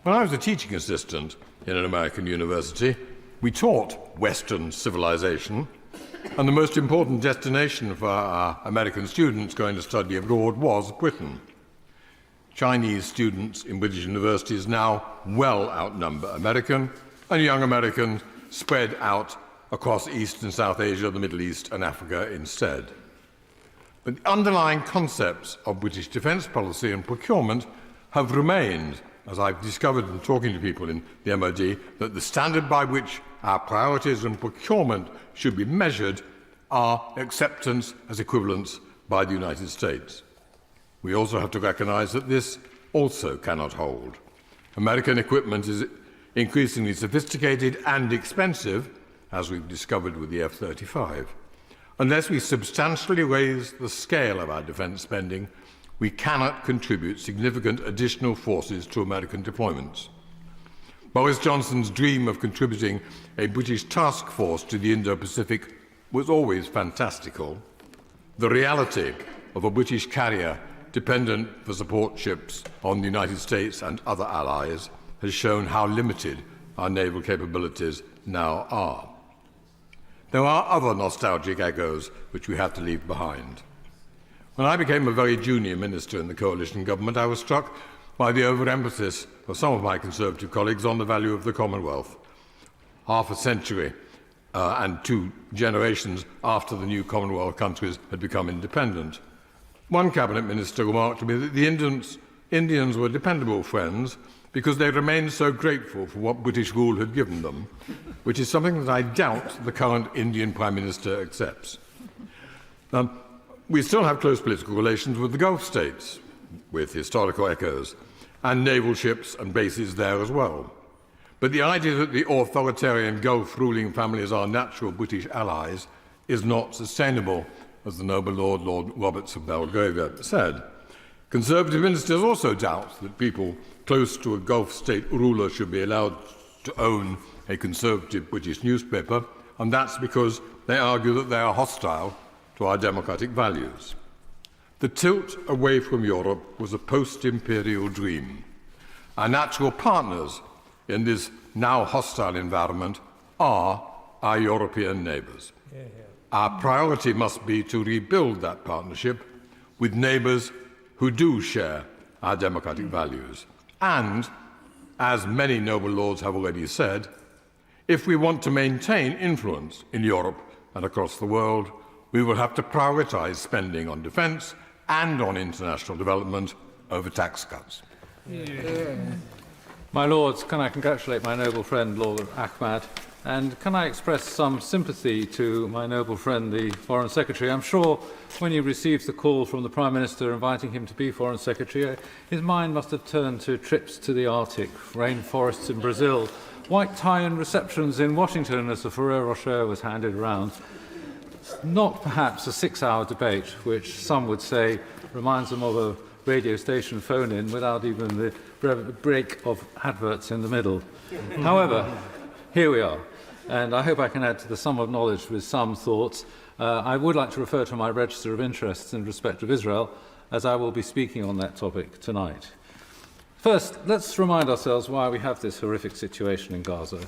When I was a teaching assistant in an American university, we taught Western civilization, and the most important destination for our American students going to study abroad was Britain. Chinese students in British universities now well outnumber American, and young Americans spread out across East and South Asia, the Middle East, and Africa instead. But the underlying concepts of British defence policy and procurement have remained, as I've discovered in talking to people in the MOD, that the standard by which our priorities and procurement should be measured are acceptance as equivalents by the United States. We also have to recognise that this also cannot hold. American equipment is increasingly sophisticated and expensive, as we've discovered with the F-35. Unless we substantially raise the scale of our defence spending, we cannot contribute significant additional forces to American deployments. Boris Johnson's dream of contributing a British task force to the Indo-Pacific was always fantastical. The reality of a British carrier dependent for support ships on the United States and other allies has shown how limited our naval capabilities now are. There are other nostalgic echoes which we have to leave behind. When I became a very junior minister in the coalition government, I was struck by the overemphasis of some of my Conservative colleagues on the value of the Commonwealth. Half a century and 2 generations after the new Commonwealth countries had become independent. One cabinet minister remarked to me that the Indians were dependable friends because they remained so grateful for what British rule had given them, which is something that I doubt the current Indian Prime Minister accepts. We still have close political relations with the Gulf states, with historical echoes, and naval ships and bases there as well. But the idea that the authoritarian Gulf ruling families are natural British allies is not sustainable, as the noble Lord Roberts of Belgravia said. Conservative ministers also doubt that people close to a Gulf state ruler should be allowed to own a conservative British newspaper, and that's because they argue that they are hostile to our democratic values. The tilt away from Europe was a post-imperial dream. Our natural partners in this now hostile environment are our European neighbours. Our priority must be to rebuild that partnership with neighbours who do share our democratic values. And, as many noble lords have already said, if we want to maintain influence in Europe and across the world, we will have to prioritise spending on defence and on international development over tax cuts. My Lords, can I congratulate my noble friend Lord Ahmad, and can I express some sympathy to my noble friend the Foreign Secretary? I'm sure when he received the call from the Prime Minister inviting him to be Foreign Secretary, his mind must have turned to trips to the Arctic, rainforests in Brazil, white tie and receptions in Washington as the Ferrero Rocher was handed around. Not perhaps a 6-hour debate, which some would say reminds them of a radio station phone-in without even the break of adverts in the middle. However, here we are, and I hope I can add to the sum of knowledge with some thoughts. I would like to refer to my register of interests in respect of Israel, as I will be speaking on that topic tonight. First, let's remind ourselves why we have this horrific situation in Gaza.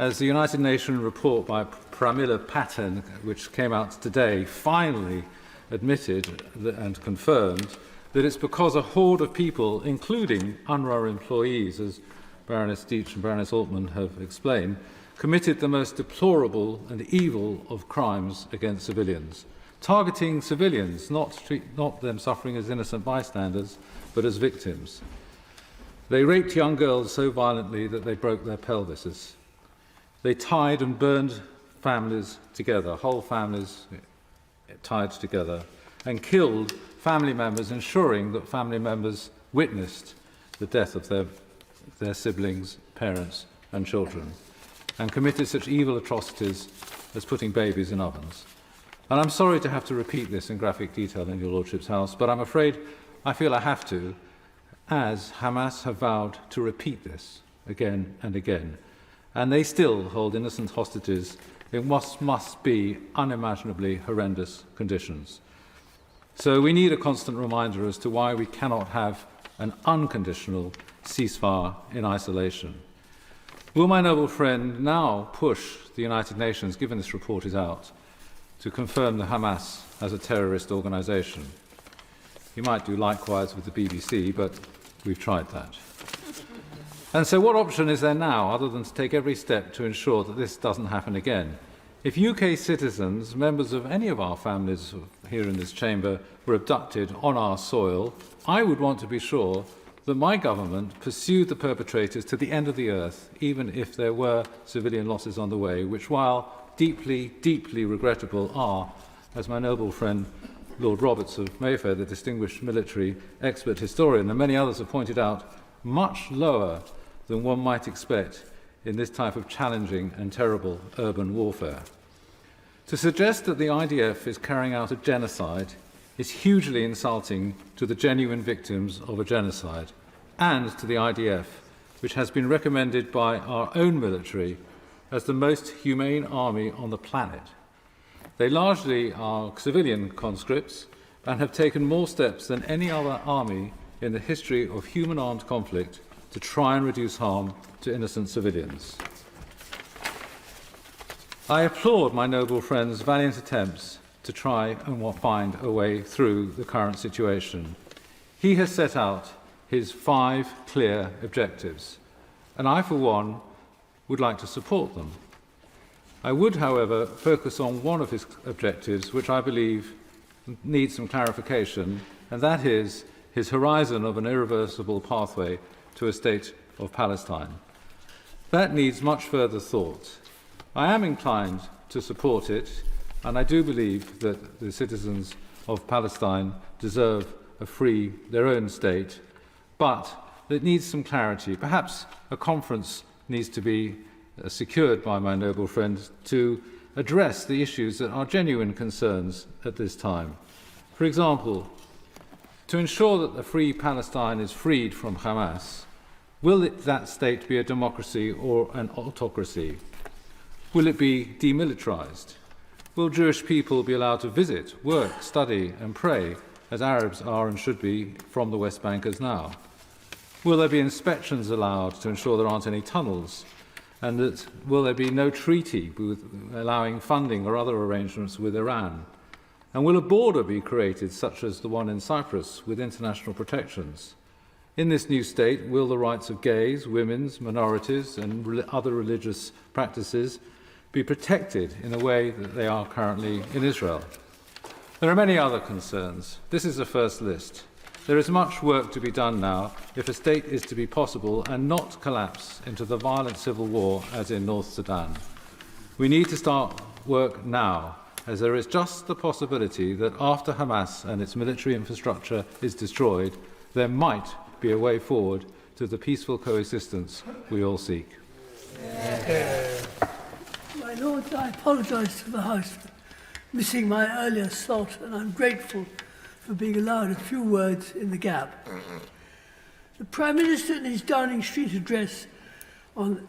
as the United Nations report by Pramila Patten, which came out today, finally admitted and confirmed that it's because a horde of people, including UNRWA employees, as Baroness Deitch and Baroness Altman have explained, committed the most deplorable and evil of crimes against civilians, targeting civilians, not them suffering as innocent bystanders, but as victims. They raped young girls so violently that they broke their pelvises. They tied and burned families together, whole families tied together, and killed family members, ensuring that family members witnessed the death of their siblings, parents, and children, and committed such evil atrocities as putting babies in ovens. And I'm sorry to have to repeat this in graphic detail in your Lordship's house, but I'm afraid I feel I have to, as Hamas have vowed to repeat this again and again, and they still hold innocent hostages in what must be unimaginably horrendous conditions. So we need a constant reminder as to why we cannot have an unconditional ceasefire in isolation. Will my noble friend now push the United Nations, given this report is out, to confirm the Hamas as a terrorist organisation? He might do likewise with the BBC, but we've tried that. And so what option is there now other than to take every step to ensure that this doesn't happen again? If UK citizens, members of any of our families here in this chamber, were abducted on our soil, I would want to be sure that my government pursued the perpetrators to the end of the earth, even if there were civilian losses on the way, which, while deeply, deeply regrettable, are, as my noble friend Lord Roberts of Mayfair, the distinguished military expert historian, and many others have pointed out, much lower than one might expect in this type of challenging and terrible urban warfare. To suggest that the IDF is carrying out a genocide is hugely insulting to the genuine victims of a genocide and to the IDF, which has been recommended by our own military as the most humane army on the planet. They largely are civilian conscripts and have taken more steps than any other army in the history of human armed conflict to try and reduce harm to innocent civilians. I applaud my noble friend's valiant attempts to try and find a way through the current situation. He has set out his 5 clear objectives, and I, for one, would like to support them. I would, however, focus on one of his objectives, which I believe needs some clarification, and that is his horizon of an irreversible pathway to a state of Palestine. That needs much further thought. I am inclined to support it, and I do believe that the citizens of Palestine deserve their own state, but it needs some clarity. Perhaps a conference needs to be secured by my noble friend to address the issues that are genuine concerns at this time. For example, to ensure that the free Palestine is freed from Hamas, will that state be a democracy or an autocracy? Will it be demilitarized? Will Jewish people be allowed to visit, work, study and pray, as Arabs are and should be from the West Bank as now? Will there be inspections allowed to ensure there aren't any tunnels? And will there be no treaty allowing funding or other arrangements with Iran? And will a border be created, such as the one in Cyprus, with international protections? In this new state, will the rights of gays, women, minorities and other religious practices be protected in the way that they are currently in Israel? There are many other concerns. This is the first list. There is much work to be done now if a state is to be possible and not collapse into the violent civil war as in North Sudan. We need to start work now, as there is just the possibility that after Hamas and its military infrastructure is destroyed, there might be a way forward to the peaceful coexistence we all seek. My Lord, I apologise to the House for missing my earlier slot, and I'm grateful for being allowed a few words in the gap. The Prime Minister, in his Downing Street address on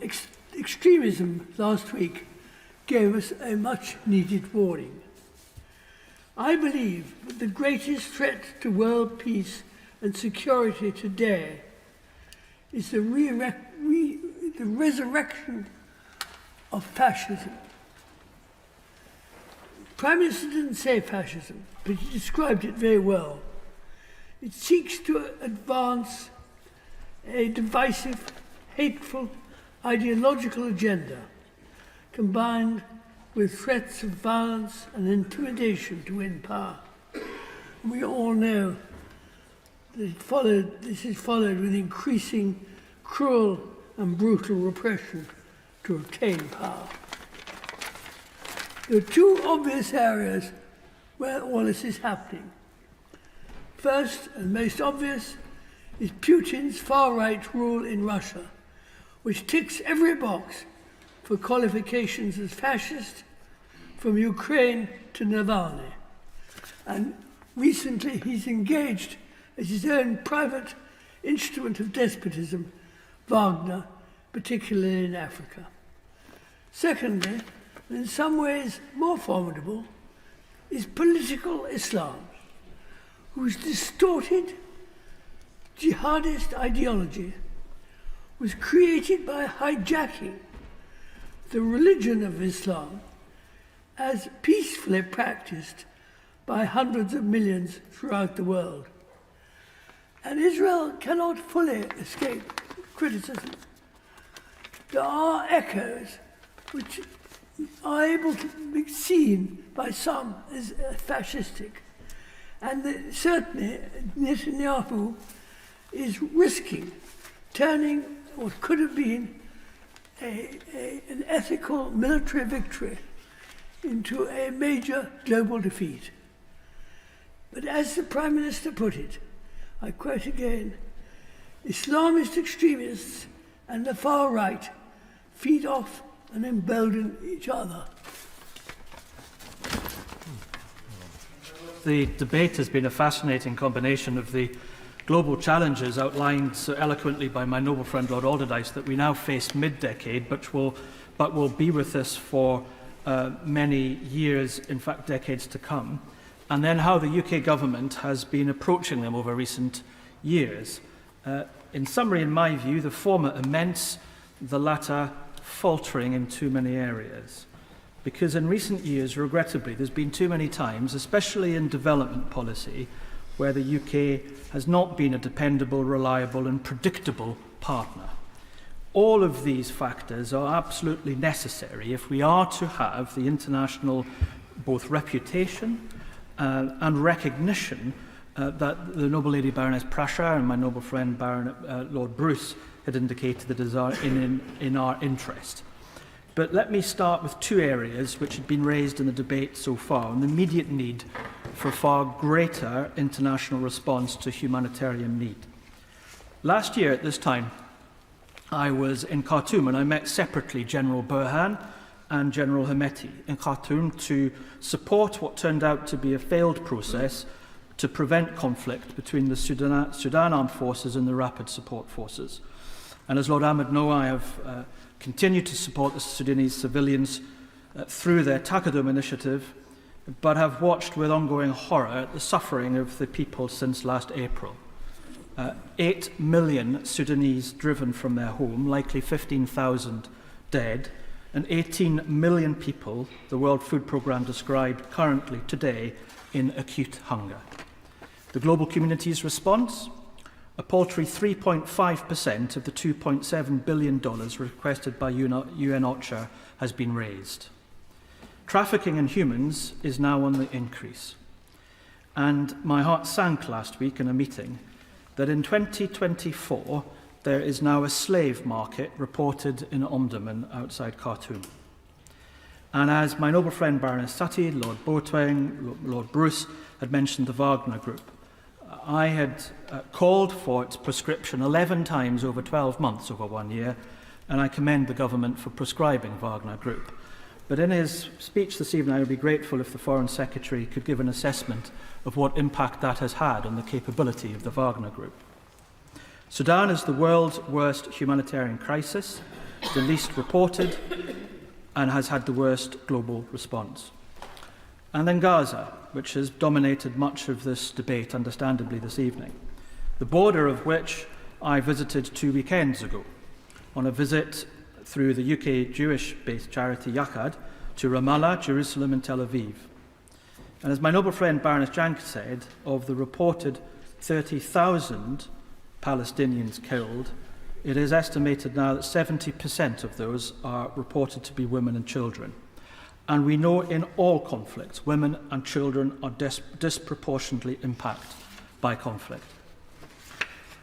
extremism last week, gave us a much-needed warning. I believe that the greatest threat to world peace and security today is the resurrection of fascism. Prime Minister didn't say fascism, but he described it very well. It seeks to advance a divisive, hateful, ideological agenda combined with threats of violence and intimidation to win power. We all know that this is followed with increasing cruel and brutal repression to obtain power. There are two obvious areas where all this is happening. First and most obvious is Putin's far-right rule in Russia, which ticks every box for qualifications as fascist, from Ukraine to Navalny. And recently he's engaged as his own private instrument of despotism, Wagner, particularly in Africa. Secondly, and in some ways more formidable, is political Islam, whose distorted jihadist ideology was created by hijacking the religion of Islam as peacefully practiced by hundreds of millions throughout the world. And Israel cannot fully escape criticism. There are echoes which are able to be seen by some as fascistic. And certainly Netanyahu is risking turning what could have been an ethical military victory into a major global defeat. But as the Prime Minister put it, I quote again, Islamist extremists and the far right feed off and embolden each other. The debate has been a fascinating combination of the global challenges outlined so eloquently by my noble friend Lord Alderdice that we now face mid-decade, but will be with us for many years, in fact decades to come, and then how the UK government has been approaching them over recent years. In summary, in my view, the former immense, the latter faltering in too many areas. Because in recent years, regrettably, there's been too many times, especially in development policy, where the UK has not been a dependable, reliable and predictable partner. All of these factors are absolutely necessary if we are to have the international both reputation and recognition that the noble lady Baroness Prasher and my noble friend Lord Bruce had indicated that is in our interest. But let me start with two areas which had been raised in the debate so far, and the immediate need for far greater international response to humanitarian need. Last year at this time, I was in Khartoum and I met separately General Burhan and General Hemeti in Khartoum to support what turned out to be a failed process to prevent conflict between the Sudan Armed Forces and the Rapid Support Forces. And as Lord Ahmed know, I have continued to support the Sudanese civilians through their Takadum initiative, but have watched with ongoing horror at the suffering of the people since last April. 8 million Sudanese driven from their home, likely 15,000 dead, and 18 million people, the World Food Programme described currently today, in acute hunger. The global community's response? A paltry 3.5% of the $2.7 billion requested by UN OCHA has been raised. Trafficking in humans is now on the increase. And my heart sank last week in a meeting that in 2024 there is now a slave market reported in Omdurman outside Khartoum. And as my noble friend Baroness Sati, Lord Boatwang, Lord Bruce had mentioned the Wagner Group, I had called for its prescription 11 times over 12 months over 1 year, and I commend the government for prescribing Wagner Group. But in his speech this evening, I would be grateful if the Foreign Secretary could give an assessment of what impact that has had on the capability of the Wagner Group. Sudan is the world's worst humanitarian crisis, the least reported, and has had the worst global response. And then Gaza, which has dominated much of this debate, understandably, this evening, the border of which I visited 2 weekends ago on a visit through the UK Jewish-based charity Yachad to Ramallah, Jerusalem and Tel Aviv. And as my noble friend Baroness Jank said, of the reported 30,000 Palestinians killed, it is estimated now that 70% of those are reported to be women and children. And we know in all conflicts, women and children are disproportionately impacted by conflict.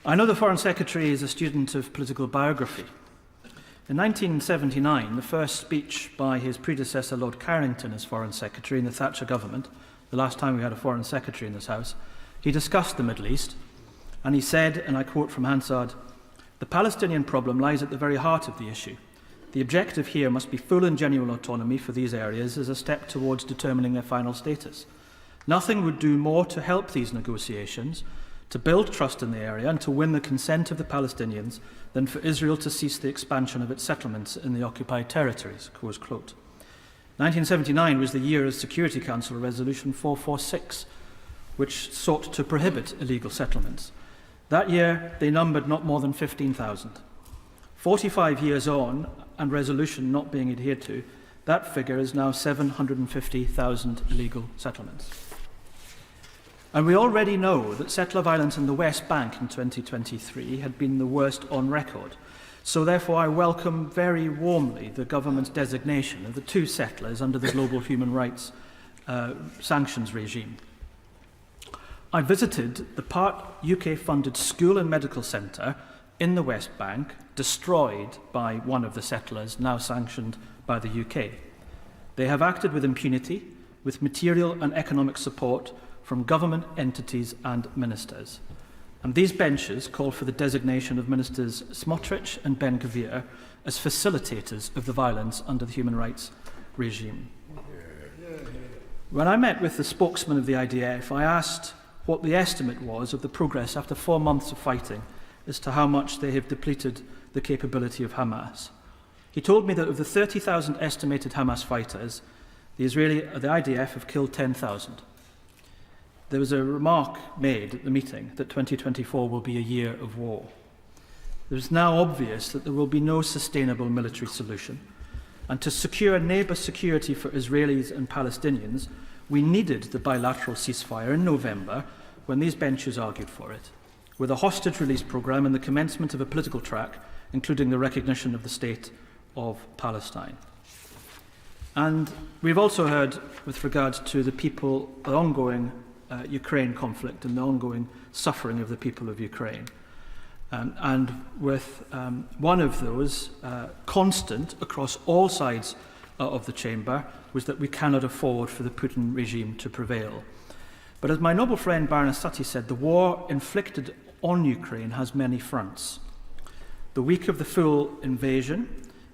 I know the Foreign Secretary is a student of political biography. In 1979, the first speech by his predecessor, Lord Carrington, as Foreign Secretary in the Thatcher government, the last time we had a Foreign Secretary in this House, he discussed the Middle East, and he said, and I quote from Hansard, "The Palestinian problem lies at the very heart of the issue. The objective here must be full and genuine autonomy for these areas as a step towards determining their final status. Nothing would do more to help these negotiations, to build trust in the area and to win the consent of the Palestinians than for Israel to cease the expansion of its settlements in the occupied territories." Close quote. 1979 was the year of Security Council Resolution 446, which sought to prohibit illegal settlements. That year, they numbered not more than 15,000. 45 years on, and resolution not being adhered to, that figure is now 750,000 illegal settlements. And we already know that settler violence in the West Bank in 2023 had been the worst on record. So therefore I welcome very warmly the government's designation of the 2 settlers under the global human rights sanctions regime. I visited the part UK-funded school and medical centre in the West Bank, destroyed by one of the settlers, now sanctioned by the UK. They have acted with impunity, with material and economic support from government entities and ministers. And these benches call for the designation of Ministers Smotrich and Ben-Gvir as facilitators of the violence under the human rights regime. When I met with the spokesman of the IDF, I asked what the estimate was of the progress after 4 months of fighting as to how much they have depleted the capability of Hamas. He told me that of the 30,000 estimated Hamas fighters, the IDF have killed 10,000. There was a remark made at the meeting that 2024 will be a year of war. It is now obvious that there will be no sustainable military solution, and to secure neighbour security for Israelis and Palestinians, we needed the bilateral ceasefire in November when these benches argued for it, with a hostage release programme and the commencement of a political track, including the recognition of the state of Palestine. And we've also heard, with regard to the ongoing Ukraine conflict and the ongoing suffering of the people of Ukraine. And with one of those constant across all sides of the chamber was that we cannot afford for the Putin regime to prevail. But as my noble friend Baroness Sutty said, the war inflicted on Ukraine has many fronts. The week of the full invasion,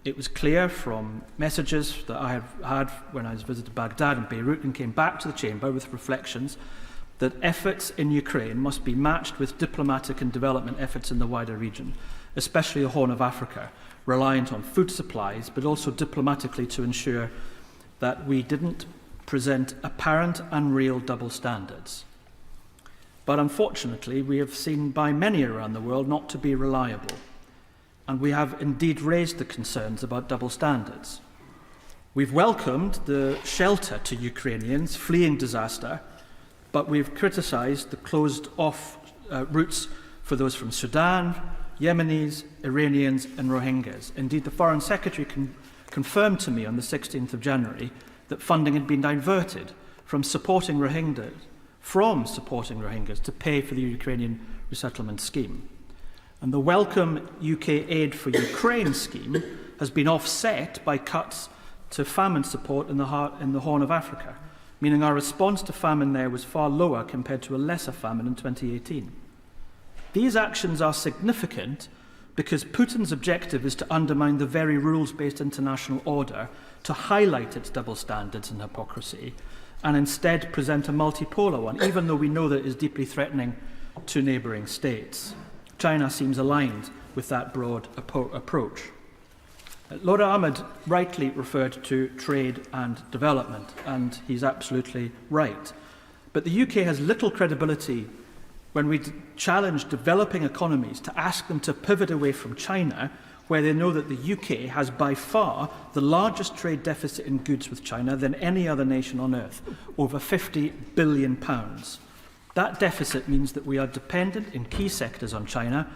it was clear from messages that I had when I visited Baghdad and Beirut and came back to the chamber with reflections that efforts in Ukraine must be matched with diplomatic and development efforts in the wider region, especially the Horn of Africa, reliant on food supplies, but also diplomatically to ensure that we didn't present apparent and real double standards. But unfortunately, we have seen by many around the world not to be reliable, and we have indeed raised the concerns about double standards. We've welcomed the shelter to Ukrainians fleeing disaster, but we've criticised the closed-off routes for those from Sudan, Yemenis, Iranians and Rohingyas. Indeed, the Foreign Secretary confirmed to me on the 16th of January that funding had been diverted from supporting Rohingyas to pay for the Ukrainian resettlement scheme. And the welcome UK Aid for Ukraine scheme has been offset by cuts to famine support in the Horn of Africa, meaning our response to famine there was far lower compared to a lesser famine in 2018. These actions are significant because Putin's objective is to undermine the very rules-based international order, to highlight its double standards and hypocrisy, and instead present a multipolar one, even though we know that it is deeply threatening to neighbouring states. China seems aligned with that broad approach. Lord Ahmed rightly referred to trade and development, and he's absolutely right. But the UK has little credibility when we challenge developing economies to ask them to pivot away from China where they know that the UK has by far the largest trade deficit in goods with China than any other nation on earth, over £50 billion. That deficit means that we are dependent in key sectors on China,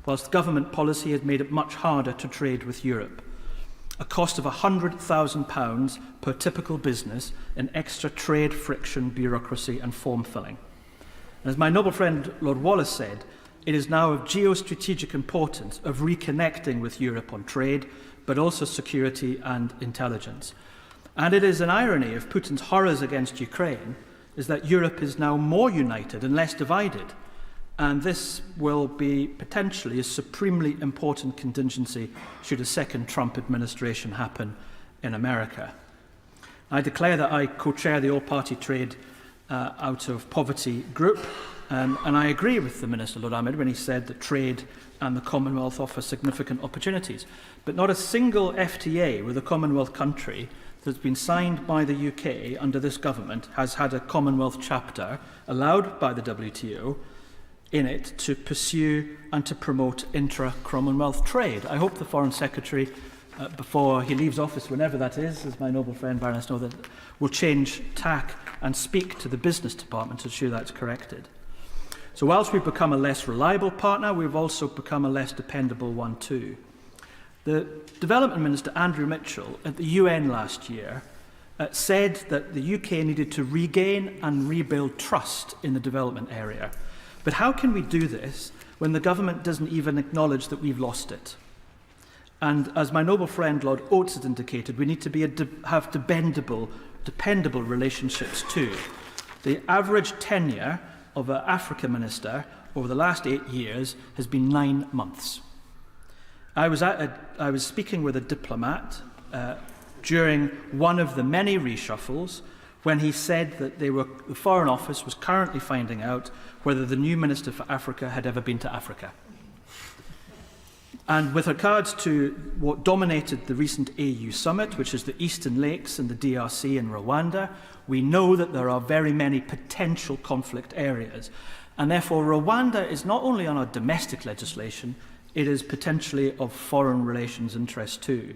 whilst government policy has made it much harder to trade with Europe. A cost of £100,000 per typical business in extra trade, friction, bureaucracy and form filling. As my noble friend Lord Wallace said, it is now of geostrategic importance of reconnecting with Europe on trade, but also security and intelligence. And it is an irony of Putin's horrors against Ukraine is that Europe is now more united and less divided. And this will be potentially a supremely important contingency should a second Trump administration happen in America. I declare that I co-chair the All-Party Trade Out of Poverty group, and I agree with the Minister, Lord Ahmed, when he said that trade and the Commonwealth offer significant opportunities. But not a single FTA with a Commonwealth country that's been signed by the UK under this government has had a Commonwealth chapter allowed by the WTO in it to pursue and to promote intra-Commonwealth trade. I hope the Foreign Secretary, before he leaves office, whenever that is, as my noble friend Baroness know, that will change tack and speak to the business department to ensure that's corrected. So whilst we've become a less reliable partner, we've also become a less dependable one too. The Development Minister, Andrew Mitchell, at the UN last year said that the UK needed to regain and rebuild trust in the development area. But how can we do this when the government doesn't even acknowledge that we've lost it? And as my noble friend Lord Oates has indicated, we need to have dependable relationships too. The average tenure of an Africa minister over the last 8 years has been 9 months. I was speaking with a diplomat during one of the many reshuffles when he said that the Foreign Office was currently finding out whether the new Minister for Africa had ever been to Africa. And with regards to what dominated the recent AU summit, which is the Eastern Lakes and the DRC and Rwanda, we know that there are very many potential conflict areas. And therefore, Rwanda is not only on our domestic legislation, it is potentially of foreign relations interest too.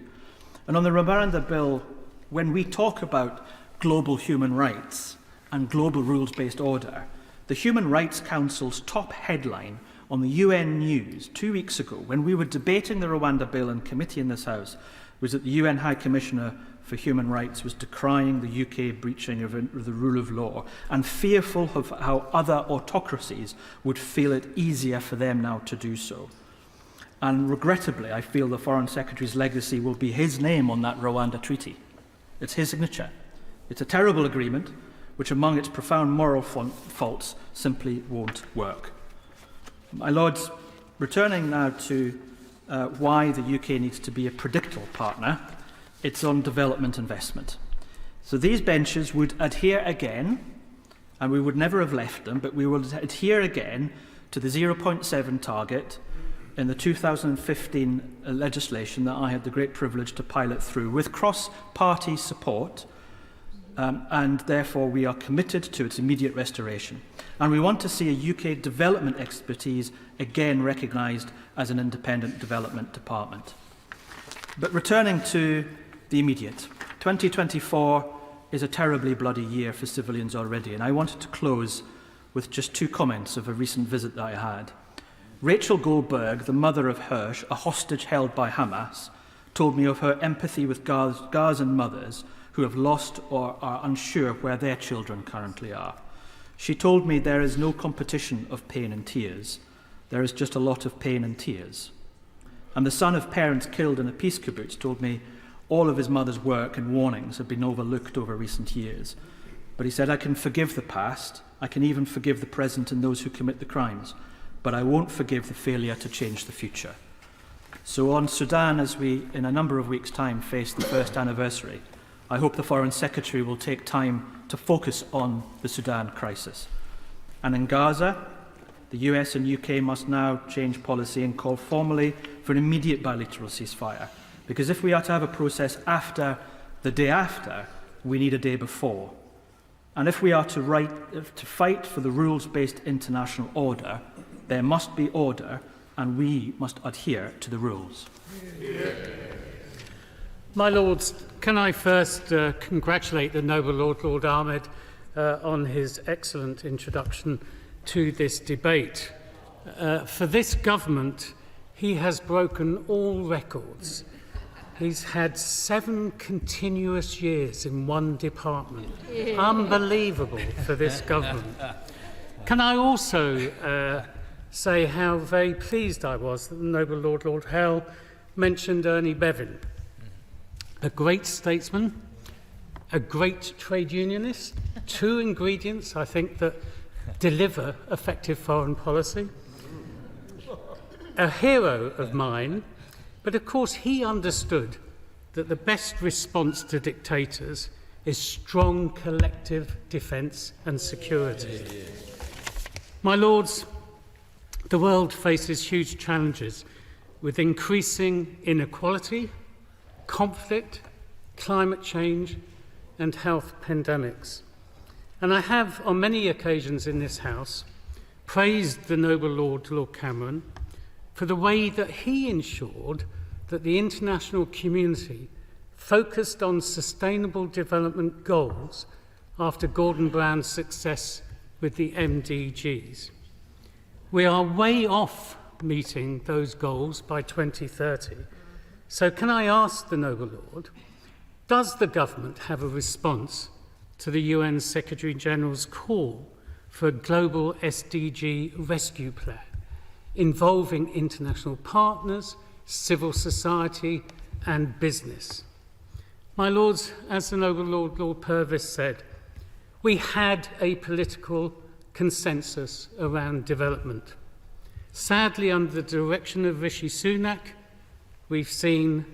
And on the Rwanda bill, when we talk about global human rights and global rules-based order, the Human Rights Council's top headline on the UN News 2 weeks ago, when we were debating the Rwanda bill in committee in this House, was that the UN High Commissioner for Human Rights was decrying the UK breaching of the rule of law and fearful of how other autocracies would feel it easier for them now to do so. And regrettably, I feel the Foreign Secretary's legacy will be his name on that Rwanda treaty. It's his signature. It's a terrible agreement, which among its profound moral faults simply won't work. My Lords, returning now to why the UK needs to be a predictable partner, it's on development investment. So these benches would adhere again, and we would never have left them, but we will adhere again to the 0.7 target in the 2015 legislation that I had the great privilege to pilot through with cross-party support, and therefore we are committed to its immediate restoration. And we want to see a UK development expertise again recognised as an independent development department. But returning to the immediate, 2024 is a terribly bloody year for civilians already, and I wanted to close with just 2 comments of a recent visit that I had. Rachel Goldberg, the mother of Hirsch, a hostage held by Hamas, told me of her empathy with Gazan mothers who have lost or are unsure where their children currently are. She told me there is no competition of pain and tears. There is just a lot of pain and tears. And the son of parents killed in a peace kibbutz told me all of his mother's work and warnings have been overlooked over recent years. But he said, I can forgive the past, I can even forgive the present and those who commit the crimes, but I won't forgive the failure to change the future. So on Sudan, as we, in a number of weeks' time, face the first anniversary, I hope the Foreign Secretary will take time to focus on the Sudan crisis. And in Gaza, the US and UK must now change policy and call formally for an immediate bilateral ceasefire. Because if we are to have a process after the day after, we need a day before. And if we are to fight for the rules-based international order, there must be order and we must adhere to the rules. My Lords, can I first congratulate the noble Lord Ahmed on his excellent introduction to this debate. For this government, he has broken all records. He's had 7 continuous years in one department. Unbelievable for this government. Can I also say how very pleased I was that the noble Lord Hell mentioned Ernie Bevin, a great statesman, a great trade unionist, 2 ingredients, I think, that deliver effective foreign policy, a hero of mine, but of course he understood that the best response to dictators is strong collective defence and security. My Lords, the world faces huge challenges with increasing inequality, conflict, climate change and health pandemics. And I have, on many occasions in this House, praised the noble Lord Cameron for the way that he ensured that the international community focused on sustainable development goals after Gordon Brown's success with the MDGs. We are way off meeting those goals by 2030. So can I ask the noble Lord, does the government have a response to the UN Secretary-General's call for a global SDG rescue plan involving international partners, civil society and business? My Lords, as the noble Lord Purvis said, we had a political consensus around development. Sadly, under the direction of Rishi Sunak, we've seen